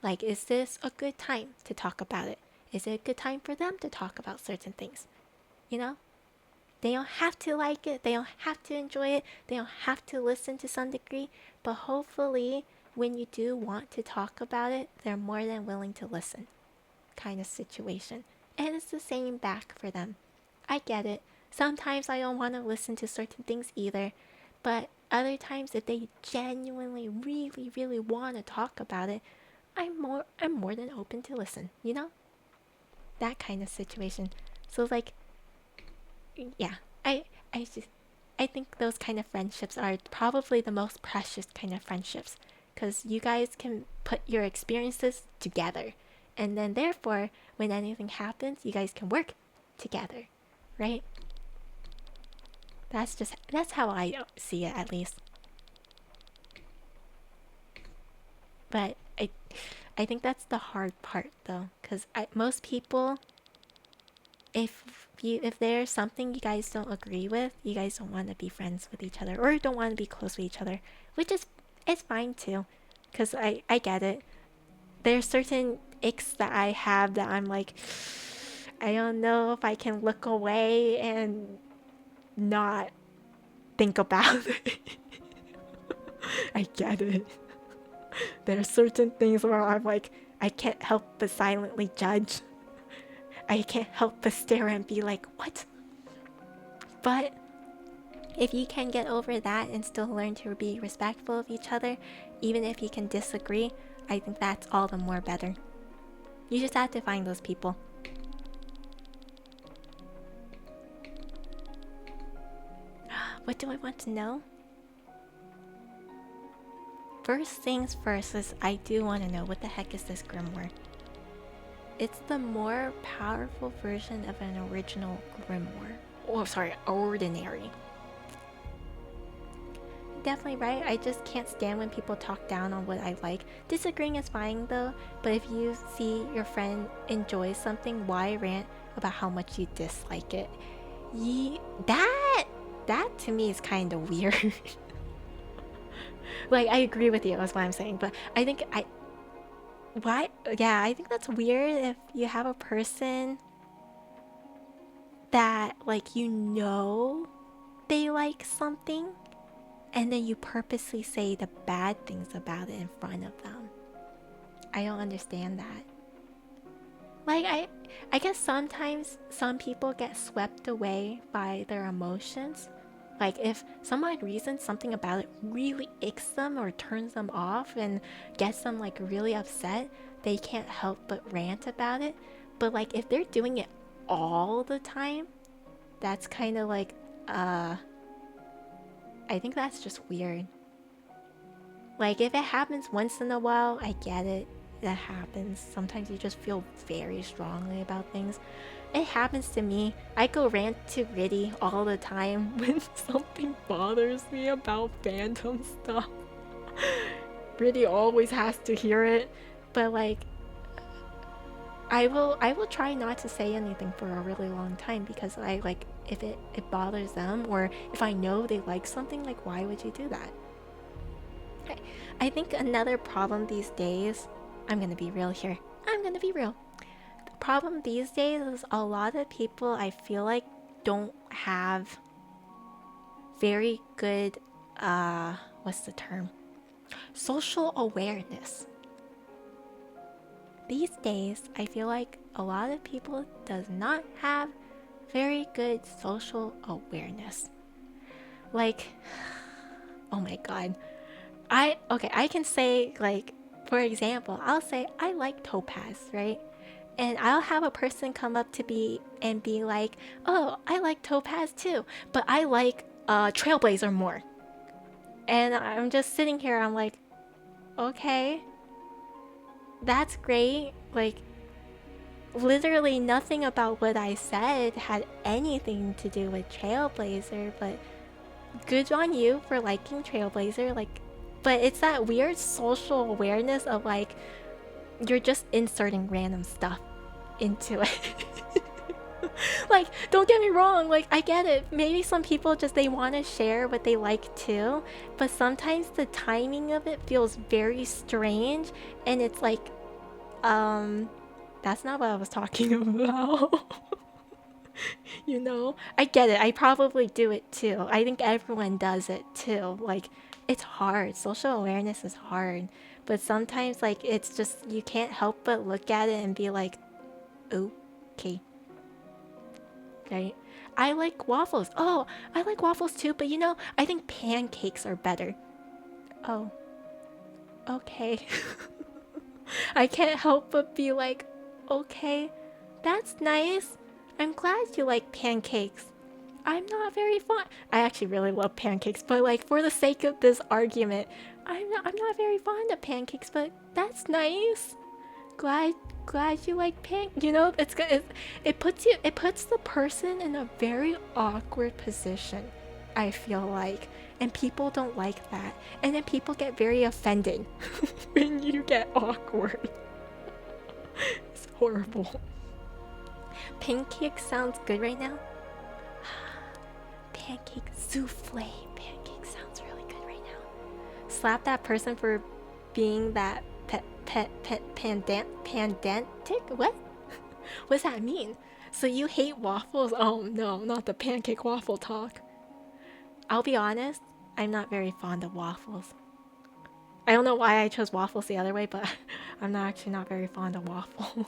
Like, is this a good time to talk about it? Is it a good time for them to talk about certain things? You know? They don't have to like it, they don't have to enjoy it, they don't have to listen to some degree, but hopefully, when you do want to talk about it, they're more than willing to listen, kind of situation. And it's the same back for them. I get it. Sometimes I don't want to listen to certain things either, but other times if they genuinely really really want to talk about it, I'm more than open to listen, you know? That kind of situation. So like yeah, I I just I think those kind of friendships are probably the most precious kind of friendships because you guys can put your experiences together, and then therefore when anything happens, you guys can work together, right? That's how I see it at least. But I think that's the hard part though, because most people, if there's something you guys don't agree with, you guys don't want to be friends with each other or don't want to be close with each other, which is it's fine too, because I get it. There's certain icks that I have that I'm like, I don't know if I can look away and not think about it. I get it. There are certain things where I'm like, I can't help but silently judge. I can't help but stare and be like, what? But if you can get over that and still learn to be respectful of each other, even if you can disagree, I think that's all the more better. You just have to find those people. What do I want to know? First things first is I do want to know what the heck is this grimoire? It's the more powerful version of an original grimoire. Oh, sorry, ordinary. Definitely right. I just can't stand when people talk down on what I like. Disagreeing is fine though, but if you see your friend enjoys something, why rant about how much you dislike it? That to me is kind of weird. Like I agree with you, that's what I'm saying, but I think why? Yeah, I think that's weird if you have a person that like you know they like something and then you purposely say the bad things about it in front of them. I don't understand that. Like I guess sometimes some people get swept away by their emotions. Like if some odd reason something about it really icks them or turns them off and gets them like really upset, they can't help but rant about it. But like if they're doing it all the time, that's kind of like I think that's just weird. Like if it happens once in a while, I get it. That happens. Sometimes you just feel very strongly about things. It happens to me. I go rant to Riddy all the time when something bothers me about fandom stuff. Riddy always has to hear it, but like I will try not to say anything for a really long time because I like if it bothers them or if I know they like something, like why would you do that? I think another problem these days, I'm gonna be real here. I'm gonna be real. The problem these days is a lot of people I feel like don't have very good what's the term? Social awareness. These days, I feel like a lot of people does not have Very good social awareness. Like, oh my god. I can say, like, for example, I'll say I like Topaz, right? And I'll have a person come up to me and be like, oh, I like Topaz too, but I like Trailblazer more. And I'm just sitting here, I'm like, okay, that's great. Like, literally nothing about what I said had anything to do with Trailblazer, but good on you for liking Trailblazer. Like, but it's that weird social awareness of like, you're just inserting random stuff into it. Like, don't get me wrong, like, I get it. Maybe some people just, they want to share what they like too, but sometimes the timing of it feels very strange, and it's like, that's not what I was talking about. You know? I get it. I probably do it too. I think everyone does it too. Like, it's hard. Social awareness is hard. But sometimes, like, it's just, you can't help but look at it and be like, okay. Right? I like waffles. Oh, I like waffles too, but you know, I think pancakes are better. Oh. Okay. I can't help but be like, okay, that's nice. I'm glad you like pancakes. I'm not very fond. I actually really love pancakes, but like for the sake of this argument, I'm not very fond of pancakes, but that's nice. Glad you like you know, it's good. It puts the person in a very awkward position, I feel like, and people don't like that, and then people get very offended when you get awkward. It's horrible. Pancake sounds good right now. Pancake souffle. Pancake sounds really good right now. Slap that person for being that pandantic? What? What does that mean? So you hate waffles? Oh no, not the pancake waffle talk. I'll be honest, I'm not very fond of waffles. I don't know why I chose waffles the other way, but I'm actually not very fond of waffles.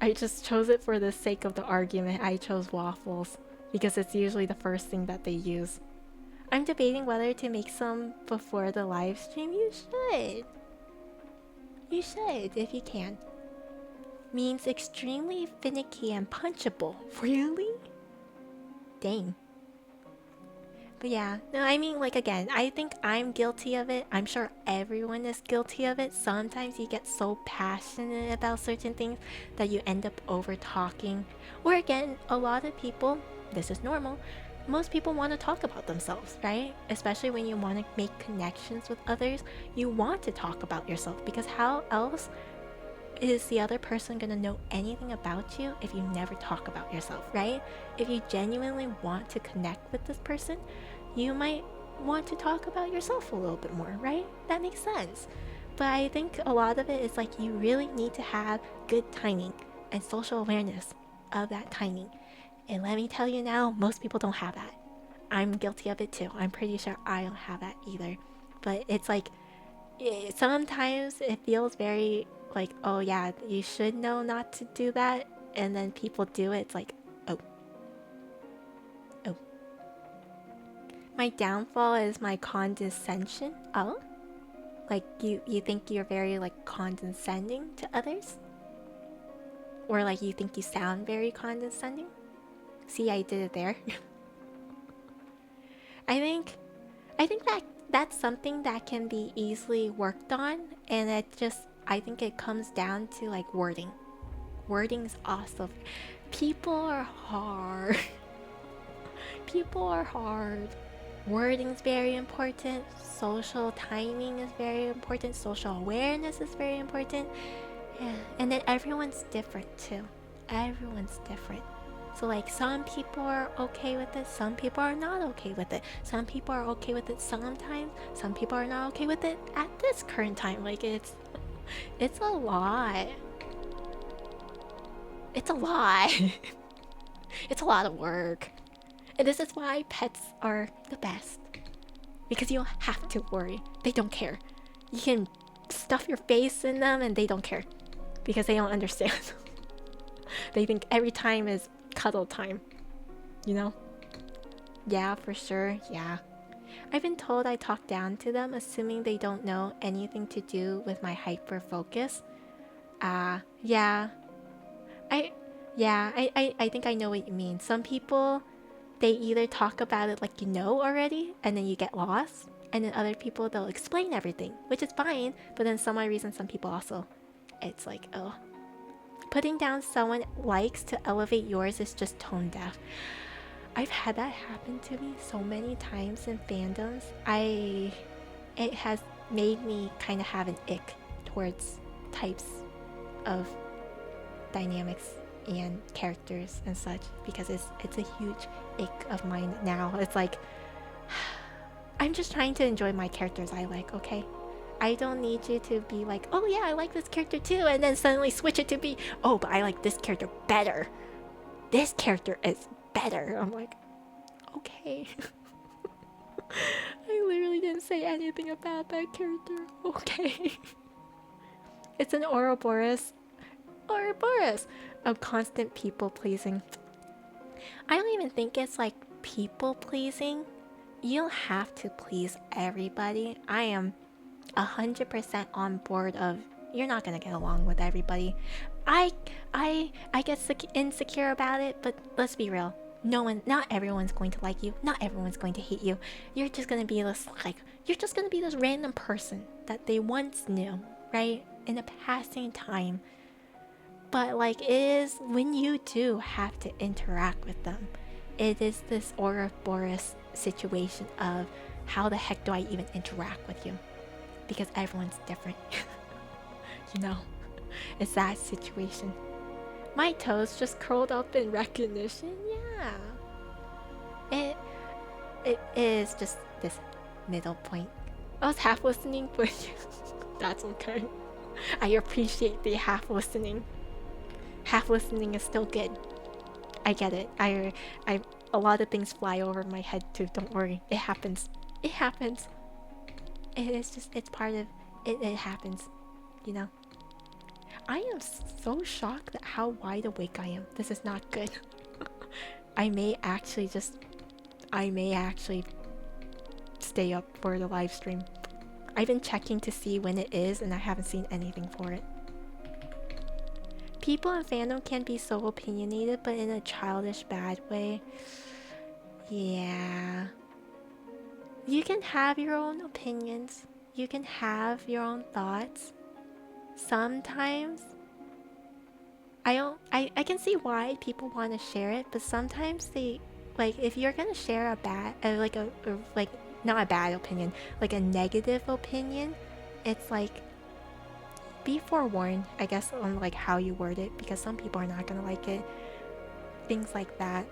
I just chose it for the sake of the argument. I chose waffles because it's usually the first thing that they use. I'm debating whether to make some before the live stream. You should. You should if you can. Means extremely finicky and punchable. Really? Dang. But yeah, no, I mean, like, again, I think I'm guilty of it. I'm sure everyone is guilty of it. Sometimes you get so passionate about certain things that you end up over talking. Or again, a lot of people, this is normal, most people want to talk about themselves, right? Especially when you want to make connections with others, you want to talk about yourself, because how else is the other person gonna know anything about you if you never talk about yourself, right? If you genuinely want to connect with this person, you might want to talk about yourself a little bit more, right? That makes sense. But I think a lot of it is like, you really need to have good timing and social awareness of that timing. And let me tell you now, most people don't have that. I'm guilty of it too. I'm pretty sure I don't have that either. But it's like, sometimes it feels very like, oh yeah, you should know not to do that, and then people do it. It's like, oh. My downfall is my condescension. Oh? Like, you think you're very, like, condescending to others? Or, like, you think you sound very condescending? See, I did it there. I think that's something that can be easily worked on, and I think it comes down to, like, wording. Wording's awesome. People are hard. People are hard. Wording's very important. Social timing is very important. Social awareness is very important. Yeah. And then everyone's different too. Everyone's different. So like, some people are okay with it, some people are not okay with it. Some people are okay with it sometimes, some people are not okay with it at this current time. Like, it's a lot. It's a lot. It's a lot of work. And this is why pets are the best. Because you don't have to worry. They don't care. You can stuff your face in them and they don't care. Because they don't understand. They think every time is cuddle time. You know? Yeah, for sure. Yeah. I've been told I talk down to them, assuming they don't know anything to do with my hyper focus. Yeah. I I think I know what you mean. Some people, they either talk about it like you know already, and then you get lost, and then other people, they'll explain everything, which is fine, but then some odd reason, some people also, it's like, oh. Putting down someone likes to elevate yours is just tone deaf. I've had that happen to me so many times in fandoms. It has made me kind of have an ick towards types of dynamics and characters and such, because it's a huge ick of mine now. It's like, I'm just trying to enjoy my characters I like, okay? I don't need you to be like, oh yeah, I like this character too, and then suddenly switch it to be, oh, but I like this character better. This character is better. I'm like, okay. I literally didn't say anything about that character. Okay. It's an Ouroboros of constant people pleasing. I don't even think it's like people pleasing. You don't have to please everybody. I am 100% on board of, you're not gonna get along with everybody. I get insecure about it, but let's be real. Not everyone's going to like you. Not everyone's going to hate you. You're just gonna be this random person that they once knew, right? In a passing time. But like, it is when you do have to interact with them, it is this Ouroboros situation of how the heck do I even interact with you? Because everyone's different. You know, it's that situation. My toes just curled up in recognition. Yeah, it is just this middle point. I was half listening, but that's okay. I appreciate the half listening. Half listening is still good. I get it. I a lot of things fly over my head too. Don't worry, it happens. It happens. It's part of it. It happens, you know. I am so shocked at how wide awake I am. This is not good. I may actually stay up for the live stream. I've been checking to see when it is, and I haven't seen anything for it. People in fandom can be so opinionated, but in a childish, bad way. Yeah. You can have your own opinions. You can have your own thoughts. Sometimes I can see why people want to share it, but sometimes they, like, if you're gonna share a bad not a bad opinion, like a negative opinion, it's like, be forewarned, I guess, on like how you word it, because some people are not gonna like it. Things like that.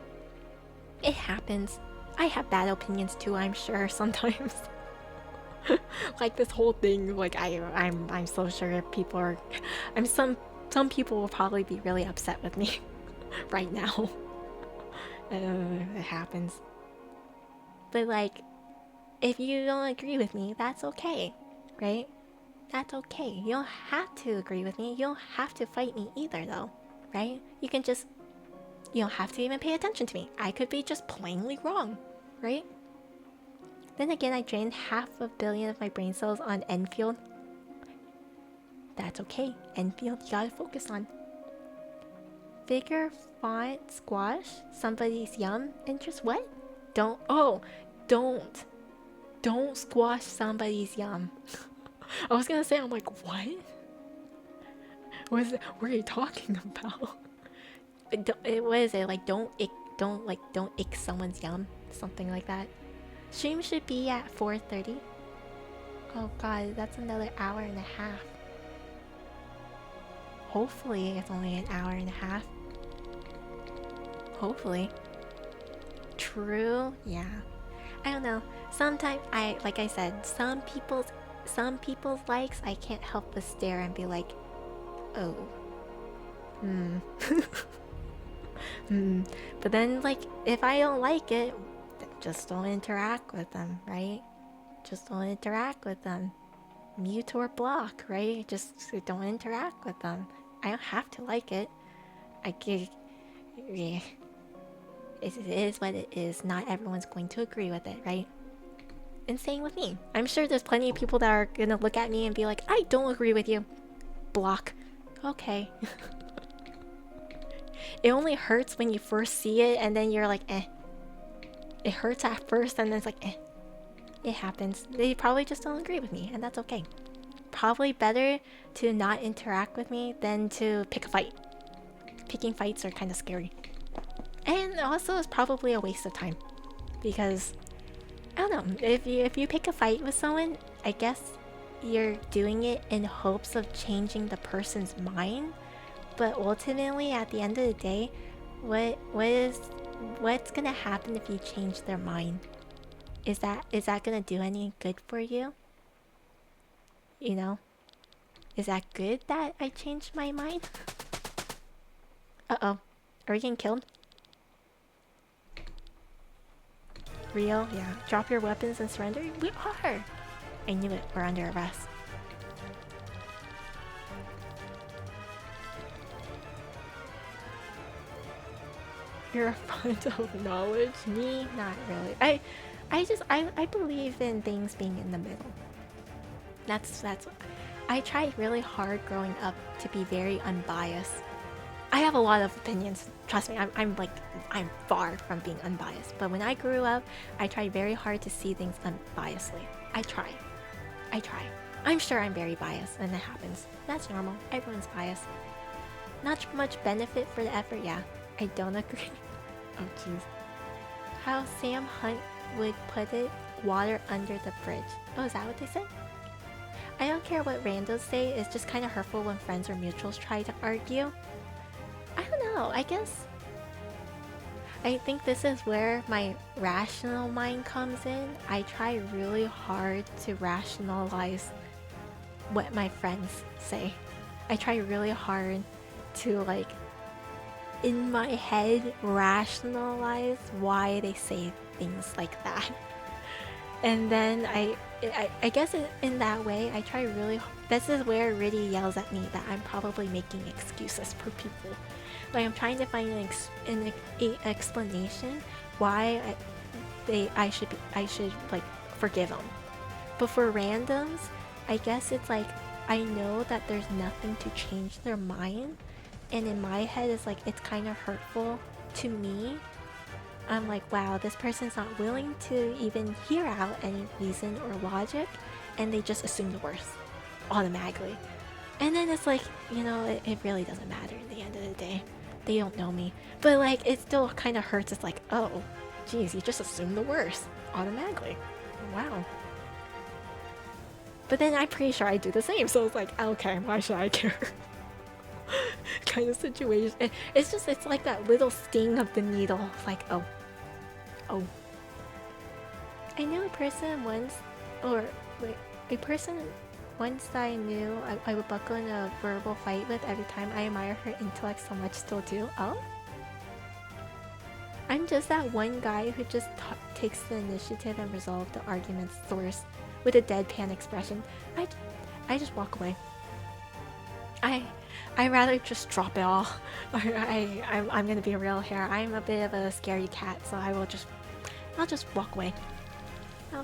It happens. I have bad opinions too, I'm sure, sometimes. Like this whole thing, like I'm so sure people are, some people will probably be really upset with me right now. It happens. But like, if you don't agree with me, that's okay, right? That's okay. You don't have to agree with me. You don't have to fight me either, though, right? You can just, you don't have to even pay attention to me. I could be just plainly wrong, right? Then again, I drained 500 million of my brain cells on Enfield. That's okay. Enfield, you gotta focus on. Bigger font squash somebody's yum interest. What? Don't squash somebody's yum. I was gonna say, I'm like, what? What are you talking about? What is it? Like, don't ick someone's yum, something like that. Stream should be at 4:30. Oh god, that's another hour and a half. Hopefully it's only an hour and a half. Hopefully. True, yeah. I don't know. Sometimes like I said, some people's likes, I can't help but stare and be like, oh. But then, like, if I don't like it, just don't interact with them, right? Just don't interact with them. Mute or block, right? Just don't interact with them. I don't have to like it. I get, yeah, it is what it is. Not everyone's going to agree with it, right? And same with me. I'm sure there's plenty of people that are gonna look at me and be like, I don't agree with you. Block. Okay. It only hurts when you first see it and then you're like, eh. It hurts at first and then it's like, eh. It happens. They probably just don't agree with me, and that's okay. Probably better to not interact with me than to pick a fight. Picking fights are kind of scary. And also it's probably a waste of time. Because, I don't know, if you pick a fight with someone, I guess you're doing it in hopes of changing the person's mind. But ultimately, at the end of the day, what's gonna happen if you change their mind? Is that gonna do any good for you? You know? Is that good that I changed my mind? Uh-oh. Are we getting killed? Rio? Yeah. Drop your weapons and surrender? We are! I knew it. We're under arrest. You're a font of knowledge? Me? Not really. I believe in things being in the middle. That's I tried really hard growing up to be very unbiased. I have a lot of opinions. Trust me, I'm far from being unbiased. But when I grew up, I tried very hard to see things unbiasedly. I try. I'm sure I'm very biased when that happens. That's normal. Everyone's biased. Not much benefit for the effort, yeah. I don't agree. Oh jeez. How Sam Hunt would put it, water under the bridge. Oh, is that what they said? I don't care what randos say, it's just kind of hurtful when friends or mutuals try to argue. I don't know, I guess... I think this is where my rational mind comes in. I try really hard to rationalize what my friends say. I try really hard to, like, in my head, rationalize why they say things like that. And then I guess in that way, I try really... This is where Riddy yells at me that I'm probably making excuses for people. Like, I'm trying to find an explanation why I should like forgive them. But for randoms, I guess it's like I know that there's nothing to change their mind, and in my head it's like it's kind of hurtful to me. I'm like, wow, this person's not willing to even hear out any reason or logic, and they just assume the worst automatically. And then it's like, you know, it really doesn't matter in the end of the day. They don't know me. But like, it still kind of hurts. It's like, oh, geez, you just assume the worst automatically. Wow. But then I'm pretty sure I do the same, so it's like, okay, why should I care? Kind of situation. It's like that little sting of the needle. It's like, oh. I knew a person once, or wait, a person once I knew I would buckle in a verbal fight with every time. I admire her intellect so much, still do. Oh? I'm just that one guy who just takes the initiative and resolves the argument's source with a deadpan expression. I just walk away. I rather just drop it all. I'm gonna be real here. I'm a bit of a scary cat, so I'll just walk away.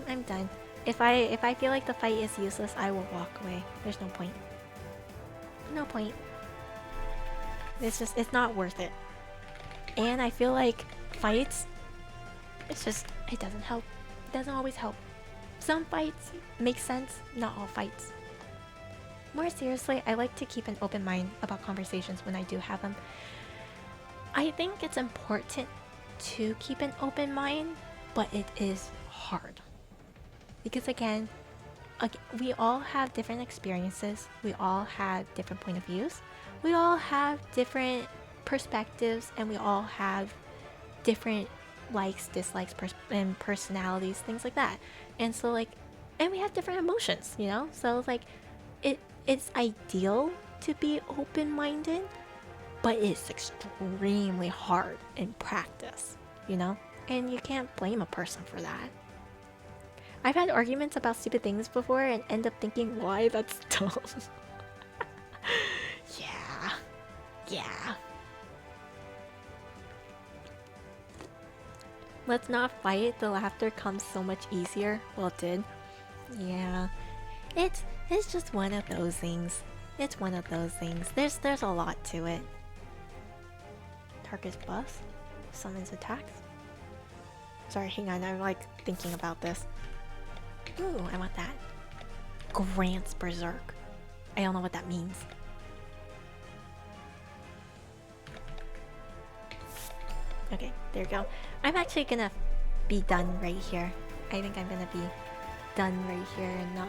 I'm done. If I feel like the fight is useless, I will walk away. There's no point. No point. It's not worth it. And I feel like fights, it doesn't help. It doesn't always help. Some fights make sense, not all fights. More seriously, I like to keep an open mind about conversations when I do have them. I think it's important to keep an open mind, but it is hard. Because again, we all have different experiences, we all have different point of views, we all have different perspectives, and we all have different likes, dislikes, and personalities, things like that. And so like, and we have different emotions, you know? So like, it's ideal to be open-minded, but it's extremely hard in practice, you know? And you can't blame a person for that. I've had arguments about stupid things before and end up thinking, why? That's dumb. Yeah. Let's not fight. The laughter comes so much easier. Well, it did. Yeah. It's just one of those things. It's one of those things. There's a lot to it. Target's bus. Summons attacks. Sorry, hang on. I'm like thinking about this. Ooh, I want that. Grants Berserk. I don't know what that means. Okay, there you go. I'm actually gonna be done right here. I think I'm gonna be done right here and not...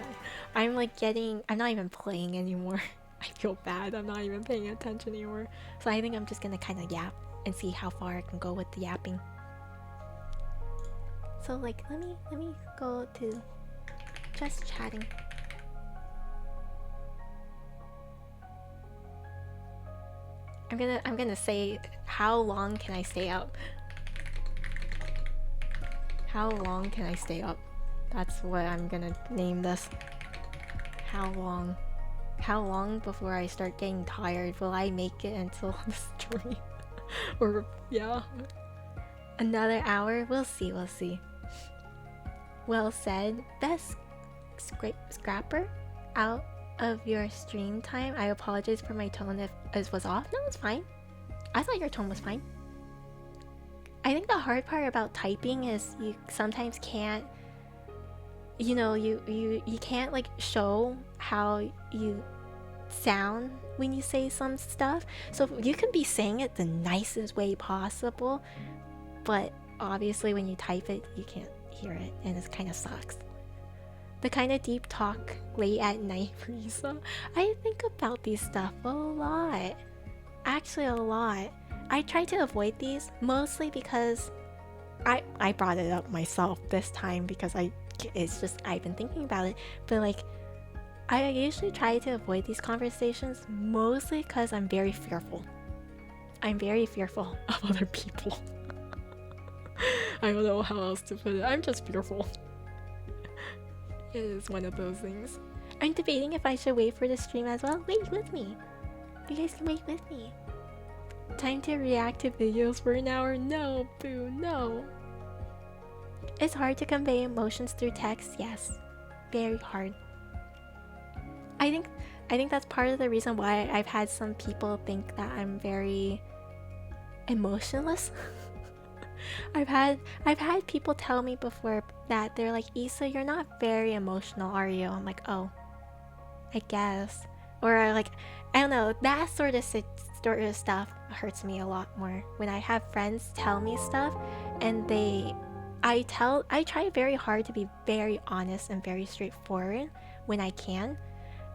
I'm like getting... I'm not even playing anymore. I feel bad. I'm not even paying attention anymore. So I think I'm just gonna kind of yap and see how far I can go with the yapping. So like, let me go to just chatting. I'm gonna say, how long can I stay up? How long can I stay up? That's what I'm gonna name this. How long? How long before I start getting tired? Will I make it until the stream? Or, yeah. Another hour? We'll see, we'll see. Well said. Best scrapper out of your stream time. I apologize for my tone if it was off. No, it's fine. I thought your tone was fine. I think the hard part about typing is you sometimes can't, you know, you can't like show how you sound when you say some stuff. So you can be saying it the nicest way possible, but obviously when you type it, you can't hear it, and it kind of sucks. The kind of deep talk late at night for Isa. I think about these stuff a lot. Actually, a lot. I try to avoid these mostly because I brought it up myself this time because it's just I've been thinking about it. But like, I usually try to avoid these conversations mostly because I'm very fearful. I'm very fearful of other people. I don't know how else to put it. I'm just fearful. It is one of those things. I'm debating if I should wait for the stream as well. Wait with me. You guys can wait with me. Time to react to videos for an hour? No, boo, no. It's hard to convey emotions through text. Yes, very hard. I think that's part of the reason why I've had some people think that I'm very emotionless. I've had people tell me before that they're like, Issa, you're not very emotional, are you? I'm like, oh, I guess. Or like, I don't know, that sort of stuff hurts me a lot more. When I have friends tell me stuff and I try very hard to be very honest and very straightforward when I can.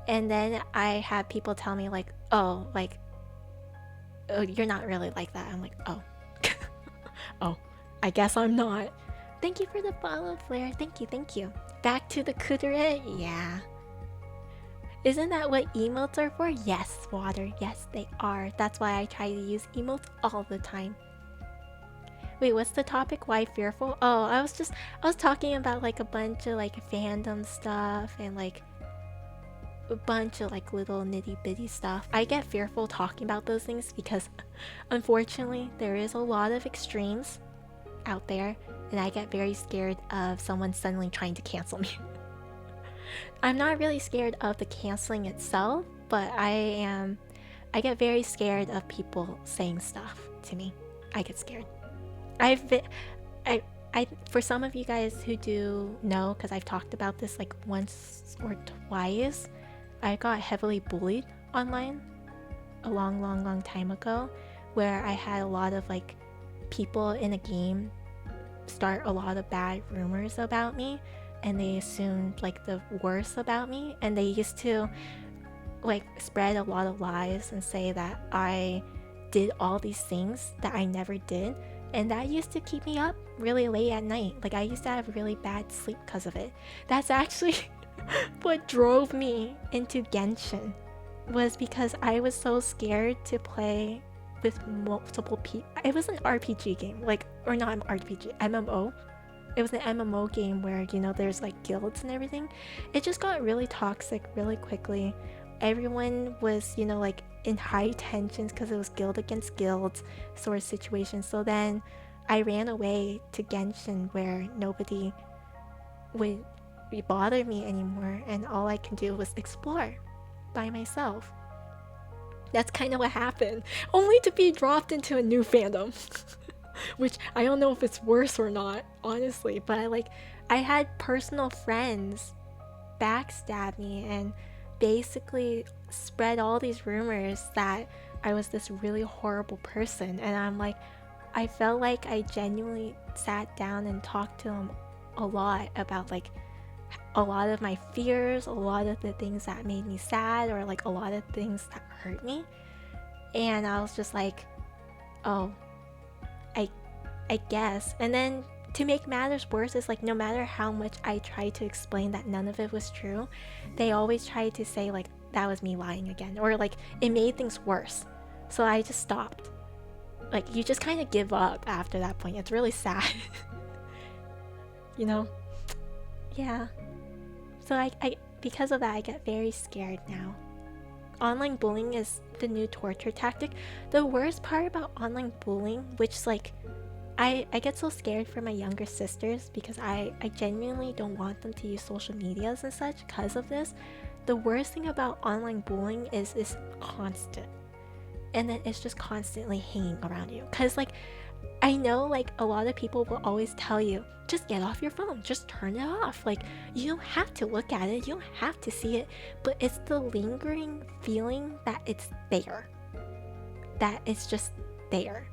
And then I have people tell me like, oh, you're not really like that. I'm like, oh. Oh, I guess I'm not. Thank you for the follow, Flair. Thank you. Back to the kudere? Yeah. Isn't that what emotes are for? Yes, Water. Yes, they are. That's why I try to use emotes all the time. Wait, what's the topic? Why fearful? Oh, I was talking about like a bunch of like fandom stuff and like a bunch of like little nitty bitty stuff. I get fearful talking about those things because unfortunately there is a lot of extremes out there and I get very scared of someone suddenly trying to cancel me. I'm not really scared of the canceling itself, but I get very scared of people saying stuff to me. I get scared. For some of you guys who do know, because I've talked about this like once or twice, I got heavily bullied online a long time ago, where I had a lot of like people in a game start a lot of bad rumors about me, and they assumed like the worst about me, and they used to like spread a lot of lies and say that I did all these things that I never did, and that used to keep me up really late at night. Like I used to have really bad sleep because of it. That's actually what drove me into Genshin, was because I was so scared to play with multiple people. It was an RPG game, like, or not an RPG, MMO. It was an MMO game where, you know, there's like guilds and everything. It just got really toxic really quickly. Everyone was, you know, like in high tensions because it was guild against guilds sort of situation. So then I ran away to Genshin where nobody would bother me anymore, and all I can do was explore by myself. That's kind of what happened, only to be dropped into a new fandom. Which I don't know if it's worse or not, honestly, but I had personal friends backstab me and basically spread all these rumors that I was this really horrible person, and I felt like I genuinely sat down and talked to them a lot about a lot of my fears, a lot of the things that made me sad, or a lot of things that hurt me. And I was just like, oh, I guess. And then to make matters worse is no matter how much I tried to explain that none of it was true, they always tried to say that was me lying again, or it made things worse. So I just stopped. You just kind of give up after that point. It's really sad. You know? Yeah. So I because of that, I get very scared now. Online bullying is the new torture tactic. The worst part about online bullying, which I get so scared for my younger sisters because I genuinely don't want them to use social medias and such because of this. The worst thing about online bullying is it's constant. And then it's just constantly hanging around you. Because I know a lot of people will always tell you, just get off your phone, just turn it off. You don't have to look at it, you don't have to see it. But it's the lingering feeling that it's there. That it's just there.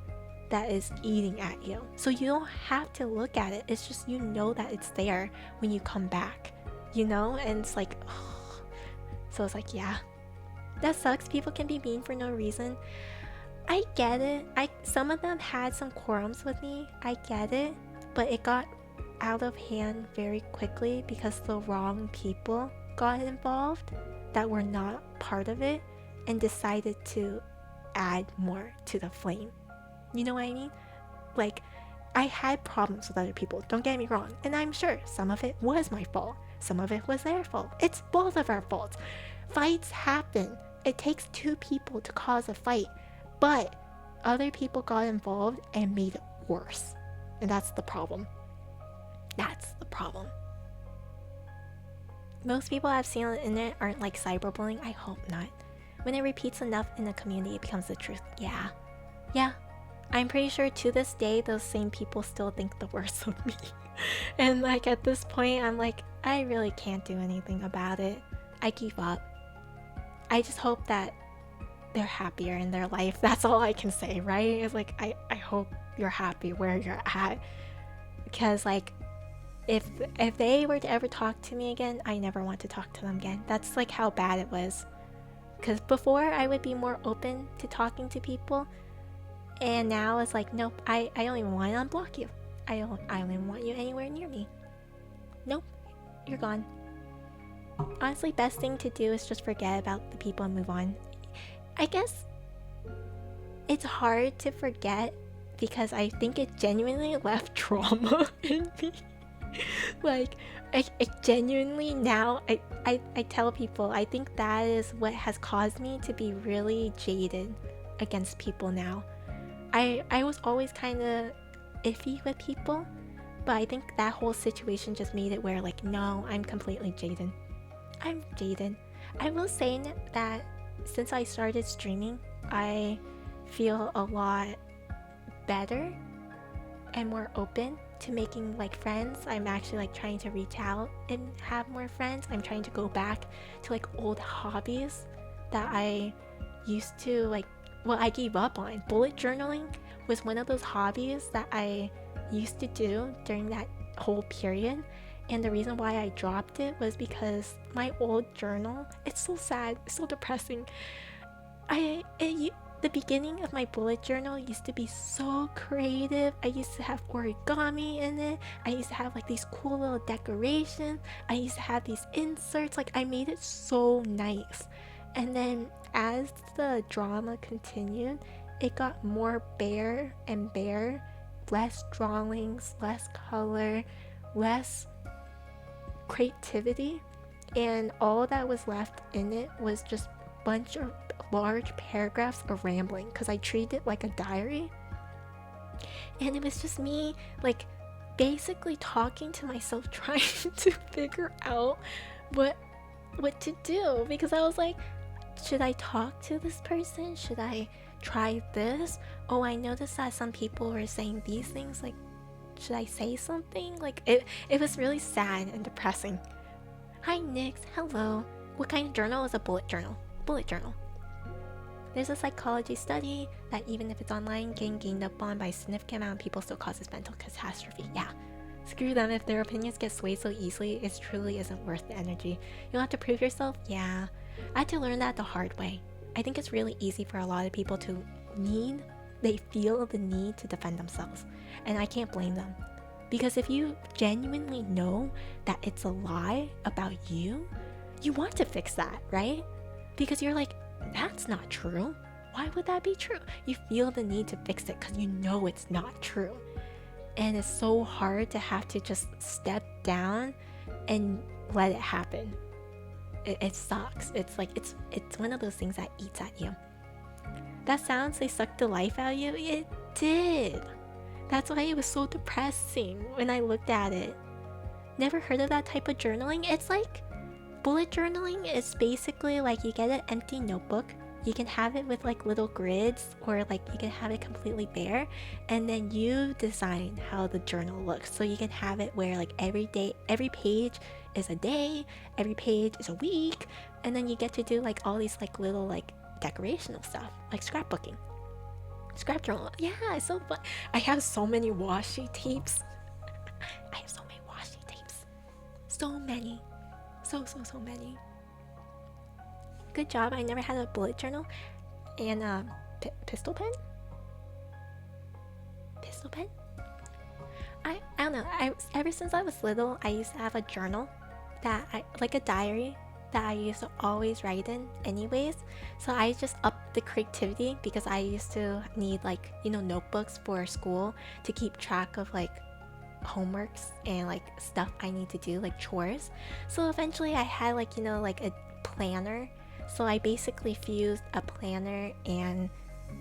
That is eating at you. So you don't have to look at it. It's just you know that it's there when you come back. You know? And it's ugh. So it's yeah. That sucks. People can be mean for no reason. I get it. Some of them had some quarrels with me. I get it. But it got out of hand very quickly because the wrong people got involved that were not part of it and decided to add more to the flame. You know what I mean? I had problems with other people, don't get me wrong, and I'm sure some of it was my fault, some of it was their fault. It's both of our faults. Fights happen. It takes two people to cause a fight, but other people got involved and made it worse. And that's the problem. That's the problem. Most people I've seen on the internet aren't cyberbullying. I hope not. When it repeats enough in the community, it becomes the truth. Yeah. I'm pretty sure to this day, those same people still think the worst of me. And at this point, I'm I really can't do anything about it. I give up. I just hope that they're happier in their life. That's all I can say, right? It's I hope you're happy where you're at. Because if they were to ever talk to me again, I never want to talk to them again. That's how bad it was. Because before I would be more open to talking to people, and now it's nope, I don't even want to unblock you. I don't even want you anywhere near me. Nope, you're gone. Honestly, best thing to do is just forget about the people and move on. I guess it's hard to forget because I think it genuinely left trauma in me. I genuinely now, I tell people, I think that is what has caused me to be really jaded against people now. I was always kind of iffy with people, but I think that whole situation just made it where no, I'm completely jaded. I'm jaded. I will say that since I started streaming, I feel a lot better and more open to making friends. I'm actually trying to reach out and have more friends. I'm trying to go back to old hobbies that I used to I gave up on. Bullet journaling was one of those hobbies that I used to do during that whole period, and the reason why I dropped it was because my old journal, it's so sad, it's so depressing. The beginning of my bullet journal used to be so creative. I used to have origami in it. I used to have these cool little decorations. I used to have these inserts. I made it so nice. And then as the drama continued, it got more bare and bare. Less drawings, less color, less creativity. And all that was left in it was just a bunch of large paragraphs of rambling because I treated it like a diary. And it was just me, like, basically talking to myself, trying to figure out what to do, because I was like, should I talk to this person? Should I try this? Oh, I noticed that some people were saying these things, like, should I say something? Like, it was really sad and depressing. Hi Nix, hello. What kind of journal is a bullet journal? Bullet journal. There's a psychology study that even if it's online, getting gained up on by a significant amount of people still causes mental catastrophe. Yeah. Screw them, if their opinions get swayed so easily, it truly isn't worth the energy. You'll have to prove yourself? Yeah. I had to learn that the hard way. I think it's really easy for a lot of people to they feel the need to defend themselves. And I can't blame them. Because if you genuinely know that it's a lie about you, you want to fix that, right? Because you're like, that's not true. Why would that be true? You feel the need to fix it because you know it's not true. And it's so hard to have to just step down and let it happen. It sucks. It's like, it's one of those things that eats at you. That sounds they sucked the life out of you? It did. That's why it was so depressing when I looked at it. Never heard of that type of journaling? It's like, bullet journaling is basically like you get an empty notebook. You can have it with like little grids, or like you can have it completely bare, and then you design how the journal looks. So you can have it where like every day, every page is a day, every page is a week, and then you get to do like all these like little like decorational stuff, like scrapbooking. Scrap journal. Yeah, it's so fun. I have so many washi tapes. I have so many washi tapes. So many. So many. Good job. I never had a bullet journal. And pistol pen? Pistol pen? I don't know. Ever since I was little, I used to have a journal that like a diary that I used to always write in anyways. So I just upped the creativity because I used to need like, you know, notebooks for school to keep track of like homeworks and like stuff I need to do, like chores. So eventually I had like, you know, like a planner. So I basically fused a planner and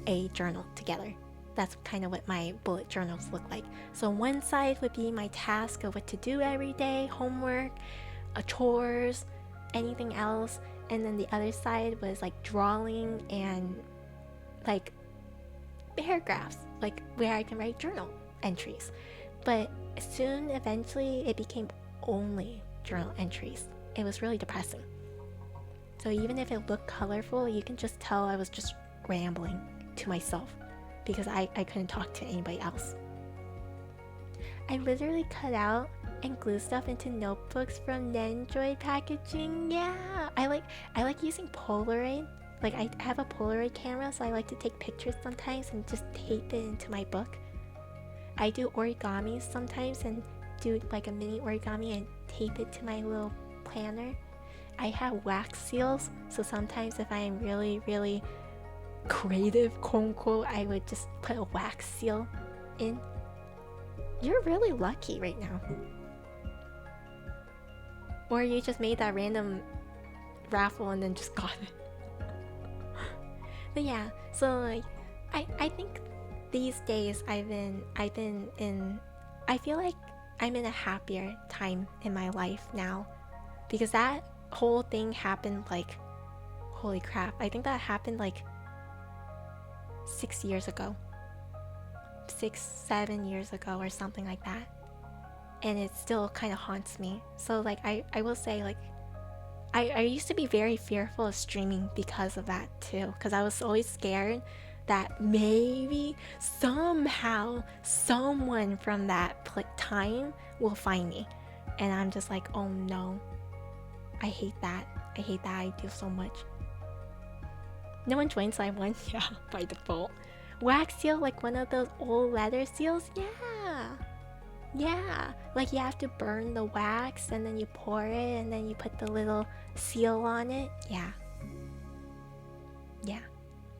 a journal together. That's kind of what my bullet journals look like. So one side would be my task of what to do every day, homework, chores, anything else, and then the other side was like drawing and like paragraphs, like where I can write journal entries. But soon, eventually, it became only journal entries. It was really depressing. So even if it looked colorful, you can just tell I was just rambling to myself because I couldn't talk to anybody else. I literally cut out and glue stuff into notebooks from Nendroid packaging. Yeah, I like using Polaroid. Like I have a Polaroid camera, so I like to take pictures sometimes and just tape it into my book. I do origami sometimes and do like a mini origami and tape it to my little planner. I have wax seals, so sometimes if I am really, really creative, quote unquote, I would just put a wax seal in. You're really lucky right now. Or you just made that random raffle and then just got it. But yeah, so like, I think these days I feel like I'm in a happier time in my life now, because that whole thing happened like, holy crap, I think that happened like 6 years ago, 6-7 years ago or something like that, and it still kind of haunts me. So like I will say, like, I used to be very fearful of streaming because of that too, because I was always scared that maybe somehow someone from that time will find me, and I'm just like, oh no, I hate that idea so much. No one joins, so I won. Yeah, by default. Wax seal, like one of those old leather seals. Yeah, like you have to burn the wax and then you pour it and then you put the little seal on it. Yeah,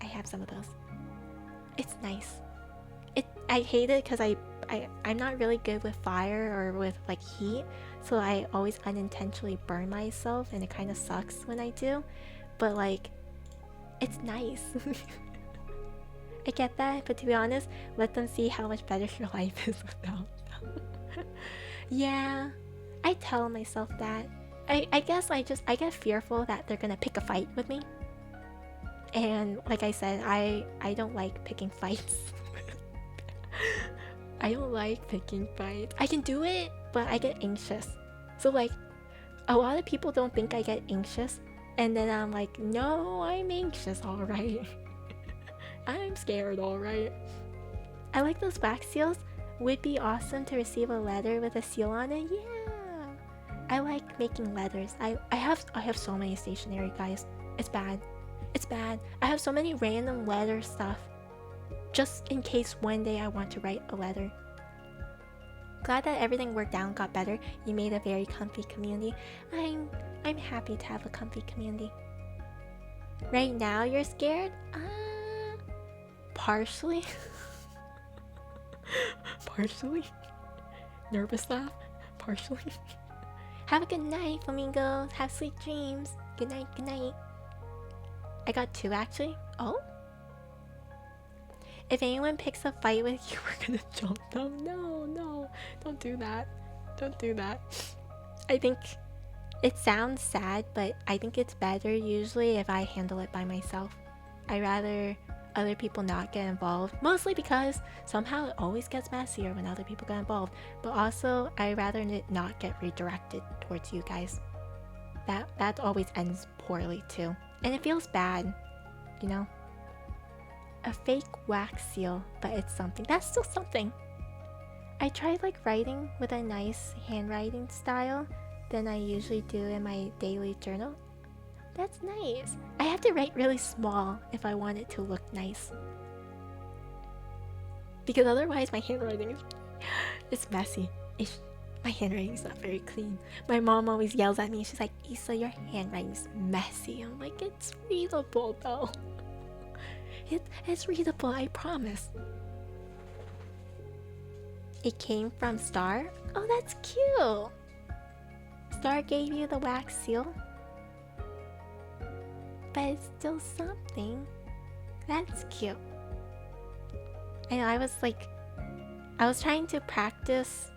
I have some of those. It's nice. I hate it because I'm not really good with fire or with like heat, so I always unintentionally burn myself, and it kind of sucks when I do, but like, it's nice. I get that, but to be honest, let them see how much better your life is without them. Yeah, I tell myself that. I guess I get fearful that they're gonna pick a fight with me. And like I said, I don't like picking fights. I don't like picking fights. I can do it, but I get anxious. So like, a lot of people don't think I get anxious. And then I'm like, no, I'm anxious, alright. I'm scared, alright. I like those wax seals. Would be awesome to receive a letter with a seal on it. Yeah. I like making letters. I have so many stationery, guys. It's bad. It's bad. I have so many random letter stuff. Just in case one day I want to write a letter. Glad that everything worked out and got better. You made a very comfy community. I'm happy to have a comfy community. Right now you're scared? Partially. Partially. Nervous laugh? Partially. Have a good night, flamingos. Have sweet dreams. Good night, good night. I got 2 actually. Oh? If anyone picks a fight with you, we're gonna jump them. No, no. Don't do that. Don't do that. I think it sounds sad, but I think it's better usually if I handle it by myself. I rather other people not get involved. Mostly because somehow it always gets messier when other people get involved. But also, I rather it not get redirected towards you guys. That always ends poorly too. And it feels bad, you know? A fake wax seal, but it's something. That's still something. I tried like writing with a nice handwriting style than I usually do in my daily journal. That's nice. I have to write really small if I want it to look nice. Because otherwise my handwriting is it's messy. My handwriting's not very clean. My mom always yells at me. She's like, Isa, your handwriting's messy. I'm like, it's readable though. It's readable, I promise. It came from Star? Oh, that's cute! Star gave you the wax seal? But it's still something. That's cute. And I was trying to practice.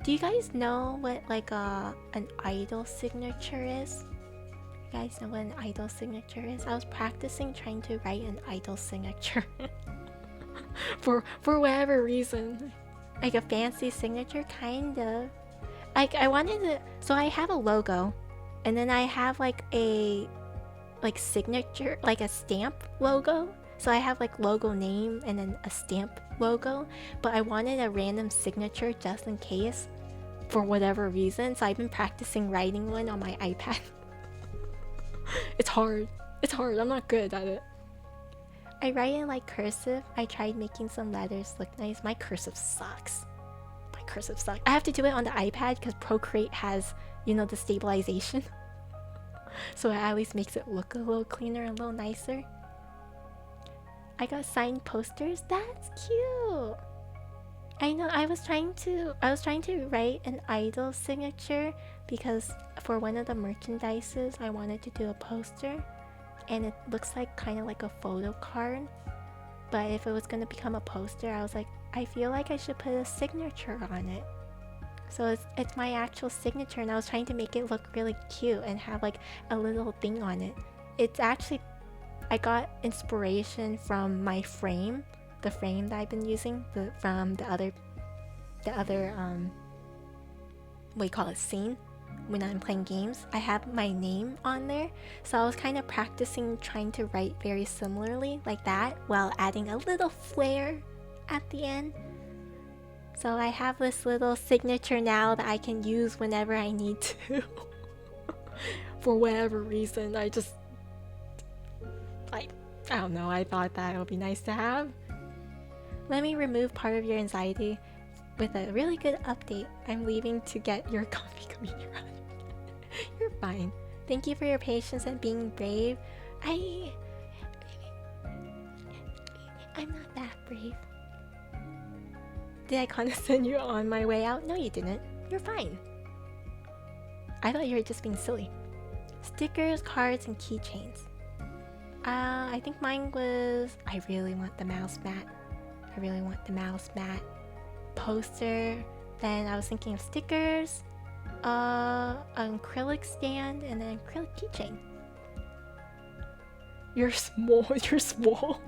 Do you guys know what like an idol signature is? You guys know what an idol signature is? I was practicing trying to write an idol signature. for whatever reason. Like a fancy signature, kind of. Like I wanted to, so I have a logo, and then I have like a signature, like a stamp logo. So I have like logo name and then a stamp logo, but I wanted a random signature just in case for whatever reason. So I've been practicing writing one on my iPad. It's hard. It's hard. I'm not good at it. I write in like cursive. I tried making some letters look nice. My cursive sucks. My cursive sucks. I have to do it on the iPad because Procreate has, you know, the stabilization. So it at least makes it look a little cleaner and a little nicer. I got signed posters. That's cute. I know. I was trying to write an idol signature because for one of the merchandises I wanted to do a poster, and it looks like kind of like a photo card. But if it was gonna become a poster, I was like, I feel like I should put a signature on it. So it's my actual signature, and I was trying to make it look really cute and have like a little thing on it. It's actually, I got inspiration from my frame, the frame that I've been using, from the other what do you call it, scene when I'm playing games. I have my name on there, so I was kind of practicing trying to write very similarly like that while adding a little flair at the end. So I have this little signature now that I can use whenever I need to. For whatever reason, I don't know, I thought that it would be nice to have. Let me remove part of your anxiety with a really good update. I'm leaving to get your coffee community run. You're fine. Thank you for your patience and being brave. I'm not that brave. Did I condescend you on my way out? No, you didn't. You're fine. I thought you were just being silly. Stickers, cards, and keychains. I think mine was I really want the mouse mat. I really want the mouse mat poster. Then I was thinking of stickers, an acrylic stand, and an acrylic keychain. You're small. You're swole.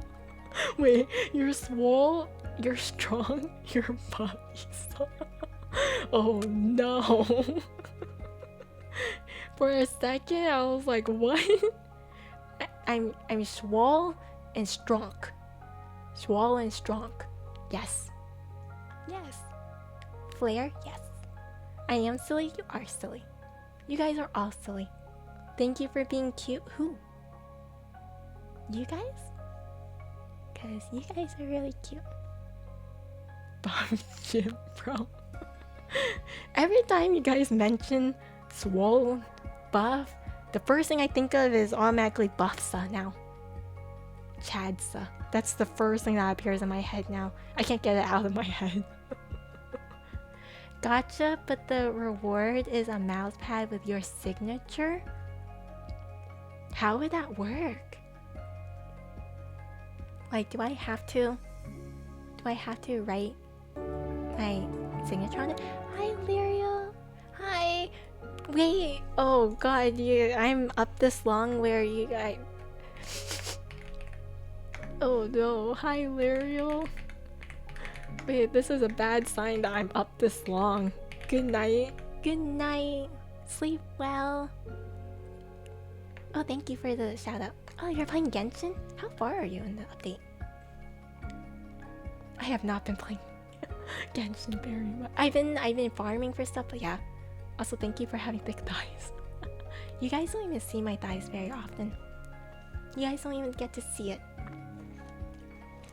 Wait, you're swole. You're strong. You're puppies. Oh no. For a second, I was like, what? I'm swole and strong. Swole and strong. Yes. Yes. Flair, yes. I am silly, you are silly. You guys are all silly. Thank you for being cute. Who? You guys? Because you guys are really cute. Buff bro. Every time you guys mention swole, buff, the first thing I think of is automatically Buffsa now. Chadsa. That's the first thing that appears in my head now. I can't get it out of my head. Gotcha, but the reward is a mouse pad with your signature? How would that work? Like, do I have to write my signature on it? Hi, Lyria. Hi. Wait. Oh god, I'm up this long where you guys... Oh no. Hi, Lyria. Wait, this is a bad sign that I'm up this long. Good night. Good night. Sleep well. Oh, thank you for the shout out. Oh, you're playing Genshin? How far are you in the update? I have not been playing Genshin very much. I've been farming for stuff, but yeah. Also, thank you for having thick thighs. You guys don't even see my thighs very often. You guys don't even get to see it.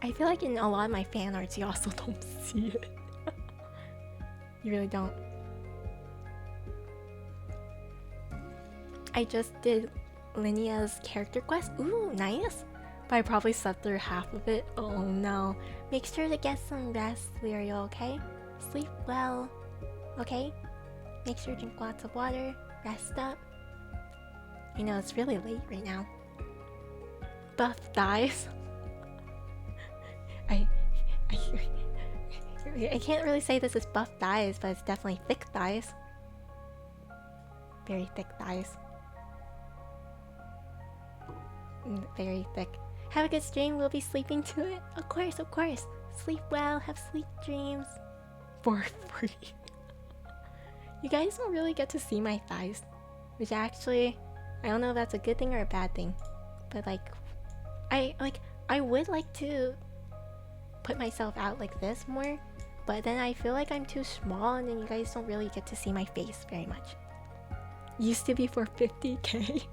I feel like in a lot of my fan arts, you also don't see it. You really don't. I just did Linea's character quest. Ooh, nice. But I probably slept through half of it. Oh no. Make sure to get some rest, Lyrio, okay? Sleep well, okay? Make sure to drink lots of water. Rest up. I know, it's really late right now. Buff thighs. I can't really say this is buff thighs, but it's definitely thick thighs. Very thick thighs. Very thick. Have a good stream, we'll be sleeping to it. Of course, of course. Sleep well, have sweet dreams. For free. You guys don't really get to see my thighs. Which actually, I don't know if that's a good thing or a bad thing. But I would like to put myself out like this more, but then I feel like I'm too small and then you guys don't really get to see my face very much. Used to be for 50k.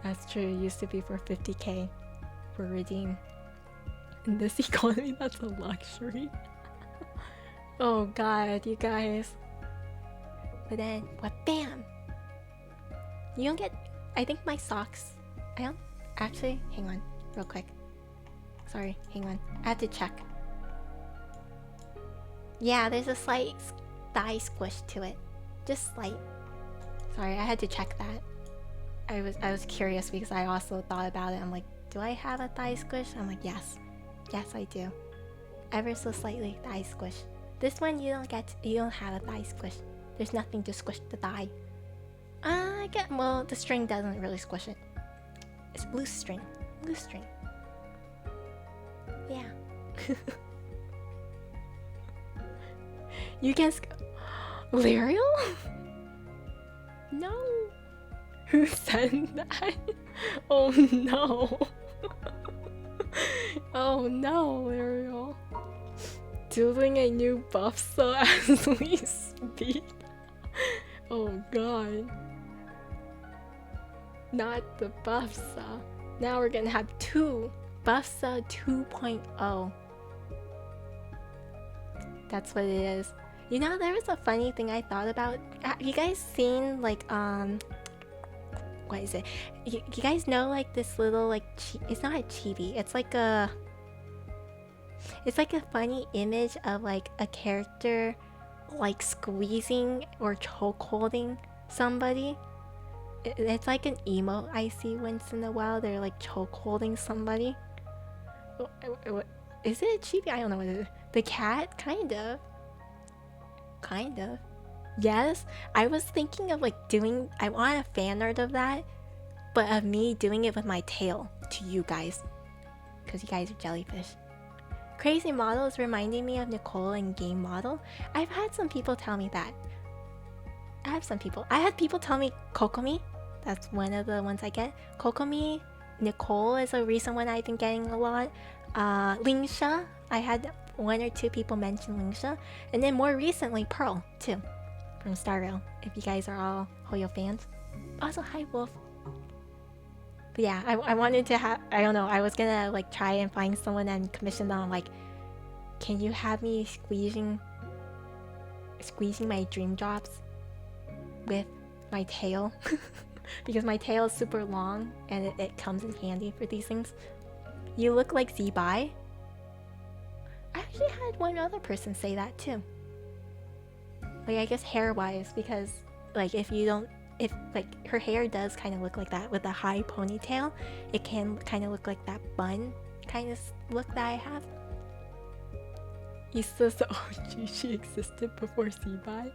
That's true, used to be for 50k for redeem. In this economy, that's a luxury. Oh god, you guys. But then, what? Bam! You don't get... I think my socks... I don't... Actually, hang on, real quick. Sorry, hang on. I have to check. Yeah, there's a slight thigh squish to it. Just slight. Sorry, I had to check that. I was curious because I also thought about it. I'm like, do I have a thigh squish? I'm like, yes. Yes, I do. Ever so slightly thigh squish. This one you don't have a thigh squish. There's nothing to squish the thigh. Well, the string doesn't really squish it. It's blue string. Blue string. Yeah. You can Lyrial? No. Who said that? Oh no. Oh no, Lyrial. Doing a new Buffsa as we speak. Oh god. Not the Buffsa. Now we're gonna have two. Buffsa 2.0. That's what it is. You know, there was a funny thing I thought about. Have you guys seen like what is it? You guys know like this little like it's not a chibi. It's like a funny image of like a character like squeezing or choke holding somebody. It's like an emo I see once in a while. They're like choke holding somebody. Is it a chibi? I don't know what it is. The cat? Kind of. Kind of. Yes, I was thinking of like doing. I want a fan art of that, but of me doing it with my tail to you guys, because you guys are jellyfish. Crazy model is reminding me of Nicole in Game Model. I've had some people tell me that. I had people tell me Kokomi. That's one of the ones I get. Kokomi, Nicole is a recent one I've been getting a lot. Lingsha, I had 1 or 2 people mention Lingsha, and then more recently Pearl too, from Star Rail. If you guys are all Hoyo fans. Also, hi Wolf. But yeah, I wanted to have, I don't know, I was gonna like try and find someone and commission them, like, can you have me squeezing my dream drops with my tail? Because my tail is super long and it comes in handy for these things. You look like Z-Bai. I actually had one other person say that too. Like, I guess hair-wise, because like if like her hair does kind of look like that with a high ponytail, it can kind of look like that bun kind of look that I have. Isa's OG, she existed before Z-Bai.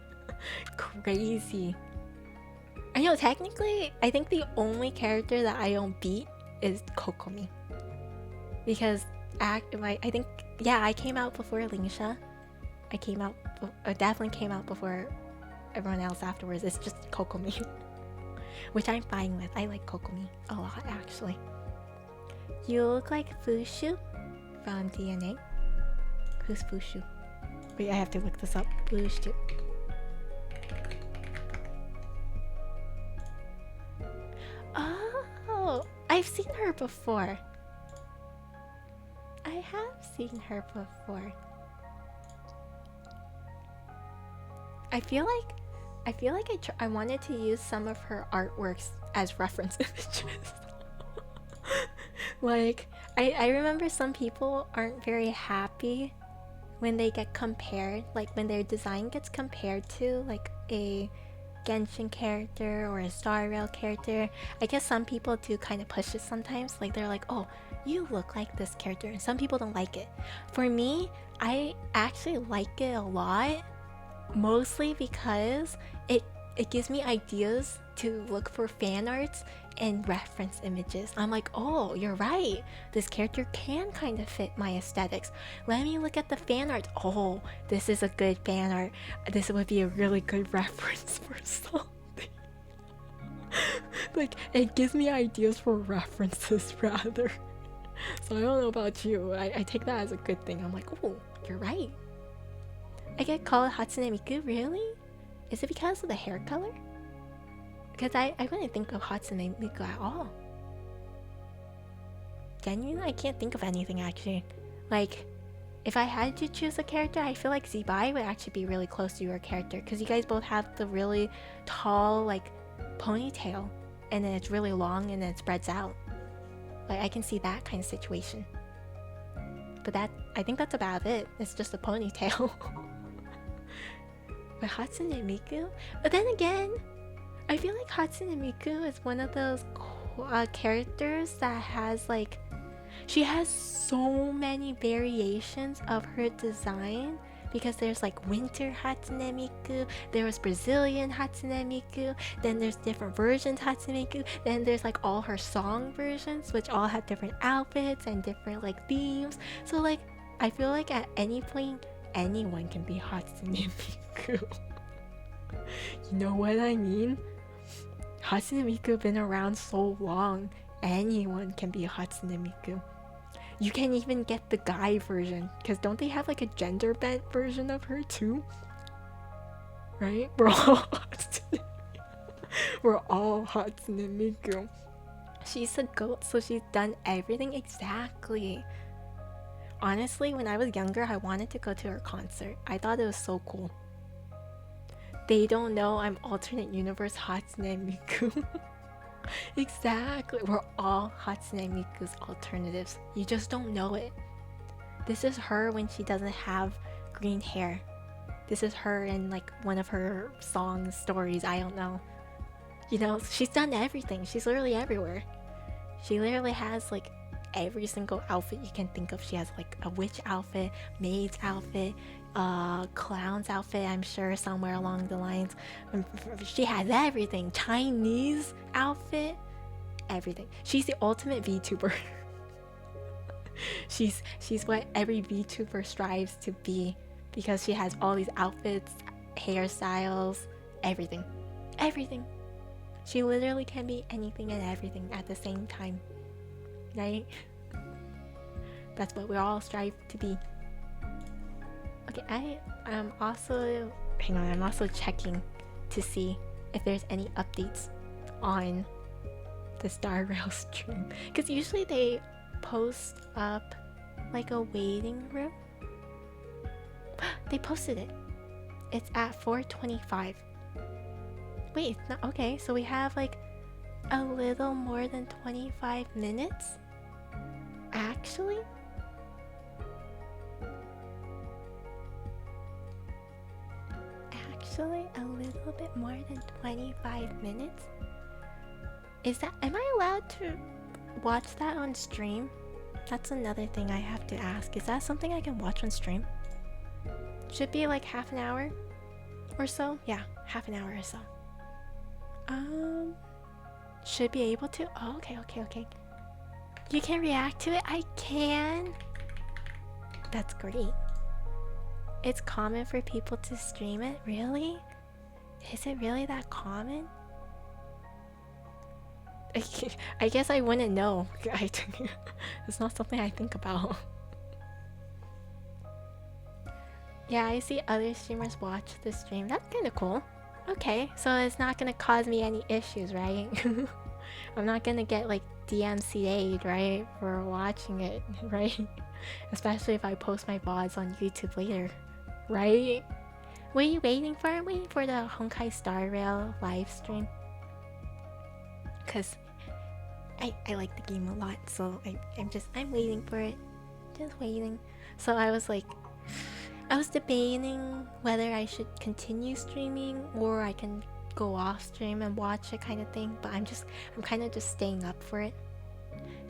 Crazy. I know, technically, I think the only character that I don't beat is Kokomi. Because I think, yeah, I came out before Lingsha. I definitely came out before everyone else afterwards. It's just Kokomi. Which I'm fine with. I like Kokomi a lot, actually. You look like Fushu from DNA. Who's Fushu? Wait, I have to look this up. Fushu. Oh, I've seen her before. I have seen her before. I feel like I wanted to use some of her artworks as reference images. Like, I remember some people aren't very happy when they get compared, like when their design gets compared to like a Genshin character or a Star Rail character. I guess some people do kind of push it sometimes. Like, they're like, oh, you look like this character, and some people don't like it. For me, I actually like it a lot, mostly because it gives me ideas to look for fan arts and reference images. I'm like, oh, you're right, this character can kind of fit my aesthetics. Let me look at the fan art. Oh, this is a good fan art. This would be a really good reference for something. Like, it gives me ideas for references rather. So I don't know about you, I take that as a good thing. I'm like, oh, you're right. I get called Hatsune Miku, really? Is it because of the hair color? Because I wouldn't think of Hatsune Miku at all. Genuinely, I can't think of anything actually. Like, if I had to choose a character, I feel like Z-Bai would actually be really close to your character, because you guys both have the really tall, like, ponytail, and then it's really long and then it spreads out. Like, I can see that kind of situation. But I think that's about it. It's just a ponytail. But Hatsune Miku? But then again, I feel like Hatsune Miku is one of those characters that has like, she has so many variations of her design, because there's like winter Hatsune Miku, there was Brazilian Hatsune Miku, then there's different versions Hatsune Miku, then there's like all her song versions, which all have different outfits and different like themes. So like, I feel like at any point, anyone can be Hatsune Miku. You know what I mean? Hatsune Miku been around so long, anyone can be Hatsune Miku. You can even get the guy version, because don't they have like a gender bent version of her too? Right? We're all Hatsune Miku. She's a goat, so she's done everything exactly. Honestly, when I was younger, I wanted to go to her concert. I thought it was so cool. They don't know I'm alternate universe Hatsune Miku. Exactly. We're all Hatsune Miku's alternatives. You just don't know it. This is her when she doesn't have green hair. This is her in like one of her songs, stories, I don't know. You know, she's done everything. She's literally everywhere. She literally has like every single outfit you can think of. She has like a witch outfit, maid's outfit, clown's outfit, I'm sure somewhere along the lines. She has everything. Chinese outfit, everything. She's the ultimate VTuber. she's what every VTuber strives to be, because she has all these outfits, hairstyles, everything. Everything. She literally can be anything and everything at the same time. Right? That's what we all strive to be. Okay, I'm also... Hang on, I'm also checking to see if there's any updates on the Star Rail stream. Because usually they post up like a waiting room. They posted it. It's at 4:25. Wait, it's not... Okay, so we have like a little more than 25 minutes? Actually? Actually, a little bit more than 25 minutes? Is that... Am I allowed to watch that on stream? That's another thing I have to ask. Is that something I can watch on stream? Should be like half an hour or so? Yeah, half an hour or so. Should be able to? Oh, okay. You can react to it? I can? That's great. It's common for people to stream it? Really? Is it really that common? I guess I wouldn't know. It's not something I think about. Yeah, I see other streamers watch the stream. That's kind of cool. Okay, so it's not gonna cause me any issues, right? I'm not gonna get like DMCA'd, right? For watching it, right? Especially if I post my VODs on YouTube later, right? What are you waiting for? I'm waiting for the Honkai Star Rail live stream. Cause I like the game a lot, so I'm waiting for it. Just waiting. So I was debating whether I should continue streaming or I can go off stream and watch it, kind of thing, but I'm kind of just staying up for it.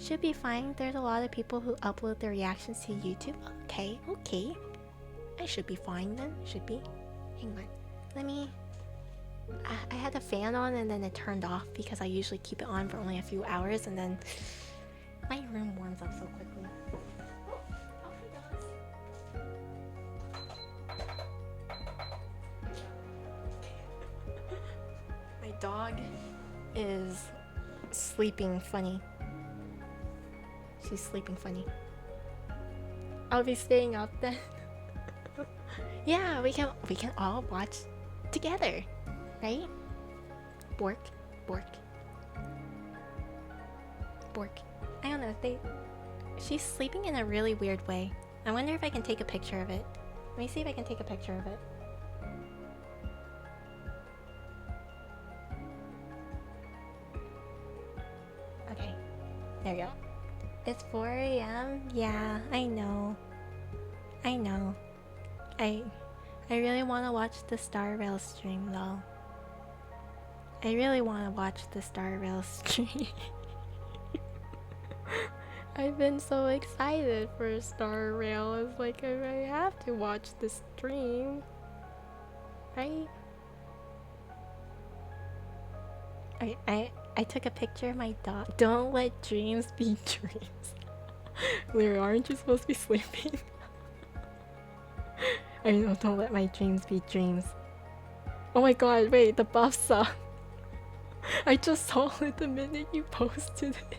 Should be fine. There's a lot of people who upload their reactions to YouTube. Okay. I should be fine then. Should be. Hang on. Let me... I had the fan on and then it turned off because I usually keep it on for only a few hours and then my room warms up so quickly. My dog is sleeping funny. She's sleeping funny. I'll be staying up then. Yeah, we can all watch together, right? Bork. I don't know if she's sleeping in a really weird way. I wonder if I can take a picture of it. Let me see if I can take a picture of it. Okay, there we go. It's 4 AM? Yeah, I know. I really want to watch the Star Rail stream though. I really want to watch the Star Rail stream. I've been so excited for Star Rail. It's like I have to watch the stream, right? I took a picture of my dog. Don't let dreams be dreams. Lyra, aren't you supposed to be sleeping? I know, don't let my dreams be dreams. Oh my god, wait, the buff song. I just saw it the minute you posted it.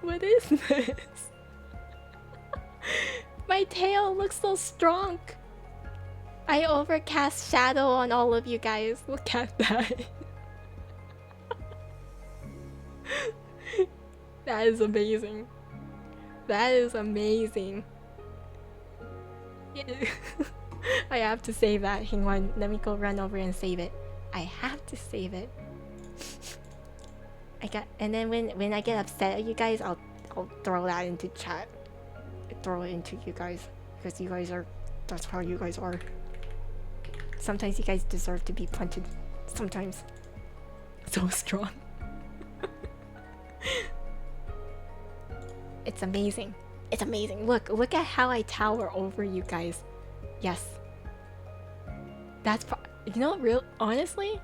What is this? My tail looks so strong. I overcast shadow on all of you guys. Look at that. That is amazing. That is amazing. Yeah. I have to save that. Hang on, let me go run over and save it. I have to save it. And then when I get upset at you guys, I'll throw that into chat. Throw it into you guys, because you guys are... That's how you guys are. Sometimes you guys deserve to be punted. Sometimes. So strong. It's amazing. It's amazing. Look at how I tower over you guys. Yes. That's honestly,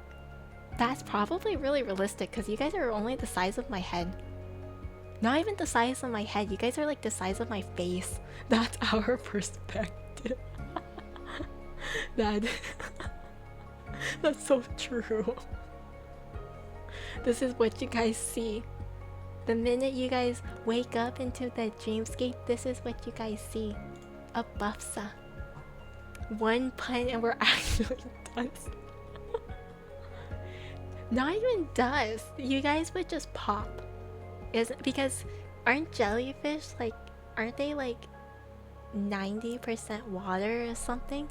that's probably really realistic because you guys are only the size of my head. Not even the size of my head. You guys are like the size of my face. That's our perspective. That's so true. This is what you guys see. The minute you guys wake up into the dreamscape, this is what you guys see. A buffsa. One pun and we're actually dust. Not even dust. You guys would just pop. Because aren't jellyfish aren't they like 90% water or something?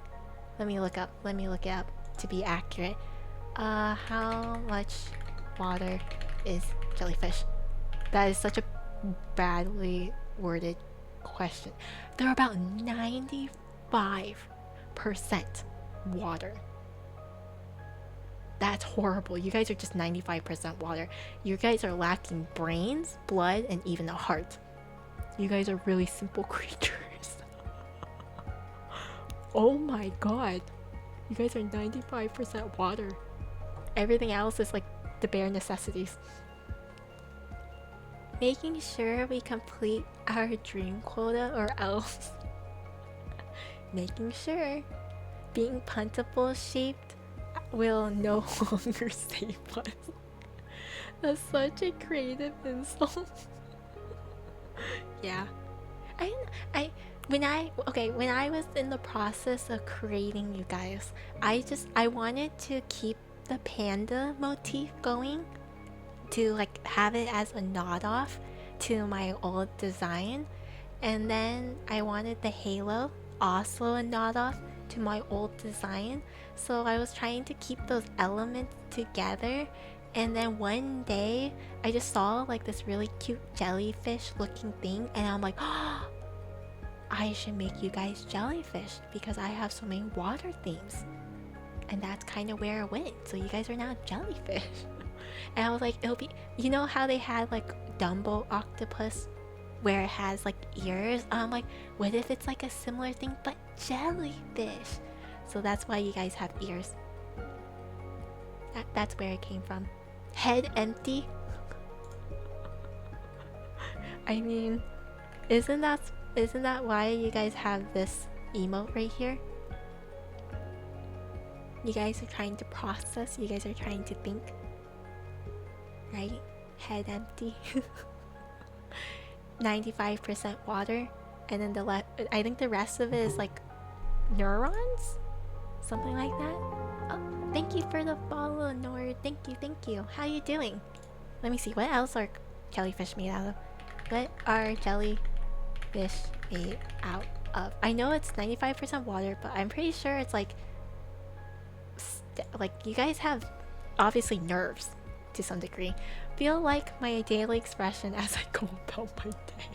Let me look it up to be accurate. How much water is jellyfish? That is such a badly worded question. They're about 95% water. That's horrible. You guys are just 95% water. You guys are lacking brains, blood, and even a heart. You guys are really simple creatures. Oh my god. You guys are 95% water. Everything else is like the bare necessities. Making sure we complete our dream quota or else. Making sure being puntable shaped will no longer save us. That's such a creative insult. Yeah. When I was in the process of creating you guys, I wanted to keep the panda motif going, to like have it as a nod off to my old design, and then I wanted the halo also a nod off to my old design. So I was trying to keep those elements together, and then one day I just saw like this really cute jellyfish looking thing, and I'm like, oh, I should make you guys jellyfish because I have so many water themes. And that's kind of where it went. So you guys are now jellyfish. And I was like, it'll be, you know how they had like Dumbo octopus where it has like ears? I'm like, what if it's like a similar thing but jellyfish? So that's why you guys have ears. That's where it came from. Head empty. I mean, isn't that why you guys have this emote right here? You guys are trying to process, you guys are trying to think. Right? Head empty. 95% water, and then I think the rest of it is like neurons? Something like that? Oh, thank you for the follow, Nord. Thank you. How you doing? Let me see, what else are jellyfish made out of? What are jellyfish made out of? I know it's 95% water, but I'm pretty sure it's like you guys have obviously nerves to some degree. Feel like my daily expression as I go about my day.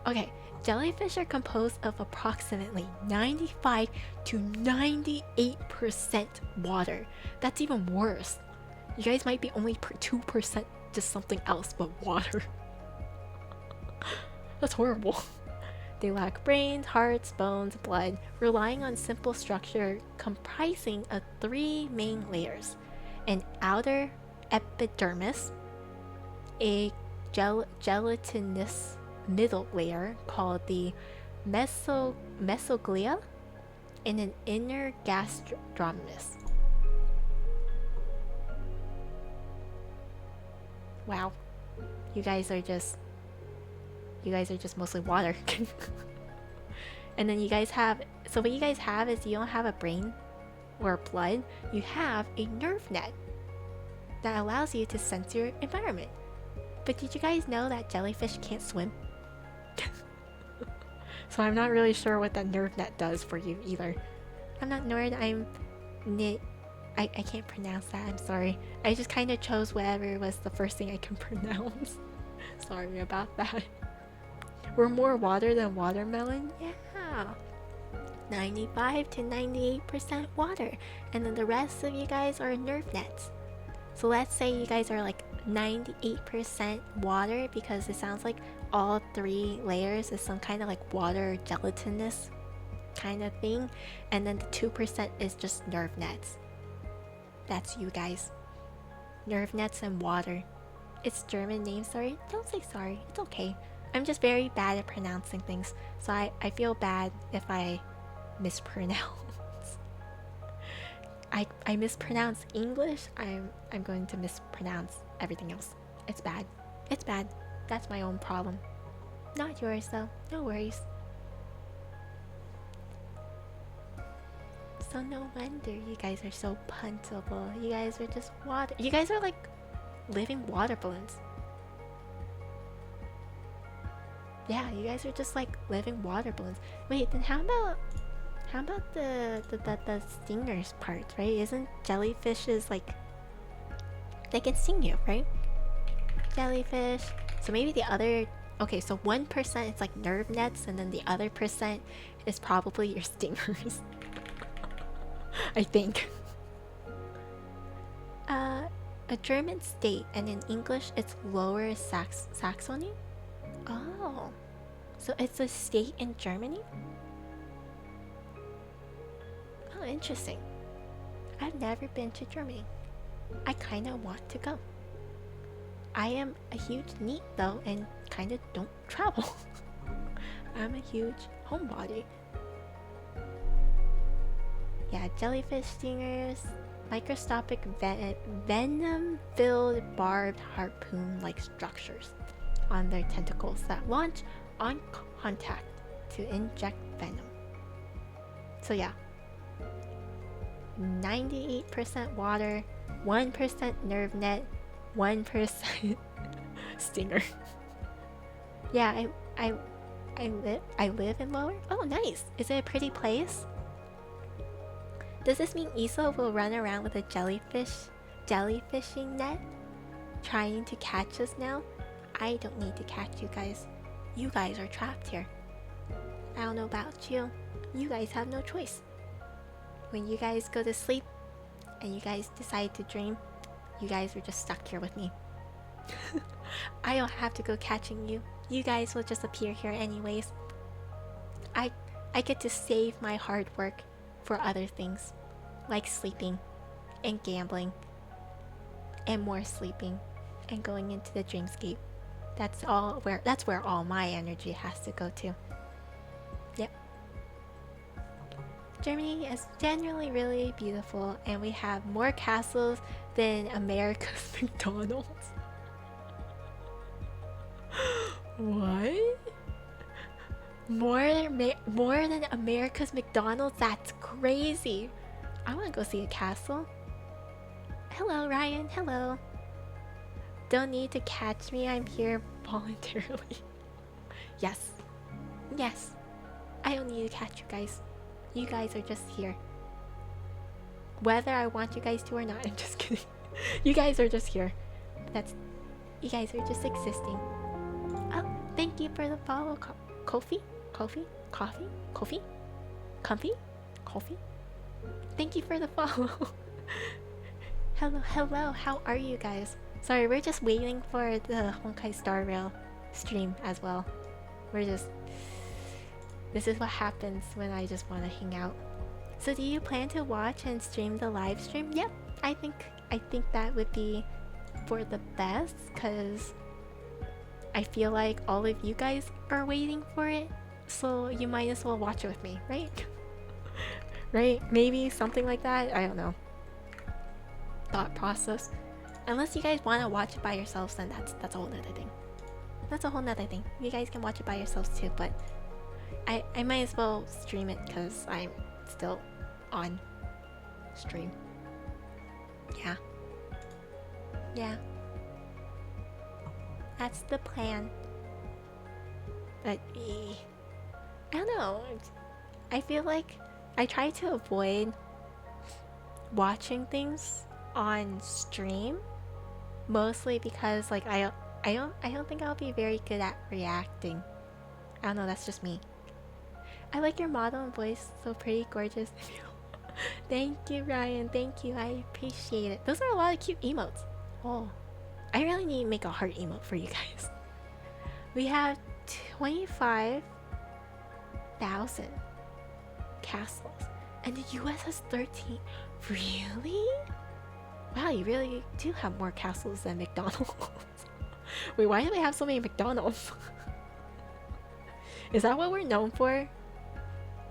Okay, jellyfish are composed of approximately 95 to 98% water. That's even worse. You guys might be only 2% just something else but water. That's horrible. They lack brains, hearts, bones, blood, relying on simple structure comprising of 3 main layers: an outer epidermis, a gelatinous middle layer called the mesoglia, and an inner gastrodermis. Wow, you guys are just mostly water. And then you guys have, so what you guys have is you don't have a brain or blood, you have a nerve net that allows you to sense your environment. But did you guys know that jellyfish can't swim? So I'm not really sure what that nerve net does for you either. I'm not Nord, I'm Nit. I can't pronounce that, I'm sorry. I just kind of chose whatever was the first thing I can pronounce. Sorry about that. We're more water than watermelon? Yeah. 95 to 98% water. And then the rest of you guys are nerve nets. So let's say you guys are like 98% water, because it sounds like all 3 layers is some kind of like water gelatinous kind of thing, and then the 2% is just nerve nets. That's you guys. Nerve nets and water. It's German name, sorry. Don't say sorry, it's okay. I'm just very bad at pronouncing things, so I feel bad if I mispronounce. I mispronounce English, I'm going to mispronounce everything else. It's bad. It's bad. That's my own problem. Not yours though, no worries. So no wonder you guys are so puntable. You guys are just water. You guys are like living water balloons. Yeah, you guys are just like living water balloons. Wait, then how about the stingers part, right? Isn't jellyfishes like they can sting you, right? Jellyfish. So maybe the other, okay, so 1% it's like nerve nets, and then the other percent is probably your stingers. I think. A German state, and in English it's Lower Saxony? Oh. So it's a state in Germany? Oh, interesting. I've never been to Germany. I kinda want to go. I am a huge NEET though, and kinda don't travel. I'm a huge homebody. Yeah, jellyfish stingers, microscopic venom-filled barbed harpoon-like structures on their tentacles that launch on contact to inject venom. So yeah, 98% water, 1% nerve net, 1% stinger. Yeah, I live in Lower. Oh, nice. Is it a pretty place? Does this mean Iso will run around with a jellyfishing net, trying to catch us now? I don't need to catch you guys. You guys are trapped here. I don't know about you. You guys have no choice. When you guys go to sleep and you guys decide to dream, you guys are just stuck here with me. I don't have to go catching you. You guys will just appear here anyways. I get to save my hard work for other things, like sleeping and gambling and more sleeping and going into the dreamscape. That's where all my energy has to go to. Yep. Germany is generally really beautiful, and we have more castles than America's McDonald's. What? More than America's McDonald's? That's crazy. I want to go see a castle. Hello, Ryan. Hello. Don't need to catch me. I'm here voluntarily. Yes. Yes. I don't need to catch you guys. You guys are just here. Whether I want you guys to or not, I'm just kidding. You guys are just here. You guys are just existing. Oh, thank you for the follow. Kofi? Coffee? Thank you for the follow. Hello, how are you guys? Sorry, we're just waiting for the Honkai Star Rail stream as well. This is what happens when I just want to hang out. So do you plan to watch and stream the live stream? Yep, I think that would be for the best, because I feel like all of you guys are waiting for it, so you might as well watch it with me, right? Right? Maybe something like that? I don't know. Thought process. Unless you guys want to watch it by yourselves, then that's a whole nother thing. That's a whole nother thing. You guys can watch it by yourselves too, but I might as well stream it because I'm still on stream. Yeah. Yeah. That's the plan. But I don't know. I feel like I try to avoid watching things on stream, mostly because like I don't think I'll be very good at reacting. I don't know, that's just me. I like your model and voice, so pretty gorgeous. Thank you, Ryan. Thank you. I appreciate it. Those are a lot of cute emotes. Oh, I really need to make a heart emote for you guys. We have 25,000 castles, and the US has 13. Really? Wow, you really do have more castles than McDonald's. Wait, why do they have so many McDonald's? Is that what we're known for?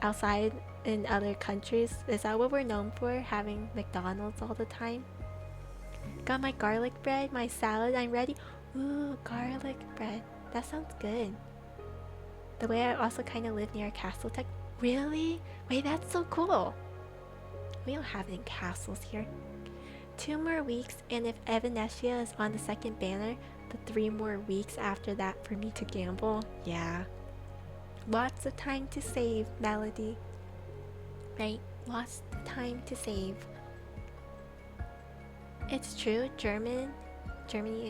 Outside in other countries? Is that what we're known for? Having McDonald's all the time? Got my garlic bread, my salad, I'm ready. Ooh, garlic bread. That sounds good. The way I also kind of live near a castle tech. Really? Wait, that's so cool. We don't have any castles here. 2 more weeks, and if Evanescia is on the second banner, the 3 more weeks after that for me to gamble. Yeah. Lots of time to save, Melody. Right? Lots of time to save. It's true, Germany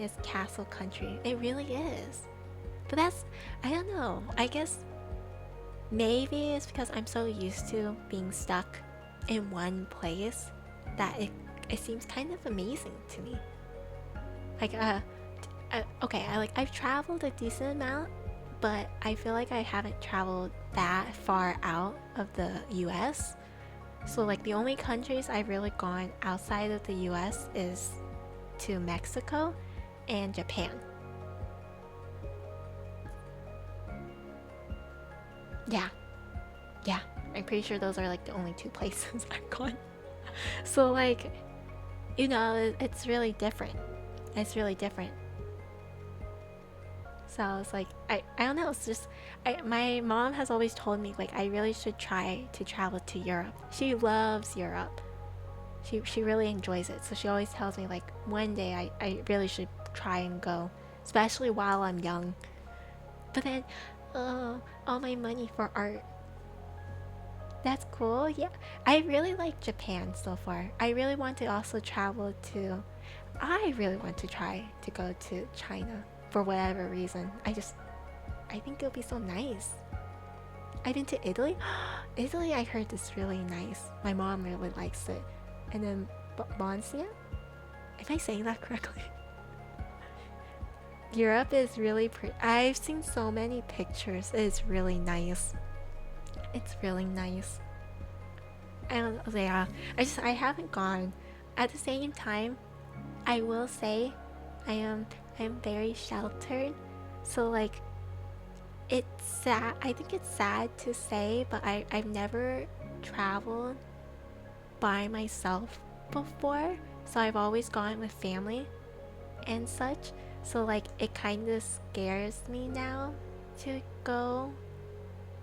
is castle country. It really is. But that's, I don't know. I guess maybe it's because I'm so used to being stuck in one place that it seems kind of amazing to me. Like, okay, I've traveled a decent amount, but I feel like I haven't traveled that far out of the US. So like the only countries I've really gone outside of the US is to Mexico and Japan. Yeah, I'm pretty sure those are like the only 2 places I've gone. So like, you know, it's really different. It's really different. So I was like, I don't know, it's just, my mom has always told me like I really should try to travel to Europe. She loves Europe. She really enjoys it. So she always tells me like one day I really should try and go, especially while I'm young. But then, all my money for art. That's cool, yeah. I really like Japan so far. I really want to also travel to, I really want to try to go to China for whatever reason. I think it'll be so nice. I've been to Italy. Italy, I heard is really nice. My mom really likes it. And then Bosnia? Am I saying that correctly? Europe is really pretty. I've seen so many pictures. It's really nice. It's really nice. And yeah, I haven't gone. At the same time, I will say I'm very sheltered. So like, it's sad. I think it's sad to say, but I've never traveled by myself before. So I've always gone with family and such. So like, it kind of scares me now to go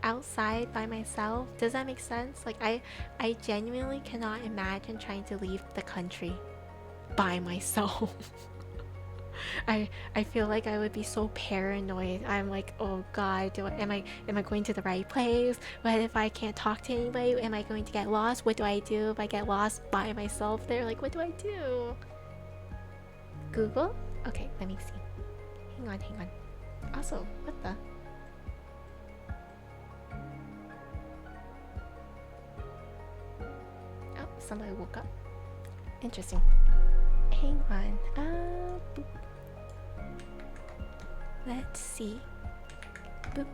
outside by myself. Does that make sense? Like, I genuinely cannot imagine trying to leave the country by myself. I feel like I would be so paranoid. I'm like, oh god, am I going to the right place? What if I can't talk to anybody? Am I going to get lost? What do I do if I get lost by myself there? Like, what do I do? Google? Okay, let me see. Hang on. Also, what the? Oh, somebody woke up. Interesting. Hang on. Boop. Let's see. Boop.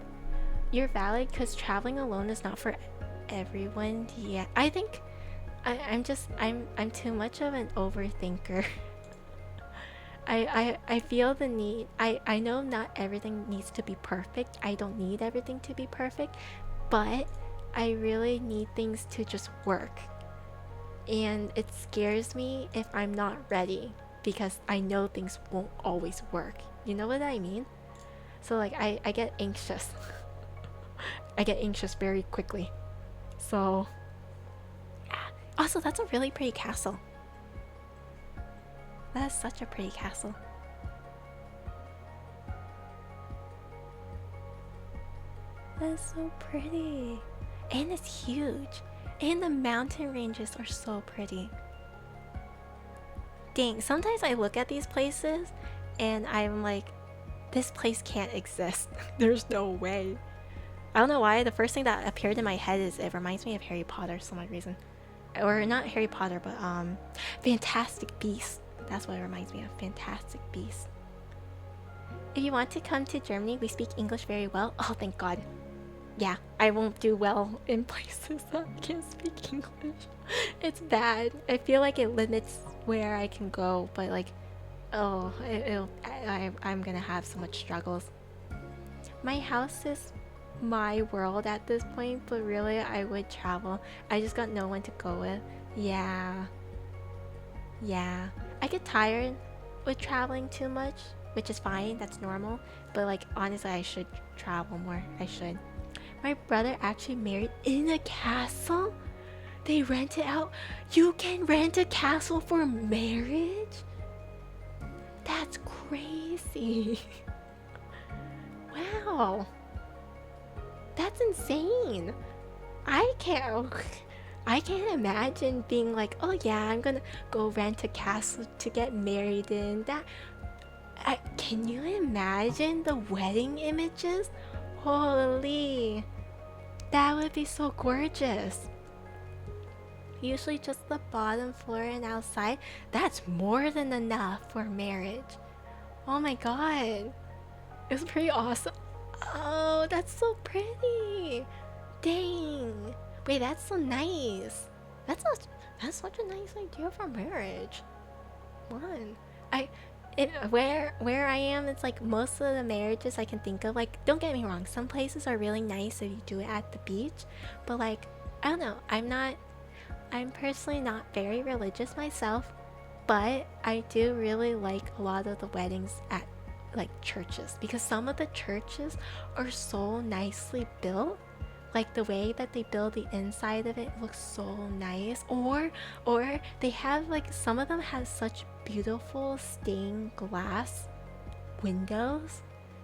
You're valid because traveling alone is not for everyone. Yeah, I think I'm too much of an overthinker. I feel the need. I know not everything needs to be perfect. I don't need everything to be perfect, but I really need things to just work. And it scares me if I'm not ready because I know things won't always work. You know what I mean? So like, I get anxious. I get anxious very quickly. So also, that's a really pretty castle. That is such a pretty castle. That's so pretty. And it's huge. And the mountain ranges are so pretty. Dang, sometimes I look at these places and I'm like, this place can't exist. There's no way. I don't know why, the first thing that appeared in my head is it reminds me of Harry Potter for some odd reason. or not Harry Potter, but Fantastic Beasts. That's what it reminds me of. Fantastic Beasts. If you want to come to Germany, we speak English very well. Oh, thank God. Yeah, I won't do well in places that I can't speak English. It's bad. I feel like it limits where I can go, but like, oh, I'm gonna have so much struggles. My house is my world at this point, but really I would travel. I just got no one to go with. Yeah. I get tired with traveling too much, which is fine, that's normal. But like, honestly, I should travel more. I should. My brother actually married in a castle. They rent it out. You can rent a castle for marriage? That's crazy. Wow. That's insane. I can't imagine being like, oh yeah, I'm gonna go rent a castle to get married in. Can you imagine the wedding images? Holy, that would be so gorgeous. Usually just the bottom floor and outside. That's more than enough for marriage. Oh my God, it's pretty awesome. Oh, that's so pretty. Dang. Wait, that's so nice. That's such a nice idea for marriage. One. Where I am, it's like most of the marriages I can think of, like, don't get me wrong, some places are really nice if you do it at the beach, but like, I don't know, I'm personally not very religious myself, but I do really like a lot of the weddings at like churches, because some of the churches are so nicely built. Like the way that they build the inside of it looks so nice, or they have like, some of them have such beautiful stained glass windows,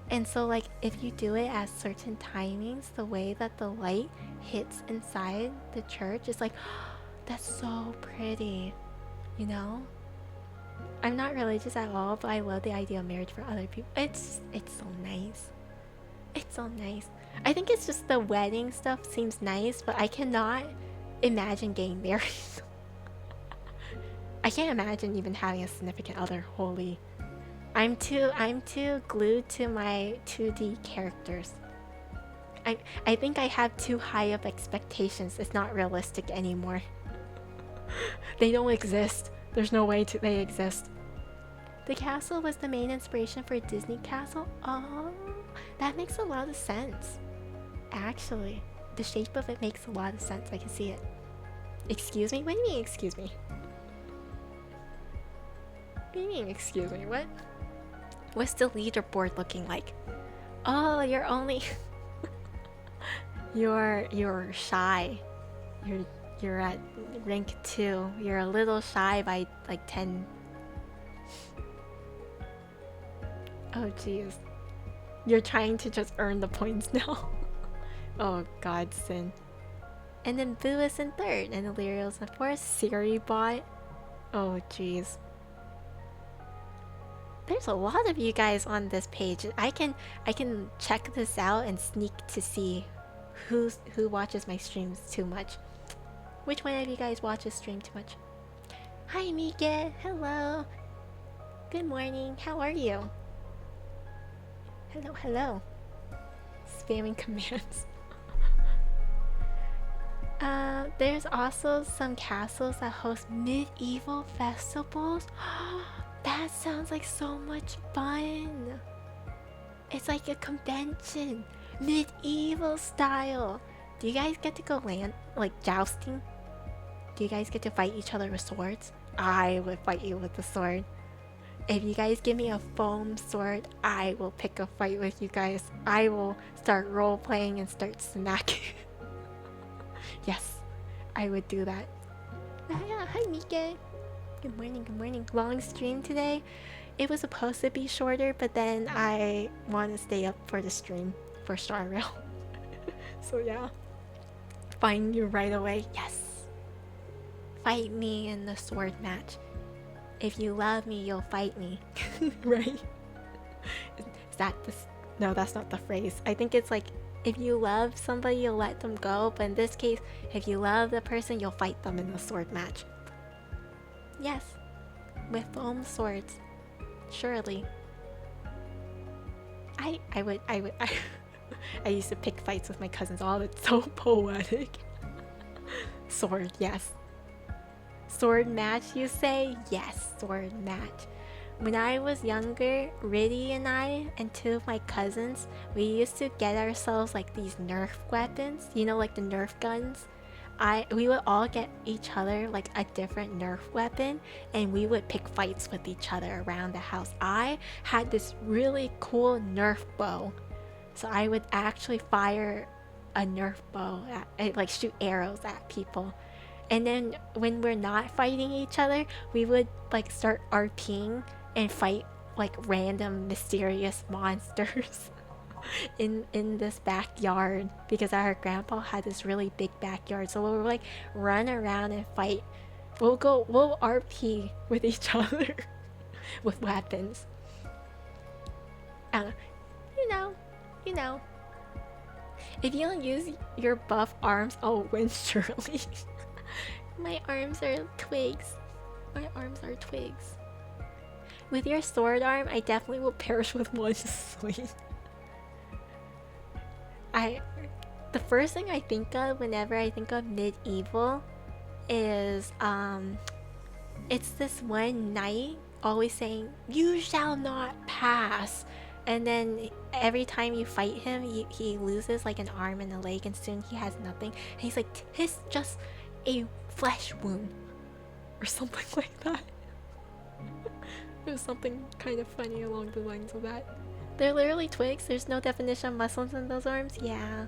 and so like if you do it at certain timings, the way that the light hits inside the church is like, that's so pretty, you know. I'm not religious at all, but I love the idea of marriage for other people. It's so nice. It's so nice. I think it's just the wedding stuff seems nice, but I cannot imagine getting married. I can't imagine even having a significant other. Holy. I'm too glued to my 2D characters. I think I have too high of expectations. It's not realistic anymore. They don't exist. There's no way they exist. The castle was the main inspiration for Disney Castle? Oh, that makes a lot of sense. Actually, the shape of it makes a lot of sense. I can see it. Excuse me? What do you mean, excuse me? What do you mean, excuse me? What? What's the leaderboard looking like? Oh, you're only... You're shy. You're at rank 2. You're a little shy by like 10. Oh jeez. You're trying to just earn the points now. Oh god, Sin. And then Boo is in 3rd, and Illyriel's in 4th. Siri bot. Oh jeez. There's a lot of you guys on this page. I can check this out and sneak to see who watches my streams too much. Which one of you guys watches stream too much? Hi Mika, hello. Good morning, how are you? Hello. Spamming commands. There's also some castles that host medieval festivals. That sounds like so much fun. It's like a convention, medieval style. Do you guys get to go land, like jousting? Do you guys get to fight each other with swords? I would fight you with the sword. If you guys give me a foam sword, I will pick a fight with you guys. I will start role playing and start smacking. Yes, I would do that. Yeah, hi Mika. Good morning. Long stream today. It was supposed to be shorter, but then I want to stay up for the stream for Star Rail. So yeah. Find you right away. Yes. Fight me in the sword match. If you love me, you'll fight me. Right? Is that this? No, that's not the phrase. I think it's like If you love somebody, you'll let them go. But in this case, if you love the person, you'll fight them in a sword match. Yes, with foam swords. Surely. I used to pick fights with my cousins. Oh, it's so poetic. Sword, yes. Sword match, you say? Yes, sword match. When I was younger, Riddy and I and two of my cousins, we used to get ourselves like these Nerf weapons. You know, like the Nerf guns? We would all get each other like a different Nerf weapon, and we would pick fights with each other around the house. I had this really cool Nerf bow, so I would actually fire a Nerf bow at, like shoot arrows at people. And then when we're not fighting each other, we would like start RPing and fight like random mysterious monsters in this backyard, because our grandpa had this really big backyard. So we'll like run around and fight. We'll RP with each other with weapons. I don't know. You know. If you don't use your buff arms, I'll win surely. My arms are twigs. My arms are twigs. With your sword arm, I definitely will perish with one swing. The first thing I think of whenever I think of medieval is it's this one knight always saying, "You shall not pass," and then every time you fight him, he loses like an arm and a leg, and soon he has nothing. And he's like, "'Tis just a flesh wound," or something like that. It was something kind of funny along the lines of that. They're literally twigs. There's no definition of muscles in those arms. Yeah.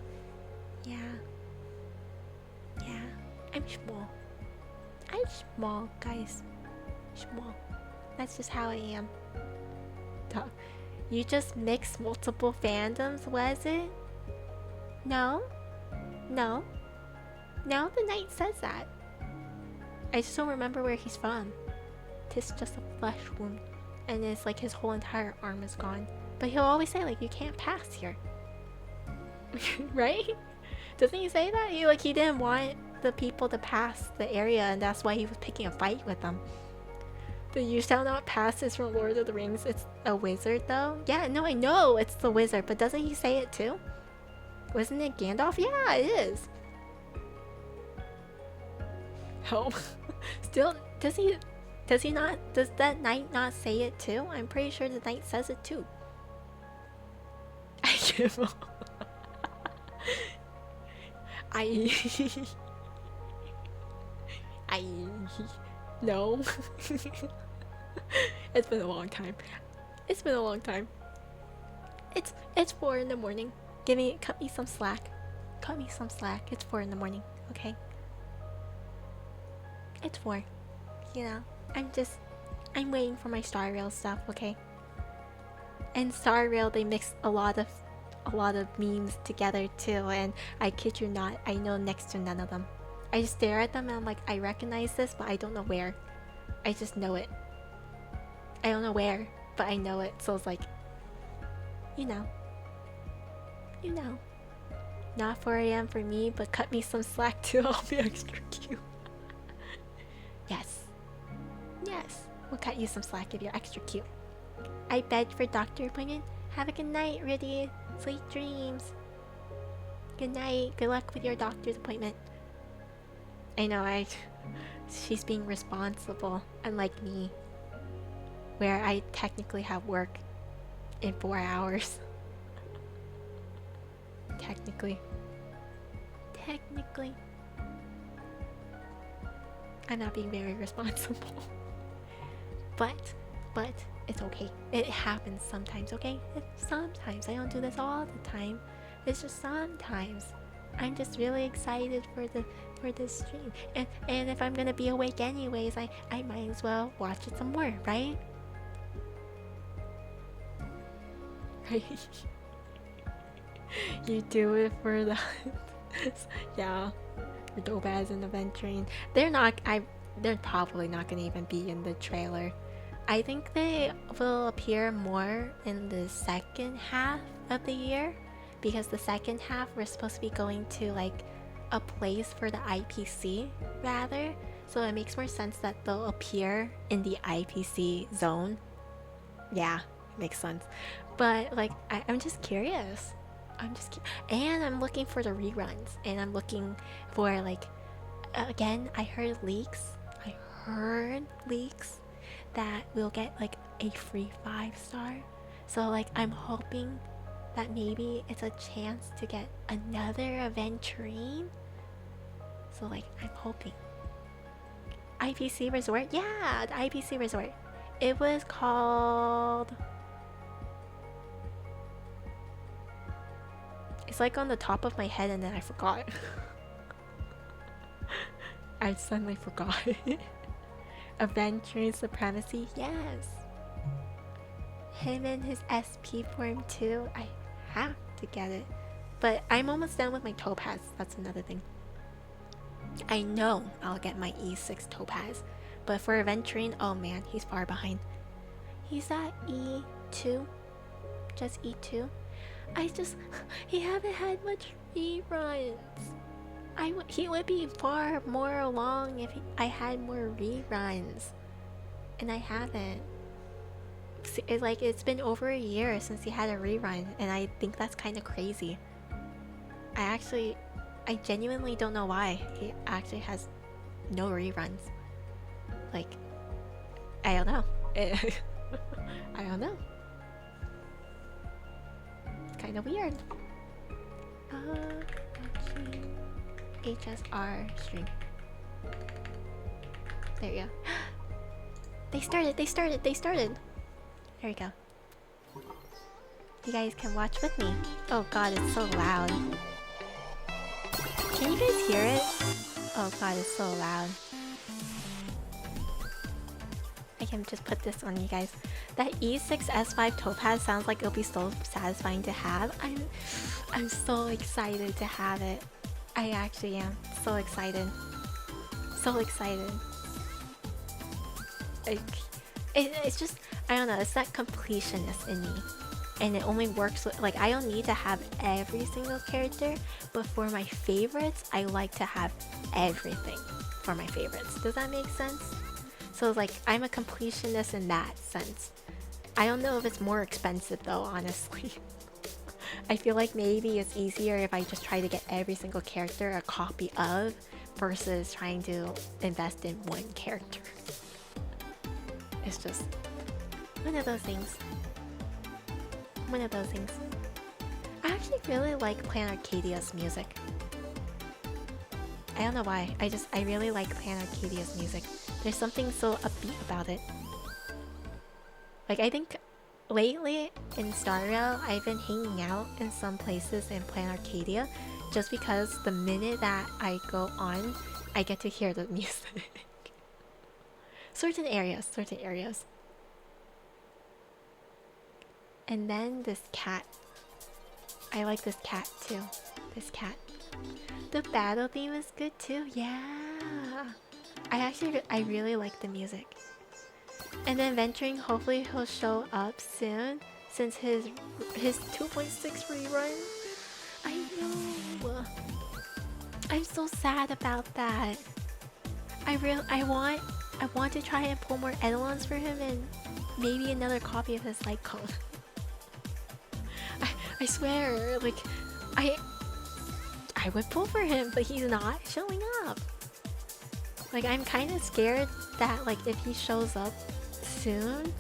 I'm small, guys. Small. That's just how I am. Duh. You just mix multiple fandoms, was it? No, the knight says that. I just don't remember where he's from. 'Tis just a flesh wound, and it's like his whole entire arm is gone. But he'll always say like, "You can't pass here." Right? Doesn't he say that? He didn't want the people to pass the area, and that's why he was picking a fight with them. The "You shall not pass" is from Lord of the Rings. It's a wizard though. Yeah, no, I know it's the wizard, but doesn't he say it too? Wasn't it Gandalf? Yeah, it is. Help. Still, does he not? Does that knight not say it too? I'm pretty sure the knight says it too. I give up. No. It's been a long time. It's 4 in the morning. Cut me some slack. It's 4 in the morning, okay? It's 4. You know, I'm waiting for my Star Rail stuff, okay? And Star Rail, they mix a lot of memes together too, and I kid you not, I know next to none of them. I just stare at them and I'm like, I recognize this, but I don't know where. I just know it. I don't know where, but I know it. So it's like, you know. Not 4 a.m. for me, but cut me some slack too. I'll be extra cute. Yes. We'll cut you some slack if you're extra cute. I begged for doctor appointment. Have a good night, Riddy. Sweet dreams. Good night. Good luck with your doctor's appointment. I know, she's being responsible, unlike me, where I technically have work in 4 hours. Technically. I'm not being very responsible. But it's okay. It happens sometimes, okay? Sometimes. I don't do this all the time. It's just sometimes. I'm just really excited for this stream. And if I'm gonna be awake anyways, I might as well watch it some more, right? You do it for that. Yeah. You're dope as an adventuring. They're probably not gonna even be in the trailer. I think they will appear more in the second half of the year, because the second half we're supposed to be going to like a place for the IPC rather, so it makes more sense that they'll appear in the IPC zone. Yeah, makes sense. But like I'm just curious. And I'm looking for the reruns, and I'm looking for like again, I heard leaks that we'll get like a free 5-star. So like I'm hoping that maybe it's a chance to get another aventurine. So like I'm hoping. IPC Resort? Yeah, the IPC Resort. It was called... It's like on the top of my head and then I forgot. I suddenly forgot. Aventurine Supremacy? Yes! Him and his SP form too. I have to get it. But I'm almost done with my Topaz. That's another thing. I know I'll get my E6 Topaz. But for Aventurine, oh man, he's far behind. He's at E2. Just E2. He haven't had much reruns. He would be far more along if I had more reruns. And I haven't. It's been over a year since he had a rerun, and I think that's kind of crazy. I genuinely don't know why he actually has no reruns. Like, I don't know. I don't know. It's kind of weird. HSR stream. There you go. They started. There we go. You guys can watch with me. Oh god, it's so loud. Can you guys hear it? Oh god, it's so loud. I can just put this on you guys. That E6 S5 Topaz sounds like it'll be so satisfying to have. I'm so excited to have it. I actually am. So excited. So excited. It's just, I don't know, it's that completionist in me. And it only works with, like, I don't need to have every single character, but for my favorites, I like to have everything for my favorites. Does that make sense? So, like, I'm a completionist in that sense. I don't know if it's more expensive though, honestly. I feel like maybe it's easier if I just try to get every single character a copy of versus trying to invest in one character. It's just one of those things. One of those things. I actually really like Plan Arcadia's music. I don't know why. I really like Plan Arcadia's music. There's something so upbeat about it. Like, I think lately in Starrail, I've been hanging out in some places in Plan Arcadia just because the minute that I go on, I get to hear the music. Certain areas. And then this cat. I like this cat too. This cat. The battle theme is good too. Yeah. I really like the music. And then venturing, hopefully he'll show up soon since his 2.6 rerun. I know. I'm so sad about that. I want to try and pull more Eidolons for him and maybe another copy of his light cone. I swear, like, I would pull for him, but he's not showing up. Like, I'm kind of scared that, like, if he shows up soon,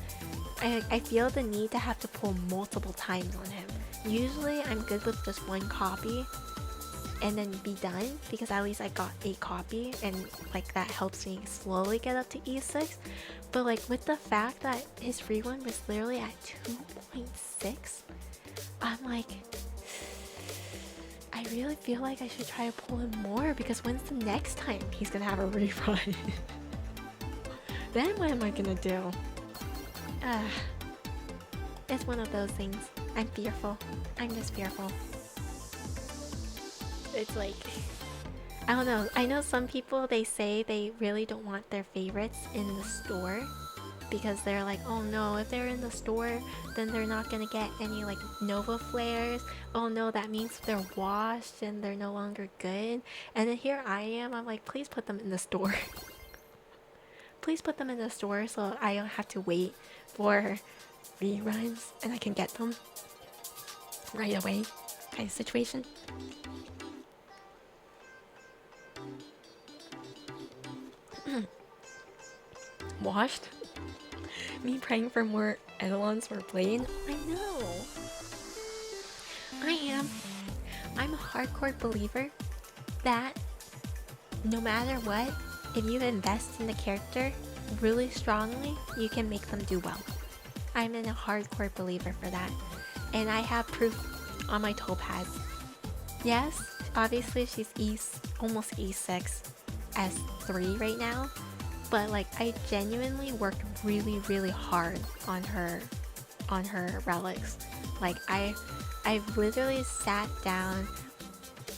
I feel the need to have to pull multiple times on him. Usually, I'm good with just one copy and then be done, because at least I got a copy and, like, that helps me slowly get up to E6. But, like, with the fact that his free one was literally at 2.6, I'm like, I really feel like I should try to pull him more, because when's the next time he's gonna have a rerun? Then what am I gonna do? It's one of those things. I'm fearful. I'm just fearful. It's like, I don't know. I know some people, they say they really don't want their favorites in the store because they're like, oh no, if they're in the store, then they're not gonna get any like Nova flares. Oh no, that means they're washed and they're no longer good. And then here I am, I'm like, please put them in the store. Please put them in the store so I don't have to wait for reruns and I can get them right away kind of situation. Washed? Me praying for more Eidolons for Blade? I know. I'm a hardcore believer that no matter what, if you invest in the character really strongly, you can make them do well. I'm a hardcore believer for that. And I have proof on my Topaz. Yes, obviously she's almost E6 S3 right now. But like I genuinely worked really hard on her relics. Like I've literally sat down,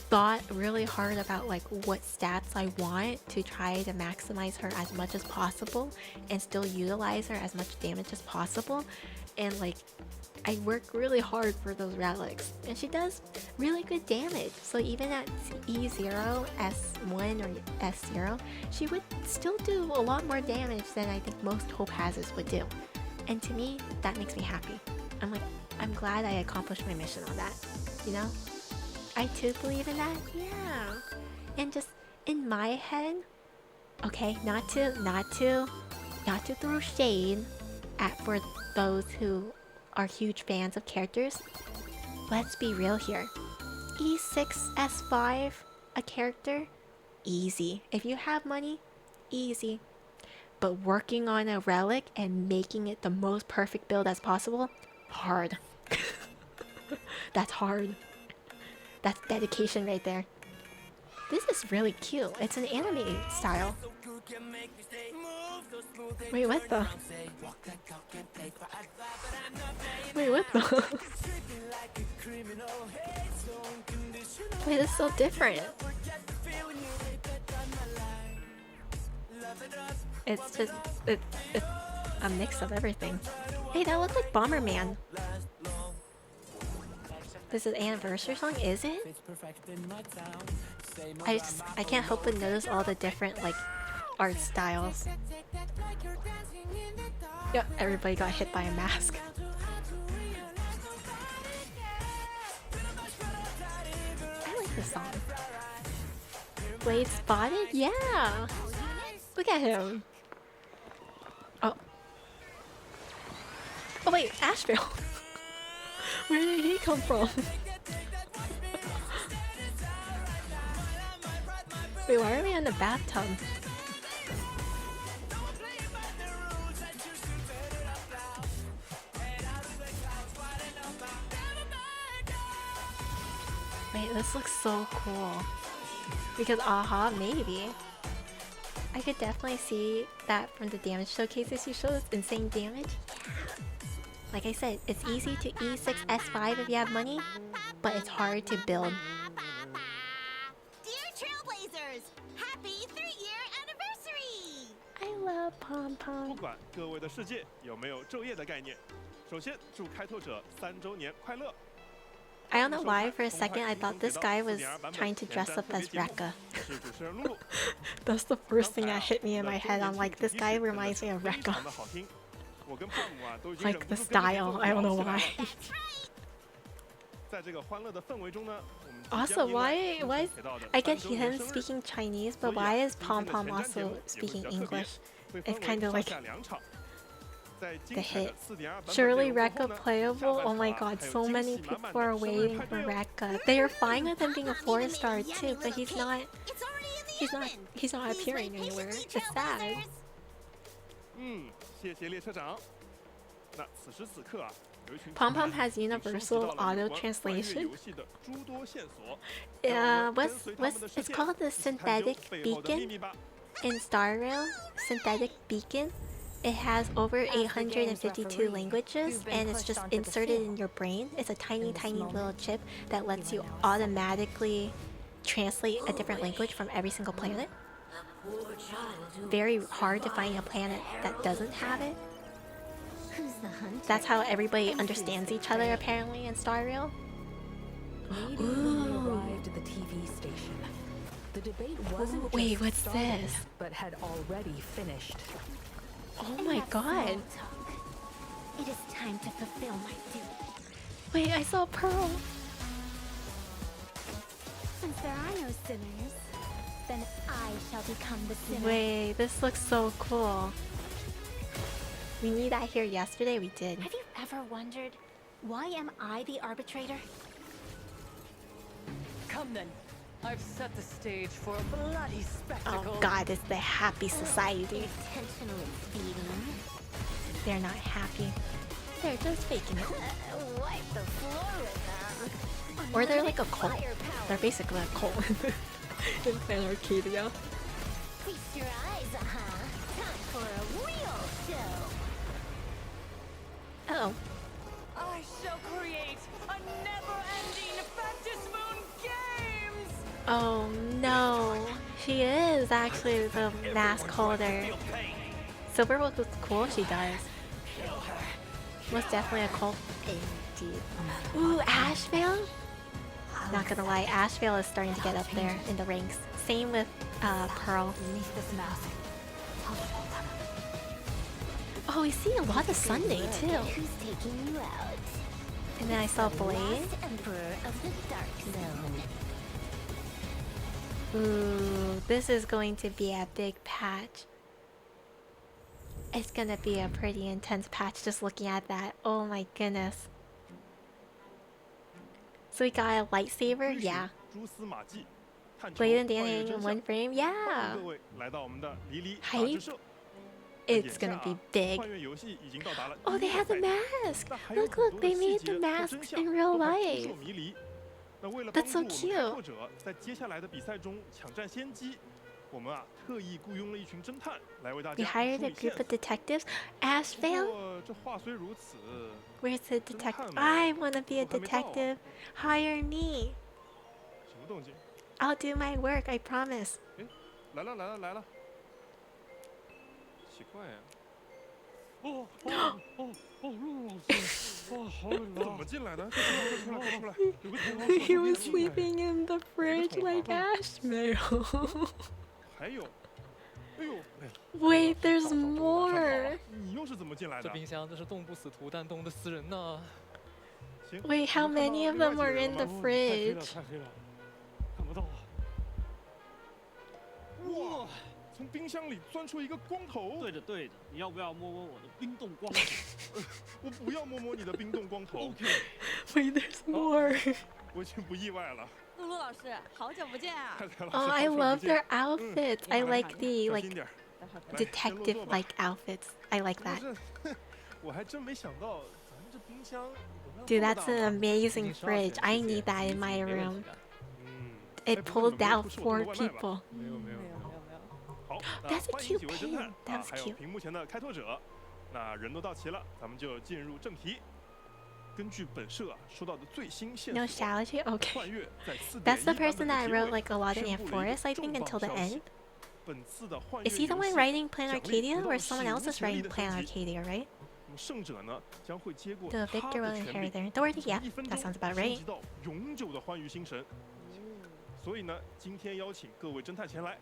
thought really hard about like what stats I want to try to maximize her as much as possible and still utilize her as much damage as possible. And like I work really hard for those relics and she does really good damage. So even at E0, S1 or S0, she would still do a lot more damage than I think most Topazes would do. And to me, that makes me happy. I'm like, I'm glad I accomplished my mission on that, you know? I too believe in that, yeah. And just in my head, okay, not to throw shade at for those who are huge fans of characters. Let's be real here. E6, S5, a character, easy. If you have money, easy. But working on a relic and making it the most perfect build as possible, hard. That's hard. That's dedication right there. This is really cute. It's an anime style. Wait, what the? Wait, what the? Wait, this is so different. It's just, it's a mix of everything. Hey, that looks like Bomberman. This is an anniversary song, is it? I can't help but notice all the different like art styles. Yeah, everybody got hit by a mask. I like this song. Blade spotted? Yeah! Look at him! Oh. Oh wait, Asheville! Where did he come from? Wait, why are we in the bathtub? Wait, this looks so cool. Because aha, maybe. I could definitely see that from the damage showcases you showed. Insane damage. Yeah. Like I said, it's easy to E6 S5 if you have money, but it's hard to build. Dear Trailblazers, happy 3-year anniversary! I love Pom Pom. 不管各位的世界有没有昼夜的概念，首先祝开拓者3周年快乐。 I don't know why for a second I thought this guy was trying to dress up as Rekka. That's the first thing that hit me in my head. I'm like, this guy reminds me of Rekka. Like the style, I don't know why. Also, why I get him speaking Chinese, but why is Pom Pom also speaking English? It's kind of like the hit. Surely Rekka playable? Oh my god, so many people are waiting for Rekka. They are fine with him being a 4-star too, but he's not appearing anywhere. It's sad. Pom Pom has universal auto translation. It's called the synthetic beacon in Star Rail. Synthetic beacon. It has over 852 languages and it's just inserted in your brain. It's a tiny little chip that lets you automatically translate a different language from every single planet. Very hard to find a planet that doesn't have it. the hunter. That's how everybody and understands feast each the other prey. apparently in Star Rail. Maybe when we arrived at the TV station, the debate wasn't Ooh, wait, just what's starting, this? but had already finished. Oh my Enough god. small talk. It is time to fulfill my duty. Wait, I saw Pearl. Since there are no sinners, then I shall become the sinner. Wait, this looks so cool. We knew that here yesterday, we did. Have you ever wondered, why am I the arbitrator? Come then. I've set the stage for a bloody spectacle. Oh god, it's the happy society. Intentionally speeding. They're not happy. They're just faking it. Wipe the floor with them. Or they're like a cult. Firepower. They're basically a cult. In Plan Arcadia. Feast your eyes, Time for a real show. Oh. I shall create a never-ending Fantasy Moon Games! Oh no. She is actually the mask holder. Silverwood looks cool, she does. Most definitely a cult. Indeed. Ooh, Ashvale? Not gonna lie, Ashvale is starting to get up there in the ranks. Same with Pearl. Beneath this mask. Oh, we see a lot of Sunday too. Who's taking you out? And then I saw Blade. Last Emperor of the Dark Zone. Ooh, this is going to be a big patch. It's gonna be a pretty intense patch just looking at that. Oh my goodness. So we got a lightsaber? Yeah. 蛛丝马迹，探求 Blade and 幻乐 Danny 真 in 相 one frame? 欢迎 Yeah. 各位来到我们的离离杂 Hype. 志社。 It's gonna be big. 幻乐游戏已经到达了 Oh, they have the 100代 mask! 但还有 Look, 很 look, 多 they 的细 made 节 the 和 masks 真相 in real 都还扑 life. 朔迷离。那为了 That's 帮 so 助我们开 cute. 拓者在接下来的比赛中抢占先机，我们特意雇佣了一群侦探来为大 We 家 hired 梳 a 理线 group 索 of。detectives. 不 Ashvale? 过这话虽如此， Where's the detective? 侦探们 I wanna be a 都还没到啊。 detective. Hire me. 什么动静？ I'll do my work, I promise. 来了来了来了！奇怪呀、陆老师，好冷啊！怎么进来的？快出来，快出来！有个同行 He was sleeping in the fridge like Ashvale. 还有，哎呦， Wait, there's more. 你又是怎么进来的？这冰箱真是冻不死涂弹东的私人呐！行 Wait, how 你们看 many 到 of 另外 them 几个 are 人 in 了 the 吗 fridge? 太黑了，看不到啊！哇，从冰箱里钻出一个光头。对的对的，你要不要摸摸我的冰冻光头？我不要摸摸你的冰冻光头。 Wait, there's more. 我已经不意外了。露露老师，好久不见啊！太太老师 Oh, 好 I 久不 love 见 their outfits. I like the 小 like 心点儿。待会儿来 detective-like outfits. I like 不 that. 是，我还真没想到咱们这冰箱有没有 Dude, 这么 that's 大 an 吗 amazing fridge. I need that in my 没问 room. 题的。嗯， It 哎不过你 pulled 们没有 out 出示我 4 订的外卖吧 people. 没有没有没有没有没有。好， That's a 欢迎 cute 几位侦探 pin. That's 还有 cute. 屏幕前的开拓者。那人都到齐了，咱们就进入正题。根据本社收到的最新线 No 索， Shalachi? Okay. 幻乐在4 That's the 点1 person 版 that 本 wrote 的 like a lot of 宣布了一个 Forest, I think, 重磅 until the 消息 end. 本次的幻乐 Is he the 游 one 戏 writing Plan 奖励 Arcadia 不 or 到 someone 史无 else is 前例 writing 的 Plan 升级 Arcadia, right? 那么胜者呢将会接过 The 他 victor 的 will 权 inherit 利 their authority. 从 Yeah, 1分 that 钟 sounds about 升 right. 级到永久的欢愉星神。所以呢，今天邀请各位侦探前来，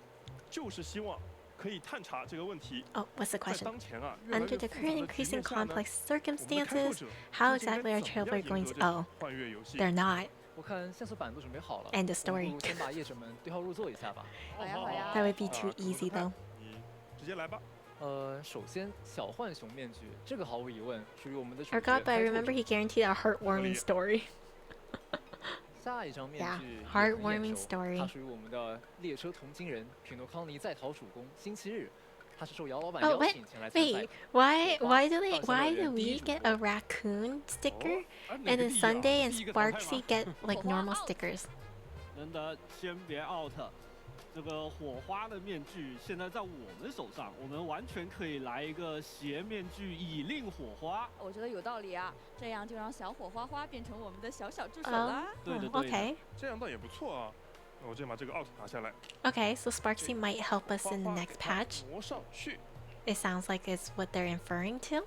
就是希望可以探查这个问题。 Oh, what's the 在 question? 当前啊，越来 Under 越 the 复杂 current 的局 increasing 面下呢， complex 我们的开拓 circumstances, 者 how 究竟 exactly are 该怎么 children 样 going 赢 to? 得这 Oh, 幻乐游戏？ they're not. 我看线索板都准备好了， End of 我们 story. 不如先把业者们对号入座一下吧。好呀好呀。 That would be 啊 too 怎么 easy 看 though. 你直接来吧。首先小浣熊面具，这个毫无疑问属于我们的主 I 角 forgot, but I 开拓 remember 者 he guaranteed a heartwarming story. 下一张面 Yeah, 具也很 heartwarming 眼熟 story. 它属于我们的列车同金人品诺康尼在逃曙宫星期日，他是受姚老板 Oh, 邀 wait, 请前来参赛 Wait, why Why why do do we get a raccoon sticker 哦 and then Sunday and 第一个淘汰吗 Sparksy get like normal stickers? 能的先别 out，这个火花的面具现在在我们手上，我们完全可以来一个斜面具以令火花。我觉得有道理啊，这样就让小火花花变成我们的小小助手 Oh, 啦。对的 oh, 对的。 okay. 这样倒也不错啊。那我先把这个 out 拿下来。 Okay, so Sparksy might help us 花 in the 花 next 给它 patch. 磨上去。 It sounds like it's what they're inferring to.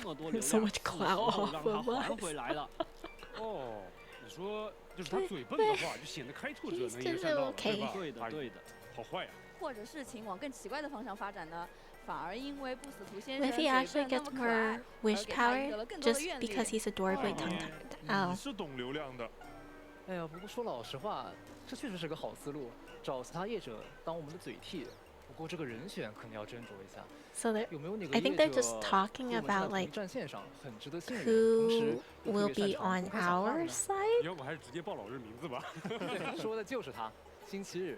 么多流 So 量， much 是 clout 时候 off 让他 of 还 us 回来了。哦，你说就是他嘴笨的话，就显得开拓者 He's 能言 gonna 善道了， okay 对吧？对的，哎对的。好坏呀！或者事情往更奇怪的方向发展呢，反而因为不死兔先生 What if 嘴 he 笨 actually 那 gets 么可爱 more，wish 给他赢得了 power 更多的 just 愿力。 because he's adorably 你 tongue-tied？ 你是懂流量的，哎呀，不过说老实话，这确实是个好思路，找其他业者当我们的嘴替。不过这个人选可能要斟酌一下， So they're 有没有哪个 I 业 think 者 they're just talking 和我们站在 about 同一 like 战线上，很值得信任，同时 who 又 will 特别 be 擅长 on 公开讲话的 our 呢？ side。要不还是直接报老日名字吧。对，说的就是他，星期日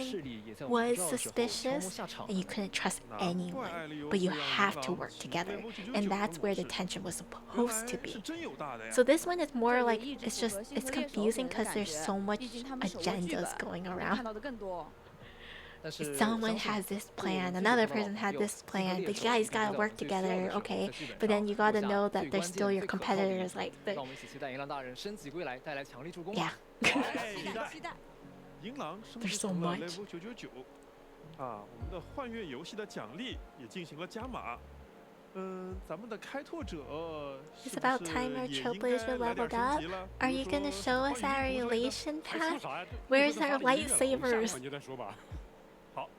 everyone 势力也在我们 was 不知道的时候悄 suspicious 摸下场 and you couldn't trust 难怪 anyone, 艾利欧 but you 会让 have 银 to 狼 work 起 together, 飞魔具and 99 that's where the 模式 tension was 原 supposed to 来是 be. 真有大的呀 So this one is more 这里 like 一直 it's 符 just 合星 it's 河猎手给 confusing 人的 because 感 there's 觉 so much 毕竟他们手握剧 agendas 本 going 能 around. 看到的更多。但是 Someone 相信 has this 对我 plan, 们 another 最主 person 要 had 有 this 星河 plan, 猎 but 手 you guys 就在 gotta 我 work 们最需要 together, 的时候 okay? 在剧本 But then 上 you gotta 布下 know 最 that they're 关 still 键 your 最可靠的一 competitors, 击 like 让我们一起期待银狼大人升级归来，带来强力助攻。 yeah. 期待期待。银狼升 There's 级 so 成了 much. level 999啊，我们的幻月游戏的奖励也进行了加码。咱们的开拓者 It's 是不 about 是 time our 也应 trailblazers 该来点 leveled 升 up. 级了？ Are 比 you 如 gonna 说 show us 幻 our 影图之类的 elation 还说 path? 啥呀？ Where's 这 our 不会发的音乐了下 lightsabers? 环节再说吧。好，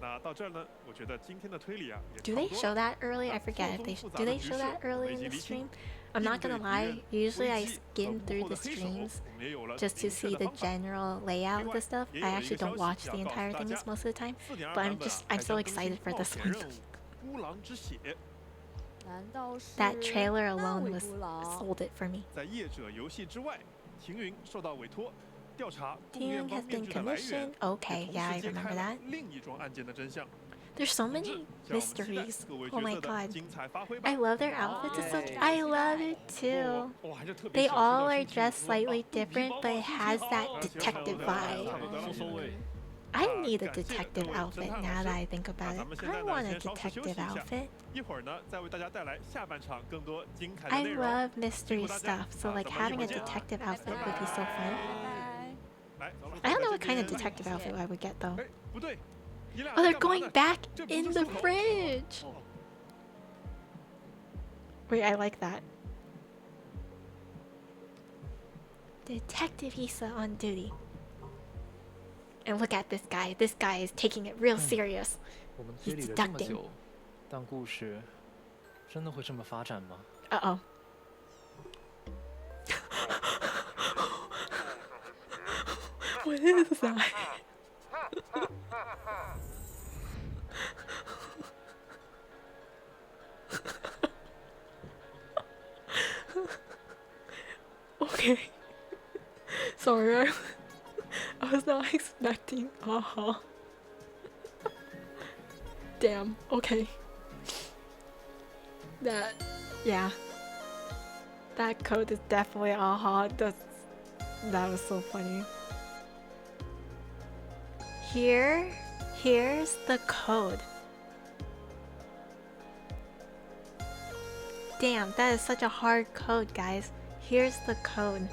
那到这儿呢，我觉得今天的推理啊也 Do 差 they 不多 show 了。 that early? I forget if they do they show that early in the stream? I'm not gonna lie. Usually I skim through the streams just to see the general layout of the stuff. I actually don't watch the entire things most of the time. But I'm so excited for this one. 孤狼之血 难道是 That trailer 那 alone 位 was 孤狼？ sold it for me. 在业者游戏之外，停云受到委托调查供 Tian 链 has 帮面 been 具的来源， commissioned. 也 Okay, 同 yeah, 时 I 揭开 remember 了 that. 另一桩案件的真相。 There's so 总之 many 让我们期待 mysteries. 各位 Oh 角 my 色的 god. 精彩发挥吧 I。love their outfits. It's so Yay. I love it too. 我还是特别 They 想知道 all are 身体 dressed 如何 slightly different, but it has that 啊 detective 差不 vibe. 多了收收尾。 I need a 感谢 detective 各位 outfit 侦探 now 老 that 师 I think about 那 it. 咱们现 I 在 want 呢 a 先稍事休息 detective 一下， outfit. 一会儿呢再为大家带来下半场更多精彩的 I 内容。 love mystery 大家。 stuff, so 啊， like 咱们一会 having 儿 a 见。 detective outfit would be so 拜 fun. 拜。来，走了 I don't know 那 what 这 kind of 边 detective outfit I would get though. 哎，不对，你俩 Oh, 在 they're 干嘛 going 呢？ back 这不 in 是 the 出口。 fridge. Wait, I like that. Detective Issa on duty. And look at this guy. This guy is taking it real serious. 我们推理了这么久，但故事真的会这么发展吗？ Uh-oh. What is that? Okay. Sorry. I was not expecting. Uh-huh. Damn. Okay. That, yeah. That code is definitely aha. That was so funny. Here's the code. Damn, that is such a hard code, guys. Here's the code.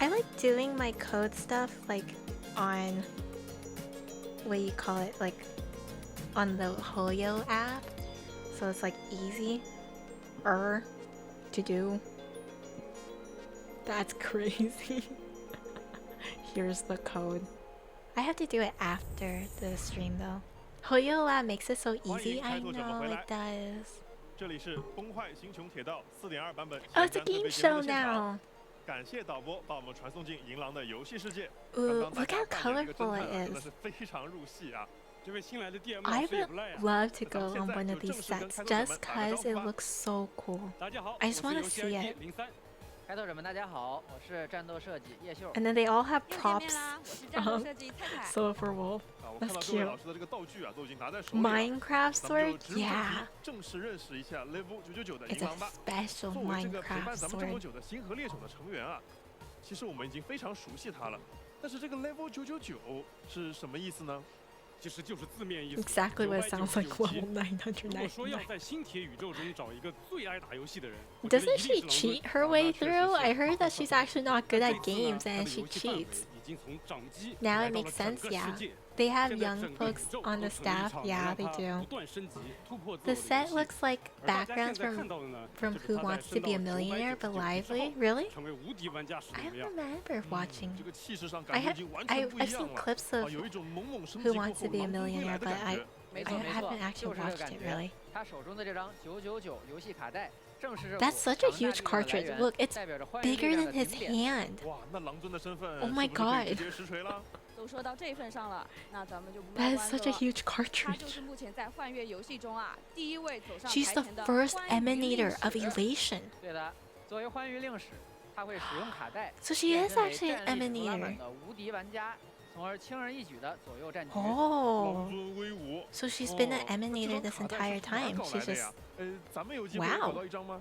I like doing my code stuff like on, what do you call it, like on the Hoyo app. So it's like easy to do. That's crazy. Here's the code. I have to do it after the stream though. Hoyo app makes it so easy. I know it does. 这里是崩坏星穹铁道4.2版本 Oh, 前 it's a 瞻特别 game 节目 show 的现场。 now. 感谢导播把我们传送进银狼的游戏世界。 Ooh, 刚刚 look 大 how 家扮演这个 colorful 侦探啊 it 真的 is. 是非常入戏啊！ 这位新来的 DM I 老师也 would 不赖呀。 love to 那咱 go 们现 on 在 one 就 of these 正式跟 sets 开拓者 just 们打个 cause 招 it 呼吧。 looks so cool. 大家好， I just 我 wanna 是 see it. 03。开拓者们，大家好，我是战斗设计叶秀。 And then they all have 又见 props 面啦，我是战斗设计菜菜。 Silver Wolf. 啊，我看到 That's 各位 cute. 老师的这个道具啊，都已经拿在手里了。 Minecraft 咱们 sword? 就直入主题 Yeah. 正式认识一下 Level 999的 It's 银 a 狼吧。 special 作为这个陪伴 Minecraft 咱们这么 sword. 久的星河猎手的成员啊，其实我们已经非常熟悉他了。但是这个 Level 999是什么意思呢？其实就是字面意思。 Exactly what it sounds like 999 level 如果说要 999. 在星铁宇宙中找一个最爱打游戏的人，我觉得 Doesn't 一定 she 是狼 cheat 哥。 her way 那确实 through? 是。 I heard that she's actually not good 这 at 次呢 games 它 and 的 she 游戏范围 cheats. 已经从掌机 Now 来 it 到 makes 了整 sense, 个 yeah. 世界。 They have 现在 young 整个宇 folks 宙 on the 都成了一 staff. 场 Yeah, 让 they 它 do. 不断升级、突破自 The 我的游 set 戏。 looks like 而大家 backgrounds 现在看 from 到的呢， from 就是 Who 他在 Wants to 升 Be a 到 Millionaire, but 999 lively? 之后 Really? 成为无敌玩家时 I 怎么样？ remember watching. 这个气势上 I 感觉已 have 经完全不一 I've 样 seen 了。 clips 啊， of 有一种猛猛升 Who 级过 Wants to 后 Be a 狼狈归 Millionaire, 来的 but 感觉。没 I 错没 haven't 错， actually 就是这个 watched 感 it 觉。 really. 他手中的这张999游戏卡带，正是这 That's 股 such a 强大 huge 力量的来 cartridge. 源 Look, it's 代表着欢愉力 bigger 量 than 的 his 顶点。 Oh hand. 哇，那狼尊的身份 Oh my 是不是可以 god 直接实锤了？都说到这份上了，那咱们就不卖 That is 关子 such a 了。 huge 他就 cartridge. 是目前在幻月游戏中啊第一位走上 She's 台 the 前的 first 欢愉令 emanator of 使。 elation. 对的，作为欢愉令使，他会使用卡带， So she 变 is 身为 actually an 战力值拉 emanator. 满的无敌玩家，从而轻而易举地左右战局。狼 Oh. 尊威武。 So she's been an 哦那这 emanator 张 this 卡带 entire 是从哪儿 time. 搞 She's 来的 just 呀？咱们有机会 Wow 搞到一张吗？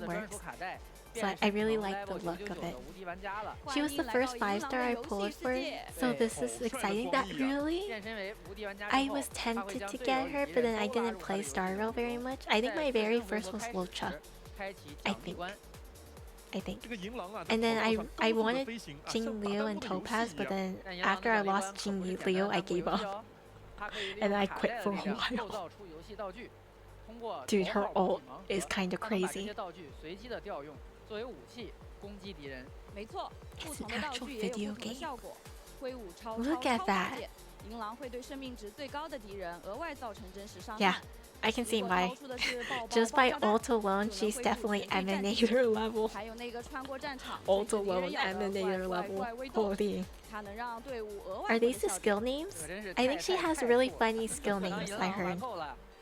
works. So I really like the look of it. She was the first 5-star I pulled for, so this is exciting. That really, I was tempted to get her, but then I didn't play Starro very much. I think my very first was Lucha. I think. And then I wanted Jing Liu and Topaz, but then after I lost Jing Liu, I gave up. And I quit for a while. Dude, her ult is kinda crazy. It's an actual video game. Look at that. Yeah, I can see why. Just by ult alone, she's definitely Emanator level. Ult alone, Emanator level. Holy. Are these the skill names? I think she has really funny skill names, I heard.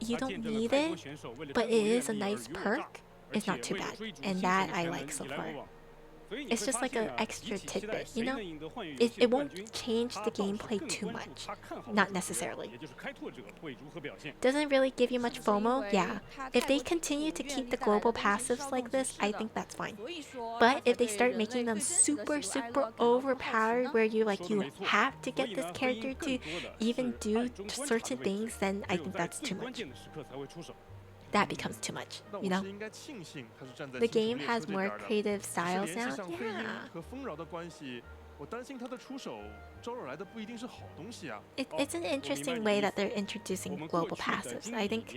you don't need it, but it is a nice perk. It's not too bad, and that I like so far. It's just like an extra tidbit, you know? It won't change the gameplay too much. Not necessarily. Doesn't really give you much FOMO, yeah. If they continue to keep the global passives like this, I think that's fine. But if they start making them super overpowered where you have to get this character to even do certain things, then I think that's too much. That becomes too much, you know? The game has more creative styles now. Yeah. It's an interesting way that they're introducing global passives. I think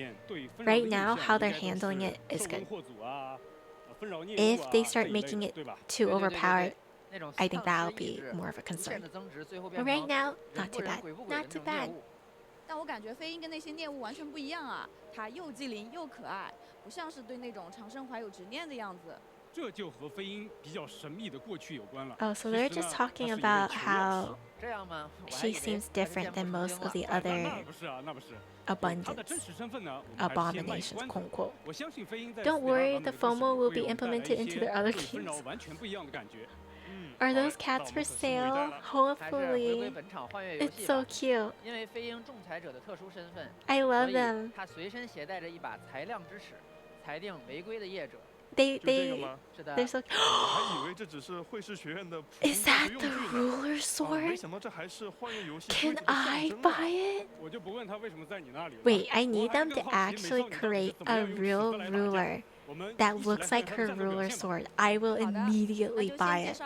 right now how they're handling it is good. If they start making it too overpowered, I think that'll be more of a concern. But right now, not too bad. Not too bad. 但我感觉飞鹰跟那些猎物完全不一样啊，它又机灵又可爱，不像是对那种长生怀有执念的样子。这就和飞鹰比较神秘的过去有关了。Oh, so they're just talking about how she seems different than most of the other abominations, quote unquote. Don't worry, the FOMO will be implemented into the other games. Are those cats for sale? Hopefully. It's so cute. I love them. They're so Is that the ruler sword? Can I buy it? Wait, I need them to actually create a real ruler that looks like her ruler sword. I will immediately buy it.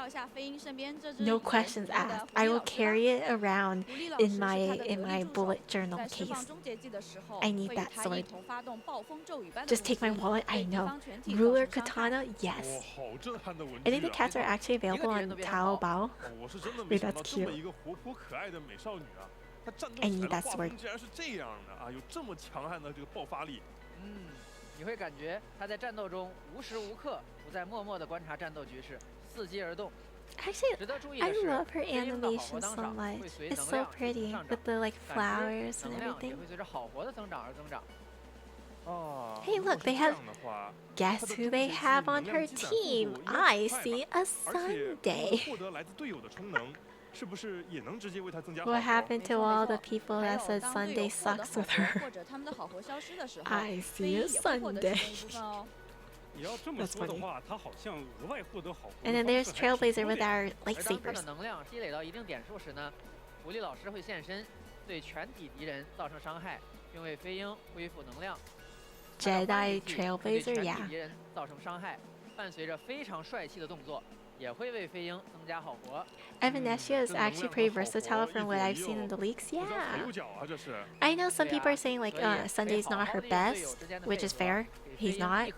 No questions asked. I will carry it around in my bullet journal case. I need that sword. Just take my wallet. I know. Ruler katana, yes. I think the cats are actually available on Taobao. Wait, that's cute. I need that sword. 你会感觉他在战斗中无时无刻不在默默地观察战斗局势，伺机而动。 Actually, I love her animation so much. It's so pretty with the flowers and everything. Hey, look, they have. Guess who they have on her team? I see a Sunday. What happened to all the people that said Sunday sucks with her? I see a Sunday. That's funny. And then there's Trailblazer with our lightsabers. Jedi Trailblazer, yeah. 伴随着非常帅气的动作，也会为飞鹰增加好活。 Evanescia is actually pretty versatile from what I've seen in the leaks. Yeah. I know some people are saying Sunday's not her best, which is fair. He's not.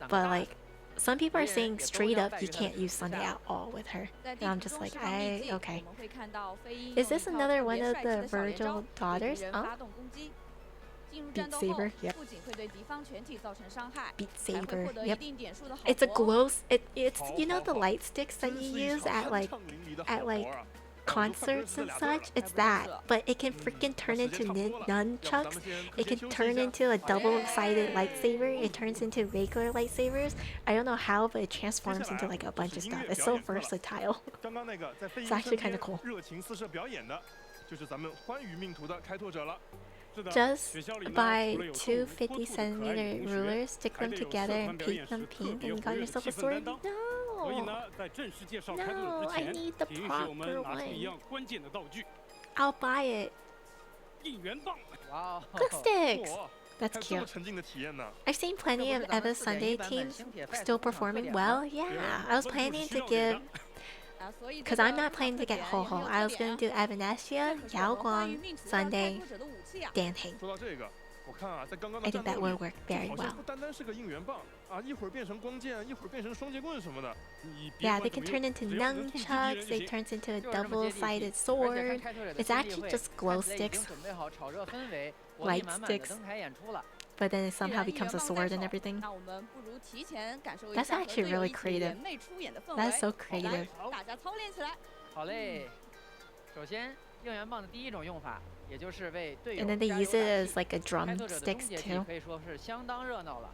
But some people are saying straight up you can't use Sunday at all with her. And I'm just like, okay. Is this another one of the Virgil daughters? Beat Saber, yep. Beat Saber, yep. It's a glow. It's you know the light sticks that you use at concerts and such. It's that, but it can freaking turn into nunchucks. It can turn into a double-sided lightsaber. It turns into regular lightsabers. I don't know how, but it transforms into a bunch of stuff. It's so versatile. It's actually kind of cool. Just buy two 50cm rulers, stick them together, and paint them pink, and you got yourself a sword? No! No, I need the proper one. I'll buy it. Good sticks! That's cute. I've seen plenty of Eva's Sunday teams still performing well. Yeah, I was planning to give... Because I'm not planning to get Ho-Ho. I was going to do Evanescia, Yao Guang, Sunday, Dan Heng. I think that would work very well. Yeah, they can turn into nunchucks, they turn into a double-sided sword. It's actually just glow sticks. Light sticks. But then it somehow becomes a sword and everything. That's actually really creative. That's so creative. 好嘞，首先应援棒的第一种用法，也就是为队友 And then they use it as a drumsticks too. 可以说是相当热闹了。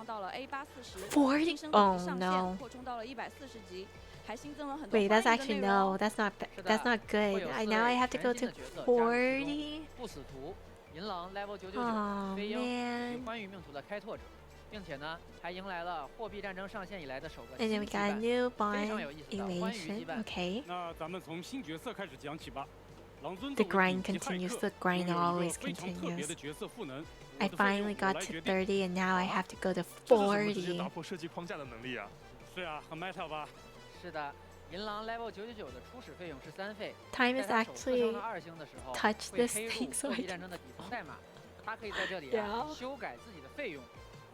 创到了 A840， 40? 晋升等 Oh 级上 no. 限扩充到了140级，还新增了很多 Wait, 欢 that's 愉的 actually 内容 no. 哦。That's not good. Now I have to go to 40. 不死图、银狼 level 999、 Oh 飞鹰以及 man. 欢愉命途的开拓者，并且呢，还迎来了货币战争上线以来的首个 And 新 then we 羁 got a 绊。 new 非常 bond 有意思的欢愉羁 elation. 绊。 Okay. 那咱们从新角色开始讲起吧。狼尊 The 作为 grind 顶级骇 continues. 客 The grind 拥有一 always 个非常特别的 continues. 角色赋能。 I 我的费用 finally 我 got 来 to 决定。 30 and now I have to go to 这是什么直接打 40. 破设计框架的能力啊！是啊，很 meta 吧？是的，银狼 level 999的初始费用是3费， Time 在 is 它首次升 actually 到2星的时候， touch 会 this 黑 thing 入 so 货 I 币 can. 战争的底层代码，它可以在这里 Yeah. 修改自己的费用，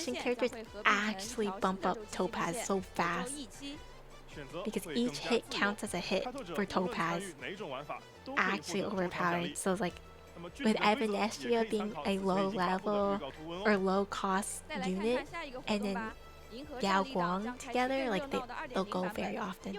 Intermission characters actually bump up Topaz so fast. Because each hit counts as a hit for Topaz. Actually overpowered. So it's like with Evanestia being a low level or low cost unit, and then Yao Guang together, like they'll go very often.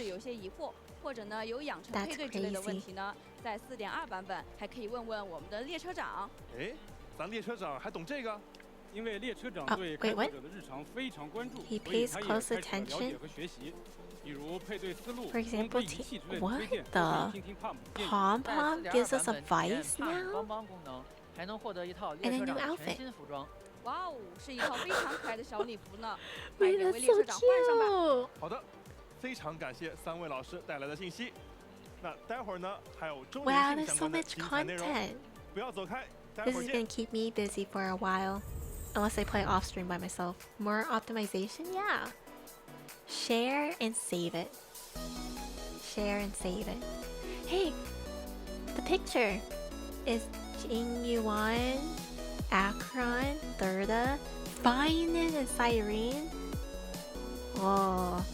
是有些疑惑，或者呢有养成 That's 配对之类的问 crazy. 题呢，在4.2版本还可以问问我们的列车长。哎，咱列车长还懂这个？因为列车长 Oh, 对 wait, 开拓 what? 者的日常非常关注， He 所以 pays 他也 close 开始了了 attention? 解和学习，比如配对思路、 For 光 example, 追仪器之类的 what 推荐， the 可以听听帕姆的建议。 Pom 在 Pom 4.2 gives us 版 a 本体验 vice 帕姆 now? 帮帮功能，还能获得一套 And 列 a 车 new 长的 outfit. 全新服装。哇哦，是一套非常可爱的小礼服呢，快 Wait, 点 that's 为列 so 车长换上吧。 cute. 好的，非常感谢3位老师带来的信息。那待会儿呢，还有周 Wow, 年庆 there's 相 so 关的 much 精彩内容， content. 不要走开，待 This 会儿 is 见 gonna。keep me busy for a while. Unless I play off stream by myself. More optimization? Yeah. Share and save it. Share and save it. Hey, the picture is Jingyuan, Akron, Thurda, Finan, and Cyrene. Oh.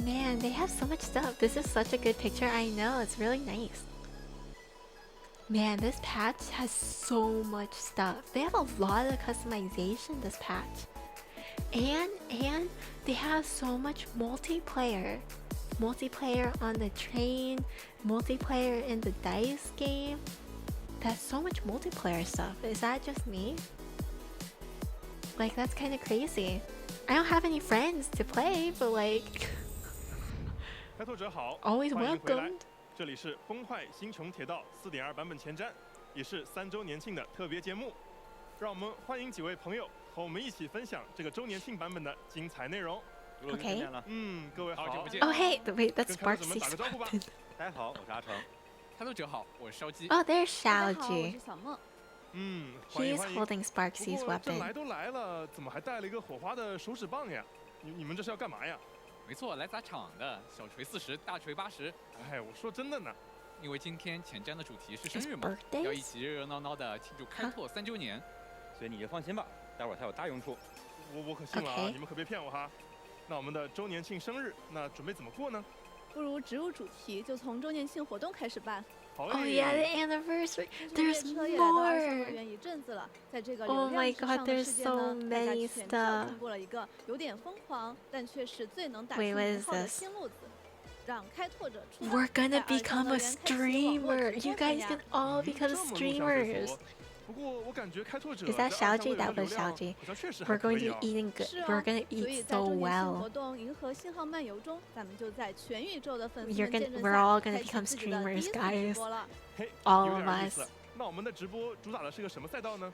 Man, they have so much stuff. This is such a good picture. I know, it's really nice. Man, this patch has so much stuff. They have a lot of customization this patch. And they have so much multiplayer. Multiplayer on the train, multiplayer in the dice game. That's so much multiplayer stuff. Is that just me? Like, that's kind of crazy. I don't have any friends to play, but like... 开拓者好， Always 欢迎回来 welcomed.。这里是《崩坏：星穹铁道4.2》版本前瞻，也是3周年庆的特别节目。让我们欢迎几位朋友和我们一起分享这个周年庆版本的精彩内容。 Okay. 各位好， Oh, hey, wait, that's 跟开拓者们 Sparksy's 打个招呼吧。 weapon. 大家好，我是阿成。开拓者好，我是烧鸡。 Oh, there's 大家好，我 Xiaoji. 是小梦。欢迎 He's 欢迎。 holding 不 Sparksy's 过这 weapon. 来都来了，怎么还带了一个火花的手指棒呀？你们这是要干嘛呀？ 没错，来砸场的，小锤40，大锤80。哎，我说真的呢。 因为今天前瞻的主题是生 His 日嘛， birthdays? 要一起热热闹闹的庆祝开拓3周年。所以你就放心吧，待会儿它有大用处。我可信了啊 Okay. 你们可别骗我哈。那我们的周年庆生日，那准备怎么过呢？不如直入主题，就从周年庆活动开始办。好 Oh 耶 yeah, the anniversary. 列 There's 车也来到23 more. 乐园一阵子了，在这个 Oh 流 my 量至上 god, 的 there's 世界 so 呢，大家 many 全票 stuff. 通过了一个有点疯狂，但却是最能打出 Wait, what 名 is 号的 this? 新路子。让开拓者出发， We're gonna 在23 become 乐 a 园开启网络 streamer. 直播 You 生 guys 涯 can all become 这么入乡随 streamers. 俗。不过我感觉开拓者 Is that 在22 Xiaoji? 乐园 That 流 was 量 Xiaoji. 好像确实还 We're 可 going 以 to 啊。 eating good. 是 We're 哦， gonna 所以 eat 在 so 周年庆 well. 活动《银河信号漫游》中，咱们就在全宇宙的粉丝 You're 们 gonna, 见证 we're 下， all gonna 开启 become 自己的第 streamers, 一次直 guys. 播了。嘿， All 有 of 点意 us. 思。那我们的直播主打的是个什么赛道呢？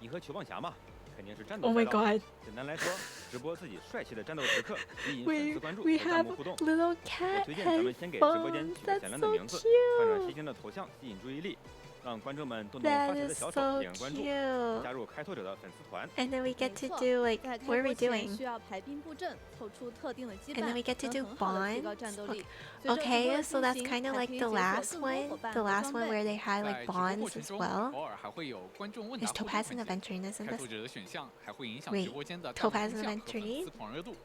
银河球棒侠嘛，肯定是战斗 Oh 赛 my 道。 god. 简单来说，直播自己帅气的战斗时刻，吸引粉 We 丝关注 we 和弹 have 幕互动。 little 我 cat 推荐咱们先给直播间 headphones. 取个 That's 响亮的 so 名字，换上 cute. 新鲜的头像，吸引注意力，让观众们动动 That 发财的 is 小手， so 点个关注， cute. 加入开拓者的粉丝团。 And then we get 没 to 错 do like 在 what 开 are 播 we 前 doing? 需要排兵布阵，凑出特定的羁 And then 绊， we get to 能 do 很好的提高 bonds. 战斗力。 Okay, 随 so 着 that's 直播 kind 的 of 进 like 行， the 还可以 last 解锁更多 one. 伙伴 The 和 last 装 one 备。 where they had 在 like 直播 bonds 过程 as 中， well. 偶尔还会有观众问 Is 答互动 Topaz 环 an 节。 adventuress in 开 this? 拓者的选项还会影响 Wait, 直播间的弹幕 Topaz 风 an 向和粉 adventuress? 丝狂热度。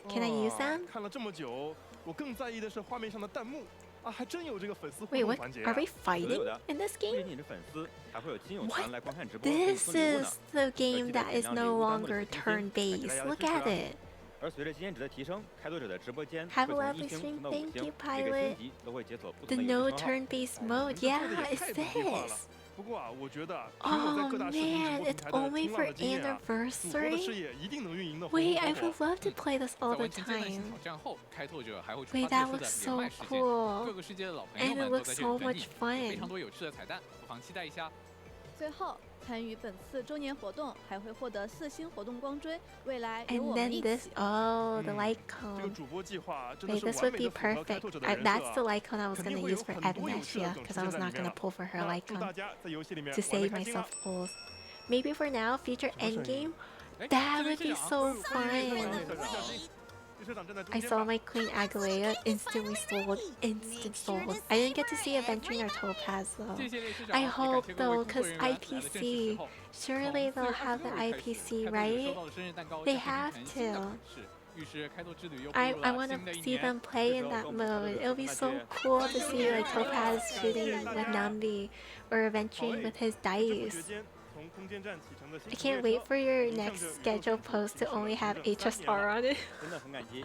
Can I use 哇 them? 看了这么久，我更在意的是画面上的弹幕啊，还真有这个粉丝互 Wait, 动 what? 环节 Are 啊 we 有的 fighting 有的， in this 不 game? 仅仅是粉丝，还会有亲友 What? 团来观看直播，给你 This 送礼物呢 is。the game that is no longer 大 turn-based. 家 Look 支持 at 啊 it. 而随着经验值的提升，开拓者的直播间 Have 会 a 从 lovely 1星 stream. 升到5 Thank 星， you, 每个 pilot. 星级都会解锁不 The 同的 no 游戏称号。 turn-based 你 mode. 们这做 Yeah, 的也 it's 太本地化了 this. 不过啊，我觉得凭我在 Oh 各大视频直 man, 播 it's 平台的 only 冲 for 浪的经验啊，组合的事 anniversary. 业一定能运营的 Wait, I 红 would love to play this 在 all the 完成阶段性 time. 挑战后，开拓者还会触 Wait, 发 that 特殊的 looks 连 so 麦事件，各 cool. 个世界的老朋友 And it 们都 looks 在这 so 里等 much 你，有非常 fun. 多有趣的彩蛋，不妨期待一下。最后，参与本次周年活动还会获得4星活动光锥，未来有 And 我们 then 一 this, 起。 oh, the 嗯 light 这个 cone. 主播计划真的 Wait, 是 this 完 would 美 be 的符合开 perfect. 拓者的人设 That's the 啊。 light cone I was 肯定 gonna 会有 use for 很多有趣的 Evanesia 梗 because 出 I 现 was 在 not 里面 gonna 了。 pull for her 那 light 祝大 cone 家在游戏里面 to 玩得 save 开心啦 myself！ pulls. Maybe for now, future 什么声音？ endgame. 哎， That 这位 would 社 be 长， so 小心 fun. 队社长站在中 I 间 saw 吧。 my Queen Agalea instantly sold. Instant sold. I didn't get to see Aventurine or Topaz 谢 though. 谢列车长， I 也 hope 感谢各位 though, 工作 because 人员来的正是时 IPC, 候。 surely 从 they'll 4月 have the 26日开始 IPC, 开拓者收 right? 到的生日蛋糕 They 将会 have 变成新的 to. 款式，预示开拓之旅又步 I 入 I 了 want 新的 to 一 see 年。 them play in that mode. It'll be so cool to see like Topaz shooting with Nambi or Aventurine with his 不知不 dice. 觉间，从空间站启程的 I 星 can't 列 wait 车 for your 迎向 next 着宇宙 scheduled 深处 post to 进行了 only have 整整3年了。 HSR on it. 真的很感激，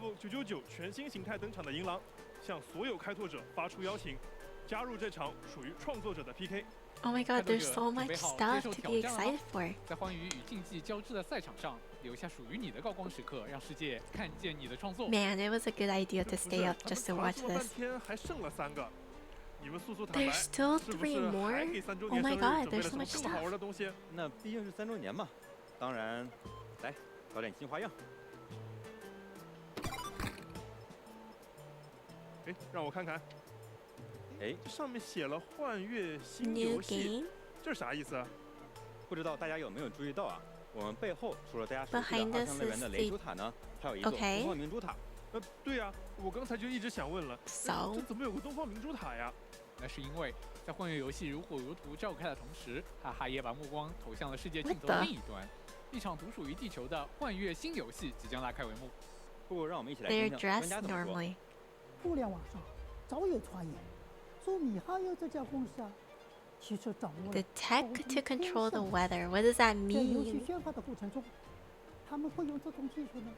Level 999全新形态登场的银狼，向所有开拓者发出邀请。加入这场属于创作者的 PK。 Oh my god, there's so much stuff to be excited for. 在欢愉与竞技交织的赛场上，留下属于你的高光时刻，让世界看见你的创作。 Man, it was a good idea to stay up just to watch 这么半 this. 天还剩了3个，你们速速坦白， There's still 是不 3是 more? 还给3周 Oh 年 my 生日 god, 准备了 there's 什 so 么 much 更好 stuff. 玩的东西？那毕竟是3周年嘛，当然，来搞点新花样。哎，让我看看。哎，这上面写了“幻乐新 New 游戏 game?”，这是啥意思啊？不知道大家有没有注意到啊？我们背后除了大家熟悉 Behind 的 us 2项乐园的 is 雷珠塔呢，还有一座 Okay. 东方明珠塔。对呀，我刚才就一直想问了， So 这怎么有个东方明珠塔呀？那是因为在幻乐游戏如火如荼召开的同时，哈哈也把目光投向了世界尽头的 What the? 另一端。一场独属于地球的幻乐新游戏即将拉开帷幕。不如让我们一起来 they're 听听专 dressed 家怎么说。 normally. 互联网上早有传言说米哈游这家公司啊，其实掌握 The 了 tech 高 to 度 control the 天 weather. What does that 在游戏 mean? 宣发的过程中，他们会用这种技术呢，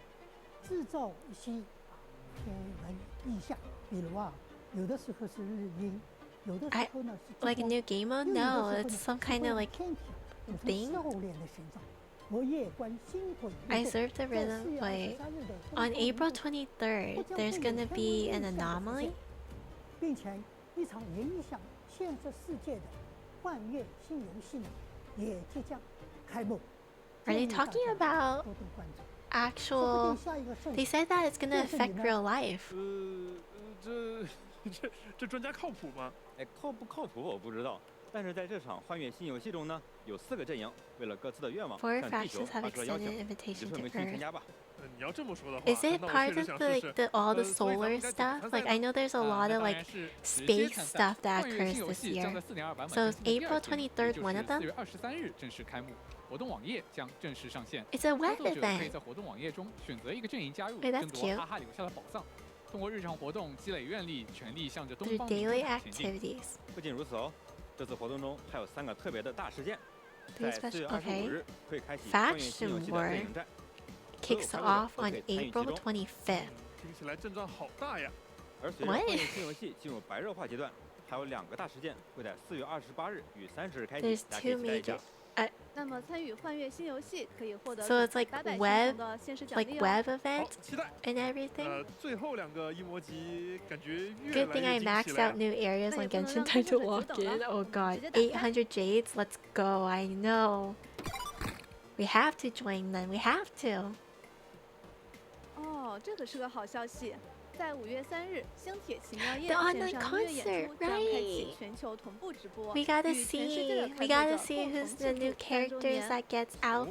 制造一些天文异象，比如啊，有的时候是日晕，有的时候呢是 Like a new game mode? 又有的时 No, 候呢 it's some 是 kind 会 of 有 like 天体组成 thing? 笑脸的形状。和夜观星轨运 I 动 served the 在 rhythm. 4月 Wait, 23日的东 on 方明 April 珠 23rd, 不将 there's 会有 gonna 天 be 文 an 异象的出 anomaly. 现，并且一场影响现实世界的幻乐新游戏呢，也即将开幕。 Are they 建议大 talking 家 about 多多关注。 actual? 说不定下一个盛 They 事 said that it's gonna 就是 affect 你呢 real life. 这专家靠谱吗？哎，靠不靠谱我不知道，但是在这场幻乐新游戏中呢，有4个阵营为了各自的愿望 Four 向地球 factions have 发出了邀 extended 请， invitation 只是 to 没去参 Earth. 加吧。你要这么说的话， Is it 那我 part 确实 of 想 the 试 like 试。 the all the 所以咱们 solar 该怎么 stuff? 参赛 Like 呢？ I know there's a lot 那 of 当 like 然是直接 space 参赛 stuff that 幻乐 occurs 新游 this 戏将 year. 在4.2版 So 本 is 推出的第 April 2天，也 23rd 就 one 是 of them? 4月23日正式开幕，活动网页将正式上线。 It's a 操 web 作者可以 event. 在活动网页中选择一个阵营加入， Wait, that's 争夺 cute. 哈哈留下的宝藏。通过日常活动积累愿力，全力向着东 Through 方明珠 daily 塔前进。 activities. 不仅如此哦，这次活动中还有3个特别的大事件。 These 在4月 special 25 okay 日会开启幻乐新游 faction 戏的阵营 war 战， kicks 所有参 off 与 on 者都可以参与其 April 中。 25th. 听起来阵仗好大呀！而随着 What？幻乐新游戏进入白热化阶段，还有2个大事件会在4月28日与30日开启， There's 大家可以 two 期待一下 major.。那么参与幻乐新游戏可以获得 So it's like 800星 web, 球的限时奖 like 励哦。 web 好 event，期待。 and everything. 最后2个一模级感觉越 Good 来 thing I 越惊喜 maxed 了 out new areas 那 on 也不能 Genshin 让 Time 开 to 拓者 walk 久等 in. 了 Oh god, 直接打开。 800 jades. Let's go. I know. We have to join them. We have to. 哦，这可是个好消息。在5月3日，星铁奇妙夜 The 线 online 上音乐演 concert, 出将开启 right. 全球同步直播， We gotta 与全世界的 see. 开 We 拓 gotta 者 see 共 who's 同 the 庆 new 祝3周 characters 年。 that gets 都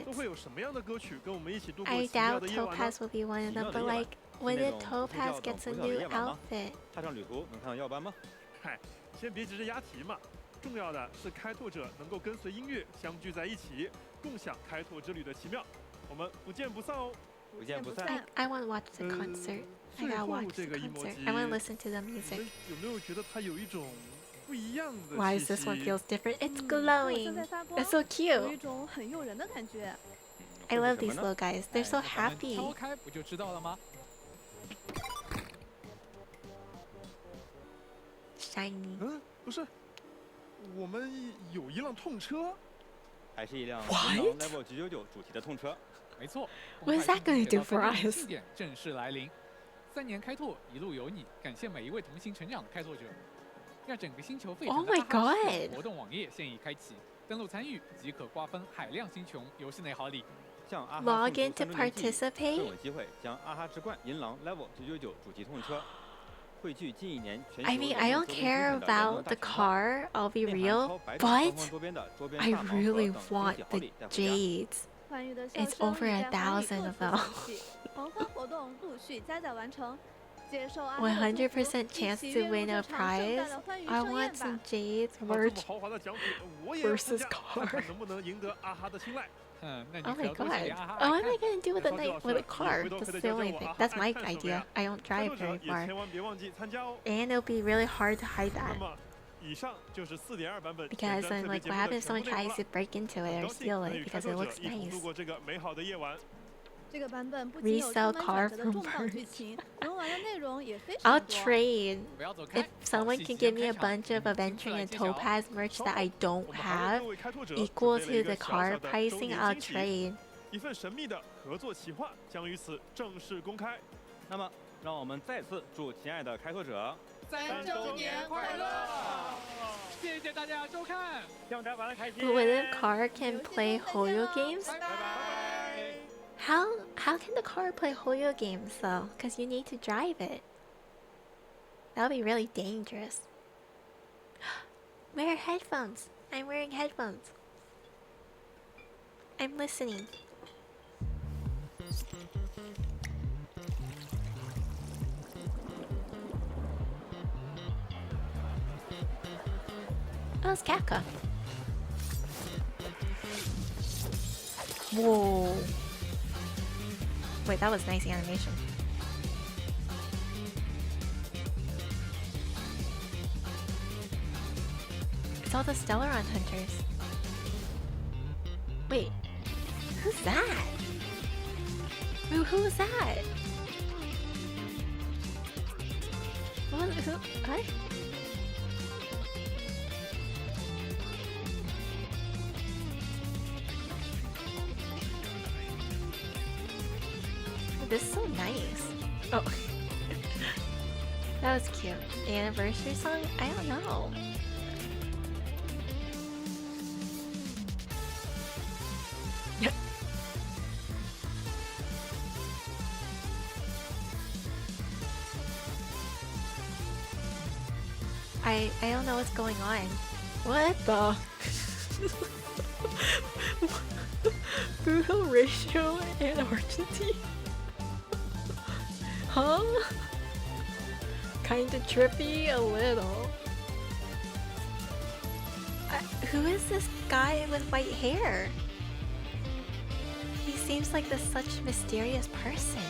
outfits. 会有什么样的歌曲跟我们一起度过 I 奇妙 doubt 的夜晚呢？ Topaz will be one of them, 奇妙的 but 夜晚 like, what 是那 if 种不 Topaz 叫 gets a 等不叫的 new 夜晚吗？ outfit? 踏上旅途能看到耀斑吗？嗨，先别急着押题嘛，重要的是开拓者能够跟随音乐相聚在一起，共享开拓之旅的奇妙。我们不见不散哦！不见不散。 Like, I want to watch the concert. I 最 gotta 后 watch 这 the 个一模 concert. 级， I want to listen to the 你 music. 们有没有觉得它有一种不一样的 Why 气 is this one 息？ feels different? It's 它好像在 glowing. 发光 That's，so 有 cute. 一种很诱人的感觉。 I 会 love 是什 these 么呢？ little guys. They're so 那咱们 happy. 敲开不就知道了吗？ Shiny. 不是，我们有一辆痛车。还是一辆 What？银狼 Level 999主题的痛车。没错。 What is that gonna do for 红海 us？庆典正式来临，3年开拓，一路有你，感谢每一位同行成长的开拓者，让整个星球沸腾 Oh 的 my 哈哈世界 God 活动网页现已开启，登录参与即可瓜分海量星球游戏内好礼。向阿哈 Log 送 in 出 to 3周年纪念， participate. 更有机会将阿哈之冠银狼 Level 999主题痛车汇聚近1年全球 I mean, I don't care about the car, I'll be real, but I really want the jades. 欢愉的笑 It's 声 over 已 a 在环宇 thousand 各 of 处 them. 响起，狂欢活动陆续加载完成。接受阿哈的祝福， 100% 一 chance 起 to 跃入 win 这 a 场盛 prize. 大的欢愉 I 盛 want 宴 some 吧。 jades 看到这 merch. 么豪华的奖品，我也要参 versus 加， car 看看能不能赢得阿哈的青睐。那你 Oh 可 my 要多写点 god. 阿哈 Oh, 爱 what am 看 I gonna do with the 小 night 老师 with a 你 car? 回头可 That's 得 the 教教 only 我 thing. 阿哈 That's my 爱看什么 idea. 呀？ I don't 开 drive 拓者 very 也 far. 千万别忘记参加哦。 And it'll be really hard to hide 那 that. 么，以上就是4.2版本 Because 前瞻 then, 特别 like, 节 what 目的 happens if 全部 someone 内容 tries 了。 to break into it 很 or 高兴 steal 能 it 与开 because it 拓者 looks 一同度 nice? 过这个美好的夜晚。这个版本不仅有 Resell 充满 car 转折的 from 重磅剧 birds. 情，游玩的内容也非 I'll 常多。 trade if someone can give me a bunch of adventuring and topaz merch that I don't have equal to the car pricing. I'll trade. 一份神秘的合作企划将于此正式公开。那么，让我们再次祝亲爱的开拓者3周年快乐！谢谢大家收看，希望大家玩得开心。 But when a car can play Hoyo games, how can the car play Hoyo games though? Because you need to drive it. That would be really dangerous. Wear headphones. I'm wearing headphones. I'm listening. Oh, it's Kapka. Whoa. Wait, that was nice animation. It's all the Stellaron hunters. Wait, who's that? Who was that? What? This is so nice. Oh. That was cute. Anniversary song? I don't know. I don't know what's going on. What the? Brutal ratio and Argentine? Huh? Kinda trippy, a little. Who is this guy with white hair? He seems like such a mysterious person.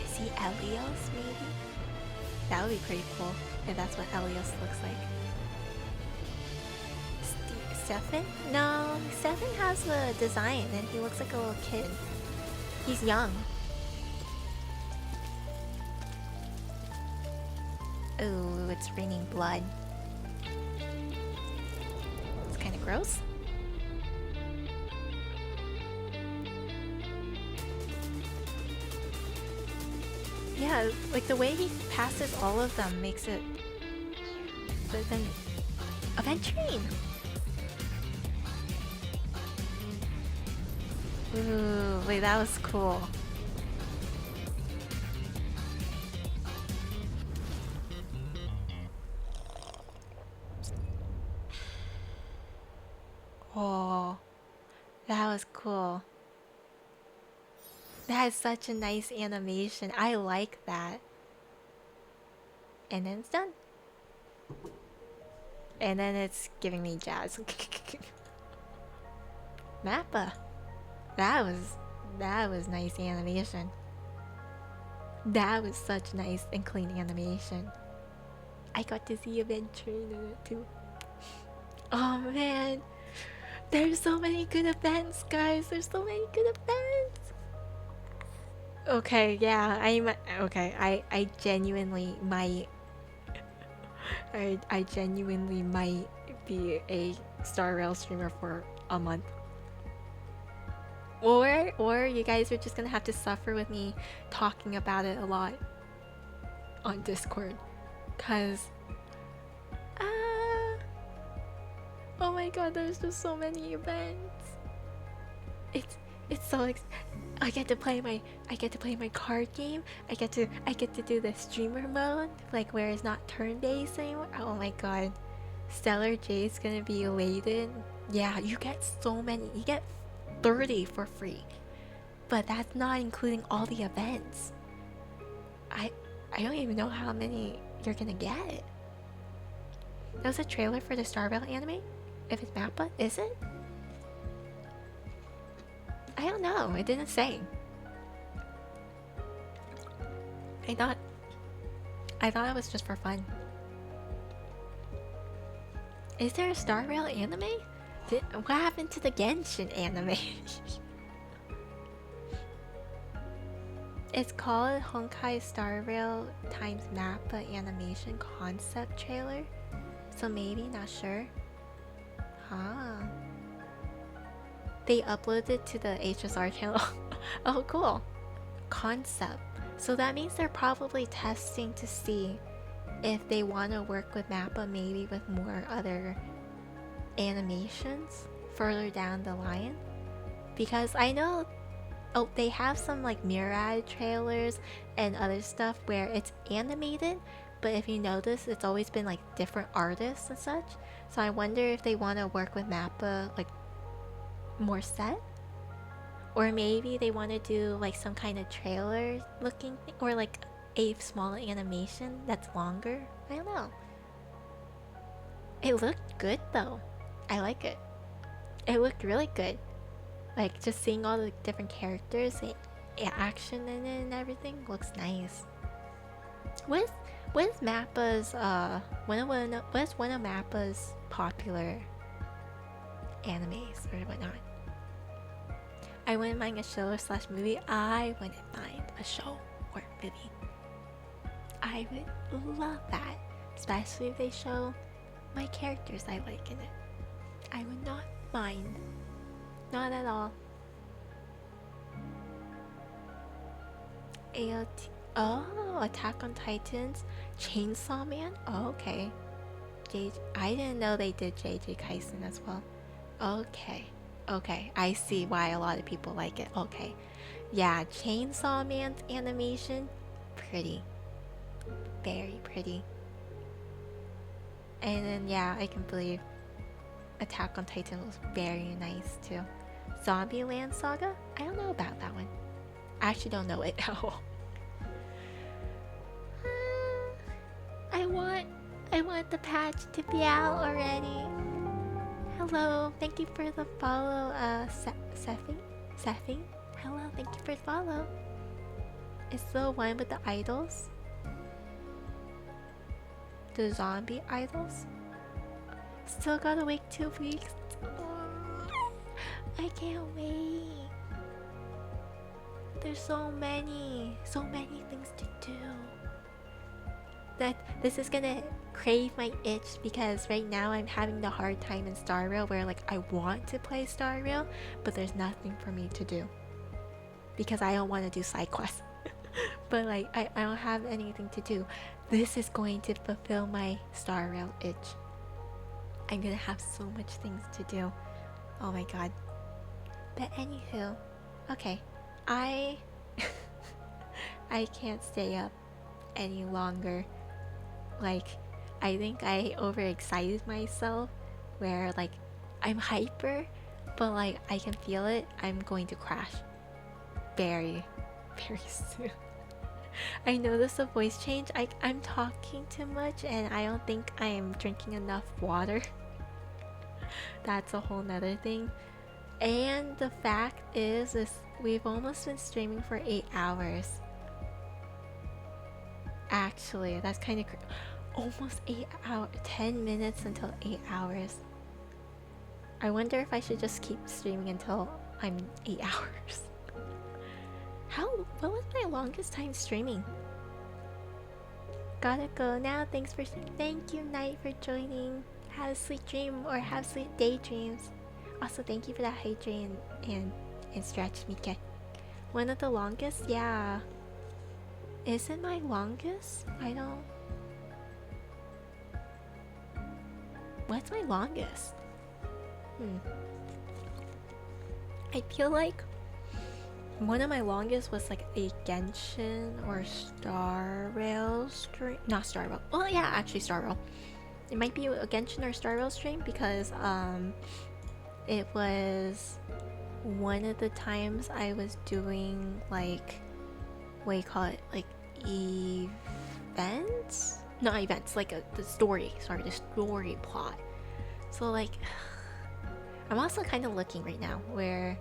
Is he Elios, maybe? That would be pretty cool if that's what Elios looks like. Stefan? No, Stefan has the design and he looks like a little kid. He's young. Ooh, it's raining blood. It's kind of gross. Yeah, like the way he passes all of them makes it... But then... Aventurine! Ooh, wait, that was cool. Oh, that was cool. That is such a nice animation. I like that. And then it's done. And then it's giving me jazz. Mappa. That was nice animation. That was such nice and clean animation. I got to see Aventurine in it too. Oh man. There's so many good events, guys. There's so many good events. Okay, yeah, I genuinely might I genuinely might be a Star Rail streamer for a month. Or you guys are just gonna have to suffer with me talking about it a lot on Discord. Cause oh my god, there's just so many events. It's so I get to play my card game. I get to do the streamer mode, like where it's not turn-based anymore. Oh my god. Stellar Jade's gonna be elated. Yeah, you get so many. You get 30 for free. But that's not including all the events. I don't even know how many you're gonna get. That was a trailer for the Star Rail anime? If it's Mappa, is it? I don't know, it didn't say. I thought it was just for fun. Is there a Star Rail anime? What happened to the Genshin anime? It's called Honkai Star Rail times Mappa animation concept trailer. So maybe, not sure. Huh. They uploaded it to the HSR channel. Oh, cool. Concept. So that means they're probably testing to see if they want to work with Mappa, maybe with more other animations further down the line. Because I know, oh, they have some like Mirage trailers and other stuff where it's animated, but if you notice, it's always been like different artists and such. So I wonder if they want to work with Mappa like more set, or maybe they want to do like some kind of trailer looking thing, or like a small animation that's longer. I don't know. It looked good though. I like it. It looked really good. Like just seeing all the different characters, the action in it and everything looks nice. What is Mappa's what is one of Mappa's popular animes or whatnot? I wouldn't mind a show / movie. I wouldn't mind a show or movie. I would love that, especially if they show my characters I like in it. I would not mind. Not at all. AOT. Oh, Attack on Titans, Chainsaw Man. Oh, okay. I didn't know they did JJ Kaisen as well. Okay. Okay, I see why a lot of people like it. Okay. Yeah, Chainsaw Man's animation, pretty. Very pretty. And then, yeah, I can believe Attack on Titan was very nice too. Zombieland Saga? I don't know about that one. I actually don't know it at all. I want the patch to be out already. Hello, thank you for the follow, Seffi. Hello, thank you for the follow. Is the one with the idols? The zombie idols? Still gotta wait 2 weeks. I can't wait. There's so many things to do. That this is gonna crave my itch, because right now I'm having the hard time in Star Rail where like I want to play Star Rail, but there's nothing for me to do because I don't want to do side quests. But like I don't have anything to do. This is going to fulfill my Star Rail itch. I'm gonna have so much things to do. Oh my god. But anywho, okay, I can't stay up any longer. Like, I think I overexcited myself where like I'm hyper, but like I can feel it. I'm going to crash very, very soon. I noticed a voice change. I'm talking too much and I don't think I am drinking enough water. That's a whole nother thing. And the fact is we've almost been streaming for 8 hours. Actually, that's kind of almost 8 hours, 10 minutes until 8 hours. I wonder if I should just keep streaming until I'm 8 hours. What was my longest time streaming? Gotta go now. Thank you, Night, for joining. Have a sweet dream, or have sweet daydreams. Also, thank you for that hydrate and stretch, Mike. One of the longest? Yeah. Is it my longest? I don't... What's my longest? I feel like one of my longest was like a Genshin or Star Rail stream. Not Star Rail. Well, yeah, actually Star Rail. It might be a Genshin or Star Rail stream because it was one of the times I was doing like, what do you call it? Like events? Not events, like the story. Sorry, the story plot. So like, I'm also kind of looking right now where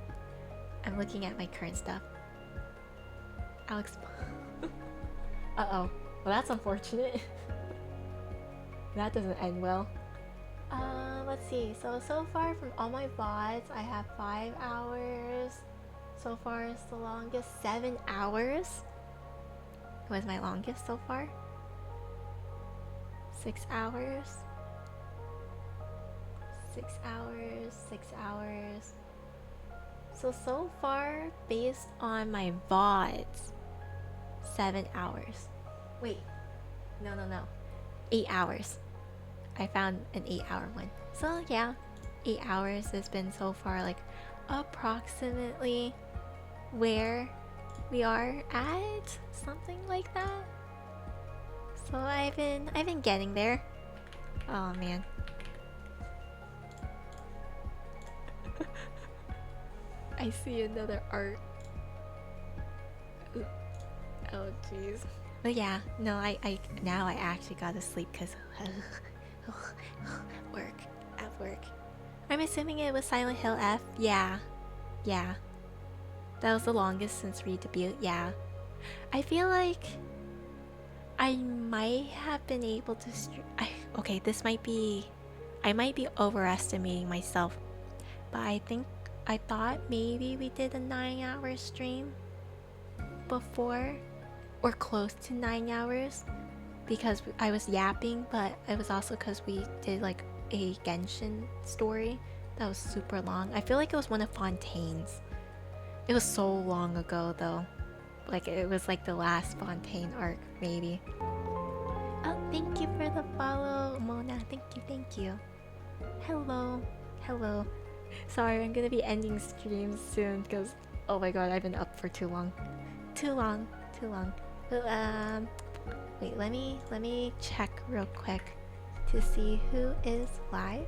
I'm looking at my current stuff. Alex. Uh-oh. Well, that's unfortunate. That doesn't end well. Let's see. So far from all my VODs, I have 5 hours. So far is the longest 7 hours. Was my longest so far. 6 hours. 6 hours. 6 hours. So far, based on my VODs, 7 hours. Wait. No. 8 hours. I found an 8-hour one. So yeah, 8 hours has been so far like approximately where we are at, something like that. So I've been getting there. Oh man. I see another art. Oh jeez. But yeah, no, I now I actually gotta sleep because work. I'm assuming it was Silent Hill F. Yeah. That was the longest since re-debut. Yeah. I feel like I might have been able to okay, this might be... I might be overestimating myself. But I thought maybe we did a 9-hour stream before. Or close to 9 hours. Because I was yapping, but it was also because we did like a Genshin story that was super long. I feel like it was one of Fontaine's. It was so long ago though. Like it was like the last Fontaine arc, maybe. Oh, thank you for the follow, Mona. Thank you. Hello. Sorry, I'm gonna be ending streams soon because, oh my god, I've been up for too long. Too long. But, wait, let me check real quick to see who is live.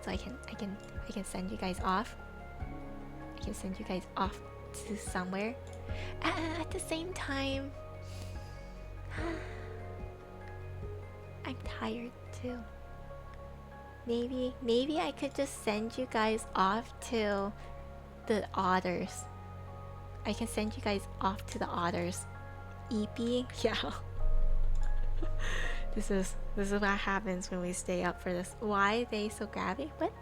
So I can send you guys off. I can send you guys off to somewhere. At the same time, I'm tired too. Maybe I could just send you guys off to the otters. I can send you guys off to the otters. EP? Yeah. This is what happens when we stay up for this. Why are they so gravity? What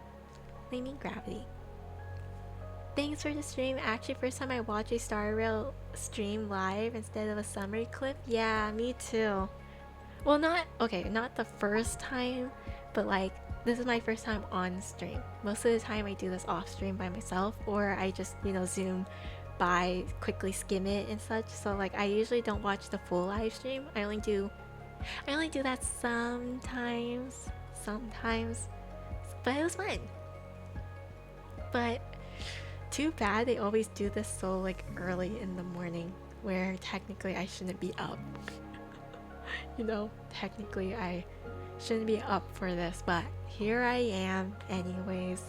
do you mean gravity? Thanks for the stream. Actually, first time I watched a Star Rail stream live instead of a summary clip. Yeah, me too. Well, not the first time, but like this is my first time on stream. Most of the time I do this off stream by myself, or I just, zoom by, quickly skim it and such. So like I usually don't watch the full live stream. I only do that sometimes, but it was fun. But too bad they always do this so like early in the morning, where technically I shouldn't be up. Technically I shouldn't be up for this, but here I am anyways.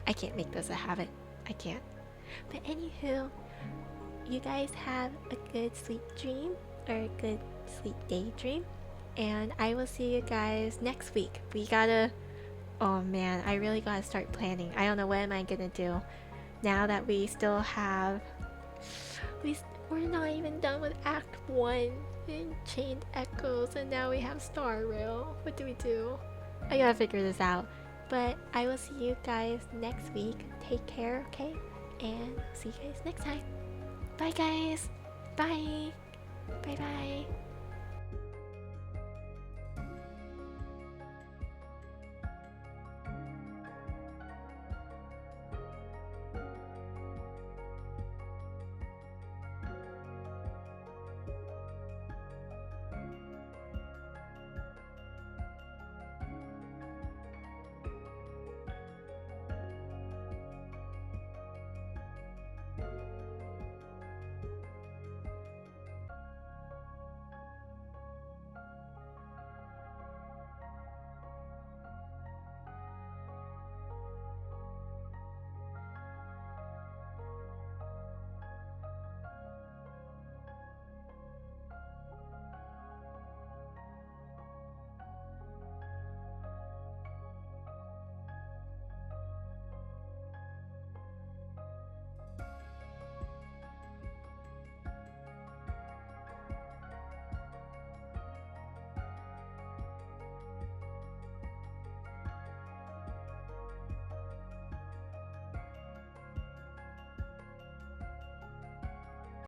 I can't make this a habit. I can't. But anywho, you guys have a good sleep dream, or a good sleep daydream, and I will see you guys next week. Oh man, I really gotta start planning. I don't know what am I gonna do now that we still have... We're not even done with Act 1 in Chained Echoes, and now we have Star Rail. What do we do? I gotta figure this out. But I will see you guys next week. Take care, okay? And see you guys next time. Bye guys. Bye. Bye.